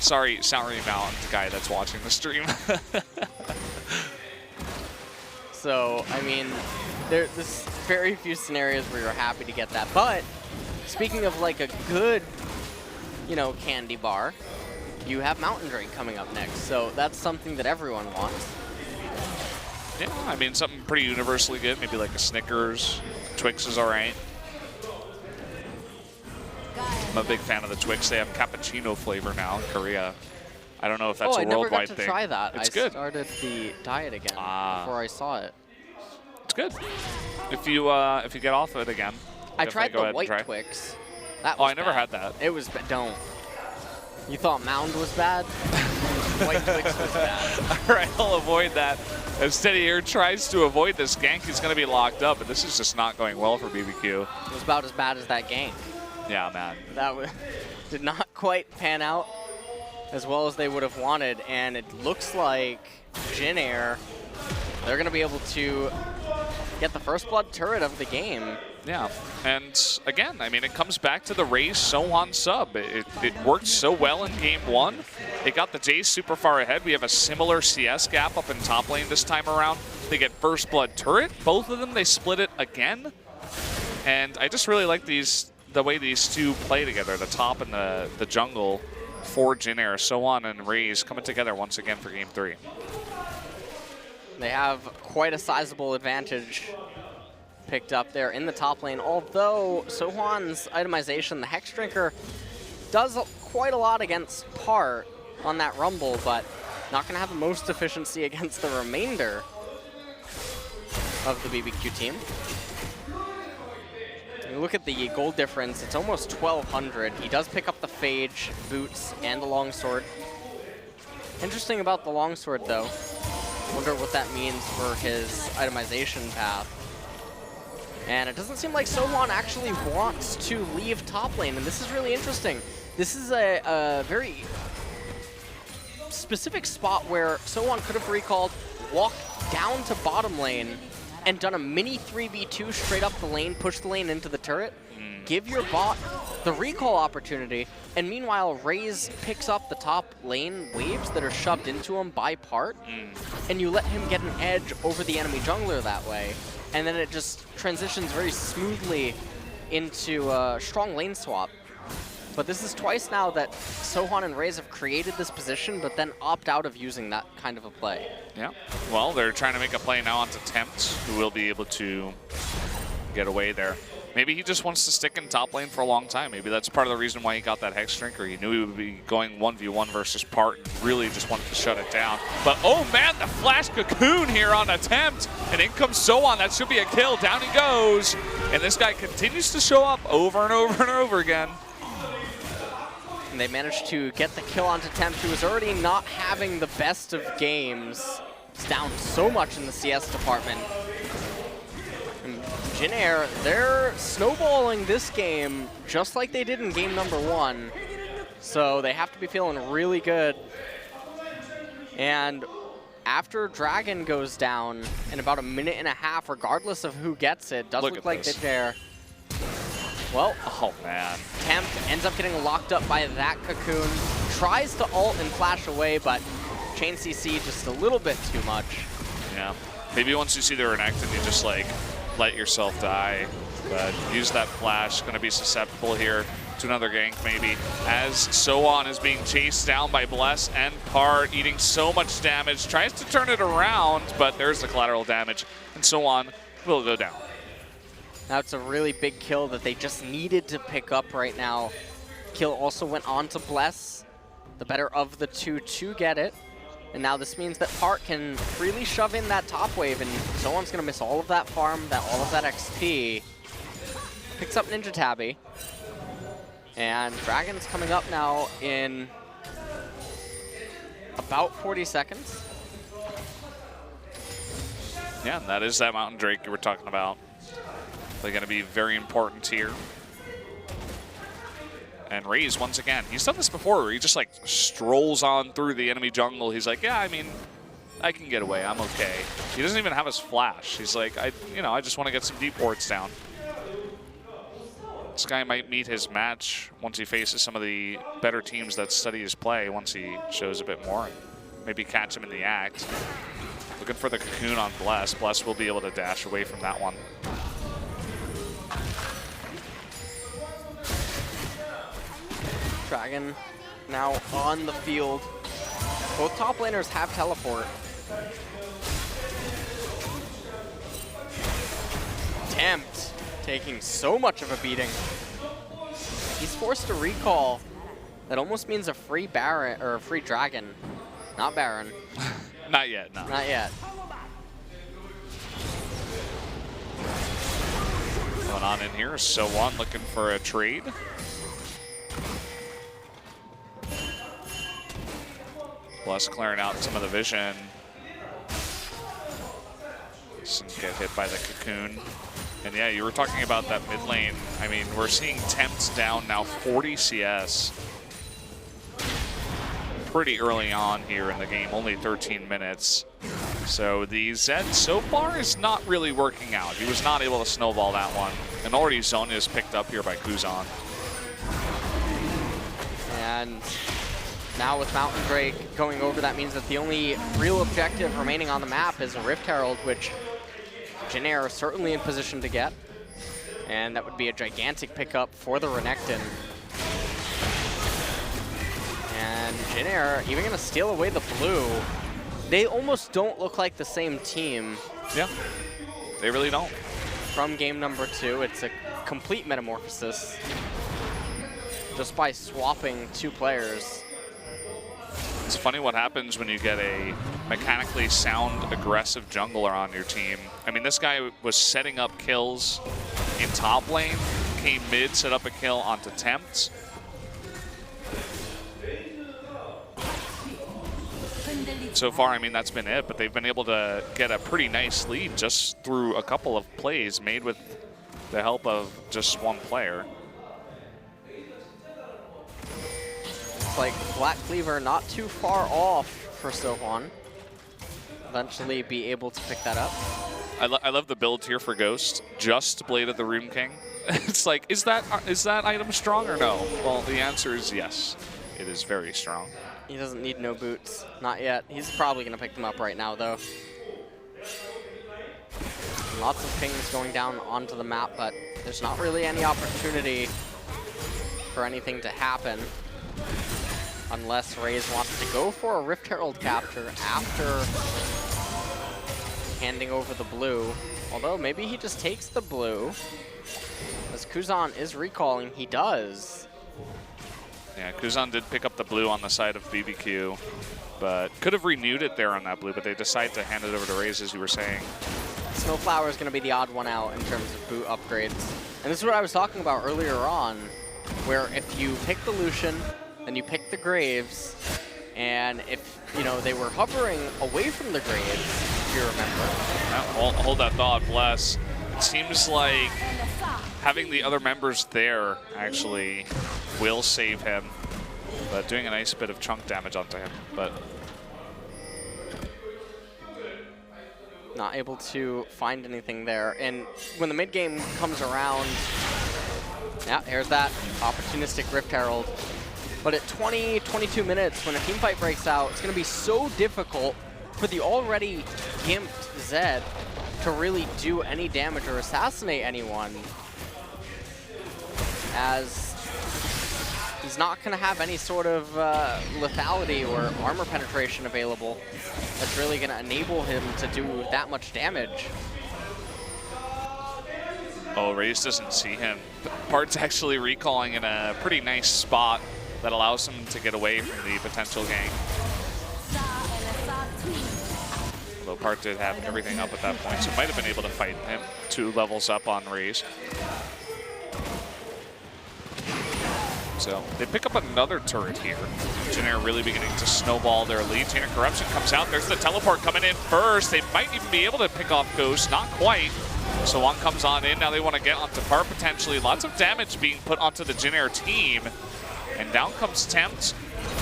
Sorry Mound, guy that's watching the stream. So, I mean, there's very few scenarios where you're happy to get that. But, speaking of like a good, you know, candy bar, you have Mountain Drake coming up next. So that's something that everyone wants. Yeah, I mean, something pretty universally good. Maybe like a Snickers. Twix is all right. I'm a big fan of the Twix. They have cappuccino flavor now in Korea. I don't know if that's oh, a I never worldwide got to thing. try that. It's I good. started the diet again before I saw it. It's good. If you get off it again. I definitely tried go the ahead and white try. Twix. That Oh, was I never bad. had that. It was don't. You thought Mound was bad? White Twix was bad. All right, I'll avoid that. As Steady here tries to avoid this gank, he's going to be locked up, and this is just not going well for BBQ. It was about as bad as that gank. Yeah, man. That did not quite pan out as well as they would have wanted, and it looks like Jin Air, they're going to be able to get the first blood turret of the game. Yeah, and again, I mean, it comes back to the Raze Sohan sub. It worked so well in game one. It got the Jace super far ahead. We have a similar CS gap up in top lane this time around. They get first blood turret. Both of them, they split it again. And I just really like the way these two play together, the top and the jungle for Jin Air. Sohan and Raze coming together once again for game 3. They have quite a sizable advantage picked up there in the top lane, although Sohan's itemization, the Hex Drinker, does quite a lot against Part on that Rumble, but not going to have the most efficiency against the remainder of the BBQ team. You look at the gold difference, it's almost 1,200. He does pick up the Phage, boots, and the longsword. Interesting about the longsword, though. Wonder what that means for his itemization path. And it doesn't seem like Sohan actually wants to leave top lane, and this is really interesting. This is a very specific spot where Sohan could have recalled, walked down to bottom lane, and done a mini 3v2 straight up the lane, push the lane into the turret, give your bot the recall opportunity, and meanwhile Raze picks up the top lane waves that are shoved into him by Part, and you let him get an edge over the enemy jungler that way, and then it just transitions very smoothly into a strong lane swap. But this is twice now that Sohan and Raze have created this position, but then opt out of using that kind of a play. Yeah, well, they're trying to make a play now onto Tempt, who will be able to get away there. Maybe he just wants to stick in top lane for a long time. Maybe that's part of the reason why he got that Hex Drinker. He knew he would be going 1v1 versus Part and really just wanted to shut it down. But oh man, the flash cocoon here on Attempt. And in comes Sohan. That should be a kill. Down he goes. And this guy continues to show up over and over and over again. And they managed to get the kill onto Tempt, who is already not having the best of games. He's down so much in the CS department. And Jin Air, they're snowballing this game just like they did in game number 1. So they have to be feeling really good. And after Dragon goes down in about 1.5 minutes, regardless of who gets it, does look like they're... Well, oh man. Tempt ends up getting locked up by that cocoon. Tries to ult and flash away, but chain CC just a little bit too much. Yeah. Maybe once you see the Renekton, you just like let yourself die. But use that flash. Going to be susceptible here to another gank maybe. As Sohan is being chased down by Bless and Part, eating so much damage. Tries to turn it around, but there's the collateral damage. And Sohan will go down. Now it's a really big kill that they just needed to pick up right now. Kill also went on to Bless, the better of the two to get it. And now this means that Part can freely shove in that top wave, and Zoan's going to miss all of that farm, all of that XP. Picks up Ninja Tabby. And Dragon's coming up now in about 40 seconds. Yeah, and that is that Mountain Drake you were talking about. They're going to be very important here. And Raze, once again, he's done this before where he just like strolls on through the enemy jungle. He's like, yeah, I mean, I can get away. I'm okay. He doesn't even have his flash. He's like, I just want to get some deep wards down. This guy might meet his match once he faces some of the better teams that study his play, once he shows a bit more. Maybe catch him in the act. Looking for the cocoon on Bless. Bless will be able to dash away from that one. Dragon now on the field. Both top laners have teleport. Tempt taking so much of a beating. He's forced to recall. That almost means a free Baron or a free Dragon. Not Baron. Not yet, no. Not yet. Going on in here, So One looking for a trade. Bless clearing out some of the vision. Doesn't get hit by the cocoon. And yeah, you were talking about that mid lane. I mean, we're seeing Tempts down now 40 CS. Pretty early on here in the game, only 13 minutes. So the Zed so far is not really working out. He was not able to snowball that one. And already Zone is picked up here by Kuzan. And now with Mountain Drake going over, that means that the only real objective remaining on the map is a Rift Herald, which Jin Air is certainly in position to get. And that would be a gigantic pickup for the Renekton. And Jin Air even going to steal away the blue. They almost don't look like the same team. Yeah, they really don't. From game number 2, it's a complete metamorphosis. Just by swapping 2 players. It's funny what happens when you get a mechanically sound, aggressive jungler on your team. I mean, this guy was setting up kills in top lane, came mid, set up a kill onto Tempt. So far, I mean, that's been it, but they've been able to get a pretty nice lead just through a couple of plays made with the help of just one player. It's like Black Cleaver not too far off for Sohan. Eventually be able to pick that up. I love the build here for Ghost. Just Blade of the Rune King. It's like, is that item strong or no? Well, the answer is yes. It is very strong. He doesn't need no boots. Not yet. He's probably going to pick them up right now, though. Lots of pings going down onto the map, but there's not really any opportunity for anything to happen. Unless Raze wants to go for a Rift Herald capture after handing over the blue. Although maybe he just takes the blue. As Kuzan is recalling, he does. Yeah, Kuzan did pick up the blue on the side of BBQ, but could have renewed it there on that blue, but they decided to hand it over to Raze, as you were saying. Snowflower is going to be the odd one out in terms of boot upgrades. And this is what I was talking about earlier on, where if you pick the Lucian, then you pick the Graves, and if, you know, they were hovering away from the Graves, if you remember. Hold that thought, Bless. It seems like having the other members there actually will save him, but doing a nice bit of chunk damage onto him. But not able to find anything there. And when the mid game comes around, yeah, here's that opportunistic Rift Herald. But at 20, 22 minutes, when a team fight breaks out, it's going to be so difficult for the already gimped Zed to really do any damage or assassinate anyone, as he's not going to have any sort of lethality or armor penetration available that's really going to enable him to do that much damage. oh, Raze doesn't see him. Part's actually recalling in a pretty nice spot that allows him to get away from the potential gank. Part did have everything up at that point, so might have been able to fight him 2 levels up on Raze. So they pick up another turret here. Jin Air really beginning to snowball their lead. Jin Air Corruption comes out. There's the teleport coming in first. They might even be able to pick off Ghost. Not quite. So one comes on in. Now they want to get onto Part potentially. Lots of damage being put onto the Jin Air team. And down comes Tempt.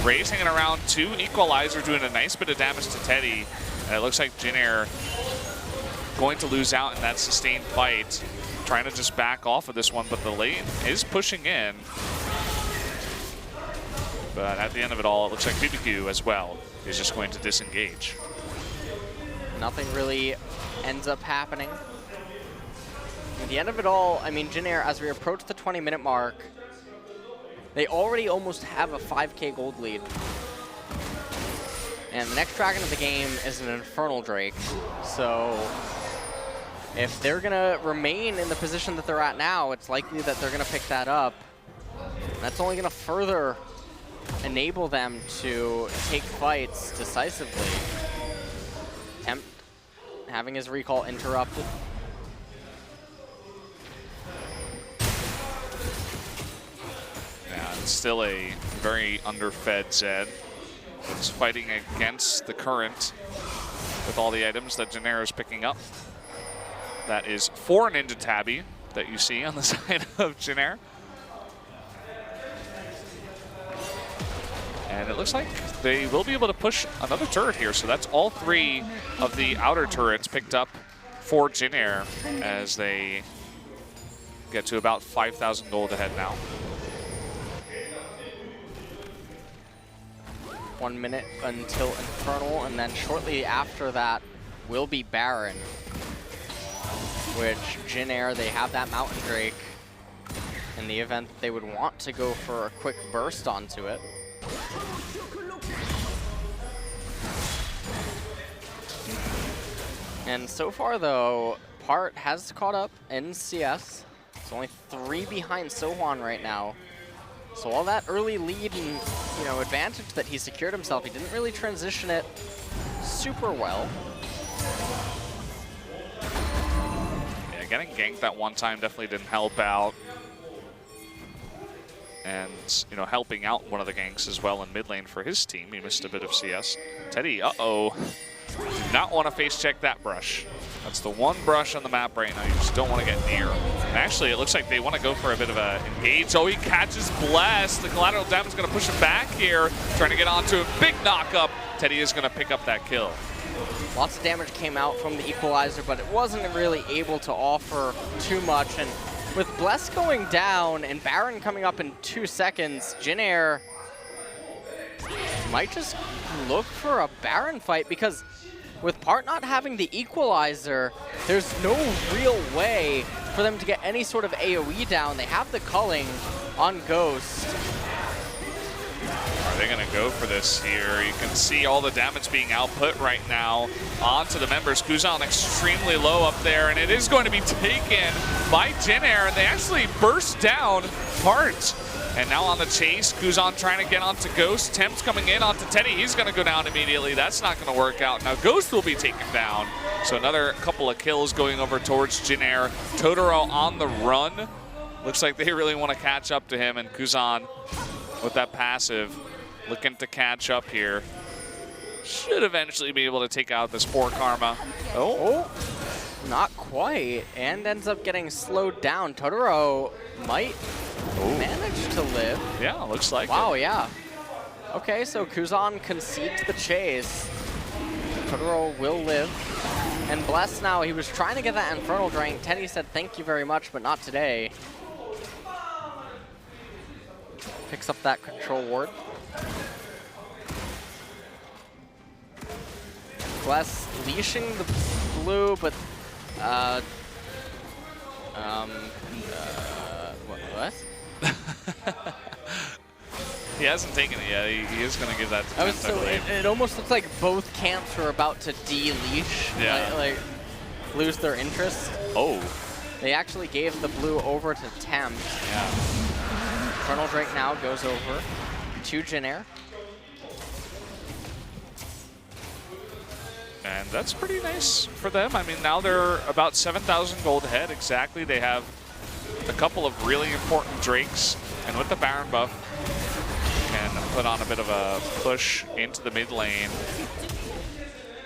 Raze hanging around 2. Equalizer doing a nice bit of damage to Teddy. And it looks like Jin Air going to lose out in that sustained fight. Trying to just back off of this one, but the lane is pushing in. But at the end of it all, it looks like BBQ as well is just going to disengage. Nothing really ends up happening. At the end of it all, I mean, Jin Air, as we approach the 20-minute mark, they already almost have a 5K gold lead. And the next dragon of the game is an Infernal Drake. So if they're going to remain in the position that they're at now, it's likely that they're going to pick that up. That's only going to further enable them to take fights decisively. Tempt having his recall interrupted. Yeah, it's still a very underfed Zed. It's fighting against the current with all the items that Jin Air is picking up. That is 4 Ninja Tabby that you see on the side of Jin Air. And it looks like they will be able to push another turret here. So that's all 3 of the outer turrets picked up for Jin Air as they get to about 5,000 gold ahead now. 1 minute until Infernal, and then shortly after that will be Baron, which Jin Air, they have that Mountain Drake in the event that they would want to go for a quick burst onto it. And so far though, Part has caught up in CS. It's only 3 behind Sohwan right now. So all that early lead and, you know, advantage that he secured himself, he didn't really transition it super well. Yeah, getting ganked that one time definitely didn't help out. And, you know, helping out one of the ganks as well in mid lane for his team. He missed a bit of CS. Teddy, uh-oh. Do not want to face check that brush. That's the one brush on the map right now you just don't want to get near. And actually, it looks like they want to go for a bit of a engage. Oh, he catches Bless. The collateral damage is going to push him back here. Trying to get onto a big knock-up. Teddy is going to pick up that kill. Lots of damage came out from the Equalizer, but it wasn't really able to offer too much. And with Bless going down and Baron coming up in 2 seconds, Jin Air might just look for a Baron fight, because with Part not having the Equalizer, there's no real way for them to get any sort of AoE down. They have the culling on Ghost. Are they going to go for this here? You can see all the damage being output right now onto the members. Kuzan extremely low up there, and it is going to be taken by Jin Air, and they actually burst down Part. And now on the chase, Kuzan trying to get onto Ghost. Tempt's coming in onto Teddy. He's going to go down immediately. That's not going to work out. Now Ghost will be taken down. So another couple of kills going over towards Jin Air. Totoro on the run. Looks like they really want to catch up to him. And Kuzan with that passive looking to catch up here. Should eventually be able to take out this poor Karma. Oh, not quite. And ends up getting slowed down. Totoro might manage to live. Yeah, looks like wow, it. Yeah. Okay, so Kuzan concedes the chase. Totoro will live. And Bless now, he was trying to get that Infernal Drink. Teddy said thank you very much, but not today. Picks up that control ward. Bless leashing the blue, but what? He hasn't taken it yet. He is going to give that to Tempt, I believe. It almost looks like both camps were about to de-leash, yeah. like lose their interest. Oh. They actually gave the blue over to Tempt. Yeah. Infernal Drake now goes over to Jin Air. And that's pretty nice for them. I mean, now they're about 7,000 gold ahead exactly. They have a couple of really important Drakes, and with the Baron buff, can put on a bit of a push into the mid lane.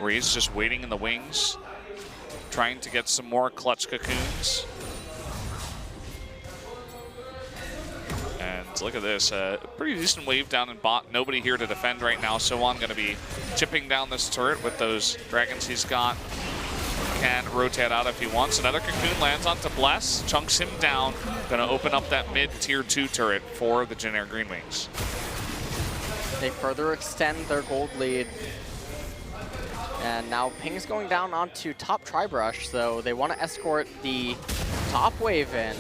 Ree's just waiting in the wings, trying to get some more clutch cocoons. And look at this, pretty decent wave down in bot. Nobody here to defend right now. Sohan going to be chipping down this turret with those dragons he's got. Can rotate out if he wants. Another cocoon lands onto Bless, chunks him down. Going to open up that mid tier 2 turret for the Jin Air GreenWings. They further extend their gold lead. And now Ping's going down onto top Tribrush, so they want to escort the top wave in.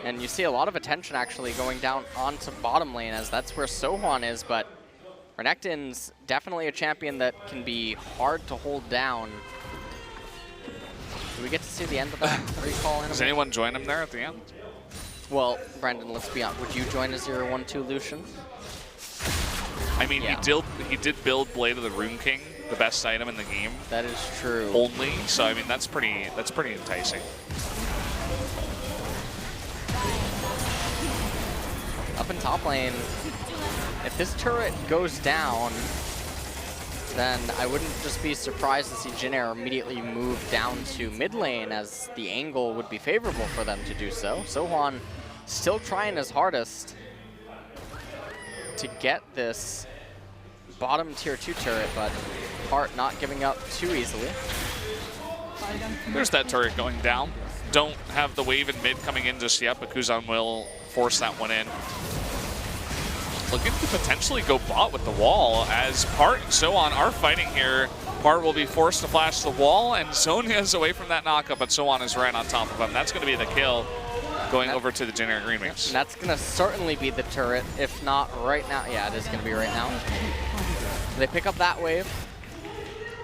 And you see a lot of attention actually going down onto bottom lane, as that's where Sohan is, but Renekton's definitely a champion that can be hard to hold down. Do we get to see the end of that recall? Does anyone join him there at the end? Well, Brendan, let's be honest. Would you join a 0-1-2 Lucian? I mean, Yeah. he did build Blade of the Rune King, the best item in the game. That is true. Only, so I mean that's pretty enticing. Up in top lane, if this turret goes down, then I wouldn't just be surprised to see Jin Air immediately move down to mid lane, as the angle would be favorable for them to do so. Sohan still trying his hardest to get this bottom tier 2 turret, but Hart not giving up too easily. There's that turret going down. Don't have the wave in mid coming in just yet, but Kuzan will force that one in. Looking to potentially go bot with the wall, as Part and Sohan are fighting here. Part will be forced to flash the wall, and Sonya is away from that knockup, but Sohan is right on top of him. That's going to be the kill, going over to the Jin Air GreenWings. And that's going to certainly be the turret, if not right now. Yeah, it is going to be right now. They pick up that wave.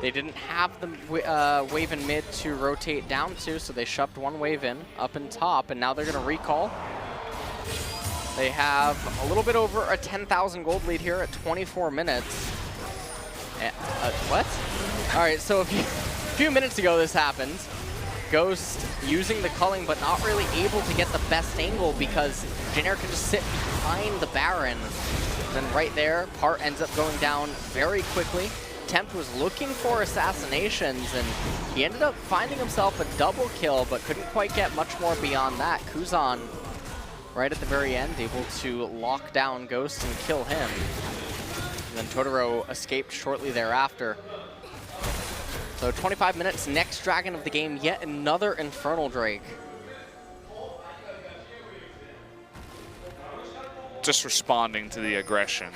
They didn't have the wave in mid to rotate down to, so they shoved one wave in, up in top, and now they're going to recall. They have a little bit over a 10,000 gold lead here at 24 minutes. What? All right, so a few minutes ago this happened. Ghost using the culling, but not really able to get the best angle because Jin Air can just sit behind the Baron. Then right there, Part ends up going down very quickly. Temp was looking for assassinations, and he ended up finding himself a double kill, but couldn't quite get much more beyond that. Kuzan, right at the very end, able to lock down Ghost and kill him. And then Totoro escaped shortly thereafter. So 25 minutes, next dragon of the game, yet another Infernal Drake. Just responding to the aggression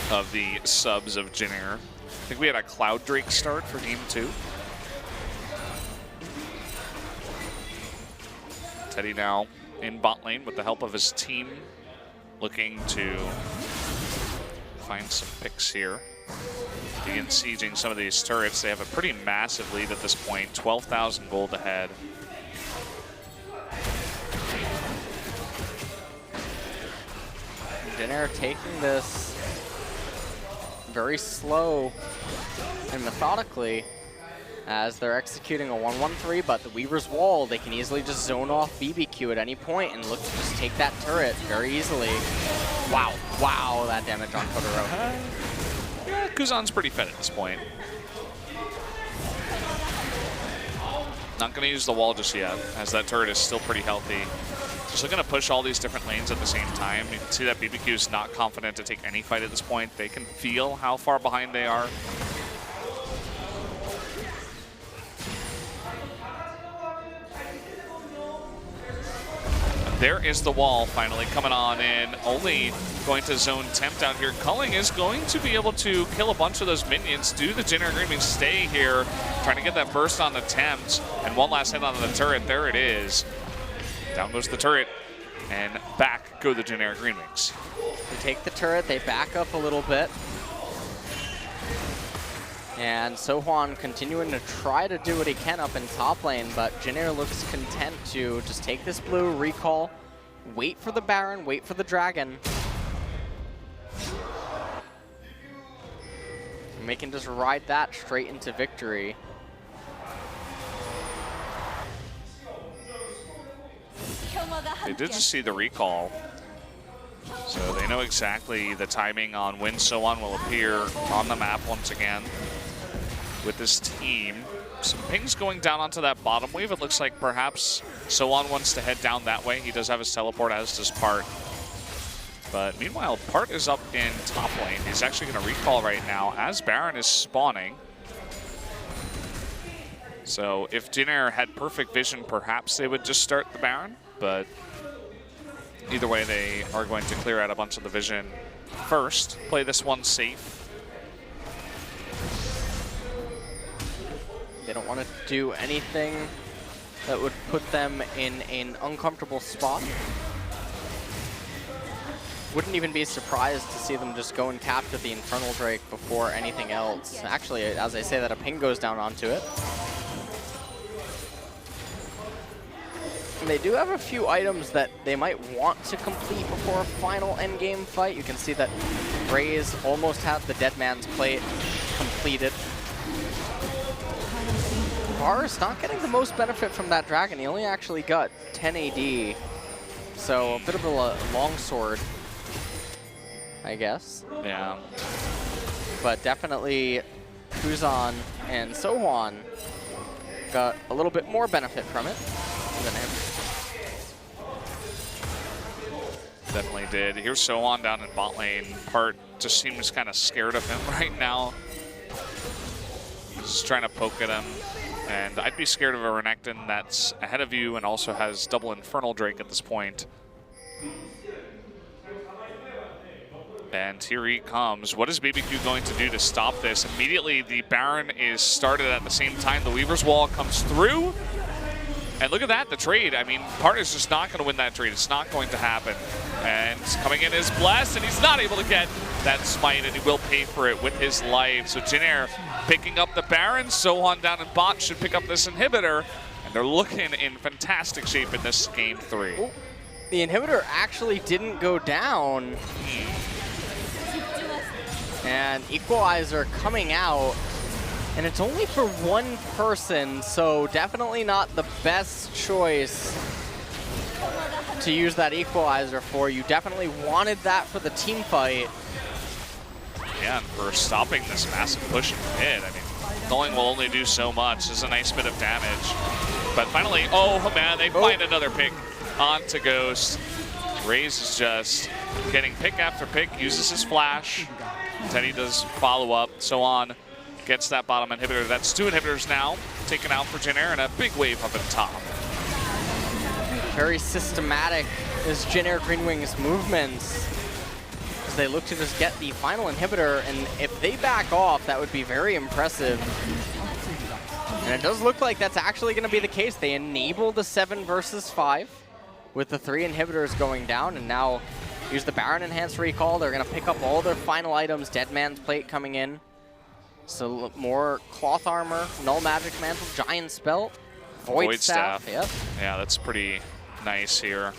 of the subs of Jin Air. I think we had a Cloud Drake start for game 2. Teddy now in bot lane with the help of his team, looking to find some picks here. Begin sieging some of these turrets. They have a pretty massive lead at this point, 12,000 gold ahead. Jin Air taking this very slow and methodically as they're executing a 1-1-3, but the Weaver's Wall, they can easily just zone off BBQ at any point and look to just take that turret very easily. Wow, wow, that damage on Totoro. Yeah, Kuzan's pretty fed at this point. Not going to use the wall just yet, as that turret is still pretty healthy. Just looking to push all these different lanes at the same time. You can see that BBQ is not confident to take any fight at this point. They can feel how far behind they are. There is the wall finally coming on in. Only going to zone Tempt out here. Culling is going to be able to kill a bunch of those minions. Do the Jin Air GreenWings stay here, trying to get that burst on the Tempt. And one last hit on the turret. There it is. Down goes the turret. And back go the Jin Air GreenWings. They take the turret, they back up a little bit. And Sohan continuing to try to do what he can up in top lane, but Jin Air looks content to just take this blue, recall, wait for the Baron, wait for the Dragon. And they can just ride that straight into victory. They did just see the recall, so they know exactly the timing on when So-On will appear on the map once again with this team. Some pings going down onto that bottom wave. It looks like perhaps So-On wants to head down that way. He does have his teleport, as does Part. But meanwhile, Part is up in top lane. He's actually going to recall right now as Baron is spawning. So if Jin Air had perfect vision, perhaps they would just start the Baron. But either way, they are going to clear out a bunch of the vision first. Play this one safe. They don't want to do anything that would put them in an uncomfortable spot. Wouldn't even be surprised to see them just go and capture the Infernal Drake before anything else. Actually, as I say that, a ping goes down onto it. And they do have a few items that they might want to complete before a final endgame fight. You can see that Raze almost had the Dead Man's Plate completed. Varus not getting the most benefit from that dragon. He only actually got 10 AD. So a bit of a longsword, I guess. Yeah. But definitely Kuzan and So-On got a little bit more benefit from it than him. Definitely did. Here's So-On down in bot lane. Part just seems kind of scared of him right now. Just trying to poke at him. And I'd be scared of a Renekton that's ahead of you and also has double Infernal Drake at this point. And here he comes. What is BBQ going to do to stop this? Immediately, the Baron is started at the same time. The Weaver's Wall comes through. And look at that, the trade. I mean, Part is just not going to win that trade. It's not going to happen. And coming in is Bless, and he's not able to get that smite, and he will pay for it with his life. So Jin Air picking up the Baron. So-On down in bot should pick up this inhibitor. And they're looking in fantastic shape in this game 3. Ooh, the inhibitor actually didn't go down. And Equalizer coming out. And it's only for one person, so definitely not the best choice to use that Equalizer for. You definitely wanted that for the team fight. Yeah, and for stopping this massive push in mid. I mean, Nulling will only do so much. There's a nice bit of damage. But finally, oh man, they find another pick onto Ghost. Raze is just getting pick after pick, uses his flash. Teddy does follow up, So-On gets that bottom inhibitor. That's 2 inhibitors now taken out for Jin Air, and a big wave up at top. Very systematic is Jin Air GreenWings' movements, as they look to just get the final inhibitor, and if they back off, that would be very impressive. And it does look like that's actually going to be the case. They enable the 7 versus 5 with the 3 inhibitors going down, and now use the Baron Enhanced Recall. They're going to pick up all their final items. Dead Man's Plate coming in. So more Cloth Armor, Null Magic Mantle, Giant Spell, Void Staff. Yep. Yeah, that's pretty nice here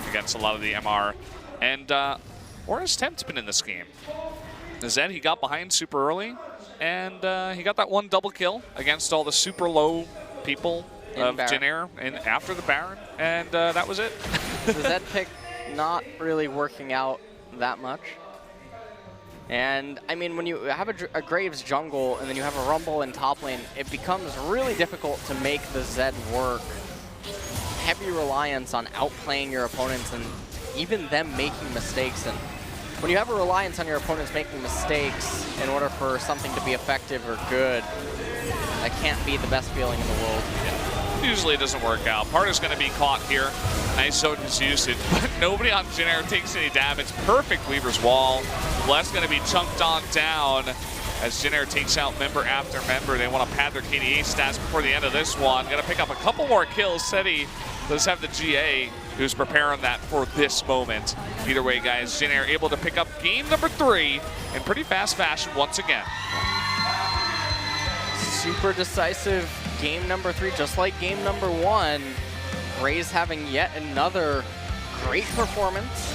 against a lot of the MR. And where has Tempt been in this game? Zed, he got behind super early, and he got that one double kill against all the super low people of Jin Air and after the Baron, and that was it. The Zed pick not really working out that much. And, I mean, when you have a Graves jungle and then you have a Rumble in top lane, it becomes really difficult to make the Zed work. Heavy reliance on outplaying your opponents and even them making mistakes. And when you have a reliance on your opponents making mistakes in order for something to be effective or good, that can't be the best feeling in the world. Yeah. Usually it doesn't work out. Part is going to be caught here. Nice Zodan's usage, but nobody on Jin Air takes any damage. Perfect Weaver's Wall. Bless going to be chunked on down as Jin Air takes out member after member. They want to pad their KDA stats before the end of this one. Going to pick up a couple more kills. Seti does have the GA, who's preparing that for this moment. Either way, guys, Jin Air able to pick up game number 3 in pretty fast fashion once again. Super decisive game number 3, just like game number 1. Raze having yet another great performance.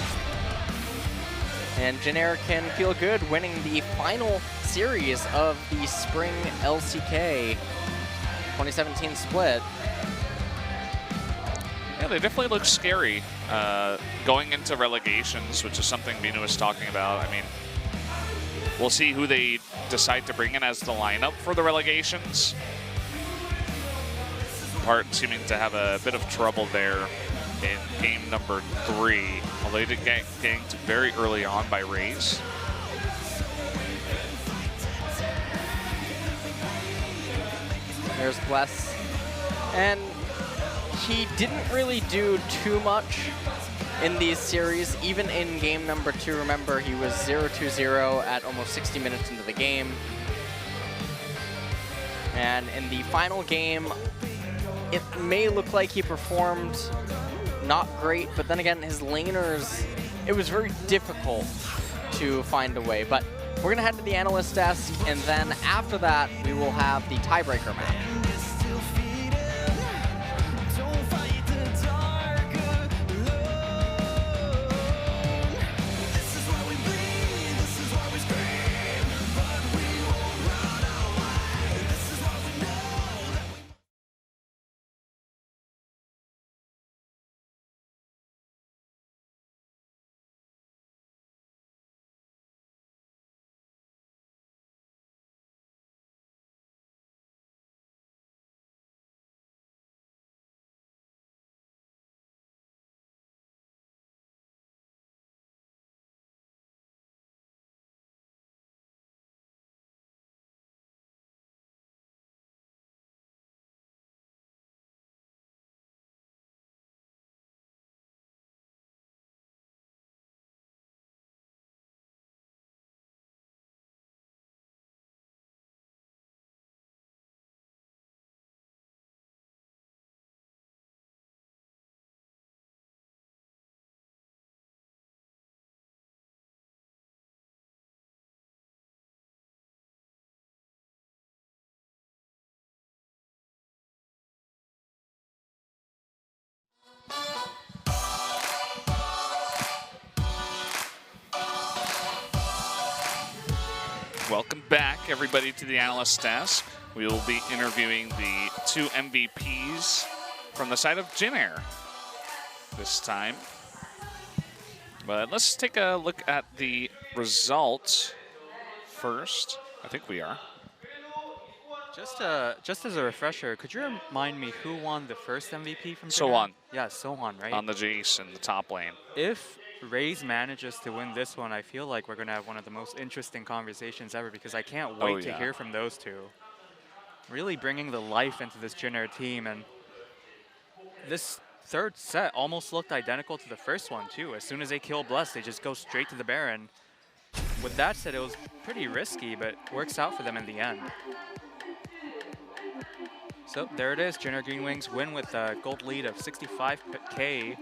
And Jin Air can feel good winning the final series of the spring LCK 2017 split. Yeah, they definitely look scary going into relegations, which is something Bino was talking about. I mean, we'll see who they decide to bring in as the lineup for the relegations. Part seeming to have a bit of trouble there in game number 3, although they did get ganked very early on by Raze. There's Bless. And he didn't really do too much in these series. Even in game number 2, remember, he was 0-2-0 at almost 60 minutes into the game. And in the final game, it may look like he performed not great, but then again, his laners, it was very difficult to find a way. But we're gonna head to the analyst desk, and then after that, we will have the tiebreaker match. Welcome back, everybody, to the analyst desk. We will be interviewing the 2 MVPs from the side of Jin Air this time. But let's take a look at the results first. I think we are. Just as a refresher, could you remind me who won the first MVP from Sohan. Yeah, Sohan, right? On the Jace in the top lane. If Raze manages to win this one, I feel like we're going to have one of the most interesting conversations ever, because I can't wait to hear from those two. Really bringing the life into this Jin Air team, and this third set almost looked identical to the first one too. As soon as they kill Bless, they just go straight to the Baron. With that said, it was pretty risky, but works out for them in the end. So there it is, Jin Air GreenWings win with a gold lead of 65K.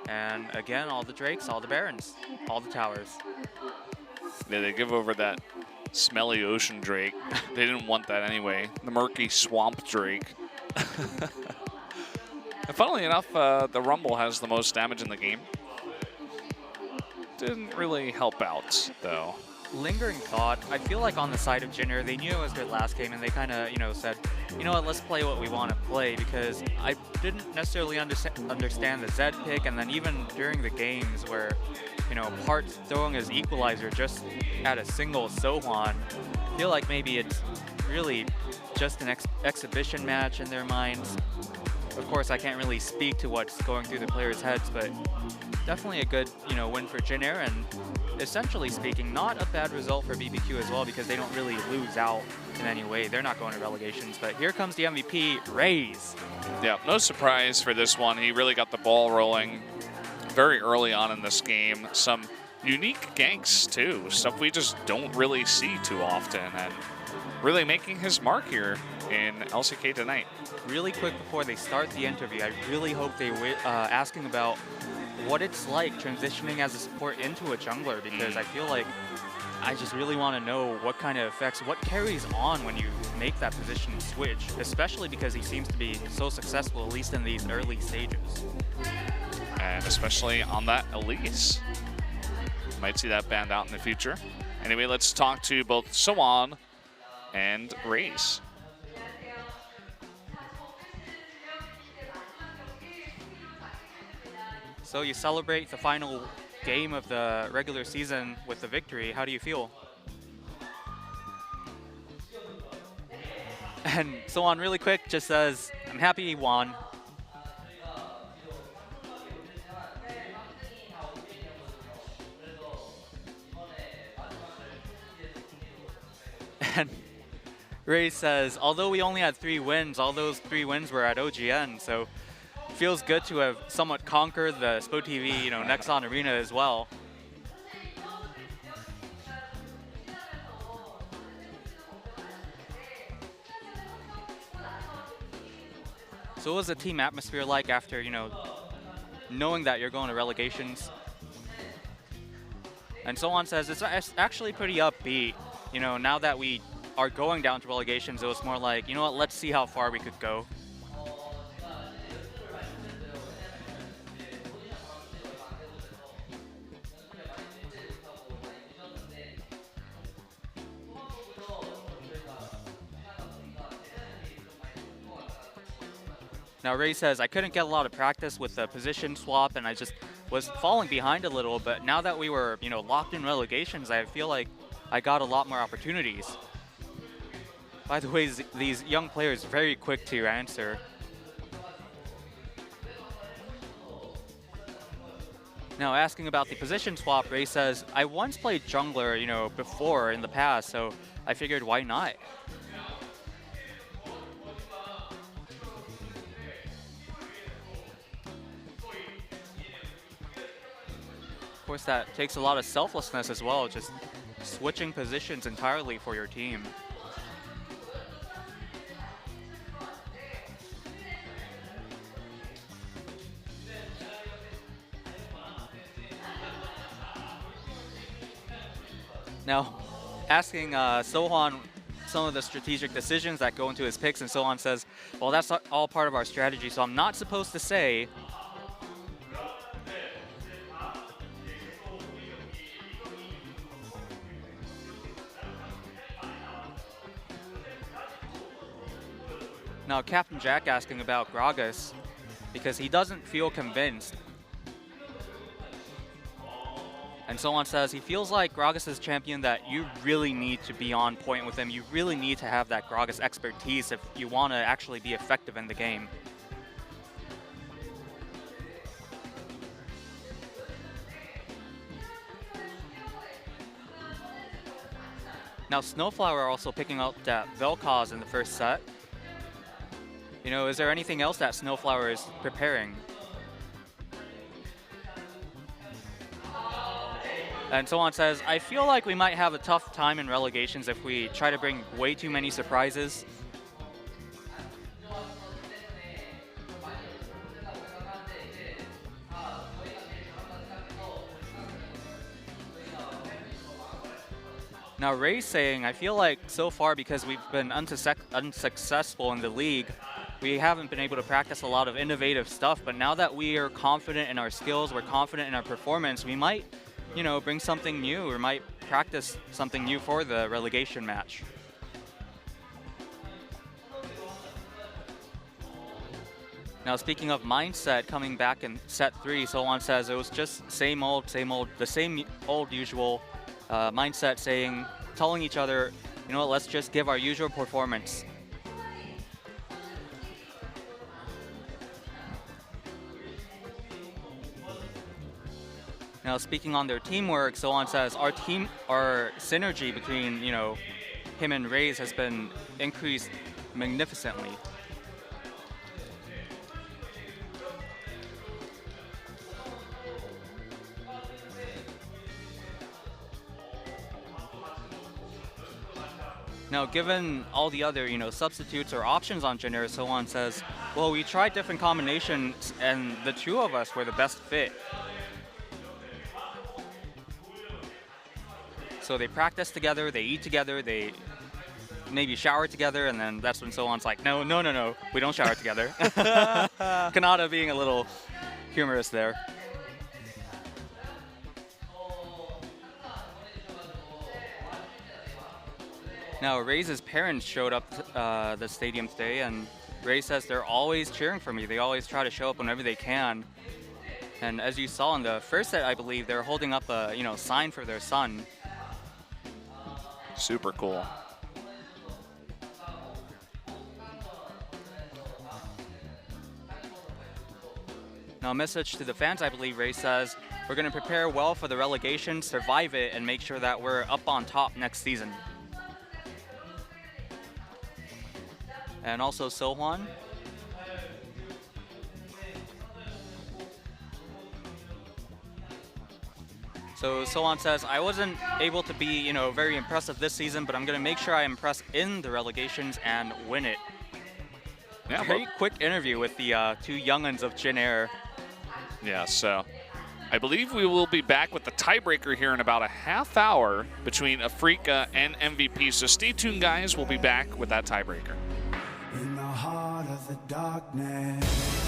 And again, all the Drakes, all the Barons, all the towers. Yeah, they give over that smelly ocean Drake. They didn't want that anyway. The murky swamp Drake. And funnily enough, the Rumble has the most damage in the game. Didn't really help out, though. Lingering thought, I feel like on the side of Jin Air, they knew it was their last game, and they kind of, said, you know what, let's play what we want to play, because I didn't necessarily understand the Zed pick, and then even during the games where, Part throwing his equalizer just at a single Sohan, I feel like maybe it's really just an exhibition match in their minds. Of course, I can't really speak to what's going through the players' heads, but definitely a good, win for Jin Air, and essentially speaking, not a bad result for BBQ as well, because they don't really lose out in any way. They're not going to relegations, but here comes the MVP, Raze. Yeah, no surprise for this one. He really got the ball rolling very early on in this game. Some unique ganks, too, stuff we just don't really see too often, and really making his mark here in LCK tonight. Really quick before they start the interview, I really hope they asking about what it's like transitioning as a support into a jungler, because I feel like I just really want to know what kind of effects, what carries on when you make that position switch, especially because he seems to be so successful, at least in these early stages. And especially on that Elise. Might see that banned out in the future. Anyway, let's talk to both Soan and Race. So you celebrate the final game of the regular season with the victory. How do you feel? And Soan really quick just says, I'm happy he won. And Ray says, although we only had 3 wins, all those 3 wins were at OGN, so it feels good to have somewhat conquered the SPOTV, Nexon Arena as well. So what was the team atmosphere like after, knowing that you're going to relegations? And Soan says it's actually pretty upbeat. Now that we are going down to relegations, it was more like, you know what, let's see how far we could go. Now Ray says, I couldn't get a lot of practice with the position swap and I just was falling behind a little, but now that we were, locked in relegations, I feel like I got a lot more opportunities. By the way, these young players very quick to answer. Now asking about the position swap, Ray says, I once played jungler, before in the past, so I figured why not? Of course, that takes a lot of selflessness as well, just switching positions entirely for your team. Now, asking Sohan some of the strategic decisions that go into his picks, and Sohan says, well, that's all part of our strategy, so I'm not supposed to say. Now, Captain Jack asking about Gragas because he doesn't feel convinced. And Soan says he feels like Gragas is a champion that you really need to be on point with him. You really need to have that Gragas expertise if you want to actually be effective in the game. Now, Snowflower also picking up that Vel'Koz in the first set. Is there anything else that Snowflower is preparing? And Soan says, I feel like we might have a tough time in relegations if we try to bring way too many surprises. Now Ray's saying, I feel like so far because we've been unsuccessful in the league, we haven't been able to practice a lot of innovative stuff, but now that we are confident in our skills, we're confident in our performance, we might, bring something new or might practice something new for the relegation match. Now speaking of mindset, coming back in set 3, Soan says it was just same old, the same old usual mindset, saying, telling each other, let's just give our usual performance. Now speaking on their teamwork, Soan says our synergy between, him and Raze has been increased magnificently. Now, given all the other, substitutes or options on Jin Air, Soan says, well, we tried different combinations and the two of us were the best fit. So they practice together, they eat together, they maybe shower together, and then that's when Soan's like, no, we don't shower together. Kanata being a little humorous there. Now, Ray's parents showed up the stadium today, and Ray says they're always cheering for me. They always try to show up whenever they can. And as you saw in the first set, I believe, they're holding up a sign for their son. Super cool. Now, a message to the fans, I believe Ray says, we're going to prepare well for the relegation, survive it, and make sure that we're up on top next season. And also Sohwan. So Sohwan says, I wasn't able to be, very impressive this season, but I'm going to make sure I impress in the relegations and win it. Yeah, very quick interview with the two young'uns of Jin Air. Yeah, so I believe we will be back with the tiebreaker here in about a half hour between Afrika and MVP. So stay tuned, guys. We'll be back with that tiebreaker. In the heart of the darkness.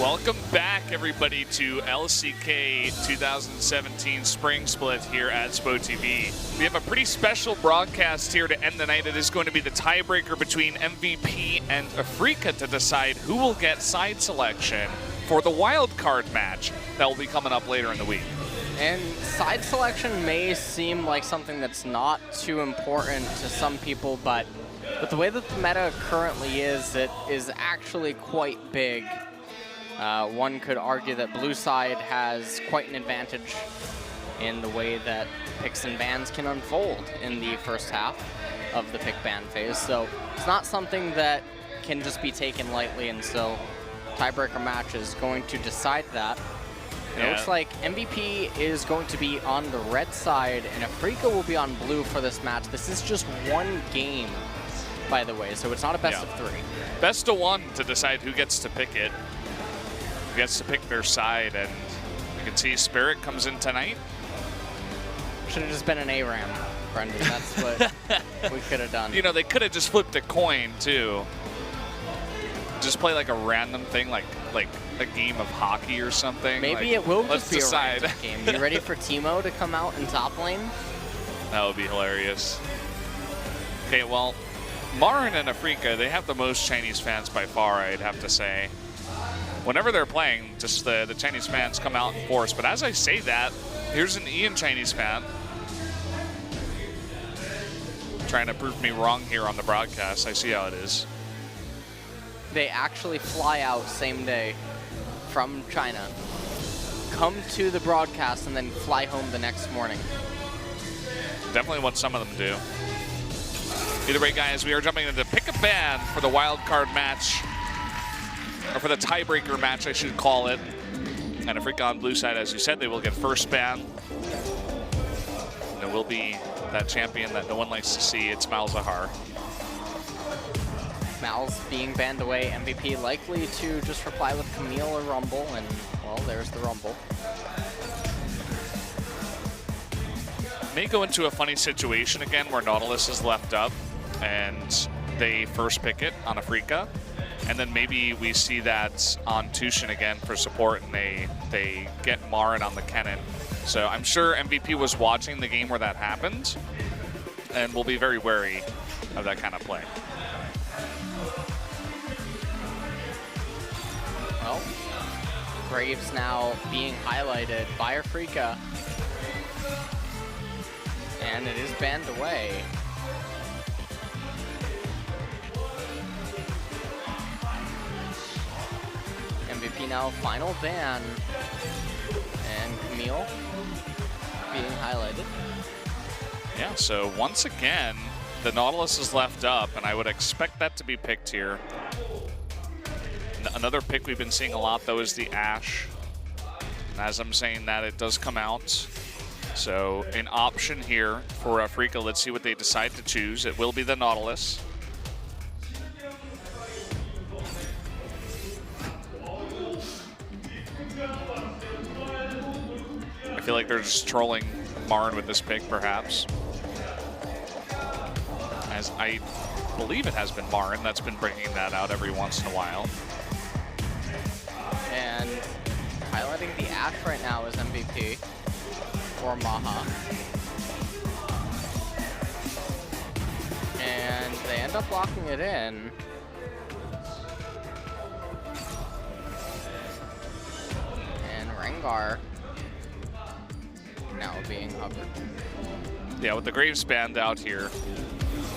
Welcome back, everybody, to LCK 2017 Spring Split here at SPOTV. We have a pretty special broadcast here to end the night. It is going to be the tiebreaker between MVP and Afrika to decide who will get side selection for the wild card match that will be coming up later in the week. And side selection may seem like something that's not too important to some people, but with the way that the meta currently is, it is actually quite big. One could argue that blue side has quite an advantage in the way that picks and bans can unfold in the first half of the pick ban phase. So it's not something that can just be taken lightly, and so tiebreaker match is going to decide that. It looks like MVP is going to be on the red side, and Afrika will be on blue for this match. This is just one game, by the way, so it's not a best of 3. Best of 1 to decide who gets to pick it. Who gets to pick their side, and you can see Spirit comes in tonight. Should have just been an ARAM, Brendan. That's what we could have done. You know, they could have just flipped a coin, too. Just play like a random thing, like a game of hockey or something. Maybe like, it will let's just be decide. a random game. You ready for Teemo to come out in top lane? That would be hilarious. Okay, well, Marin and Afrika, they have the most Chinese fans by far, I'd have to say. Whenever they're playing, just the Chinese fans come out in force. But as I say that, here's an Ian Chinese fan trying to prove me wrong here on the broadcast. I see how it is. They actually fly out same day from China, come to the broadcast, and then fly home the next morning. Definitely what some of them do. Either way, guys, we are jumping into pick a ban for the wild card match, or for the tiebreaker match, I should call it. And Afrika on blue side, as you said, they will get first ban. And it will be that champion that no one likes to see. It's Malzahar. Mal's being banned away. MVP likely to just reply with Camille or Rumble, and well, there's the Rumble. May go into a funny situation again where Nautilus is left up and they first pick it on Afrika. And then maybe we see that on Tushin again for support, and they get Marin on the Kennen. So I'm sure MVP was watching the game where that happened, and will be very wary of that kind of play. Well, Graves now being highlighted by Afrika, and it is banned away. MVP now final ban, and Camille being highlighted. Yeah, so once again, the Nautilus is left up, and I would expect that to be picked here. Another pick we've been seeing a lot, though, is the Ashe. And as I'm saying that, it does come out. So an option here for Afrika. Let's see what they decide to choose. It will be the Nautilus. I feel like they're just trolling Marin with this pick, perhaps. As I believe it has been Marin that's been bringing that out every once in a while. And highlighting the Ashe right now is MVP for Maha. And they end up locking it in. And Rengar now being hovered. Yeah, with the Graves banned out here,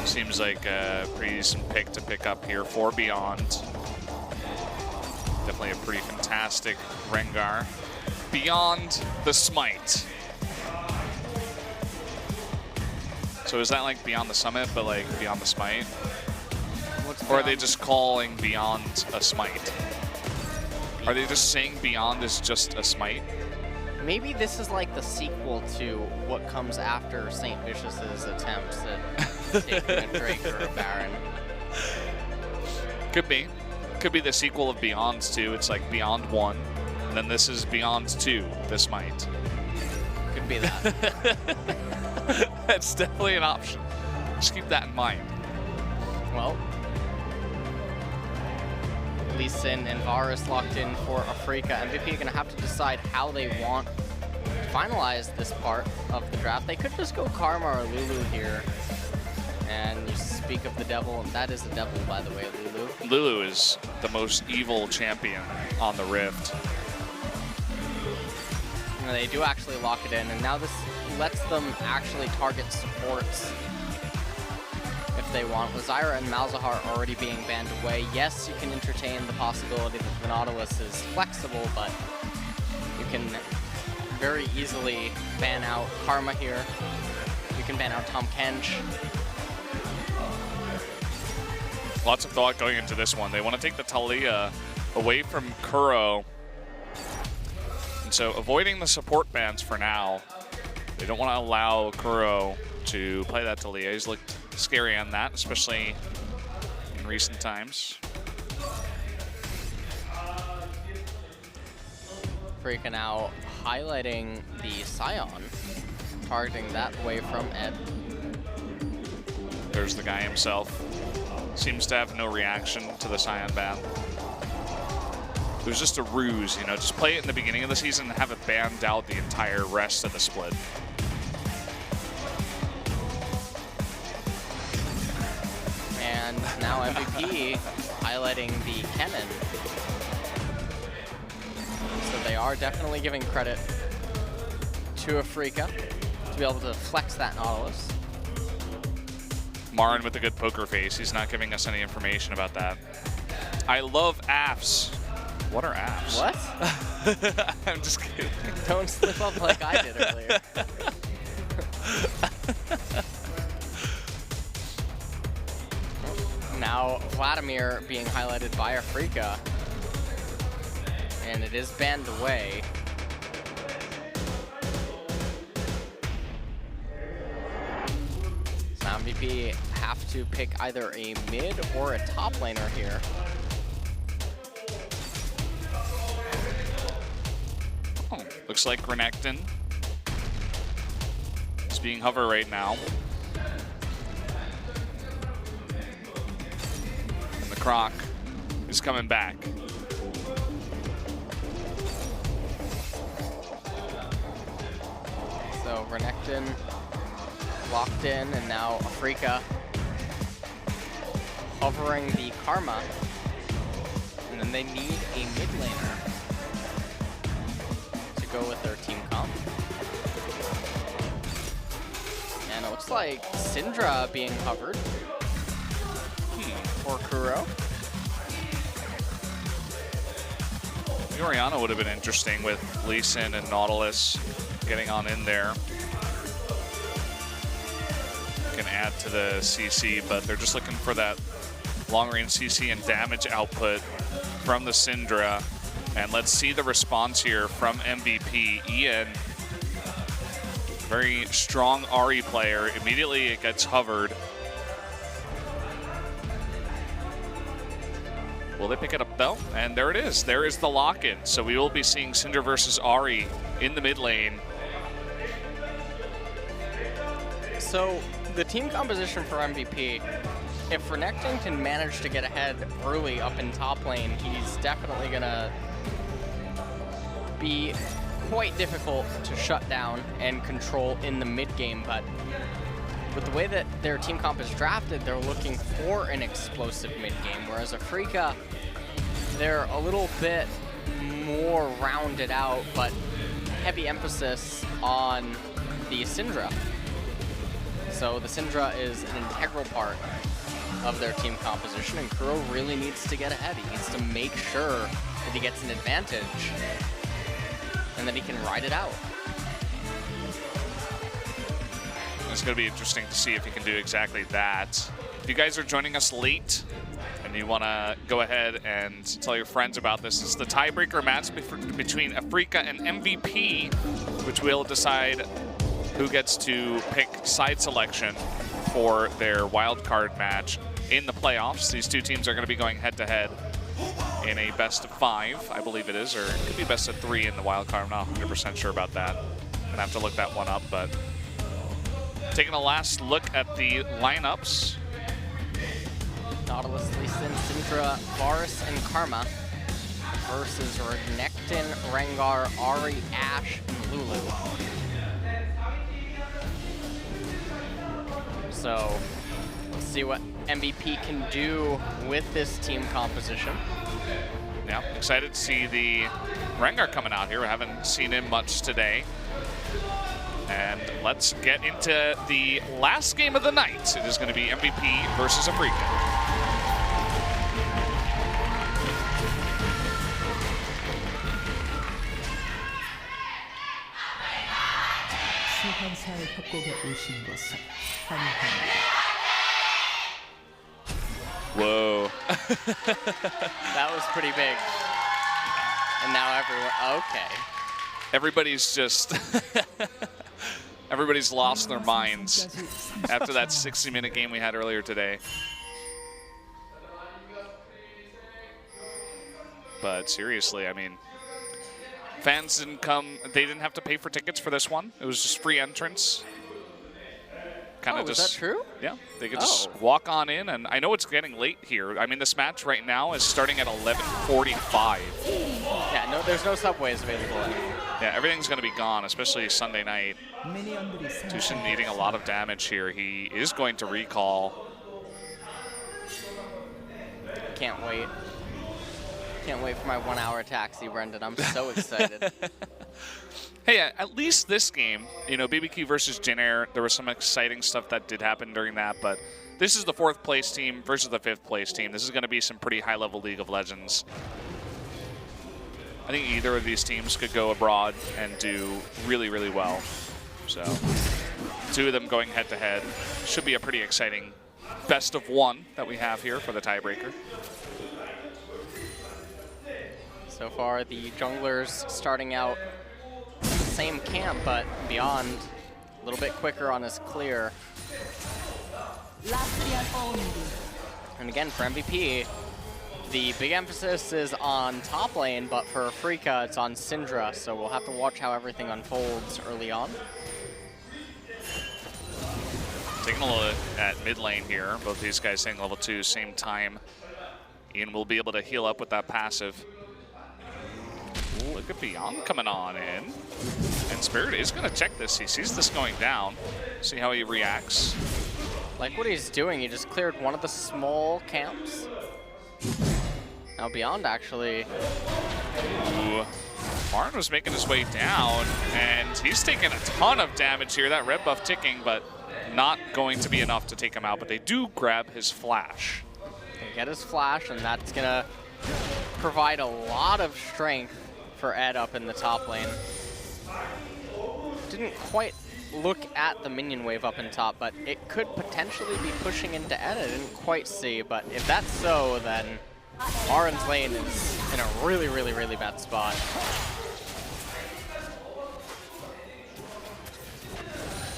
seems like a pretty decent pick to pick up here for Beyond. Definitely a pretty fantastic Rengar. Beyond the Smite. So is that like Beyond the Summit, but like Beyond the Smite? Or are they just calling Beyond a Smite? Are they just saying Beyond is just a Smite? Maybe this is like the sequel to what comes after St. Vicious's attempts at taking a Drake or a Baron. Could be. Could be the sequel of Beyond's 2. It's like Beyond 1. And then this is Beyond 2. This might. Could be that. That's definitely an option. Just keep that in mind. Well, Lee Sin and Varus locked in for Afrika. MVP are going to have to decide how they want to finalize this part of the draft. They could just go Karma or Lulu here. And you speak of the devil, and that is the devil, by the way, Lulu. Lulu is the most evil champion on the Rift. And they do actually lock it in, and now this lets them actually target supports if they want. With Zyra and Malzahar already being banned away, yes, you can entertain the possibility that the Nautilus is flexible, but you can very easily ban out Karma here. You can ban out Tom Kench. Lots of thought going into this one. They want to take the Talia away from Kuro. And so avoiding the support bans for now. They don't want to allow Kuro to play that Talia. He's looked scary on that, especially in recent times. Freaking out, highlighting the Scion, targeting that away from Ed. There's the guy himself. Seems to have no reaction to the Scion ban. It was just a ruse, you know, just play it in the beginning of the season and have it banned out the entire rest of the split. And now MVP highlighting the Kennen. So they are definitely giving credit to Afrika to be able to flex that Nautilus. Marin with a good poker face. He's not giving us any information about that. I love AFs. What are AFs? What? I'm just kidding. Don't slip up like I did earlier. Now Vladimir being highlighted by Afrika. And it is banned away. So now MVP have to pick either a mid or a top laner here. Oh, looks like Renekton is being hover right now. And the Croc is coming back. So Renekton locked in, and now Afrika hovering the Karma. And then they need a mid laner to go with their team comp. And it looks like Syndra being hovered for Kuro. Oriana would have been interesting with Lee Sin and Nautilus getting on in there. Can add to the CC, but they're just looking for that long-range CC and damage output from the Syndra. And let's see the response here from MVP. Ian, very strong Ahri player. Immediately it gets hovered. Will they pick it up though? And there it is. There is the lock-in. So we will be seeing Syndra versus Ahri in the mid lane. So the team composition for MVP, if Renekton can manage to get ahead early up in top lane, he's definitely gonna be quite difficult to shut down and control in the mid game. But with the way that their team comp is drafted, they're looking for an explosive mid game, whereas Afrika, they're a little bit more rounded out, but heavy emphasis on the Syndra. So the Syndra is an integral part of their team composition, and Kuro really needs to get ahead. He needs to make sure that he gets an advantage and that he can ride it out. It's going to be interesting to see if he can do exactly that. If you guys are joining us late and you want to go ahead and tell your friends about this, it's the tiebreaker match between Afrika and MVP, which will decide who gets to pick side selection for their wildcard match in the playoffs. These two teams are going to be going head-to-head in a best-of-5, I believe it is, or it could be best-of-3 in the wildcard. I'm not 100% sure about that. I'm going to have to look that one up, but taking a last look at the lineups. Nautilus, Lee Sin, Syndra, Varus, and Karma versus Renekton, Rengar, Ahri, Ashe, and Lulu. So, let's see what MVP can do with this team composition. Yeah, excited to see the Rengar coming out here. We haven't seen him much today. And let's get into the last game of the night. It is going to be MVP versus Afrika. Whoa. That was pretty big. And now everyone, okay. Everybody's just, everybody's lost their minds after that 60-minute game we had earlier today. But seriously, I mean, fans didn't come, they didn't have to pay for tickets for this one. It was just free entrance. Kind of is that true? Yeah, they could just walk on in, and I know it's getting late here. I mean, this match right now is starting at 11:45. Yeah, no, there's no subways available anymore. Yeah, everything's going to be gone, especially Sunday night. Tushin needing a lot of damage here. He is going to recall. Can't wait. Can't wait for my 1-hour taxi, Brendan. I'm so excited. Hey, at least this game, you know, BBQ versus Jin Air, there was some exciting stuff that did happen during that, but this is the 4th place team versus the 5th place team. This is going to be some pretty high-level League of Legends. I think either of these teams could go abroad and do really, really well. So, 2 of them going head-to-head. Should be a pretty exciting best of 1 that we have here for the tiebreaker. So far, the junglers starting out same camp, but Beyond a little bit quicker on his clear. And again, for MVP, the big emphasis is on top lane, but for Afrika, it's on Syndra, so we'll have to watch how everything unfolds early on. Taking a look at mid lane here. Both these guys hitting level 2 same time. Ian will be able to heal up with that passive. Ooh, look at Beyond coming on in. And Spirit is going to check this. He sees this going down. See how he reacts. Like what he's doing, he just cleared one of the small camps. Now Beyond actually. Ooh. Martin was making his way down, and he's taking a ton of damage here. That red buff ticking, but not going to be enough to take him out. But they do grab his flash. They get his flash, and that's going to provide a lot of strength for Ed up in the top lane. Didn't quite look at the minion wave up in top, but it could potentially be pushing into Ed. I didn't quite see, but if that's so, then Marin's lane is in a really, really, really bad spot.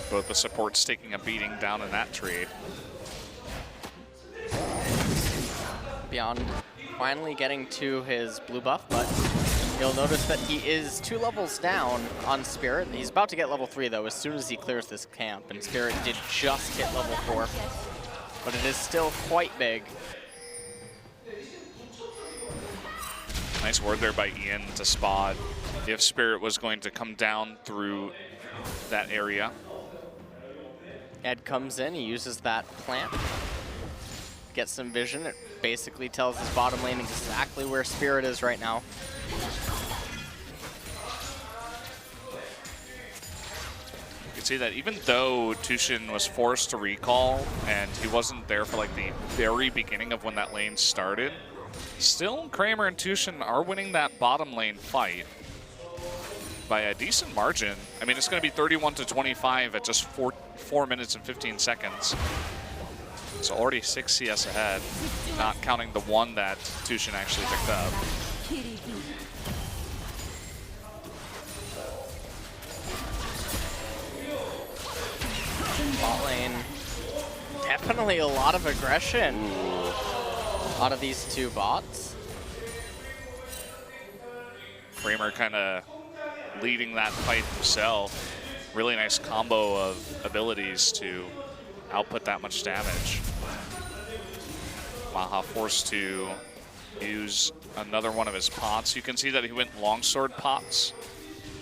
Both the supports taking a beating down in that trade. Beyond finally getting to his blue buff, but you'll notice that he is 2 levels down on Spirit. He's about to get level 3 though as soon as he clears this camp, and Spirit did just hit level 4, but it is still quite big. Nice word there by Ian to spot if Spirit was going to come down through that area. Ed comes in, he uses that plant, gets some vision. It basically tells his bottom lane exactly where Spirit is right now. You can see that even though Tushin was forced to recall and he wasn't there for like the very beginning of when that lane started, still Kramer and Tushin are winning that bottom lane fight by a decent margin. I mean, it's going to be 31-25 at just 4 minutes and 15 seconds. So already 6 CS ahead, not counting the 1 that Tushin actually picked up. Bot lane, definitely a lot of aggression out of these 2 bots. Kramer kind of leading that fight himself. Really nice combo of abilities to output that much damage. Maha forced to use another one of his pots. You can see that he went longsword pots.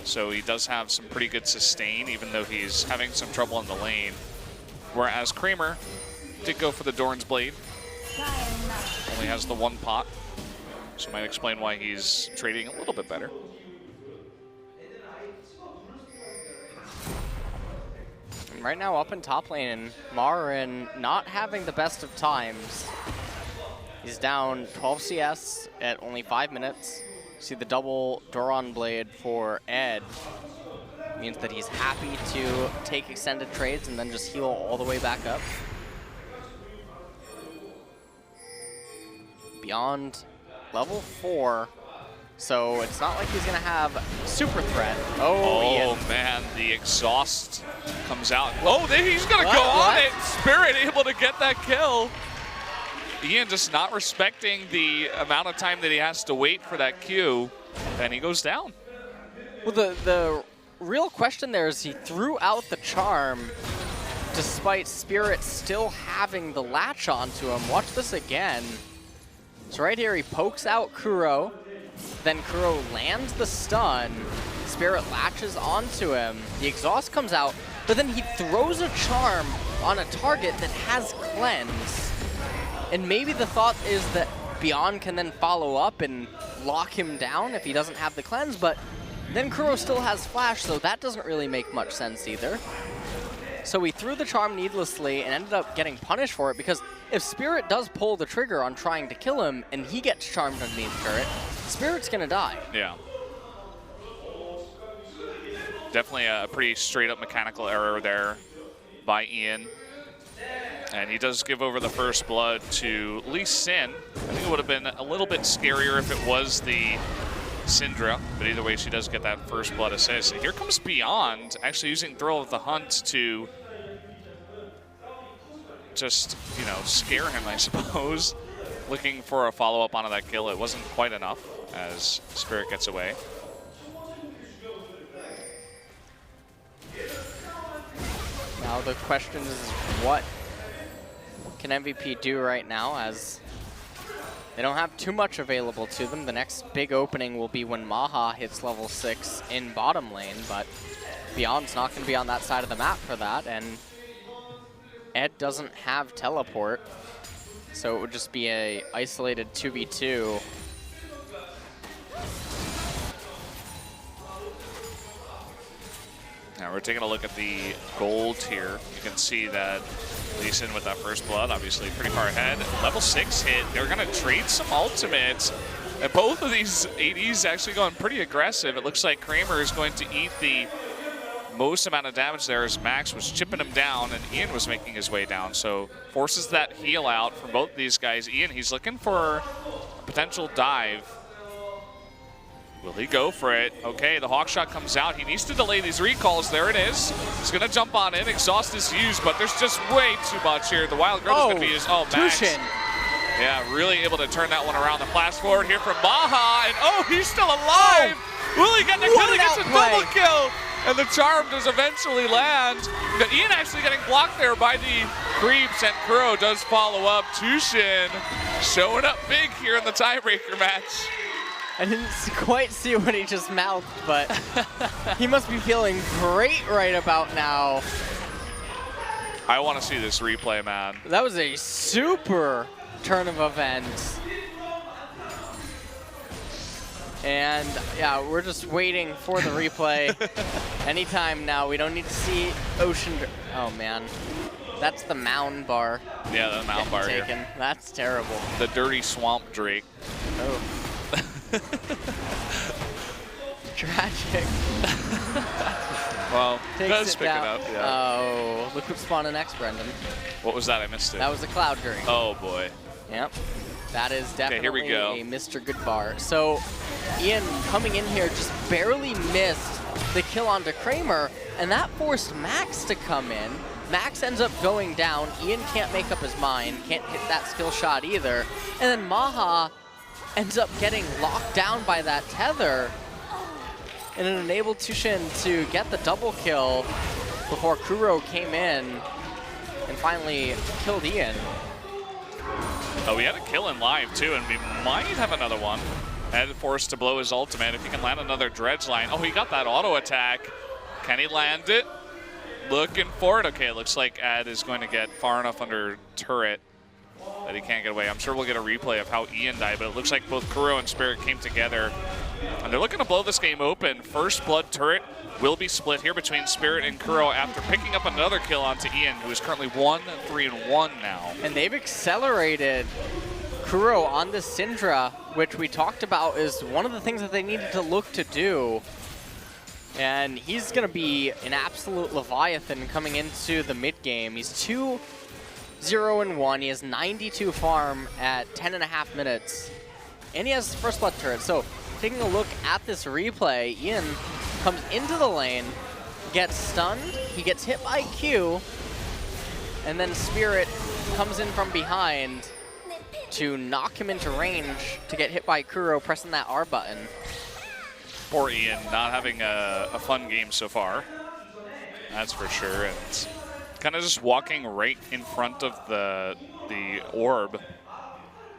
So he does have some pretty good sustain, even though he's having some trouble in the lane. Whereas Kramer did go for the Doran's Blade. Only has the one pot. So might explain why he's trading a little bit better. Right now up in top lane, Marin not having the best of times. He's down 12 CS at only 5 minutes. See the double Doran Blade for Ed. Means that he's happy to take extended trades and then just heal all the way back up. Beyond level 4. So it's not like he's gonna have super threat. Oh Ian. Man, the exhaust comes out. Oh, he's gonna go on it. Spirit able to get that kill. Ian just not respecting the amount of time that he has to wait for that Q, and he goes down. Well, the real question there is he threw out the charm despite Spirit still having the latch onto him. Watch this again. So right here he pokes out Kuro. Then Kuro lands the stun. Spirit latches onto him. The exhaust comes out, but then he throws a charm on a target that has cleanse. And maybe the thought is that Beyond can then follow up and lock him down if he doesn't have the cleanse, but then Kuro still has flash, so that doesn't really make much sense either. So he threw the charm needlessly and ended up getting punished for it, because if Spirit does pull the trigger on trying to kill him and he gets charmed underneath turret, Spirit's gonna die. Yeah. Definitely a pretty straight up mechanical error there by Ian. And he does give over the first blood to Lee Sin. I think it would have been a little bit scarier if it was the Syndra, but either way, she does get that first blood assist. And here comes Beyond, actually using Thrill of the Hunt to just, you know, scare him, I suppose. Looking for a follow-up onto that kill. It wasn't quite enough as Spirit gets away. Now the question is, what can MVP do right now, as they don't have too much available to them. The next big opening will be when Maha hits level 6 in bottom lane, but Beyond's not going to be on that side of the map for that, and Ed doesn't have teleport, so it would just be a isolated 2v2. Now we're taking a look at the gold here. You can see that Lee Sin with that first blood, obviously pretty far ahead. Level 6 hit. They're going to trade some ultimates. And both of these ADs actually going pretty aggressive. It looks like Kramer is going to eat the most amount of damage there as Max was chipping him down and Ian was making his way down. So forces that heal out from both of these guys. Ian, he's looking for a potential dive. Will he go for it? Okay, the hawk shot comes out. He needs to delay these recalls. There it is. He's going to jump on in. Exhaust is used, but there's just way too much here. The wild growth is going to be used. Oh, Max. Tushin. Yeah, really able to turn that one around. The flash forward here from Maha, and oh, he's still alive. Will he get the kill? He gets a double kill, and the charm does eventually land. But Ian actually getting blocked there by the creeps, and Kuro does follow up. Tushin showing up big here in the tiebreaker match. I didn't quite see what he just mouthed, but he must be feeling great right about now. I want to see this replay, man. That was a super turn of events. And yeah, we're just waiting for the replay. Anytime now. We don't need to see Ocean. Oh man, that's the mound bar. Yeah, the mound bar taken. Here. That's terrible. The dirty swamp Drake. Oh. Tragic. Well, does pick it up. Yeah. Oh, look what spawned next, Brendan. What was that? I missed it. That was a Cloud Drink. Oh boy. Yep. That is definitely here we go. a Mr. Goodbar. So Ian coming in here just barely missed the kill onto Kramer, and that forced Max to come in. Max ends up going down. Ian can't make up his mind, can't hit that skill shot either. And then Maha ends up getting locked down by that tether, and it enabled Tushin to get the double kill before Kuro came in and finally killed Ian. Oh, we had a kill in live too, and we might have another one. Ed forced to blow his ultimate. If he can land another dredge line. Oh, he got that auto attack. Can he land it? Looking for it. Okay, it looks like Ed is going to get far enough under turret that he can't get away. I'm sure we'll get a replay of how Ian died, but it looks like both Kuro and Spirit came together. And they're looking to blow this game open. First blood turret will be split here between Spirit and Kuro after picking up another kill onto Ian, who is currently 1-3-1 now. And they've accelerated Kuro on the Syndra, which we talked about is one of the things that they needed to look to do. And he's going to be an absolute Leviathan coming into the mid game. He's 2-0-1. He has 92 farm at 10.5 minutes. And he has his first blood turret. So taking a look at this replay, Ian comes into the lane, gets stunned, he gets hit by Q, and then Spirit comes in from behind to knock him into range to get hit by Kuro pressing that R button. Poor Ian, not having a fun game so far. That's for sure. And kind of just walking right in front of the orb,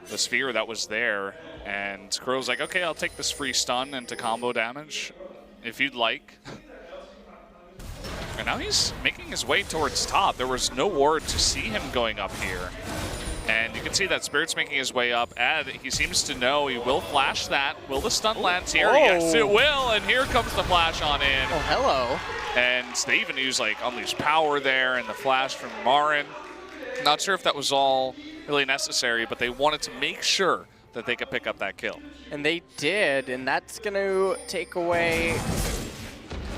the sphere that was there. And Kuro's like, okay, I'll take this free stun into combo damage if you'd like. And now he's making his way towards top. There was no ward to see him going up here. And you can see that Spirit's making his way up. Ed, he seems to know he will flash that. Will the stun land here? Oh. Yes, it will. And here comes the flash on in. Oh, hello. And they even use like Unleashed Power there and the flash from Marin. Not sure if that was all really necessary, but they wanted to make sure that they could pick up that kill. And they did, and that's going to take away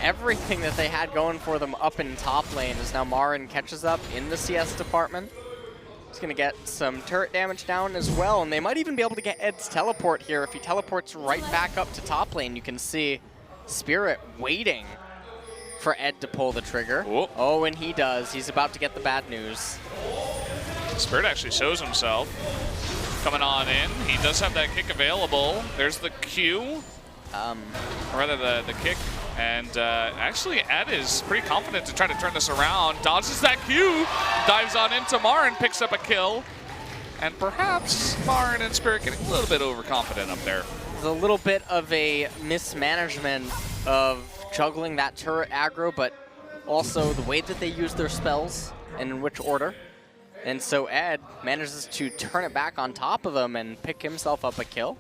everything that they had going for them up in top lane as now Marin catches up in the CS department. He's going to get some turret damage down as well, and they might even be able to get Ed's teleport here. If he teleports right back up to top lane, you can see Spirit waiting for Ed to pull the trigger. Ooh. Oh, and he does. He's about to get the bad news. Spirit actually shows himself. Coming on in. He does have that kick available. There's the Q. Or rather the kick. And actually Ed is pretty confident to try to turn this around. Dodges that Q. Dives on into Marin. Picks up a kill. And perhaps Marin and Spirit getting a little bit overconfident up there. There's a little bit of a mismanagement of juggling that turret aggro, but also the way that they use their spells and in which order. And so Ed manages to turn it back on top of him and pick himself up a kill.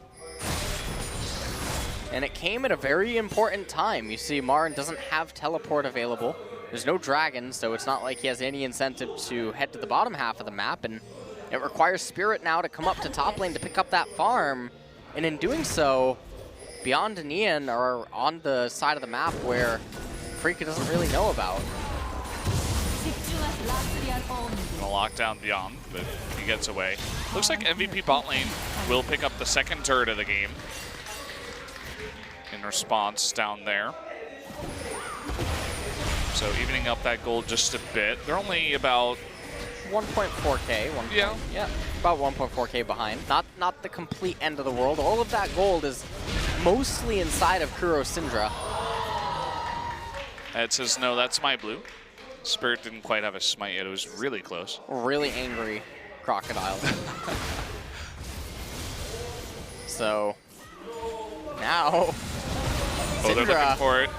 And it came at a very important time. You see Marin doesn't have teleport available. There's no dragon, so it's not like he has any incentive to head to the bottom half of the map. And it requires Spirit now to come up to top lane to pick up that farm. And in doing so, Beyond and Ian are on the side of the map where Freaka doesn't really know about. Gonna lock down Beyond, but he gets away. Looks like MVP bot lane will pick up the second turret of the game in response down there. So evening up that gold just a bit. They're only about 1.4K. Yeah, about 1.4K behind. Not the complete end of the world. All of that gold is mostly inside of Kuro Syndra. Ed says, no, that's my blue. Spirit didn't quite have a smite yet. It was really close. Really angry crocodile. So now They're looking for it.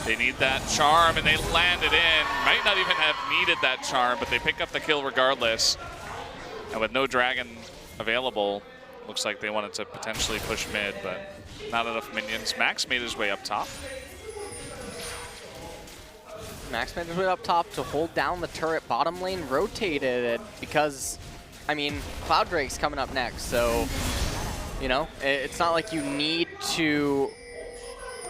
They need that charm, and they land it in. Might not even have needed that charm, but they pick up the kill regardless. And with no dragon available, looks like they wanted to potentially push mid, but not enough minions. Max made his way up top. Max made his way up top to hold down the turret. Bottom lane rotated it because, I mean, Cloud Drake's coming up next, so, you know, it's not like you need to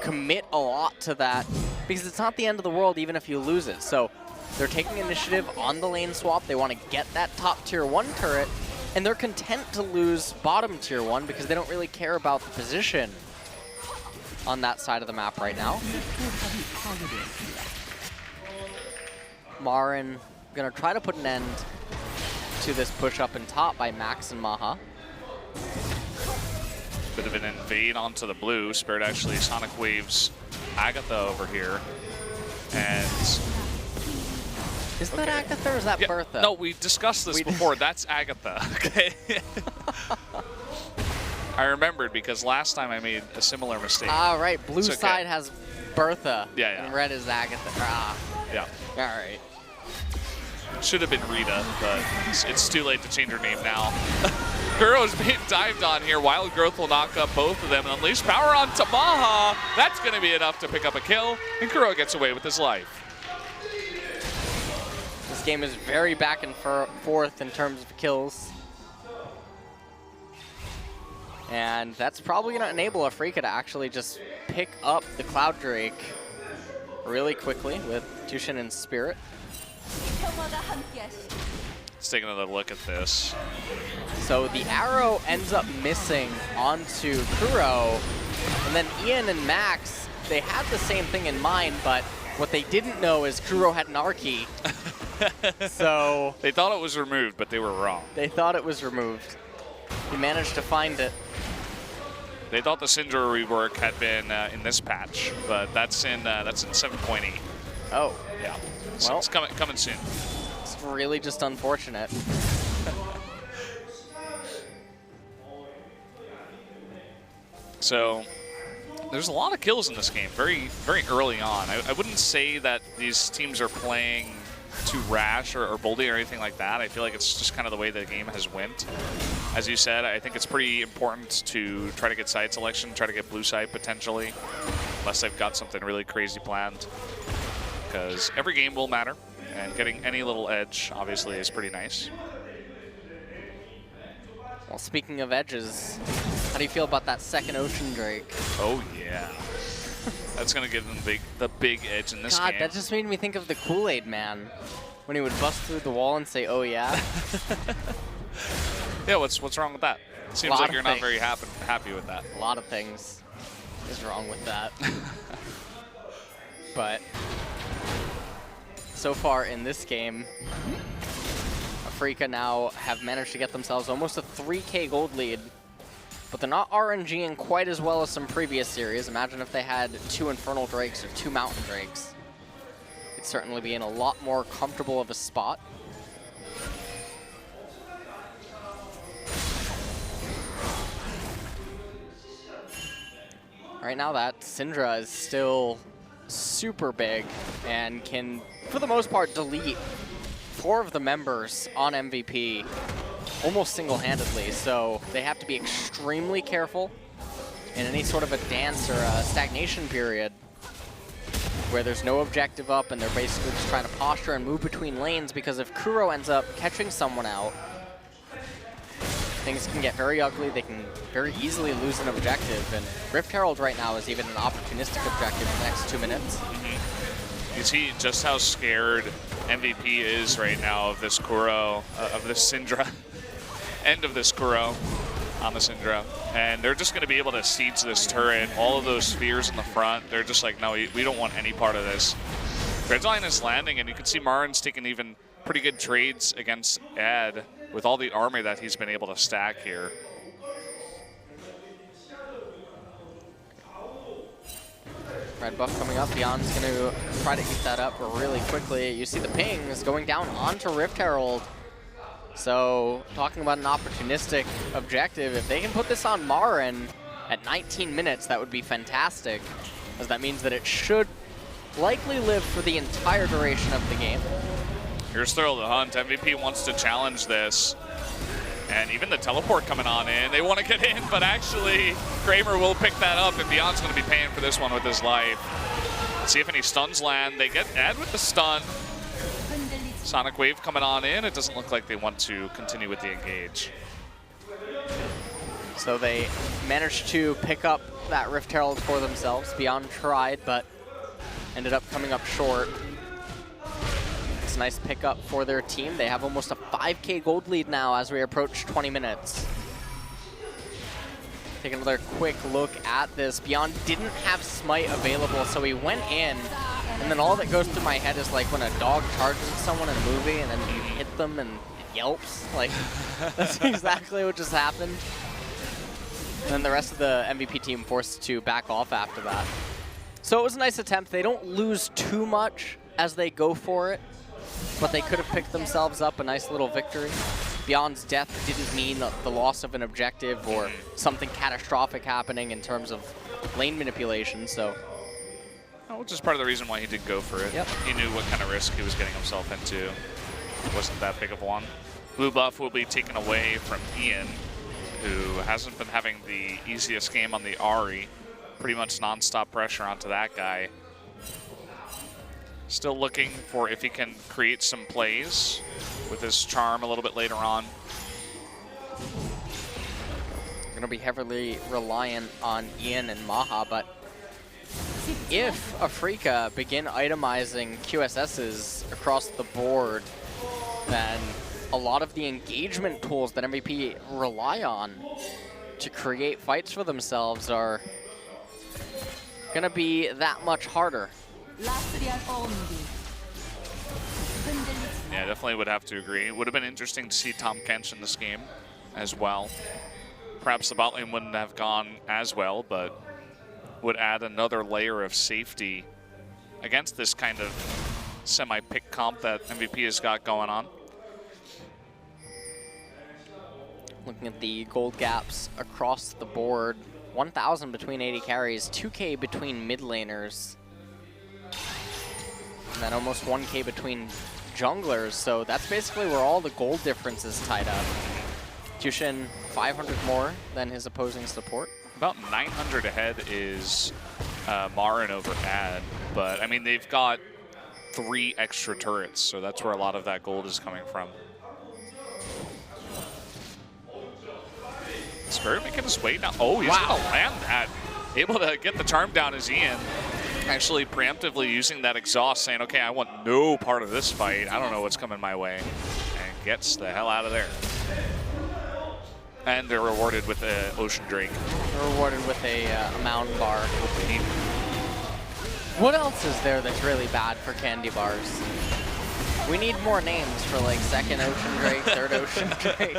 commit a lot to that because it's not the end of the world even if you lose it. So they're taking initiative on the lane swap. They want to get that top tier 1 turret, and they're content to lose bottom tier 1 because they don't really care about the position on that side of the map right now. Marin gonna try to put an end to this push up in top by Max and Maha. Bit of an invade onto the blue. Spirit actually Sonic Waves Agatha over here. And Is that Agatha or is that Yeah, Bertha? no, we discussed this before. That's Agatha. Okay. I remembered because last time I made a similar mistake. Ah, right. Blue It's okay. side has Bertha. Yeah. And red is Agatha. Ah. Yeah. All right. Should have been Rita, but it's too late to change her name now. Kuro's being dived on here. Wild Growth will knock up both of them and unleash power on Tamaha. That's going to be enough to pick up a kill, and Kuro gets away with his life. This game is very back and forth in terms of kills. And that's probably going to enable Afrika to actually just pick up the Cloud Drake really quickly with Tushin and Spirit. Let's take another look at this. So the arrow ends up missing onto Kuro, and then Ian and Max, they had the same thing in mind, but what they didn't know is Kuro had an R-key. So they thought it was removed, but they were wrong. They thought it was removed. He managed to find it. They thought the Syndra rework had been in this patch, but that's in 7.8. Oh. Yeah. So Well, it's coming soon. It's really just unfortunate. So there's a lot of kills in this game, very early on. I wouldn't say that these teams are playing too rash or boldy or anything like that. I feel like it's just kind of the way the game has went. As you said, I think it's pretty important to try to get side selection, try to get blue side potentially, unless they've got something really crazy planned. Because every game will matter, and getting any little edge obviously is pretty nice. Well, speaking of edges, how do you feel about that second Ocean Drake? Oh yeah. That's going to give them the big edge in this God, game. that just made me think of the Kool-Aid Man when he would bust through the wall and say, "Oh yeah." Yeah, what's wrong with that? Seems like you're not very happy with that. A lot of things is wrong with that. But so far in this game, Afrika now have managed to get themselves almost a 3K gold lead, but they're not RNGing quite as well as some previous series. Imagine if they had 2 Infernal Drakes or 2 Mountain Drakes. It'd certainly be in a lot more comfortable of a spot. Right now that Syndra is still super big and can, for the most part, delete 4 of the members on MVP almost single-handedly, so they have to be extremely careful in any sort of a dance or a stagnation period where there's no objective up and they're basically just trying to posture and move between lanes, because if Kuro ends up catching someone out, things can get very ugly. They can very easily lose an objective, and Rift Herald right now is even an opportunistic objective in the next 2 minutes. You see just how scared MVP is right now of this Kuro, of this Syndra, end of this Kuro on the Syndra. And they're just going to be able to siege this turret, all of those spheres in the front. They're just like, no, we don't want any part of this. Redline is landing, and you can see Marin's taking even pretty good trades against Ed with all the armor that he's been able to stack here. Red buff coming up. Beyond's going to try to eat that up really quickly. You see the ping is going down onto Rift Herald. So, talking about an opportunistic objective, if they can put this on Marin at 19 minutes, that would be fantastic, as that means that it should likely live for the entire duration of the game. Here's Thrill the Hunt. MVP wants to challenge this. And even the teleport coming on in. They want to get in, but actually Kramer will pick that up, and Beyond's going to be paying for this one with his life. Let's see if any stuns land. They get Ed with the stun. Sonic Wave coming on in. It doesn't look like they want to continue with the engage. So they managed to pick up that Rift Herald for themselves. Beyond tried, but ended up coming up short. It's a nice pickup for their team. They have almost a 5K gold lead now as we approach 20 minutes. Take another quick look at this. Beyond didn't have Smite available, so he went in, and then all that goes through my head is like when a dog charges someone in a movie and then you hit them and it yelps. Like, that's exactly what just happened. And then the rest of the MVP team forced to back off after that. So it was a nice attempt. They don't lose too much as they go for it, but they could have picked themselves up a nice little victory. Beyond's death didn't mean the loss of an objective or something catastrophic happening in terms of lane manipulation, so. Which is part of the reason why he did go for it. Yep. He knew what kind of risk he was getting himself into. It wasn't that big of one. Blue buff will be taken away from Ian, who hasn't been having the easiest game on the Ahri. Pretty much non-stop pressure onto that guy. Still looking for if he can create some plays with his charm a little bit later on. Going to be heavily reliant on Ian and Maha, but if Afrika begin itemizing QSSs across the board, then a lot of the engagement tools that MVP rely on to create fights for themselves are going to be that much harder. Yeah, definitely would have to agree. It would have been interesting to see Tom Kench in this game as well. Perhaps the bot lane wouldn't have gone as well, but would add another layer of safety against this kind of semi-pick comp that MVP has got going on. Looking at the gold gaps across the board, 1,000 between 80 carries, 2K between mid laners, and then almost 1K between junglers, so that's basically where all the gold difference is tied up. Tushin 500 more than his opposing support. About 900 ahead is Marin over Ad, but I mean, they've got 3 extra turrets, so that's where a lot of that gold is coming from. Spirit making his way down. Oh, he's gonna land that. Able to get the charm down as Ian. Actually preemptively using that exhaust, saying, okay, I want no part of this fight. I don't know what's coming my way. And gets the hell out of there. And they're rewarded with an Ocean Drake. They're rewarded with a mountain bar. What else is there that's really bad for candy bars? We need more names for like second Ocean Drake, third Ocean Drake.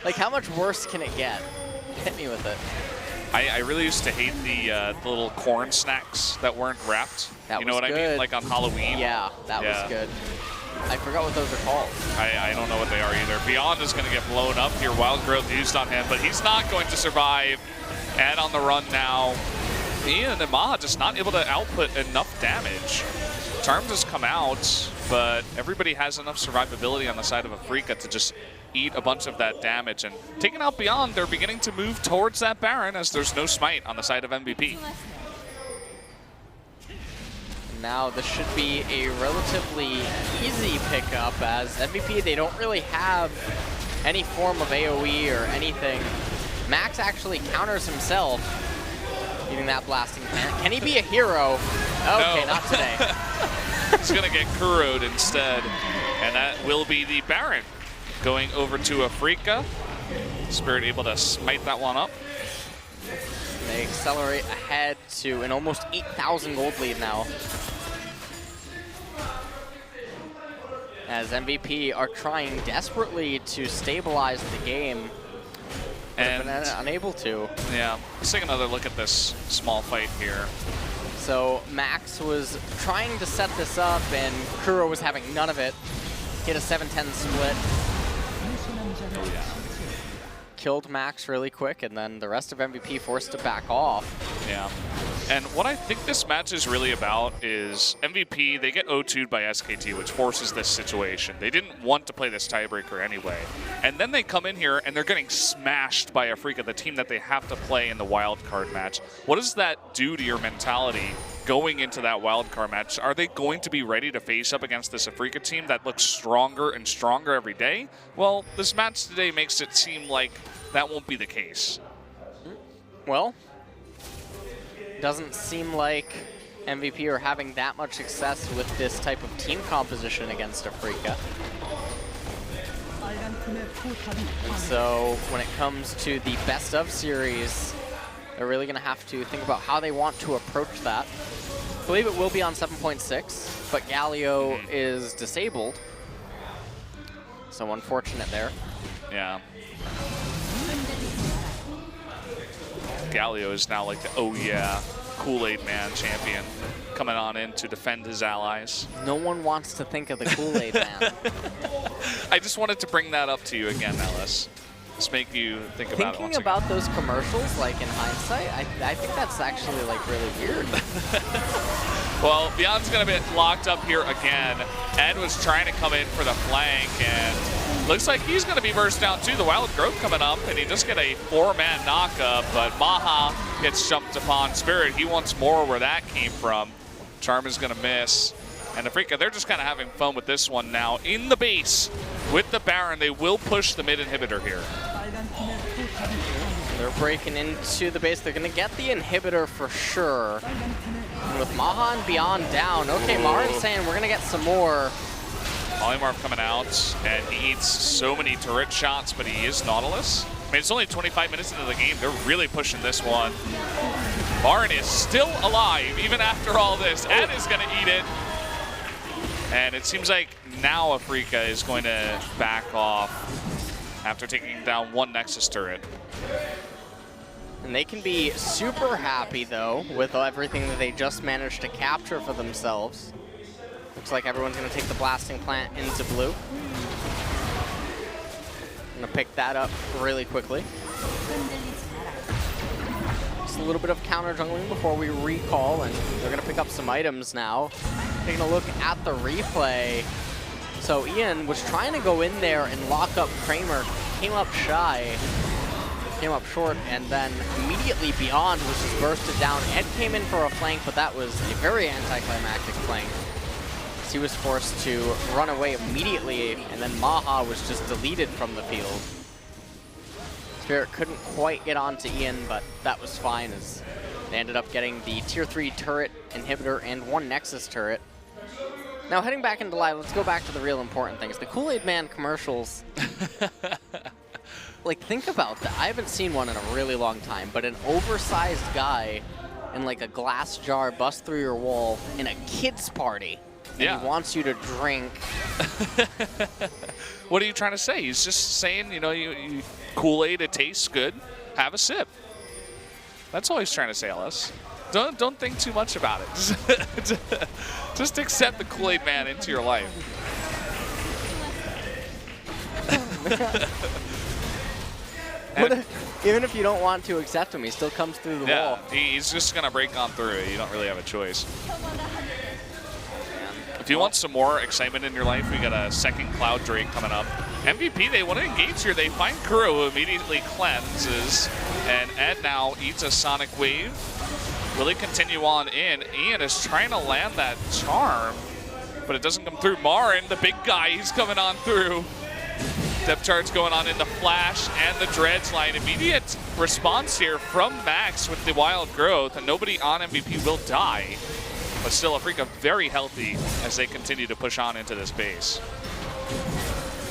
Like, how much worse can it get? Hit me with it. I really used to hate the little corn snacks that weren't wrapped. That you know what I mean? Like on Halloween. Yeah, that was good. I forgot what those are called. I don't know what they are either. Beyond is going to get blown up here. Wild Growth used on him, but he's not going to survive. And on the run now, Ian and Maha just not able to output enough damage. Charm has come out, but everybody has enough survivability on the side of Afrika to just eat a bunch of that damage. And taking out Beyond, they're beginning to move towards that Baron as there's no smite on the side of MVP. Now this should be a relatively easy pickup as MVP, they don't really have any form of AoE or anything. Max actually counters himself using that blasting plant. Can he be a hero? Okay, No. not today. He's going to get Kuro'd instead, and that will be the Baron going over to Afrika. Spirit able to smite that one up. They accelerate ahead to an almost 8,000 gold lead now. As MVP are trying desperately to stabilize the game, but have been unable to. Yeah, let's take another look at this small fight here. So Max was trying to set this up and Kuro was having none of it. Hit a 7-10 split. Oh, yeah. Killed Max really quick, and then the rest of MVP forced to back off. Yeah. And what I think this match is really about is MVP, they get O2'd by SKT, which forces this situation. They didn't want to play this tiebreaker anyway. And then they come in here and they're getting smashed by Afrika, the team that they have to play in the wildcard match. What does that do to your mentality going into that wildcard match? Are they going to be ready to face up against this Afrika team that looks stronger and stronger every day? Well, this match today makes it seem like that won't be the case. Well, doesn't seem like MVP are having that much success with this type of team composition against Afrika. And so when it comes to the best of series, they're really going to have to think about how they want to approach that. I believe it will be on 7.6, but Galio is disabled. So unfortunate there. Yeah. Galio is now like the, oh yeah, Kool-Aid Man champion coming on in to defend his allies. No one wants to think of the Kool-Aid man. I just wanted to bring that up to you again, Ellis. Just make you think about it once Thinking about those commercials, like in hindsight, I think that's actually like really weird. Well, Beyond's going to be locked up here again. Ed was trying to come in for the flank, and looks like he's going to be burst down too. The Wild Growth coming up, and he just get a 4-man knockup, but Maha gets jumped upon. Spirit, he wants more where that came from. Charm is going to miss. And Afrika, they're just kind of having fun with this one now. In the base with the Baron, they will push the mid inhibitor here. They're breaking into the base. They're going to get the inhibitor for sure. And with Maha and Beyond down, okay, Marin's saying we're going to get some more. Polymorph coming out, and he eats so many turret shots, but he is Nautilus. I mean, it's only 25 minutes into the game. They're really pushing this one. Marin is still alive, even after all this. Ed is going to eat it. And it seems like now Afrika is going to back off after taking down one Nexus turret. And they can be super happy, though, with everything that they just managed to capture for themselves. Looks like everyone's going to take the blasting plant into blue. I'm going to pick that up really quickly. Just a little bit of counter jungling before we recall, and they're going to pick up some items now. Taking a look at the replay. So Ian was trying to go in there and lock up Kramer, came up shy, came up short, and then immediately Beyond was just bursted down. Ed came in for a flank, but that was a very anticlimactic flank. He was forced to run away immediately, and then Maha was just deleted from the field. Spirit couldn't quite get onto Ian, but that was fine as they ended up getting the tier 3 turret inhibitor and one Nexus turret. Now heading back into live, let's go back to the real important things. The Kool-Aid Man commercials. Like, think about that. I haven't seen one in a really long time, but an oversized guy in like a glass jar busts through your wall in a kid's party. And he wants you to drink. What are you trying to say? He's just saying, you know, you Kool-Aid, it tastes good. Have a sip. That's all he's trying to say, Ellis. Don't think too much about it. Just accept the Kool-Aid Man into your life. Even if you don't want to accept him, he still comes through the wall. He's just going to break on through it. You don't really have a choice. If you want some more excitement in your life, we got a second Cloud Drake coming up. MVP, they want to engage here. They find Kuro, who immediately cleanses, and Ed now eats a Sonic Wave. Will he continue on in? Ian is trying to land that charm, but it doesn't come through. Marin, the big guy, he's coming on through. Depth chart's going on in the Flash and the Dredge line. Immediate response here from Max with the Wild Growth, and nobody on MVP will die. But still, Afrika very healthy as they continue to push on into this base.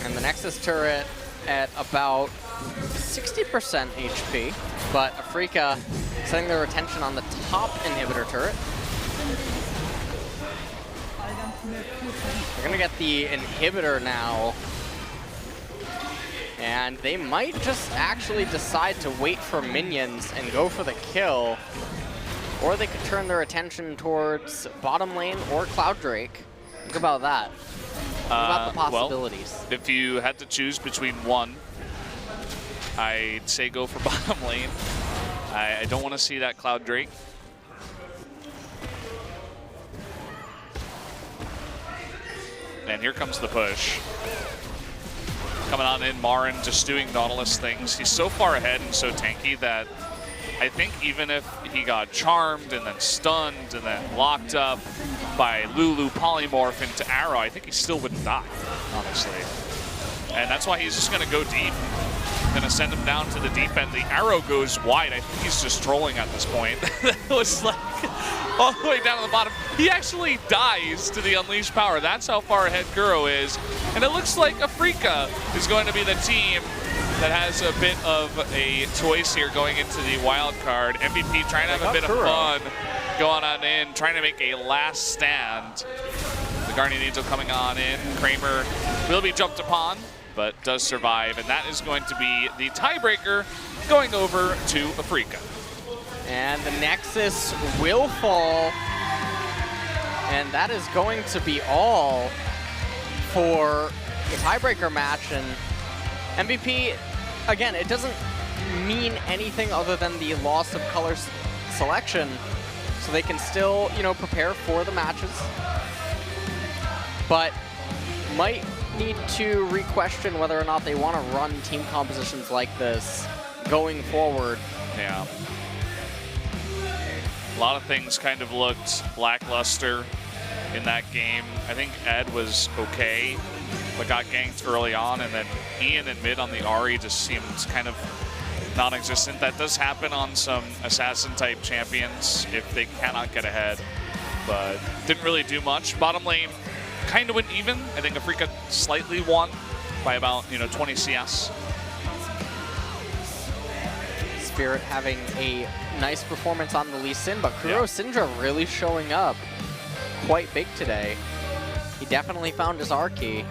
And the Nexus turret at about 60% HP, but Afrika setting their attention on the top inhibitor turret. They're gonna get the inhibitor now. And they might just actually decide to wait for minions and go for the kill. Or they could turn their attention towards bottom lane or Cloud Drake. Think about that. Think about the possibilities. Well, if you had to choose between one, I'd say go for bottom lane. I don't want to see that Cloud Drake. And here comes the push. Coming on in, Marin just doing Nautilus things. He's so far ahead and so tanky that I think even if he got charmed and then stunned and then locked up by Lulu Polymorph into Arrow, I think he still wouldn't die, honestly. And that's why he's just going to go deep. Going to send him down to the deep end. The Arrow goes wide. I think he's just trolling at this point. It was like all the way down to the bottom. He actually dies to the Unleashed Power. That's how far ahead Kuro is. And it looks like Afrika is going to be the team that has a bit of a choice here going into the wild card. MVP trying to have a bit of fun going on in, trying to make a last stand. The Guardian Angel coming on in. Kramer will be jumped upon, but does survive, and that is going to be the tiebreaker going over to Afrika. And the Nexus will fall. And that is going to be all for the tiebreaker match. And MVP, again, it doesn't mean anything other than the loss of color selection. So they can still, you know, prepare for the matches. But might need to re-question whether or not they want to run team compositions like this going forward. Yeah. A lot of things kind of looked lackluster in that game. I think Ed was okay, but got ganked early on, and then Ian and mid on the Ahri just seemed kind of non-existent. That does happen on some assassin-type champions if they cannot get ahead, but didn't really do much. Bottom lane kind of went even. I think Afrika slightly won by about 20 CS. Spirit having a nice performance on the Lee Sin, but Kuro Syndra really showing up quite big today. He definitely found his R key.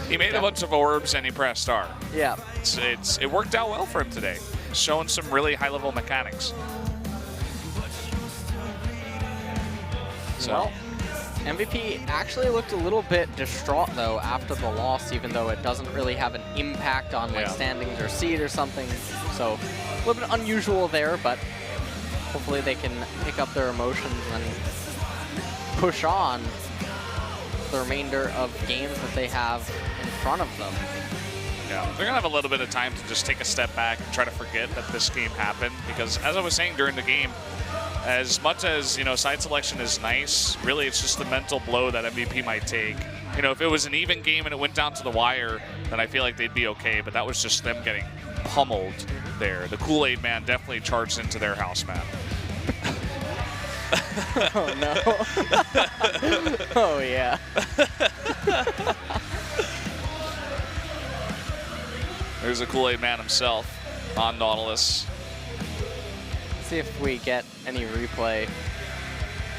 He made a bunch of orbs and he pressed R. Yeah. It worked out well for him today. Showing some really high-level mechanics. So. Well, MVP actually looked a little bit distraught though after the loss, even though it doesn't really have an impact on like standings or seed or something. So a little bit unusual there, but hopefully they can pick up their emotions and push on the remainder of games that they have in front of them. Yeah, they're gonna have a little bit of time to just take a step back and try to forget that this game happened, because as I was saying during the game, as much as side selection is nice, really it's just the mental blow that MVP might take. If it was an even game and it went down to the wire, then I feel like they'd be okay, but that was just them getting pummeled there. The Kool-Aid man definitely charged into their house, man. Oh no. Oh yeah. There's a Kool-Aid man himself on Nautilus. See if we get any replay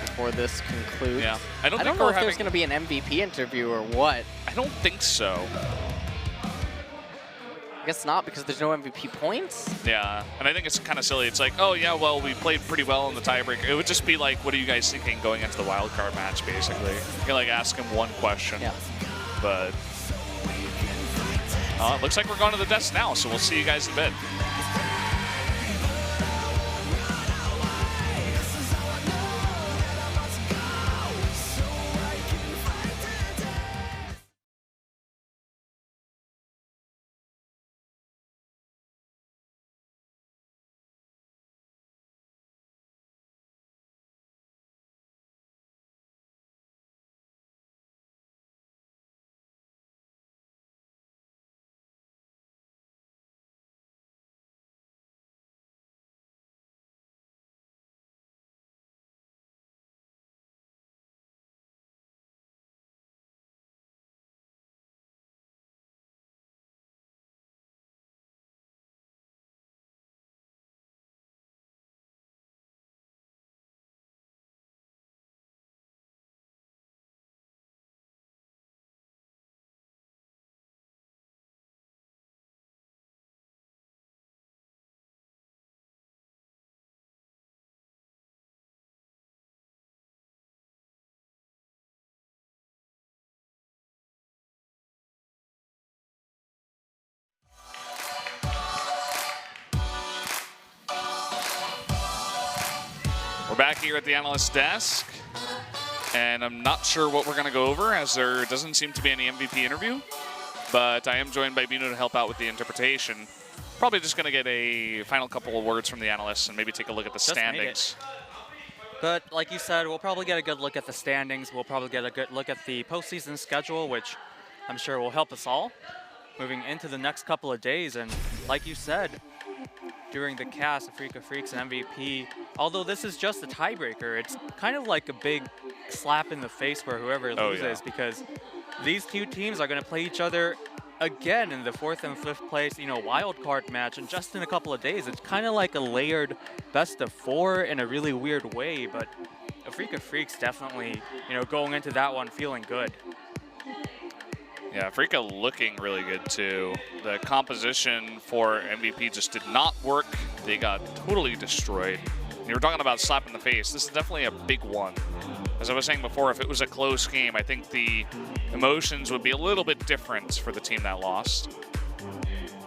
before this concludes. Yeah, I don't know if there's going to be an MVP interview or what. I don't think so. I guess not, because there's no MVP points. Yeah, and I think it's kind of silly. It's like, oh yeah, well, we played pretty well in the tiebreaker. It would just be like, what are you guys thinking going into the wild card match, basically? You can like ask him one question. Yeah. But it looks like we're going to the desk now, so we'll see you guys in a bit. We're back here at the analyst desk, and I'm not sure what we're going to go over, as there doesn't seem to be any MVP interview, but I am joined by Bino to help out with the interpretation. Probably just going to get a final couple of words from the analysts and maybe take a look at the standings. But like you said, we'll probably get a good look at the standings. We'll probably get a good look at the postseason schedule, which I'm sure will help us all moving into the next couple of days. And like you said, during the cast, Afrika Freaks and MVP, although this is just a tiebreaker, it's kind of like a big slap in the face for whoever loses, because these two teams are going to play each other again in the 4th and 5th place, wild card match, and just in a couple of days. It's kind of like a layered best of 4 in a really weird way, but Afrika Freaks definitely, going into that one feeling good. Yeah, Afrika looking really good too. The composition for MVP just did not work. They got totally destroyed. You were talking about slap in the face. This is definitely a big one. As I was saying before, if it was a close game, I think the emotions would be a little bit different for the team that lost.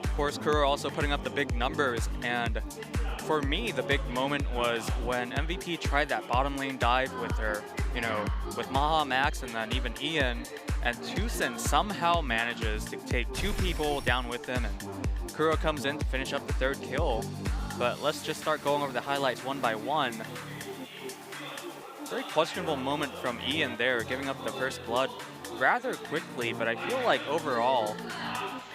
Of course, Kuro also putting up the big numbers, and for me, the big moment was when MVP tried that bottom lane dive with her, you know, with Maha, Max, and then even Ian, and Tucson somehow manages to take 2 people down with him, and Kuro comes in to finish up the 3rd kill. But let's just start going over the highlights one by one. Very questionable moment from Ian there, giving up the first blood rather quickly, but I feel like overall,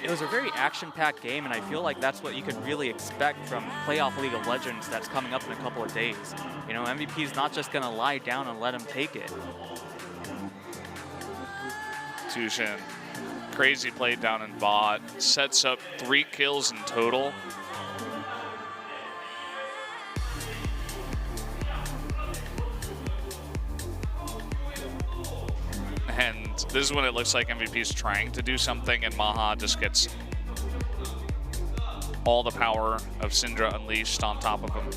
it was a very action-packed game, and I feel like that's what you could really expect from playoff League of Legends that's coming up in a couple of days. You know, MVP's not just gonna lie down and let him take it. Tushin, crazy play down in bot, sets up 3 kills in total. And this is when it looks like MVP's trying to do something, and Maha just gets all the power of Syndra unleashed on top of him.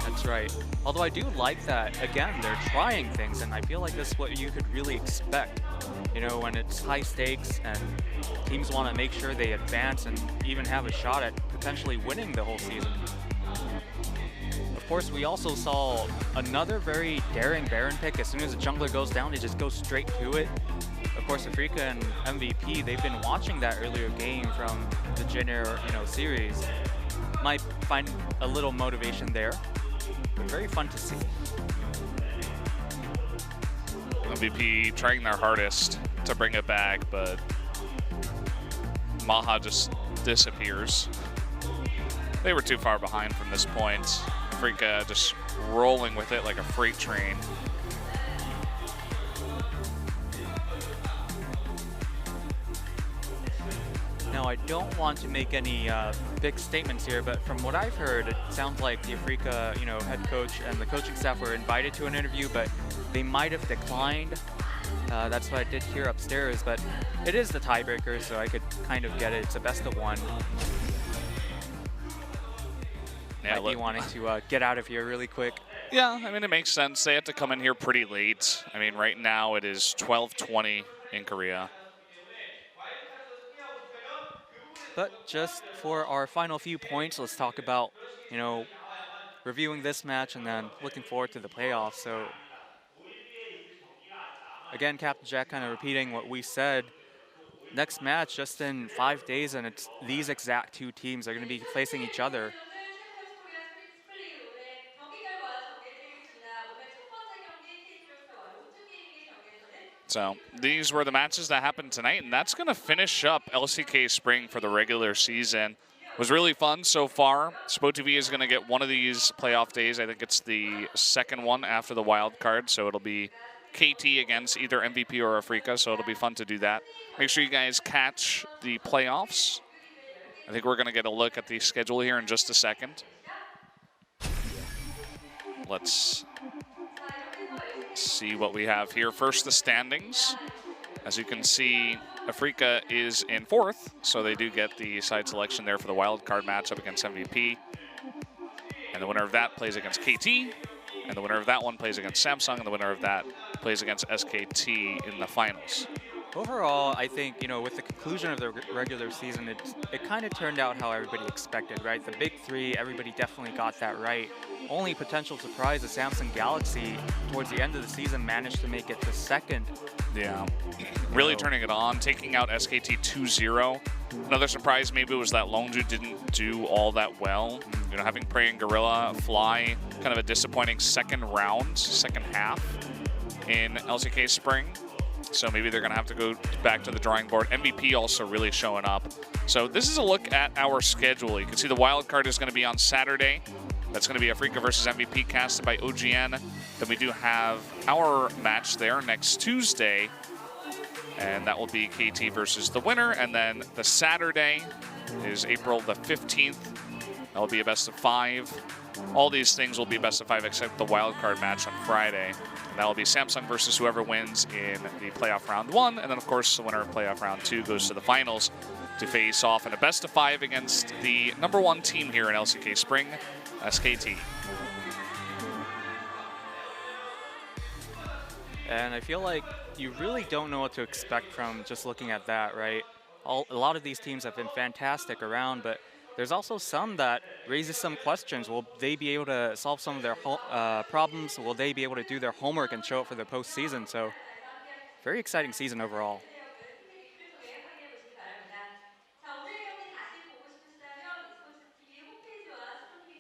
That's right. Although I do like that, again, they're trying things, and I feel like this is what you could really expect. You know, when it's high stakes and teams want to make sure they advance and even have a shot at potentially winning the whole season. Of course, we also saw another very daring Baron pick. As soon as the jungler goes down, they just go straight to it. Of course, Afrika and MVP, they've been watching that earlier game from the Jin Air, series. Might find a little motivation there, but very fun to see. MVP trying their hardest to bring it back, but Maha just disappears. They were too far behind from this point. Afrika just rolling with it like a freight train. Now, I don't want to make any big statements here, but from what I've heard, it sounds like the Afrika, head coach and the coaching staff were invited to an interview, but they might have declined. That's what I did hear upstairs, but it is the tiebreaker, so I could kind of get it. It's a best of 1. Yeah, might be wanting to get out of here really quick. Yeah, I mean, it makes sense. They had to come in here pretty late. I mean, right now it is 12:20 in Korea. But just for our final few points, let's talk about, reviewing this match and then looking forward to the playoffs. So, again, Captain Jack kind of repeating what we said. Next match just in 5 days, and it's these exact 2 teams are going to be facing each other. So these were the matches that happened tonight, and that's going to finish up LCK Spring for the regular season. It was really fun so far. SPOTV is going to get one of these playoff days. I think it's the second one after the wild card, so it'll be KT against either MVP or Afrika, so it'll be fun to do that. Make sure you guys catch the playoffs. I think we're going to get a look at the schedule here in just a second. Let's see what we have here. First, the standings. As you can see, Afrika is in 4th, so they do get the side selection there for the wild card matchup against MVP. And the winner of that plays against KT, and the winner of that one plays against Samsung, and the winner of that plays against SKT in the finals. Overall, I think, with the conclusion of the regular season, it kind of turned out how everybody expected, right? The big 3, everybody definitely got that right. Only potential surprise, the Samsung Galaxy, towards the end of the season, managed to make it to 2nd. Yeah, really turning it on, taking out SKT 2-0. Another surprise maybe was that Longzhu didn't do all that well. Having Prey and Gorilla fly, kind of a disappointing second half in LCK Spring. So maybe they're going to have to go back to the drawing board. MVP also really showing up. So this is a look at our schedule. You can see the wild card is going to be on Saturday. That's going to be Afrika versus MVP casted by OGN. Then we do have our match there next Tuesday. And that will be KT versus the winner. And then the Saturday is April the 15th. That will be a best of 5. All these things will be best of 5 except the wild card match on Friday. And that will be Samsung versus whoever wins in the playoff round 1. And then, of course, the winner of playoff round 2 goes to the finals to face off in a best of 5 against the #1 team here in LCK Spring, SKT. And I feel like you really don't know what to expect from just looking at that, right? A lot of these teams have been fantastic around, but there's also some that raises some questions. Will they be able to solve some of their problems? Will they be able to do their homework and show up for the postseason? So, very exciting season overall.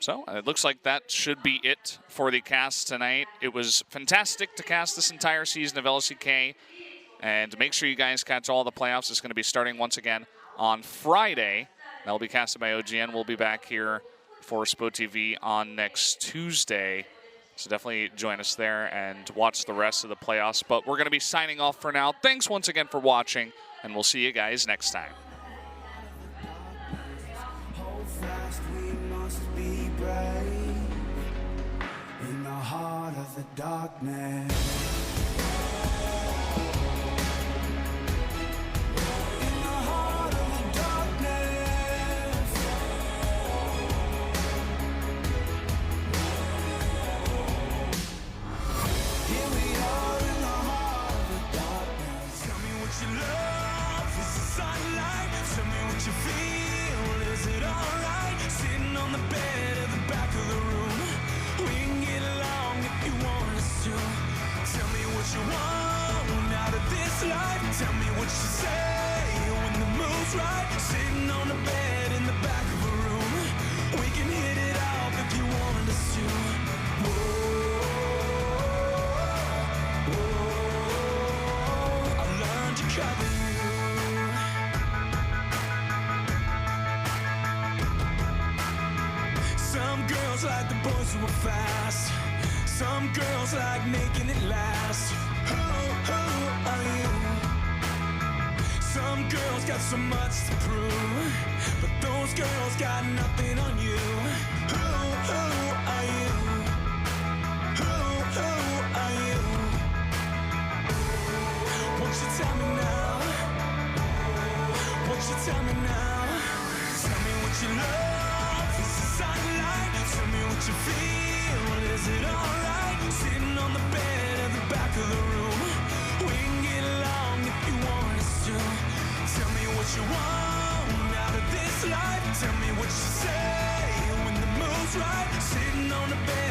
So it looks like that should be it for the cast tonight. It was fantastic to cast this entire season of LCK. And make sure you guys catch all the playoffs. It's going to be starting once again on Friday. That'll be casted by OGN. We'll be back here for SPOTV on next Tuesday. So definitely join us there and watch the rest of the playoffs. But we're going to be signing off for now. Thanks once again for watching, and we'll see you guys next time. Hold fast, we must be brave in the heart of the darkness. Tell me what you say when the mood's right. Sitting on the bed in the back of a room. We can hit it off if you want us to. I learned to cover you. Some girls like the boys who are fast. Some girls like making it last. Who are you? Some girls got so much to prove, but those girls got nothing on you. Who are you? Who are you? Won't you tell me now? Won't you tell me now? Tell me what you love, is the sunlight? Tell me what you feel, is it alright? Sitting on the bed at the back of the room. We can get along if you want us to. Tell me what you want out of this life. Tell me what you say when the mood's right. Sitting on the bed.